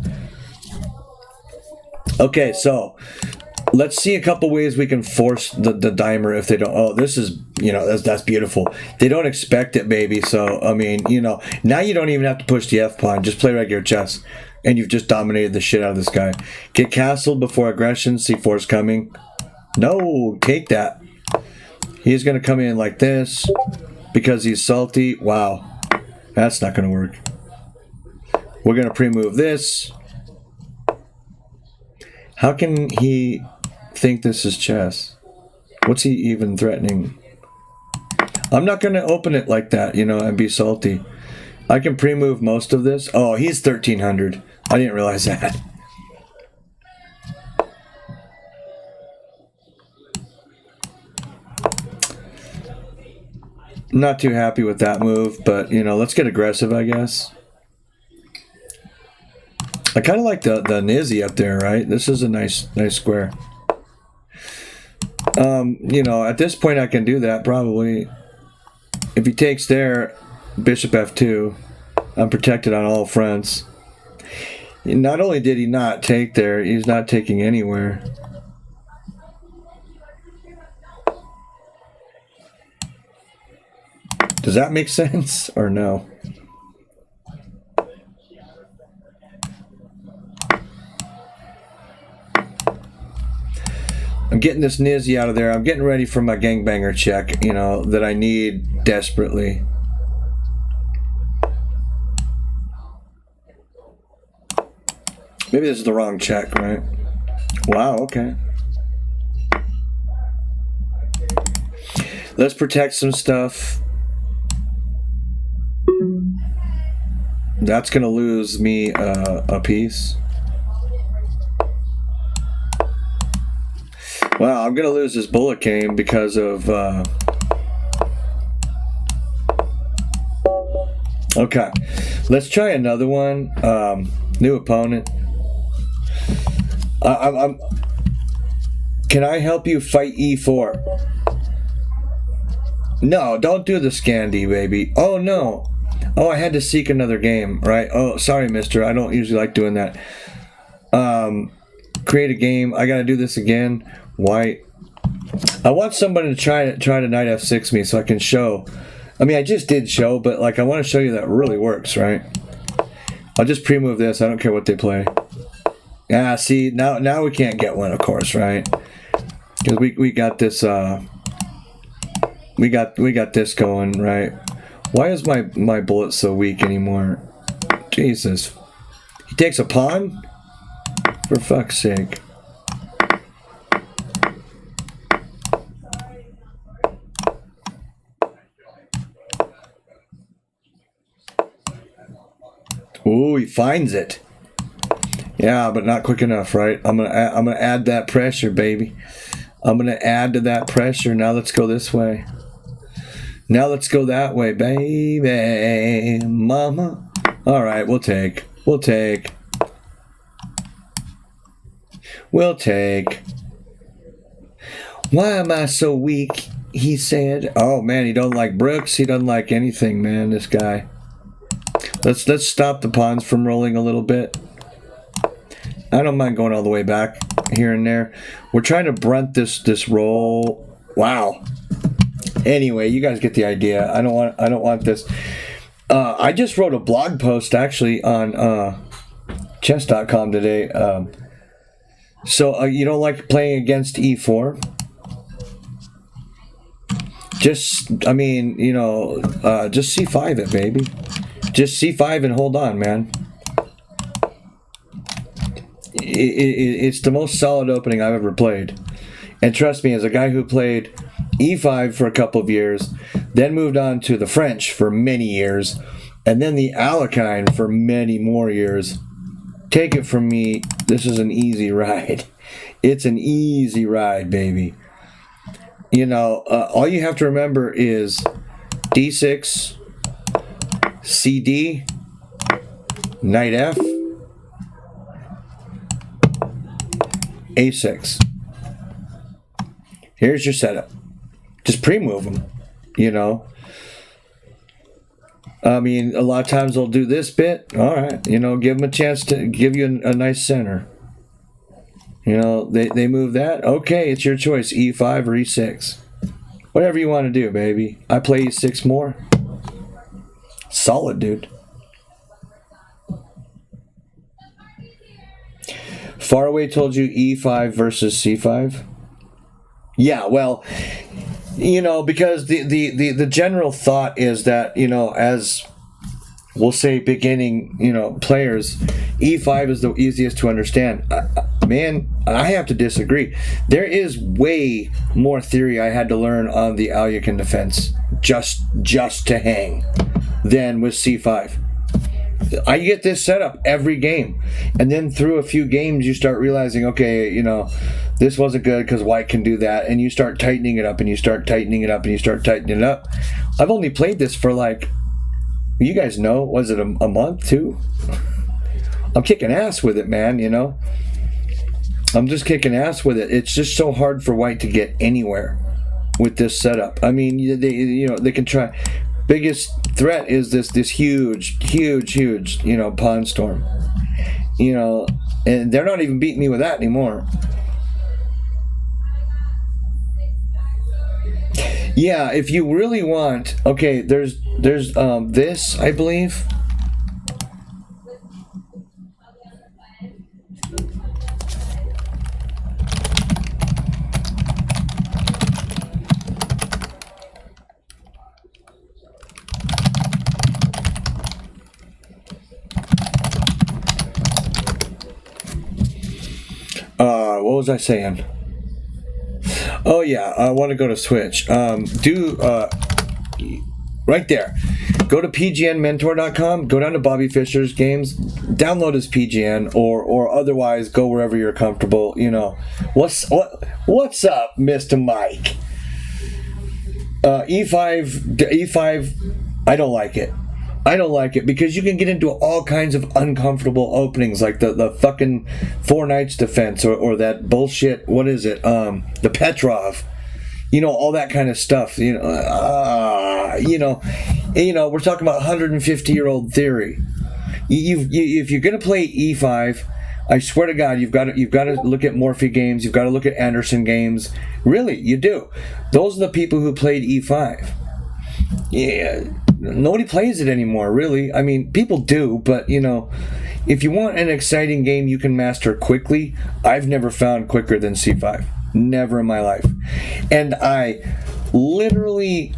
Speaker 1: Okay, so let's see a couple ways we can force the dimer if they don't. Oh, this is, that's beautiful. They don't expect it, baby. So, I mean, now you don't even have to push the F pawn. Just play regular chess. And you've just dominated the shit out of this guy. Get castled before aggression. C4 is coming. No, take that. He's going to come in like this because he's salty. Wow. That's not going to work. We're going to pre-move this. How can he think this is chess? What's he even threatening? I'm not going to open it like that, and be salty. I can pre-move most of this. Oh, he's 1300. I didn't realize that. Not too happy with that move, but let's get aggressive, I guess. I kind of like the Nizzy up there, right? This is a nice square. At this point I can do that probably. If he takes there, bishop f2, I'm protected on all fronts. Not only did he not take there, he's not taking anywhere. Does that make sense or no? I'm getting this Nizzy out of there. I'm getting ready for my gangbanger check, that I need desperately. Maybe this is the wrong check, right? Wow, okay. Let's protect some stuff. That's going to lose me a piece. Wow, I'm going to lose this bullet cane because of... Okay, let's try another one. New opponent. Can I help you fight e4? No, don't do the Scandi, baby. Oh, no. Oh, I had to seek another game, right? Oh, sorry, mister. I don't usually like doing that. Create a game. I gotta do this again. White. I want somebody to try to knight f6 me so I can show. I mean, I just did show, but like I want to show you that it really works, right? I'll just pre-move this. I don't care what they play. Yeah, see, now we can't get one, of course, right? Because we got this we got this going, right? Why is my bullet so weak anymore? Jesus. He takes a pawn? For fuck's sake. Ooh, he finds it. Yeah, but not quick enough, right? I'm gonna add that pressure, baby. I'm gonna add to that pressure. Now let's go this way. Now let's go that way, baby, mama. All right, we'll take. Why am I so weak? He said. Oh man, he don't like Brooks. He doesn't like anything, man. This guy. Let's stop the pawns from rolling a little bit. I don't mind going all the way back here and there. We're trying to brunt this roll. Wow. Anyway, you guys get the idea. I don't want this. I just wrote a blog post actually on chess.com today. So you don't like playing against e4? Just just c5 it, baby. Just c5 and hold on, man. It's the most solid opening I've ever played. And trust me, as a guy who played e5 for a couple of years, then moved on to the French for many years, and then the Alekhine for many more years, take it from me, this is an easy ride. It's an easy ride, baby. You know, all you have to remember is d6, cd, knight f, a6. Here's your setup. Just pre-move them, you know. I mean, a lot of times they'll do this bit. All right, you know, give them a chance to give you a nice center. You know, they move that. Okay, it's your choice, e5 or e6. Whatever you want to do, baby. I play e6 more. Solid, dude. Faraway told you e5 versus c5. Yeah, well, you know, because the general thought is that, you know, as we'll say beginning, you know, players, e5 is the easiest to understand. Man, I have to disagree. There is way more theory I had to learn on the Ayyyyye defense just to hang than with c5. I get this setup every game, and then through a few games you start realizing, okay, you know, this wasn't good because white can do that, and you start tightening it up, and you start tightening it up, and you start tightening it up. I've only played this for like, you guys know, was it a month, 2? I'm kicking ass with it, man, you know. I'm just kicking ass with it. It's just so hard for white to get anywhere with this setup. I mean, they can try. Biggest threat is this huge, you know, pawn storm. You know, and they're not even beating me with that anymore. Yeah, if you really want, okay, there's this, I believe. What was I saying? Oh yeah, I want to go to Switch. Right there. Go to pgnmentor.com. Go down to Bobby Fischer's games. Download his PGN, or otherwise go wherever you're comfortable. You know, what's up, Mr. Mike? E5. I don't like it. I don't like it because you can get into all kinds of uncomfortable openings, like the fucking Four Knights defense or that bullshit. What is it? The Petrov. You know, all that kind of stuff. We're talking about 150-year-old theory. If you're gonna play E5, I swear to God, you've got to look at Morphy games. You've got to look at Anderson games. Really, you do. Those are the people who played E5. Yeah, nobody plays it anymore, really. I mean, people do, but if you want an exciting game you can master quickly, I've never found quicker than C5. Never in my life. And I literally,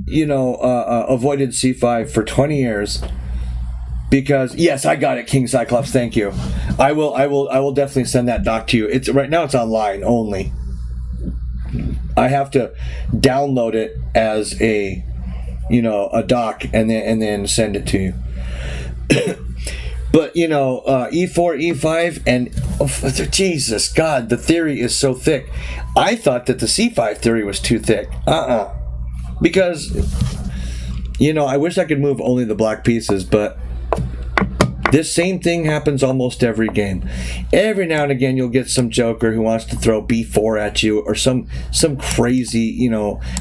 Speaker 1: avoided C5 for 20 years because, yes, I got it, King Cyclops. Thank you. I will definitely send that doc to you. Right now it's online only. I have to download it as a doc and then send it to you. But E4, E5, and Jesus God, the theory is so thick. I thought that the C5 theory was too thick. Because I wish I could move only the black pieces, but this same thing happens almost every game. Every now and again, you'll get some joker who wants to throw B4 at you, or some crazy,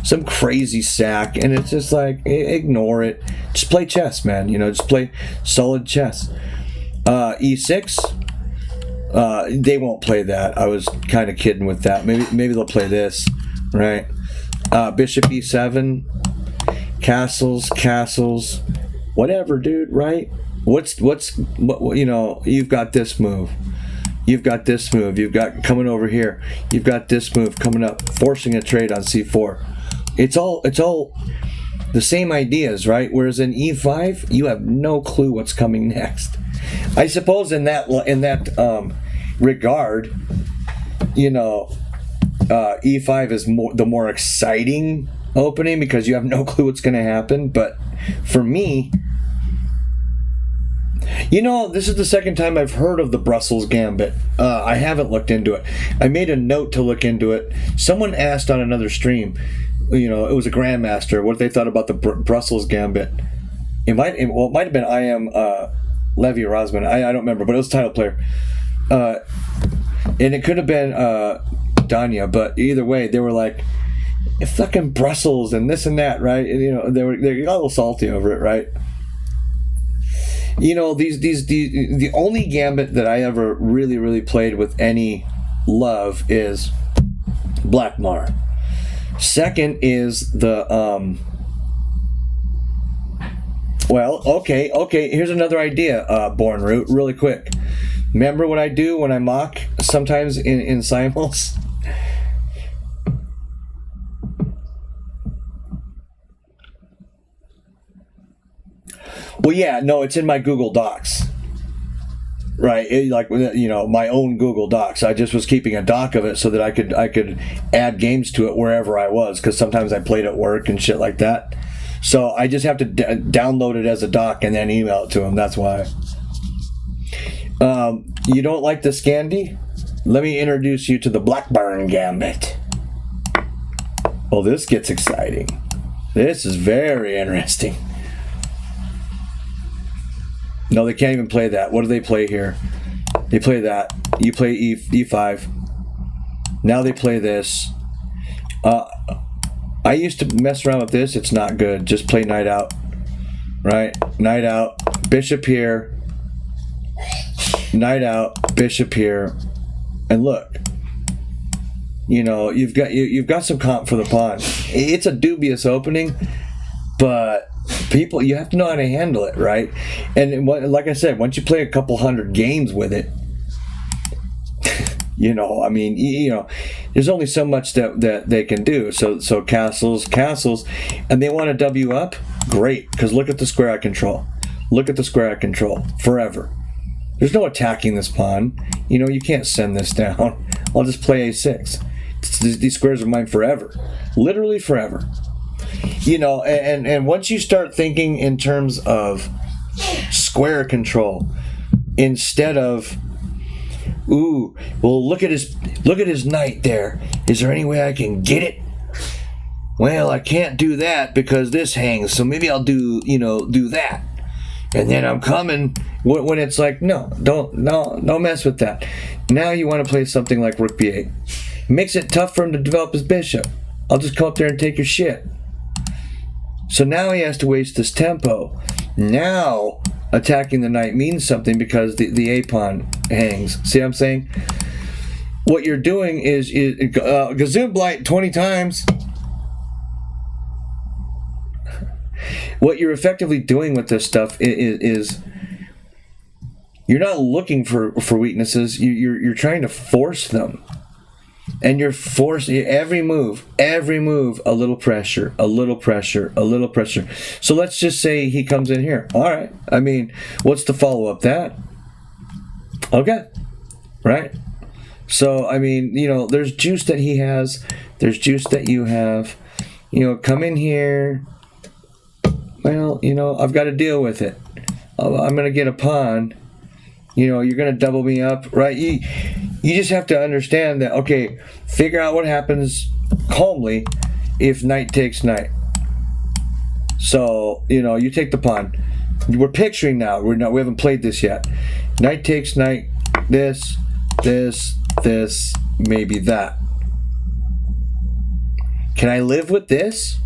Speaker 1: some crazy sack, and it's just like, ignore it. Just play chess, man. Just play solid chess. E6, they won't play that. I was kind of kidding with that. Maybe they'll play this, right? Bishop E7, castles, whatever, dude, right? What you've got this move. You've got this move. You've got coming over here. You've got this move coming up, forcing a trade on C4. It's all the same ideas, right? Whereas in E5, you have no clue what's coming next. I suppose in that regard, E5 is the more exciting opening because you have no clue what's going to happen. But for me, this is the second time I've heard of the Brussels Gambit. I haven't looked into it. I made a note to look into it. Someone asked on another stream, it was a grandmaster, what they thought about the Brussels Gambit. It might have been I am Levy Rosman. I don't remember, but it was title player. And it could have been Danya, but either way, they were like, fucking Brussels and this and that, right? And, they got a little salty over it, right? The only gambit that I ever really, really played with any love is Black Mar. Second is the okay. Here's another idea, Born Root, really quick. Remember what I do when I mock sometimes in simuls? Well, yeah, no, it's in my Google Docs, right? My own Google Docs. I just was keeping a doc of it so that I could add games to it wherever I was, because sometimes I played at work and shit like that. So I just have to download it as a doc and then email it to them. That's why. You don't like the Scandi? Let me introduce you to the Blackburn Gambit. Well, this gets exciting. This is very interesting. No, they can't even play that. What do they play here? They play that. You play E5. Now they play this. I used to mess around with this. It's not good. Just play knight out. Right? Knight out. Bishop here. Knight out. Bishop here. And look. You've got some comp for the pawn. It's a dubious opening, but people, you have to know how to handle it, right? And like I said, once you play a couple hundred games with it, there's only so much that they can do. So castles, and they want to W up. Great, because look at the square I control. Look at the square I control forever. There's no attacking this pawn. You can't send this down. I'll just play A6. These squares are mine forever, literally forever. And once you start thinking in terms of square control instead of, look at his knight there. Is there any way I can get it? well, I can't do that because this hangs, so maybe I'll do that. And then I'm coming when it's like, no, don't mess with that. Now you want to play something like Rook B8. Makes it tough for him to develop his bishop. I'll just come up there and take your shit. So now he has to waste this tempo. Now attacking the knight means something because the A pawn hangs. See what I'm saying? What you're doing is Gazoon Blight 20 times. What you're effectively doing with this stuff is you're not looking for weaknesses. You're trying to force them, and you're forcing every move, a little pressure, a little pressure, a little pressure. So let's just say he comes in here. All right. I mean, what's the follow up? That okay, right? So I mean, there's juice that he has. There's juice that you have. Come in here. Well, I've got to deal with it. I'm going to get a pawn. You're going to double me up, right? You just have to understand that, okay, figure out what happens calmly if knight takes knight. So, you take the pawn. We're picturing now. We haven't played this yet. Knight takes knight. This, maybe that. Can I live with this?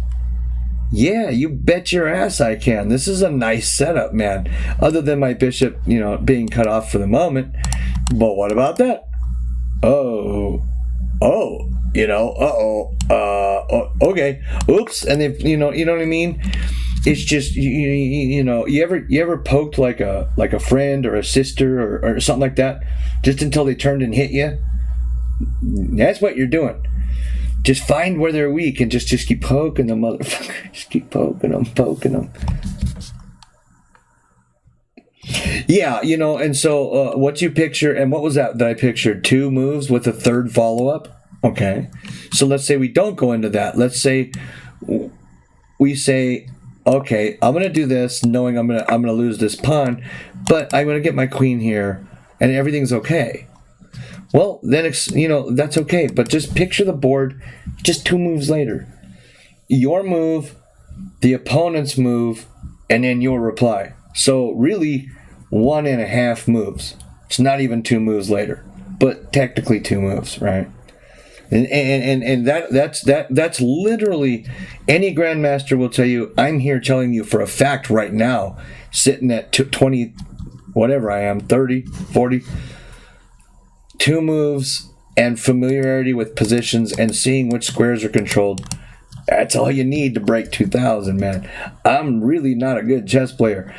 Speaker 1: Yeah, you bet your ass I can. This is a nice setup, man. Other than my bishop, being cut off for the moment. But what about that? Okay. Oops. And if you know what I mean? It's just you ever poked like a friend or a sister or something like that, just until they turned and hit you? That's what you're doing. Just find where they're weak and just keep poking them, motherfucker. Just keep poking them. Yeah, and so what you picture, and what was that I pictured? 2 moves with a third follow-up? Okay. So let's say we don't go into that. Let's say we say, okay, I'm going to do this knowing I'm going to lose this pawn, but I'm going to get my queen here, and everything's okay. Well, then that's okay, but just picture the board just 2 moves later. Your move, the opponent's move, and then your reply. So really 1.5 moves. It's not even 2 moves later, but technically 2 moves, right? And that's literally, any grandmaster will tell you. I'm here telling you for a fact right now, sitting at 20, whatever I am, 30, 40. 2 moves and familiarity with positions and seeing which squares are controlled. That's all you need to break 2,000, man. I'm really not a good chess player.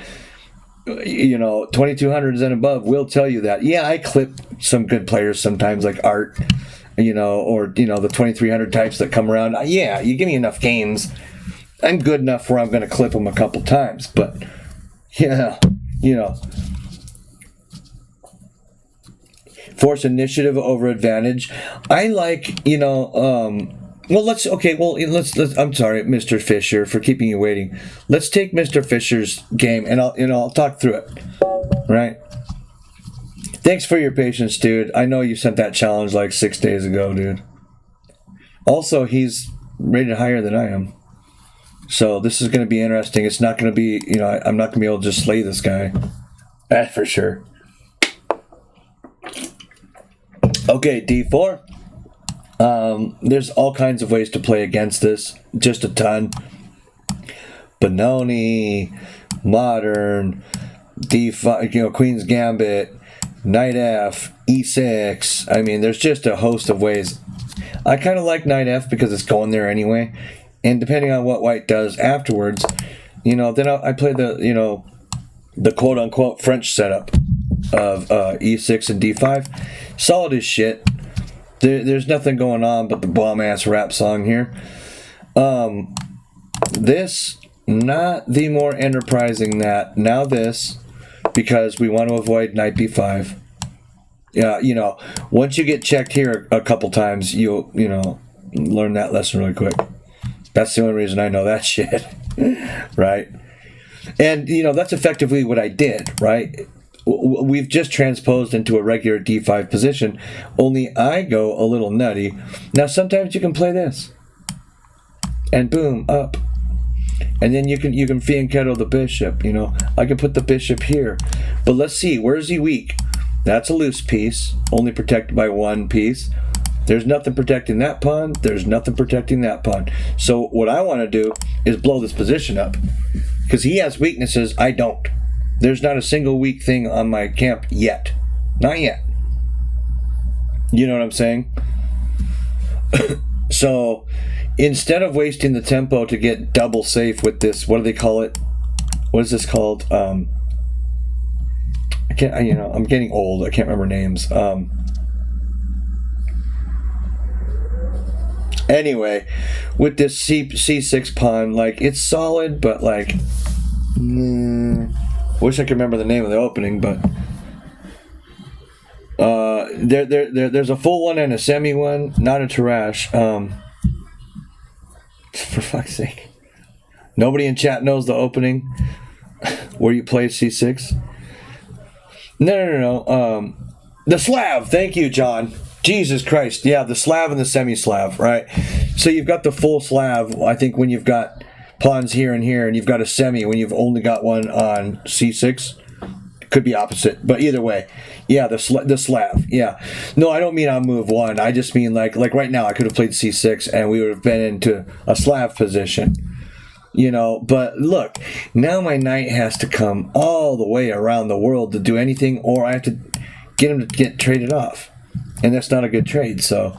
Speaker 1: 2,200s and above will tell you that. Yeah, I clip some good players sometimes, like Art, or the 2,300 types that come around. Yeah, you give me enough games, I'm good enough where I'm going to clip them a couple times. But yeah, force initiative over advantage. I like, let's I'm sorry, Mr. Fisher, for keeping you waiting. Let's take Mr. Fisher's game and I'll talk through it. Right? Thanks for your patience, dude. I know you sent that challenge like 6 days ago, dude. Also, he's rated higher than I am. So this is going to be interesting. It's not going to be, I'm not going to be able to just slay this guy. That's for sure. Okay, D4. There's all kinds of ways to play against this. Just a ton. Benoni, modern, D5, Queen's Gambit, Knight F, E6. I mean, there's just a host of ways. I kind of like Knight F because it's going there anyway. And depending on what white does afterwards, then I play the quote-unquote French setup of E6 and D5. Solid as shit. There's nothing going on but the bomb-ass rap song here. This, not the more enterprising that. Now this, because we want to avoid knight b5. Yeah, once you get checked here a couple times, you'll, learn that lesson really quick. That's the only reason I know that shit. Right? And, that's effectively what I did, right? We've just transposed into a regular d5 position, only I go a little nutty. Now, sometimes you can play this. and boom, up. And then you can fianchetto the bishop, you know. I can put the bishop here. But let's see, where's he weak? That's a loose piece, only protected by one piece. There's nothing protecting that pawn. There's nothing protecting that pawn. So what I want to do is blow this position up. Because he has weaknesses, I don't. There's not a single weak thing on my camp yet. Not yet. You know what I'm saying? So instead of wasting the tempo to get double safe with this, what do they call it? What is this called? I can't. You know, I'm getting old. I can't remember names. Anyway, with this C6 pawn, like, it's solid, but like, wish I could remember the name of the opening, but there's a full one and a semi one, not a Tarash. For fuck's sake, nobody in chat knows the opening where you play C6. No. The Slav. Thank you, John. Jesus Christ. Yeah, the Slav and the semi-Slav, right? So you've got the full Slav, I think, when you've got pawns here, and you've got a semi when you've only got one on C6. Could be opposite, but either way. Yeah, the Slav. Yeah. No, I don't mean on move one. I just mean like right now I could have played C6 and we would have been into a Slav position. You know, but look, now my knight has to come all the way around the world to do anything, or I have to get him to get traded off. And that's not a good trade. So,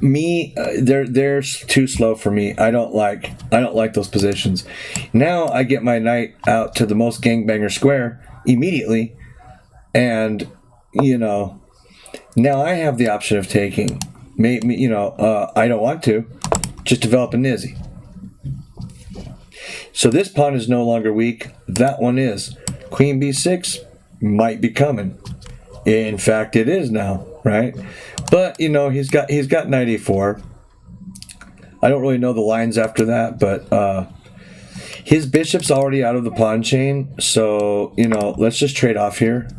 Speaker 1: they're too slow for me. I don't like those positions. Now I get my knight out to the most gangbanger square immediately, and you know, now I have the option of taking. You know, I don't want to just develop a nizzy. So this pawn is no longer weak. That one is. Queen b6 might be coming. In fact, it is now, right? But you know, he's got knight e4. I don't really know the lines after that, but his bishop's already out of the pawn chain. So you know, let's just trade off here.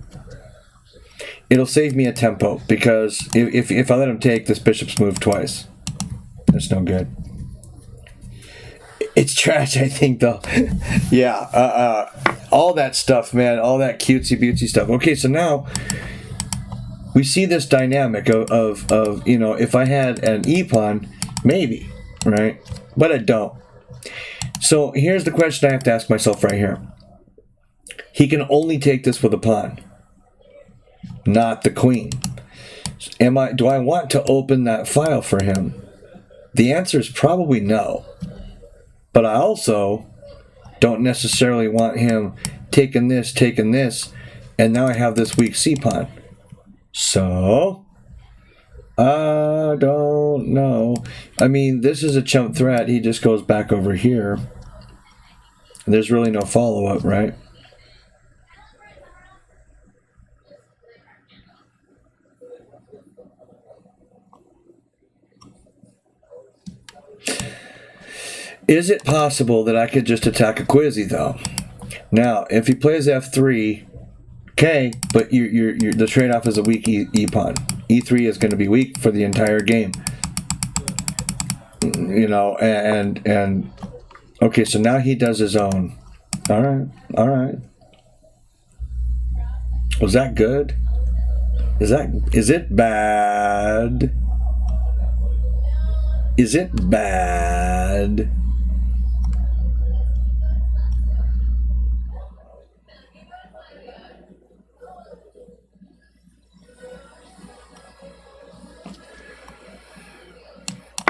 Speaker 1: It'll save me a tempo, because if I let him take, this bishop's moved twice. That's no good. It's trash, I think, though. Yeah, all that stuff, man, all that cutesy-butesy stuff. Okay, so now we see this dynamic of you know, if I had an e-pawn, maybe, right? But I don't. So here's the question I have to ask myself right here. He can only take this with a pawn, not the queen. Do I want to open that file for him? The answer is probably no. But I also don't necessarily want him taking this, and now I have this weak c-pawn. So, I don't know. I mean, this is a chump threat. He just goes back over here. There's really no follow-up, right? Is it possible that I could just attack a Quizzy, though? Now, if he plays f3, okay, but the trade-off is a weak e-pawn. e3 is going to be weak for the entire game. You know, and okay, so now he does his own. All right. Was that good? Is it bad? Is it bad?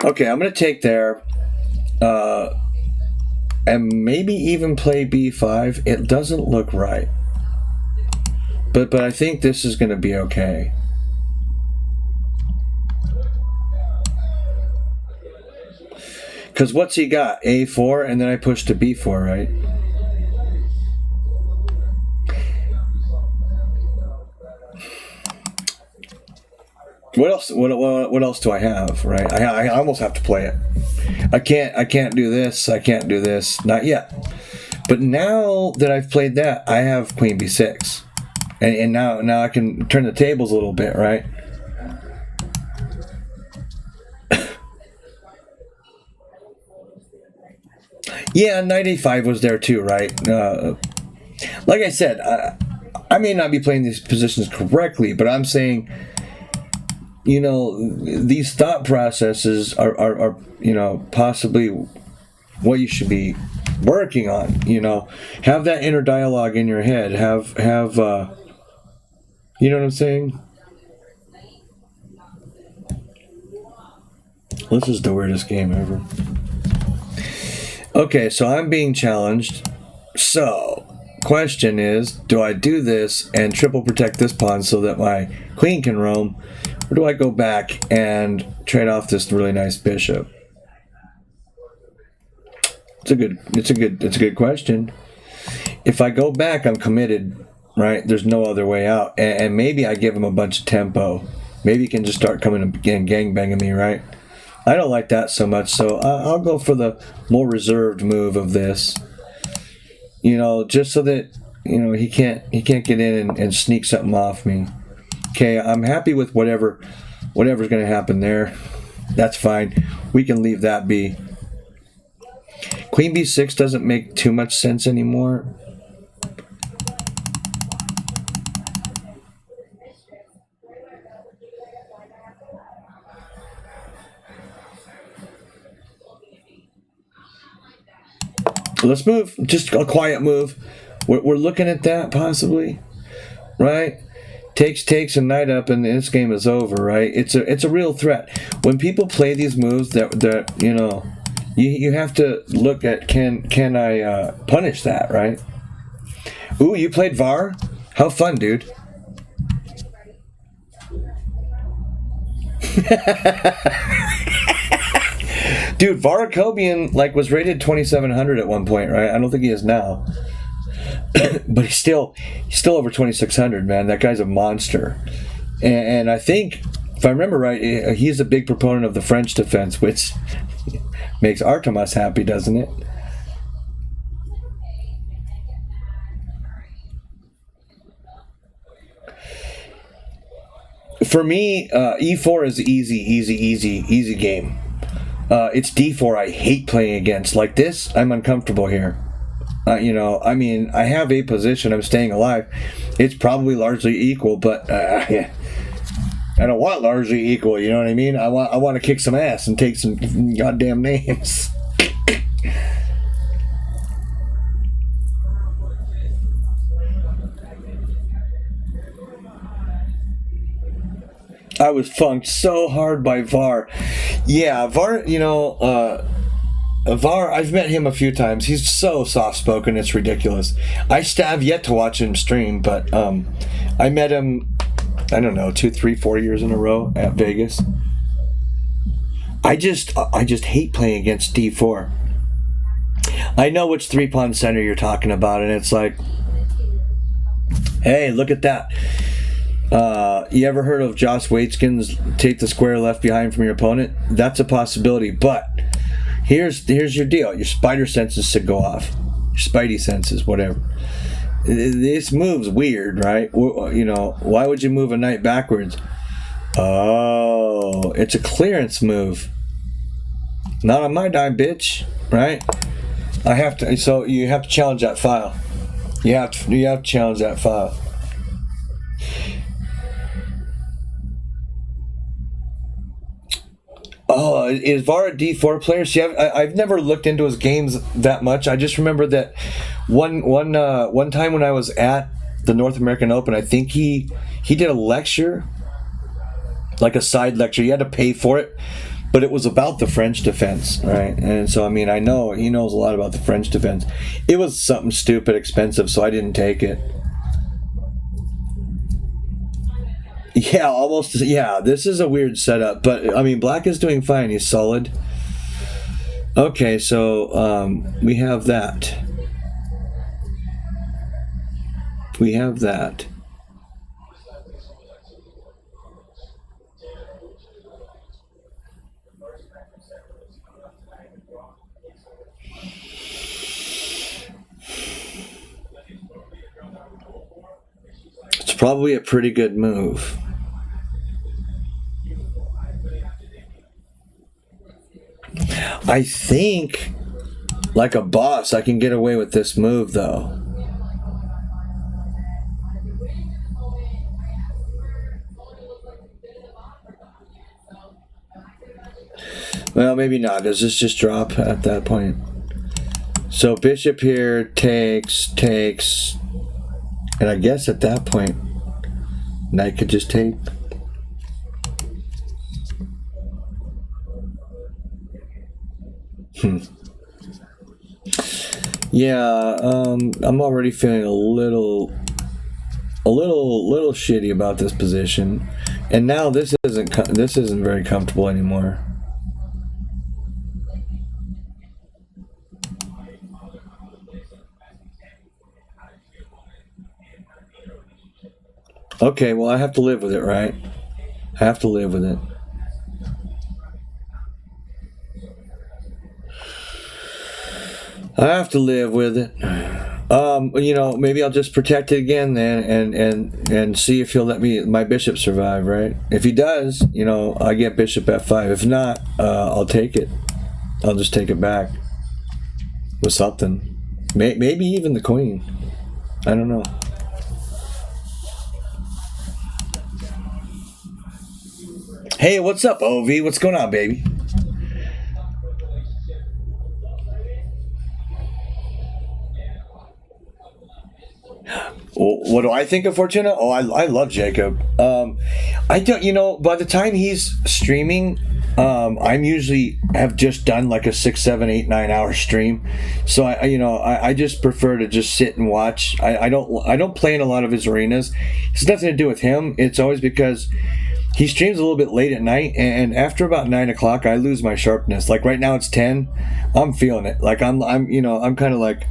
Speaker 1: Okay, I'm going to take there, and maybe even play b5. It doesn't look right, but I think this is going to be okay. Because what's he got? a4, and then I push to b4, right? What else? What else do I have? Right? I almost have to play it. I can't do this. I can't do this. Not yet. But now that I've played that, I have queen b6, and now I can turn the tables a little bit, right? Yeah, knight a5 was there too, right? Like I said, I may not be playing these positions correctly, but I'm saying, these thought processes are possibly what you should be working on. Have that inner dialogue in your head. Have you know what I'm saying? This is the weirdest game ever. Okay, so I'm being challenged. So, question is, do I do this and triple protect this pawn so that my queen can roam, or do I go back and trade off this really nice bishop? It's a good question. If I go back, I'm committed, right? There's no other way out, and maybe I give him a bunch of tempo. Maybe he can just start coming and gangbanging me, right? I don't like that so much, so I'll go for the more reserved move of this. Just so that he can't get in and sneak something off me. Okay, I'm happy with whatever's going to happen there. That's fine. We can leave that be. Queen b6 doesn't make too much sense anymore. Let's move. Just a quiet move. We're looking at that possibly, right? Takes a knight up, and this game is over, right? It's a real threat. When people play these moves, that you have to look at can I punish that, right? Ooh, you played VAR? How fun, dude. Dude, Varakobian was rated 2,700 at one point, right? I don't think he is now. But he's still over 2,600, man. That guy's a monster. And I think, if I remember right, he's a big proponent of the French defense, which makes Artemis happy, doesn't it? For me, E4 is easy game. It's D4 I hate playing against. Like this, I'm uncomfortable here. I have a position. I'm staying alive. It's probably largely equal, but I don't want largely equal. You know what I mean? I want to kick some ass and take some goddamn names. I was funked so hard by VAR. Yeah, VAR, VAR, I've met him a few times. He's so soft-spoken, it's ridiculous. I have yet to watch him stream, but I met him, I don't know, 2, 3, 4 years in a row at Vegas. I just hate playing against D4. I know which three-pawn center you're talking about, and it's like, hey, look at that. You ever heard of Joss Waitzkin's take the square left behind from your opponent? That's a possibility, but here's your deal. Your spider senses should go off. Your spidey senses, whatever. This move's weird, right? Why would you move a knight backwards? Oh, it's a clearance move. Not on my die, bitch, right? So you have to challenge that file. You have to challenge that file. Oh, is VAR a D4 player? See, I've never looked into his games that much. I just remember that one time when I was at the North American Open, I think he did a lecture, like a side lecture. You had to pay for it, but it was about the French defense, right? And so, I know he knows a lot about the French defense. It was something stupid expensive, so I didn't take it. Yeah, almost. Yeah, this is a weird setup, but black is doing fine. He's solid. Okay, so we have that. We have that. It's probably a pretty good move. I think, Like a boss, I can get away with this move, though. Well, maybe not. Does this just drop at that point? So bishop here takes, and I guess at that point, knight could just take. Yeah, I'm already feeling a little shitty about this position, and now this isn't very comfortable anymore. Okay, well, I have to live with it, right? I have to live with it. I have to live with it. You know, maybe I'll just protect it again then, and see if he'll let my bishop survive, right? If he does, you know, I get bishop f5. If not, I'll take it. I'll just take it back with something. Maybe even the queen. I don't know. Hey, what's up, OV? What's going on, baby? What do I think of Fortuna? Oh, I love Jacob. I don't, you know, by the time he's streaming, I'm usually have just done like a 6, 7, 8, 9 hour stream. So I just prefer to just sit and watch. I don't play in a lot of his arenas. It's nothing to do with him. It's always because he streams a little bit late at night, and after about 9 o'clock, I lose my sharpness. Like right now, it's 10. I'm feeling it. Like I'm kind of like,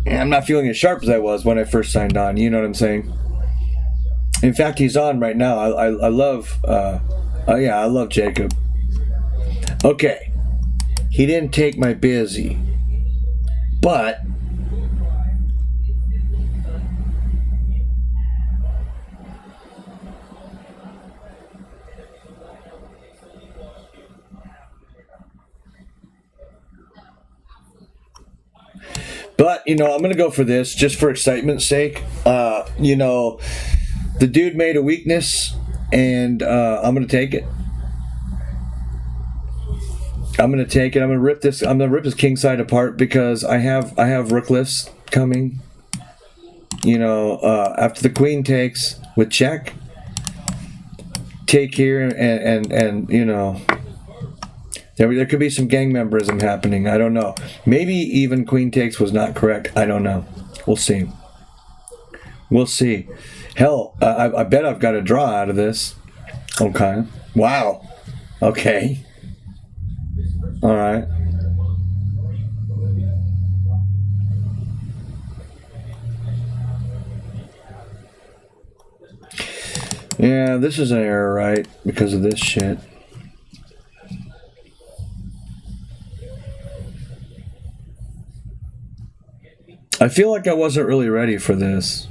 Speaker 1: I'm not feeling as sharp as I was when I first signed on. You know what I'm saying? In fact, he's on right now. I love, I love Jacob. Okay, he didn't take my busy, but you know, I'm gonna go for this just for excitement's sake. You know, the dude made a weakness, and I'm gonna take it. I'm gonna take it. I'm gonna rip this. I'm gonna rip his king side apart because I have rook lifts coming. You know, after the queen takes with check, take here, and you know. There could be some gang memberism happening. I don't know. Maybe even queen takes was not correct. I don't know. We'll see. We'll see. Hell, I bet I've got a draw out of this. Okay. Wow. Okay. All right. Yeah, this is an error, right? Because of this shit. I feel like I wasn't really ready for this.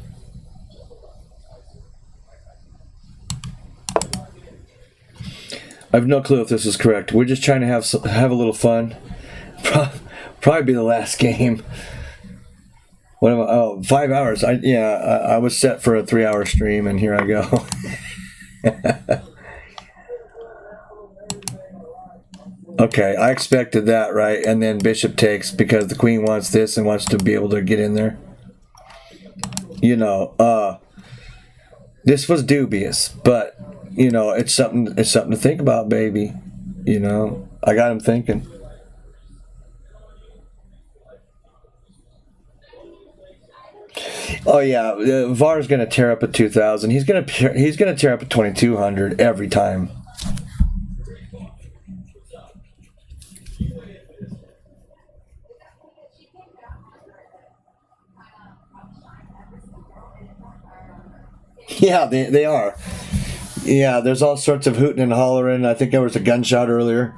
Speaker 1: I have no clue if this is correct. We're just trying to have a little fun. Probably be the last game. What am I? Oh, 5 hours. I was set for a 3-hour stream, and here I go. Okay, I expected that, right? And then bishop takes because the queen wants this and wants to be able to get in there. You know, this was dubious, but you know, it's something to think about, baby. You know, I got him thinking. Oh yeah, VAR's gonna tear up at 2,000. He's gonna tear up at 2,200 every time. Yeah, they are. Yeah, there's all sorts of hooting and hollering. I think there was a gunshot earlier.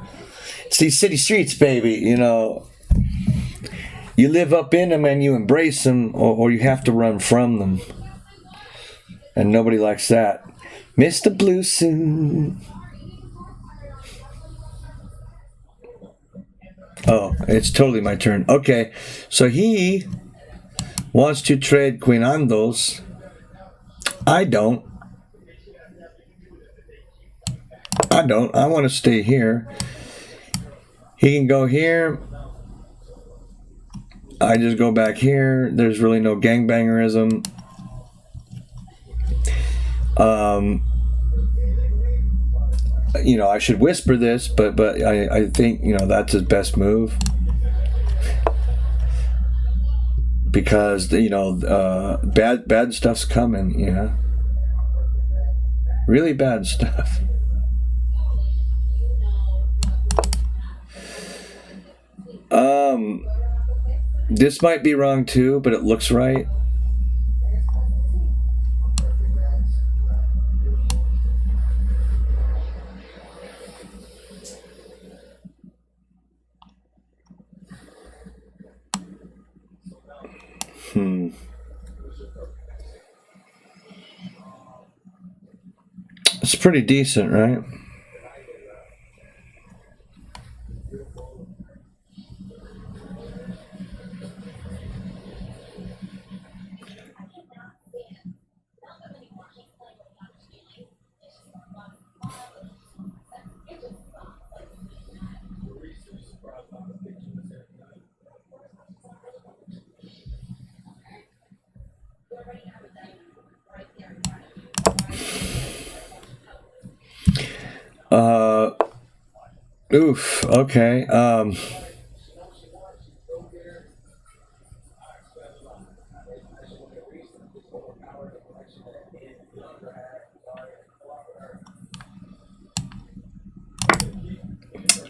Speaker 1: It's these city streets, baby. You know, you live up in them and you embrace them, or you have to run from them. And nobody likes that. Mr. Blue Suit. Oh, it's totally my turn. Okay, so he wants to trade Quinandos. I don't. I want to stay here. He can go here. I just go back here. There's really no gangbangerism. You know, I should whisper this, but I think, you know, that's his best move. Because, you know, bad stuff's coming, yeah. Really bad stuff. This might be wrong too, but it looks right. It's pretty decent, right? Oof. Okay. Well,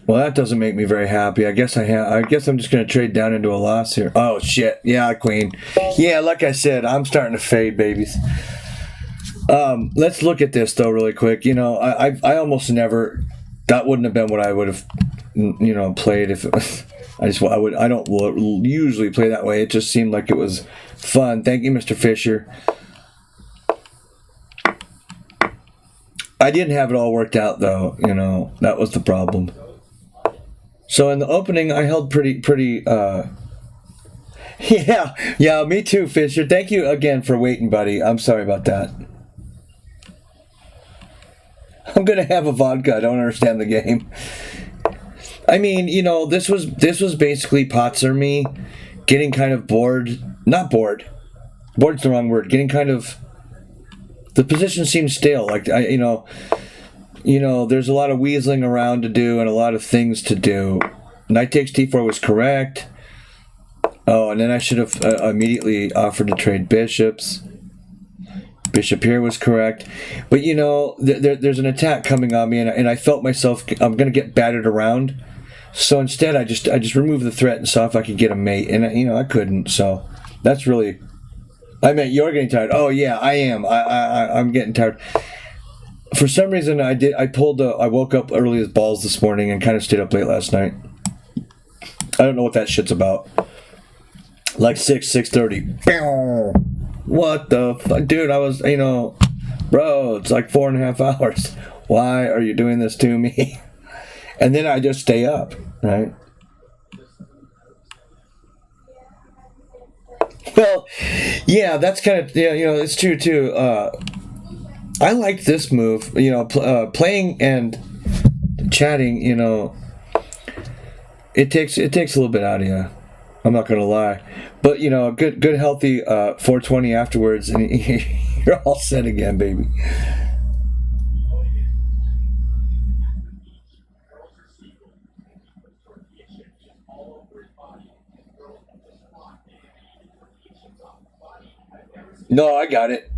Speaker 1: that doesn't make me very happy. I guess I guess I'm just gonna trade down into a loss here. Oh shit! Yeah, queen. Yeah, like I said, I'm starting to fade, babies. Let's look at this though, really quick. You know, I almost never. That wouldn't have been what I would have, you know, played if it was, I don't usually play that way. It just seemed like it was fun. Thank you, Mr. Fisher. I didn't have it all worked out though, you know, that was the problem. So in the opening, I held pretty. Yeah, me too, Fisher. Thank you again for waiting, buddy. I'm sorry about that. I'm gonna have a vodka. I don't understand the game. I mean, you know, this was basically Potts or me getting kind of bored. Not bored. Bored's the wrong word. Getting kind of. The position seems stale. Like you know, there's a lot of weaseling around to do and a lot of things to do. Knight takes d4 was correct. Oh, and then I should have immediately offered to trade bishops. Bishop here was correct, but you know, there's an attack coming on me, and I felt myself. I'm gonna get battered around, so instead I just removed the threat and saw if I could get a mate, and you know I couldn't. So that's really. I meant you're getting tired. Oh yeah, I am. I'm getting tired. For some reason, I woke up early as balls this morning and kind of stayed up late last night. I don't know what that shit's about. Like 6:30. What the fuck? Dude, I was, you know, bro, it's like 4.5 hours. Why are you doing this to me? And then I just stay up, right? Well, yeah, that's kind of, yeah, you know, it's true too. I liked this move, you know, playing and chatting, you know, it takes a little bit out of you. I'm not gonna lie, but you know, a good healthy 420 afterwards, and you're all set again, baby. No, I got it.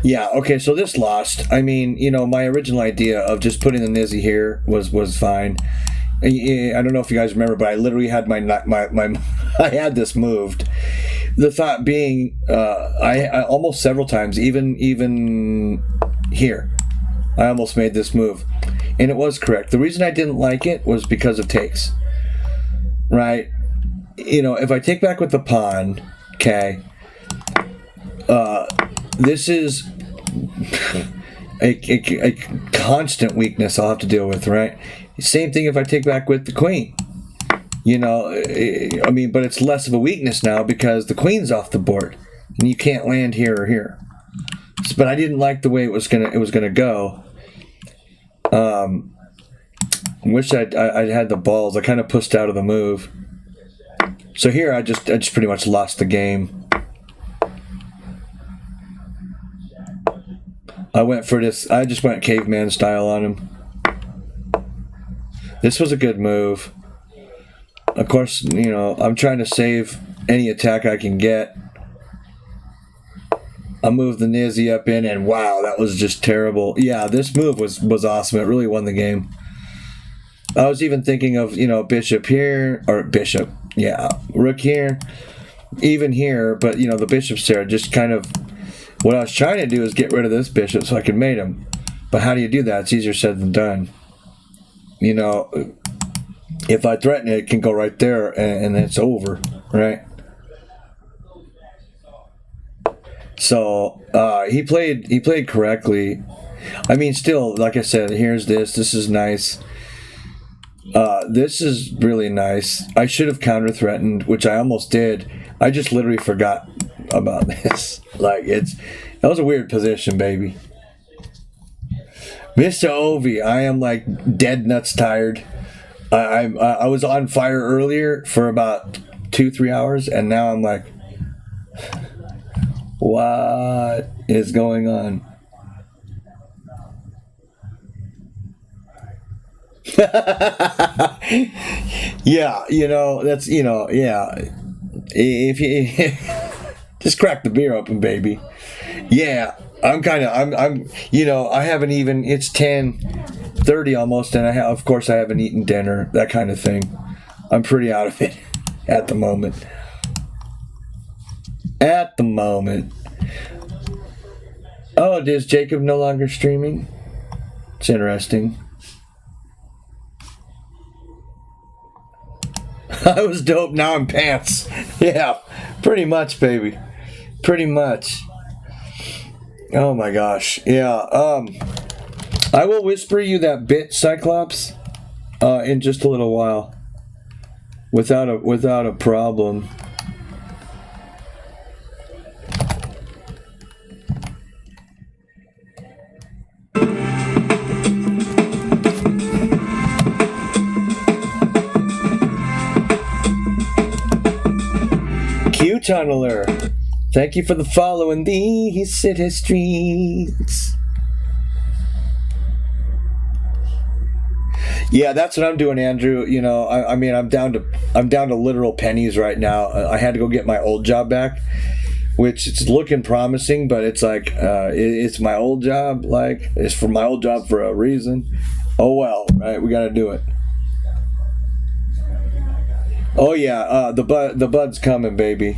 Speaker 1: Yeah, okay, so this lost. I mean, you know, my original idea of just putting the Nizzy here was fine. I don't know if you guys remember, but I literally had my I had this moved. The thought being, I almost several times, even here, I almost made this move, and it was correct. The reason I didn't like it was because of takes, right? You know, if I take back with the pawn, okay, this is a constant weakness I'll have to deal with, right? Same thing if I take back with the queen. You know, I mean, but it's less of a weakness now because the queen's off the board, and you can't land here or here. But I didn't like the way it was gonna go. Wish I'd had the balls. I kind of pushed out of the move. So here I just pretty much lost the game. I went for this. I just went caveman style on him. This was a good move. Of course, you know, I'm trying to save any attack I can get. I moved the Nizzy up in, and wow, that was just terrible. Yeah, this move was awesome. It really won the game. I was even thinking of, you know, bishop here, or bishop, yeah, rook here, even here, but, you know, the bishop's there. Just kind of, what I was trying to do is get rid of this bishop so I could mate him. But how do you do that? It's easier said than done. You know, if I threaten it, it can go right there, and it's over, right? So he played correctly. I mean, still, like I said, here's this. This is nice. This is really nice. I should have counter threatened, which I almost did. I just literally forgot about this. Like that was a weird position, baby. Mr. Ovi, I am like dead nuts tired. I was on fire earlier for about 2-3 hours, and now I'm like, what is going on? Yeah, you know, that's, you know, yeah. If you just crack the beer open, baby. Yeah, I'm you know, I haven't even, it's 10:30 almost, and of course I haven't eaten dinner, that kind of thing. I'm pretty out of it at the moment. At the moment. Oh, is Jacob no longer streaming? It's interesting. I was dope, now I'm pants. Yeah, pretty much, baby. Pretty much. Oh my gosh. Yeah, I will whisper you that bit, Cyclops, in just a little while. Without a problem. Tunneler, thank you for the follow in these city streets. Yeah, that's what I'm doing, Andrew. You know, I mean, I'm down to literal pennies right now. I had to go get my old job back, which it's looking promising, but it's like it's my old job. Like, it's for my old job for a reason. Oh well, right? We got to do it. Oh yeah, the bud's coming, baby.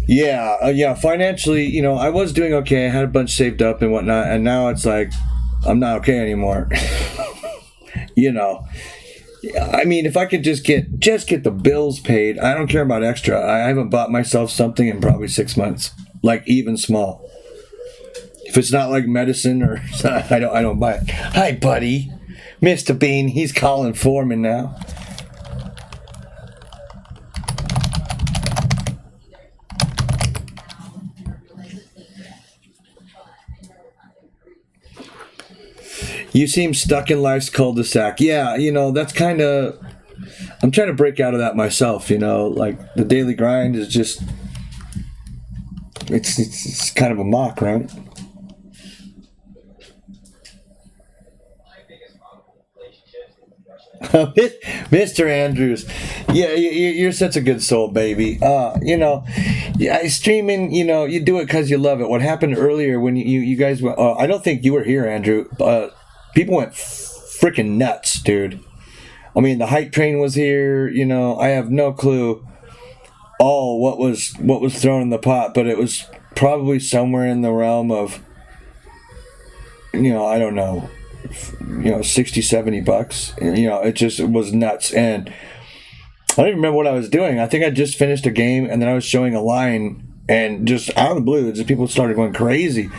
Speaker 1: Yeah, financially, you know, I was doing okay. I had a bunch saved up and whatnot, and now it's like I'm not okay anymore. You know, I mean, if I could just get the bills paid, I don't care about extra. I haven't bought myself something in probably 6 months, like even small. If it's not like medicine or I don't buy it. Hi, buddy. Mr. Bean, he's calling for me now. You seem stuck in life's cul-de-sac. Yeah, you know, that's kind of... I'm trying to break out of that myself, you know. Like, the daily grind is just... It's kind of a mock, right? Mr. Andrews, yeah, you're such a good soul, baby. You know, streaming, you know, you do it because you love it. What happened earlier when you guys went, I don't think you were here, Andrew. People went freaking nuts, dude. I mean, the hype train was here. You know, I have no clue what was thrown in the pot, but it was probably somewhere in the realm of, you know, I don't know, you know, $60-$70. You know, it was nuts. And I don't even remember what I was doing. I think I just finished a game, and then I was showing a line, and just out of the blue, just people started going crazy.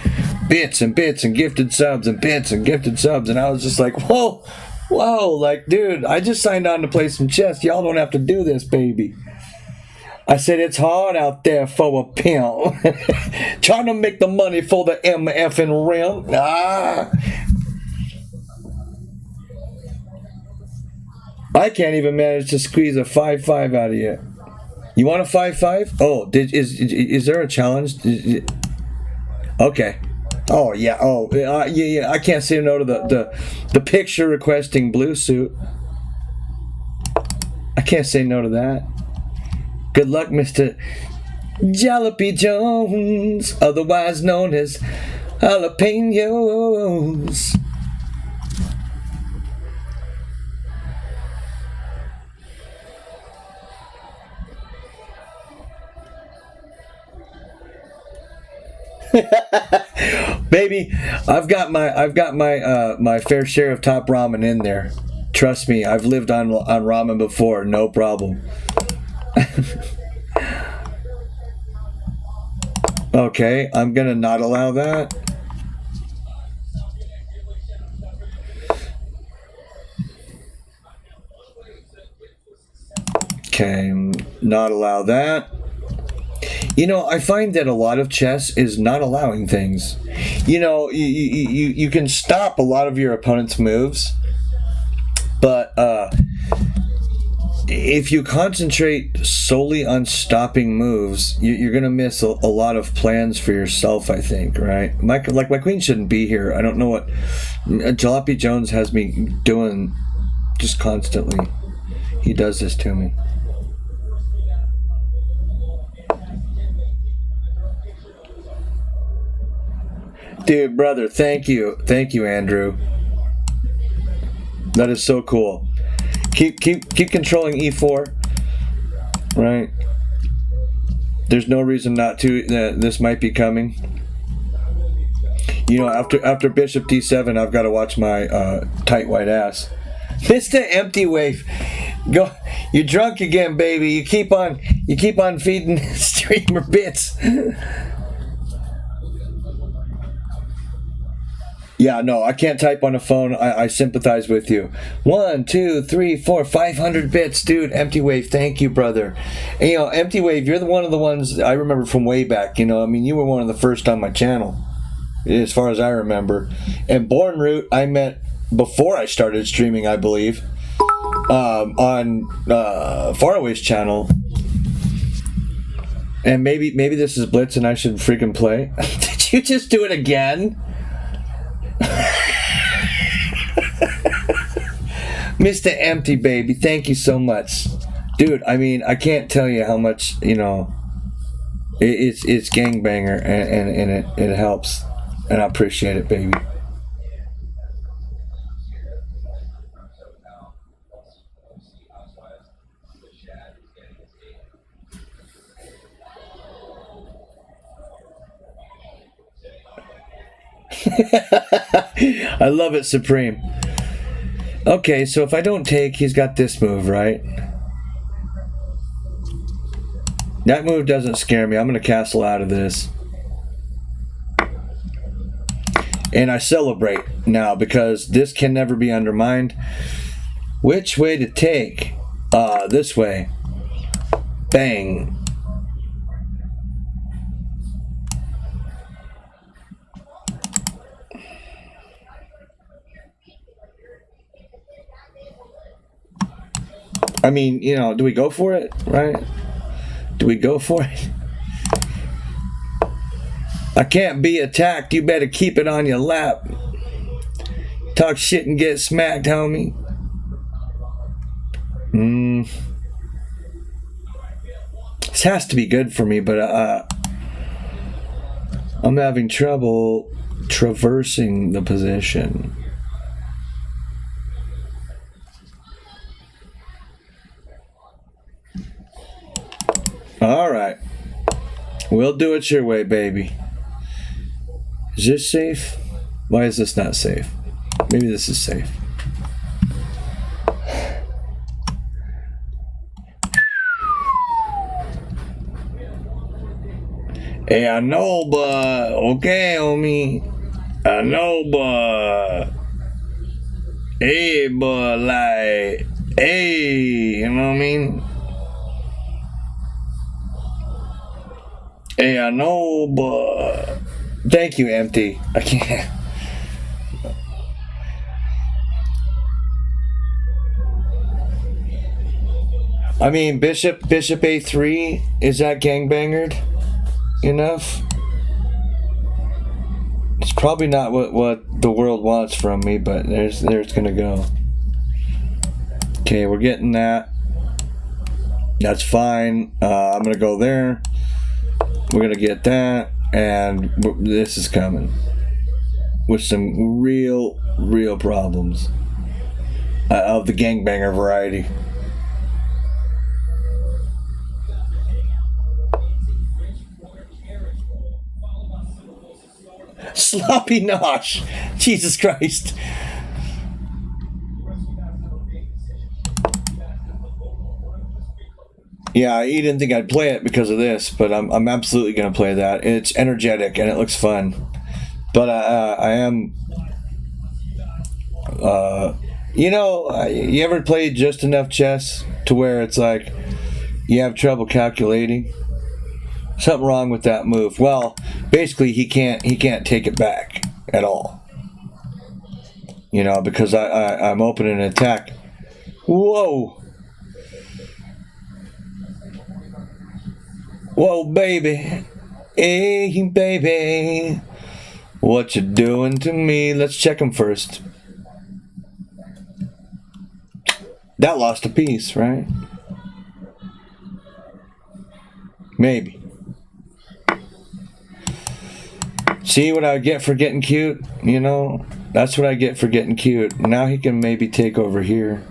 Speaker 1: bits and bits and gifted subs and bits and gifted subs, and I was just like, whoa, like, dude, I just signed on to play some chess. Y'all don't have to do this, baby. I said, it's hard out there for a pimp. Trying to make the money for the MF and rim. I can't even manage to squeeze a 5-5 out of you. You want a 5-5? Oh, is there a challenge? Okay. Oh yeah. Oh yeah. I can't say no to the picture requesting blue suit. I can't say no to that. Good luck, Mr. Jalopy Jones, otherwise known as Jalapenos. Baby, I've got my fair share of top ramen in there. Trust me, I've lived on ramen before, no problem. Okay, I'm gonna not allow that. Okay, not allow that. You know, I find that a lot of chess is not allowing things. You know, you can stop a lot of your opponent's moves, but if you concentrate solely on stopping moves, you're going to miss a lot of plans for yourself, I think, right? My queen shouldn't be here. I don't know what Jalopy Jones has me doing just constantly. He does this to me. Dude, brother, thank you, Andrew. That is so cool. Keep controlling e4, right? There's no reason not to. This might be coming. You know, after bishop d7, I've got to watch my tight white ass. Mr. Empty Wave, go. You're drunk again, baby. You keep on feeding streamer bits. Yeah, no, I can't type on a phone. I sympathize with you. 1, 2, 3, 4, 500 bits, dude. Empty Wave, thank you, brother. And, you know, Empty Wave, you're one of the ones I remember from way back. You know, I mean, you were one of the first on my channel, as far as I remember. And Born Root, I met before I started streaming, I believe, on Faraway's channel. And maybe this is Blitz, and I should freaking play. Did you just do it again? Mr. Empty Baby, thank you so much, dude. I mean, I can't tell you how much, you know, it's gangbanger, and it helps, and I appreciate it, baby. I love it, Supreme. Okay, so if I don't take, he's got this move, right? That move doesn't scare me. I'm going to castle out of this. And I celebrate now because this can never be undermined. Which way to take? This way. Bang. I mean, you know, do we go for it, right? Do we go for it? I can't be attacked. You better keep it on your lap. Talk shit and get smacked, homie. This has to be good for me, but I'm having trouble traversing the position. All right. We'll do it your way, baby. Is this safe? Why is this not safe? Maybe this is safe. Hey, I know, but okay, homie. I know, but hey, but like, hey, you know what I mean? Hey, I know, but thank you, empty. I can't. I mean, Bishop A3, is that gangbangered enough? It's probably not what the world wants from me, but there's gonna go. Okay, we're getting that. That's fine. I'm gonna go there. We're gonna get that, and this is coming with some real problems of the gangbanger variety. Sloppy nosh. Jesus Christ. Yeah, he didn't think I'd play it because of this, but I'm absolutely going to play that. It's energetic and it looks fun. But I am... you know, you ever played just enough chess to where it's like you have trouble calculating? Something wrong with that move. Well, basically he can't take it back at all. You know, because I'm opening an attack. Whoa. Whoa, baby. Hey, baby. What you doing to me? Let's check him first. That lost a piece, right? Maybe. See what I get for getting cute? You know, that's what I get for getting cute. Now he can maybe take over here.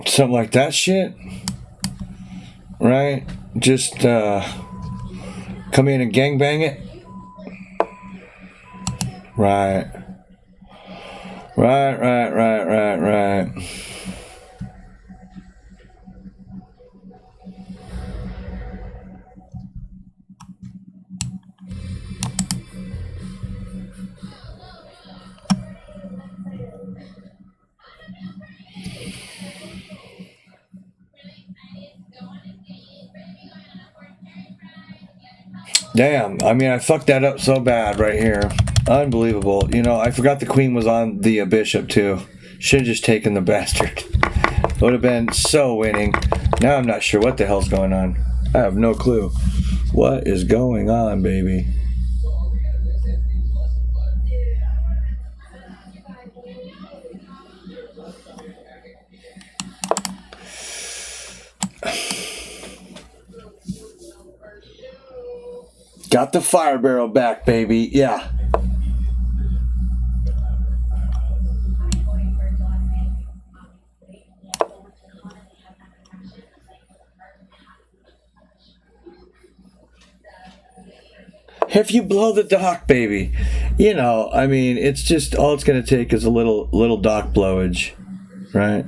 Speaker 1: Something like that shit, right? Just come in and gangbang it. Right. Damn, I mean, I fucked that up so bad right here. Unbelievable. You know, I forgot the queen was on the bishop too. Should have just taken the bastard. Would have been so winning. Now I'm not sure what the hell's going on. I have no clue. What is going on, baby? Got the fire barrel back, baby. Yeah. If you blow the dock, baby, you know, I mean, it's just all it's going to take is a little dock blowage, right?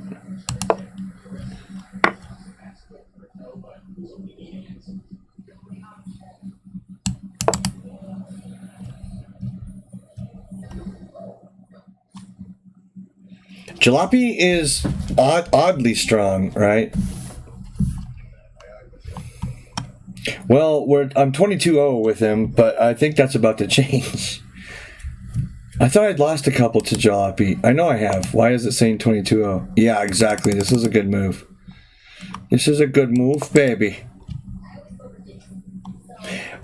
Speaker 1: Jalopy is oddly strong, right? Well, I'm 22-0 with him, but I think that's about to change. I thought I'd lost a couple to Jalopy. I know I have. Why is it saying 22-0? Yeah, exactly. This is a good move. This is a good move, baby.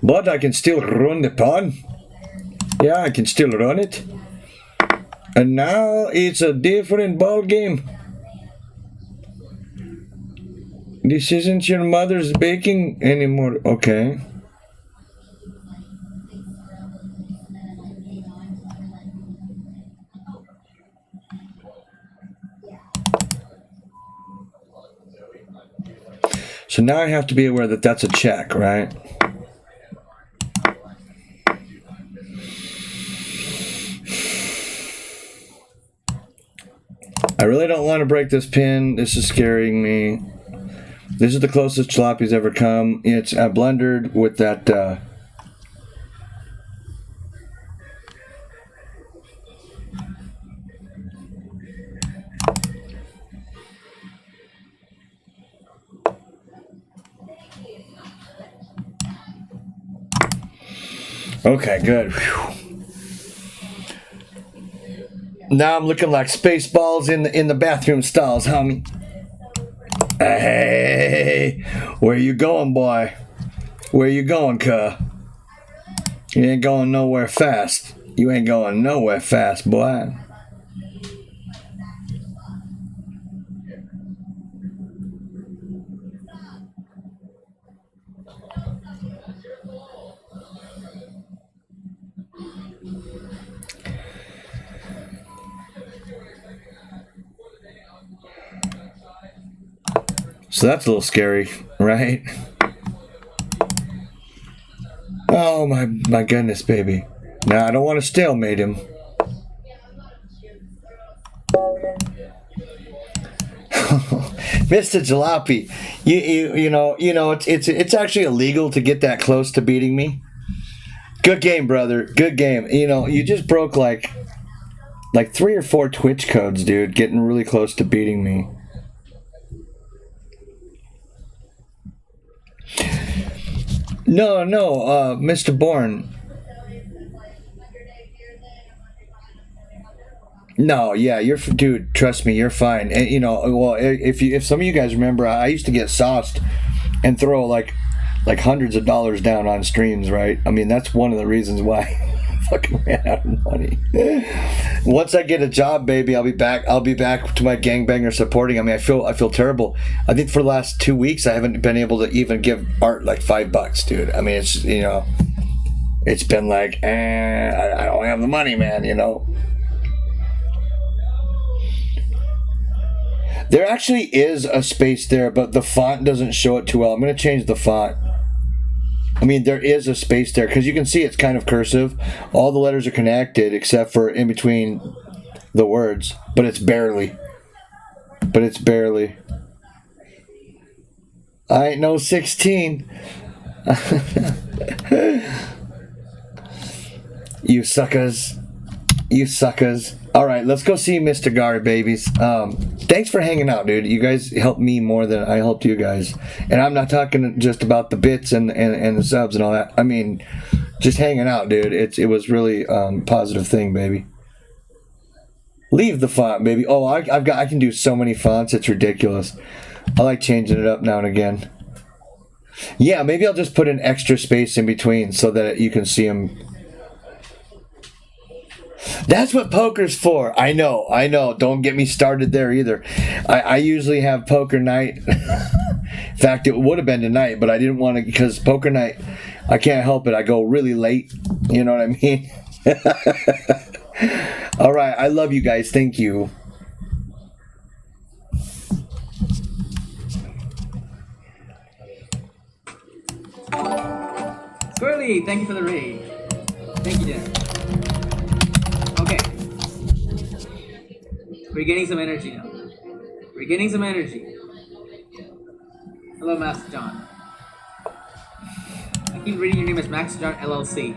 Speaker 1: But I can still run the pawn. Yeah, I can still run it. And now it's a different ball game. This isn't your mother's baking anymore. Okay. So now I have to be aware that that's a check, right? I really don't want to break this pin. This is scaring me. This is the closest Jalopy's ever come. It's blundered with that. Okay, good. Whew. Now I'm looking like Spaceballs in the bathroom stalls, homie. Hey, where you going, boy? Where you going, cuh? You ain't going nowhere fast. You ain't going nowhere fast, boy. So that's a little scary, right? Oh my goodness, baby. Now I don't want to stalemate him. Mr. Jalopy, you know it's actually illegal to get that close to beating me. Good game, brother. Good game. You know, you just broke like 3 or 4 Twitch codes, dude, getting really close to beating me. No, Mr. Bourne. No, yeah, dude. Trust me, you're fine. And, you know, well, if some of you guys remember, I used to get sauced and throw like hundreds of dollars down on streams, right? I mean, that's one of the reasons why I fucking ran out of money. Once I get a job, baby, I'll be back to my gangbanger supporting. I mean, I feel terrible. I think for the last 2 weeks, I haven't been able to even give Art like $5, dude. I mean, it's, you know, it's been like, I don't have the money, man, you know. There actually is a space there, but the font doesn't show it too well. I'm going to change the font. I mean, there is a space there because you can see it's kind of cursive. All the letters are connected except for in between the words, but it's barely. I ain't no 16. You suckers. All right, let's go see Mr. Gar, babies. Thanks for hanging out, dude. You guys helped me more than I helped you guys. And I'm not talking just about the bits and the subs and all that. I mean, just hanging out, dude. It was really positive thing, baby. Leave the font, baby. Oh, I can do so many fonts. It's ridiculous. I like changing it up now and again. Yeah, maybe I'll just put an extra space in between so that you can see them. That's what poker's for. I know. Don't get me started there either. I usually have poker night. In fact, it would have been tonight, but I didn't want to because poker night, I can't help it. I go really late. You know what I mean? All right. I love you guys. Thank you.
Speaker 4: Squirrely, thank you for the raid. Thank you, Dan. Okay. We're getting some energy now. Hello, Master John. I keep reading your name as Max John LLC.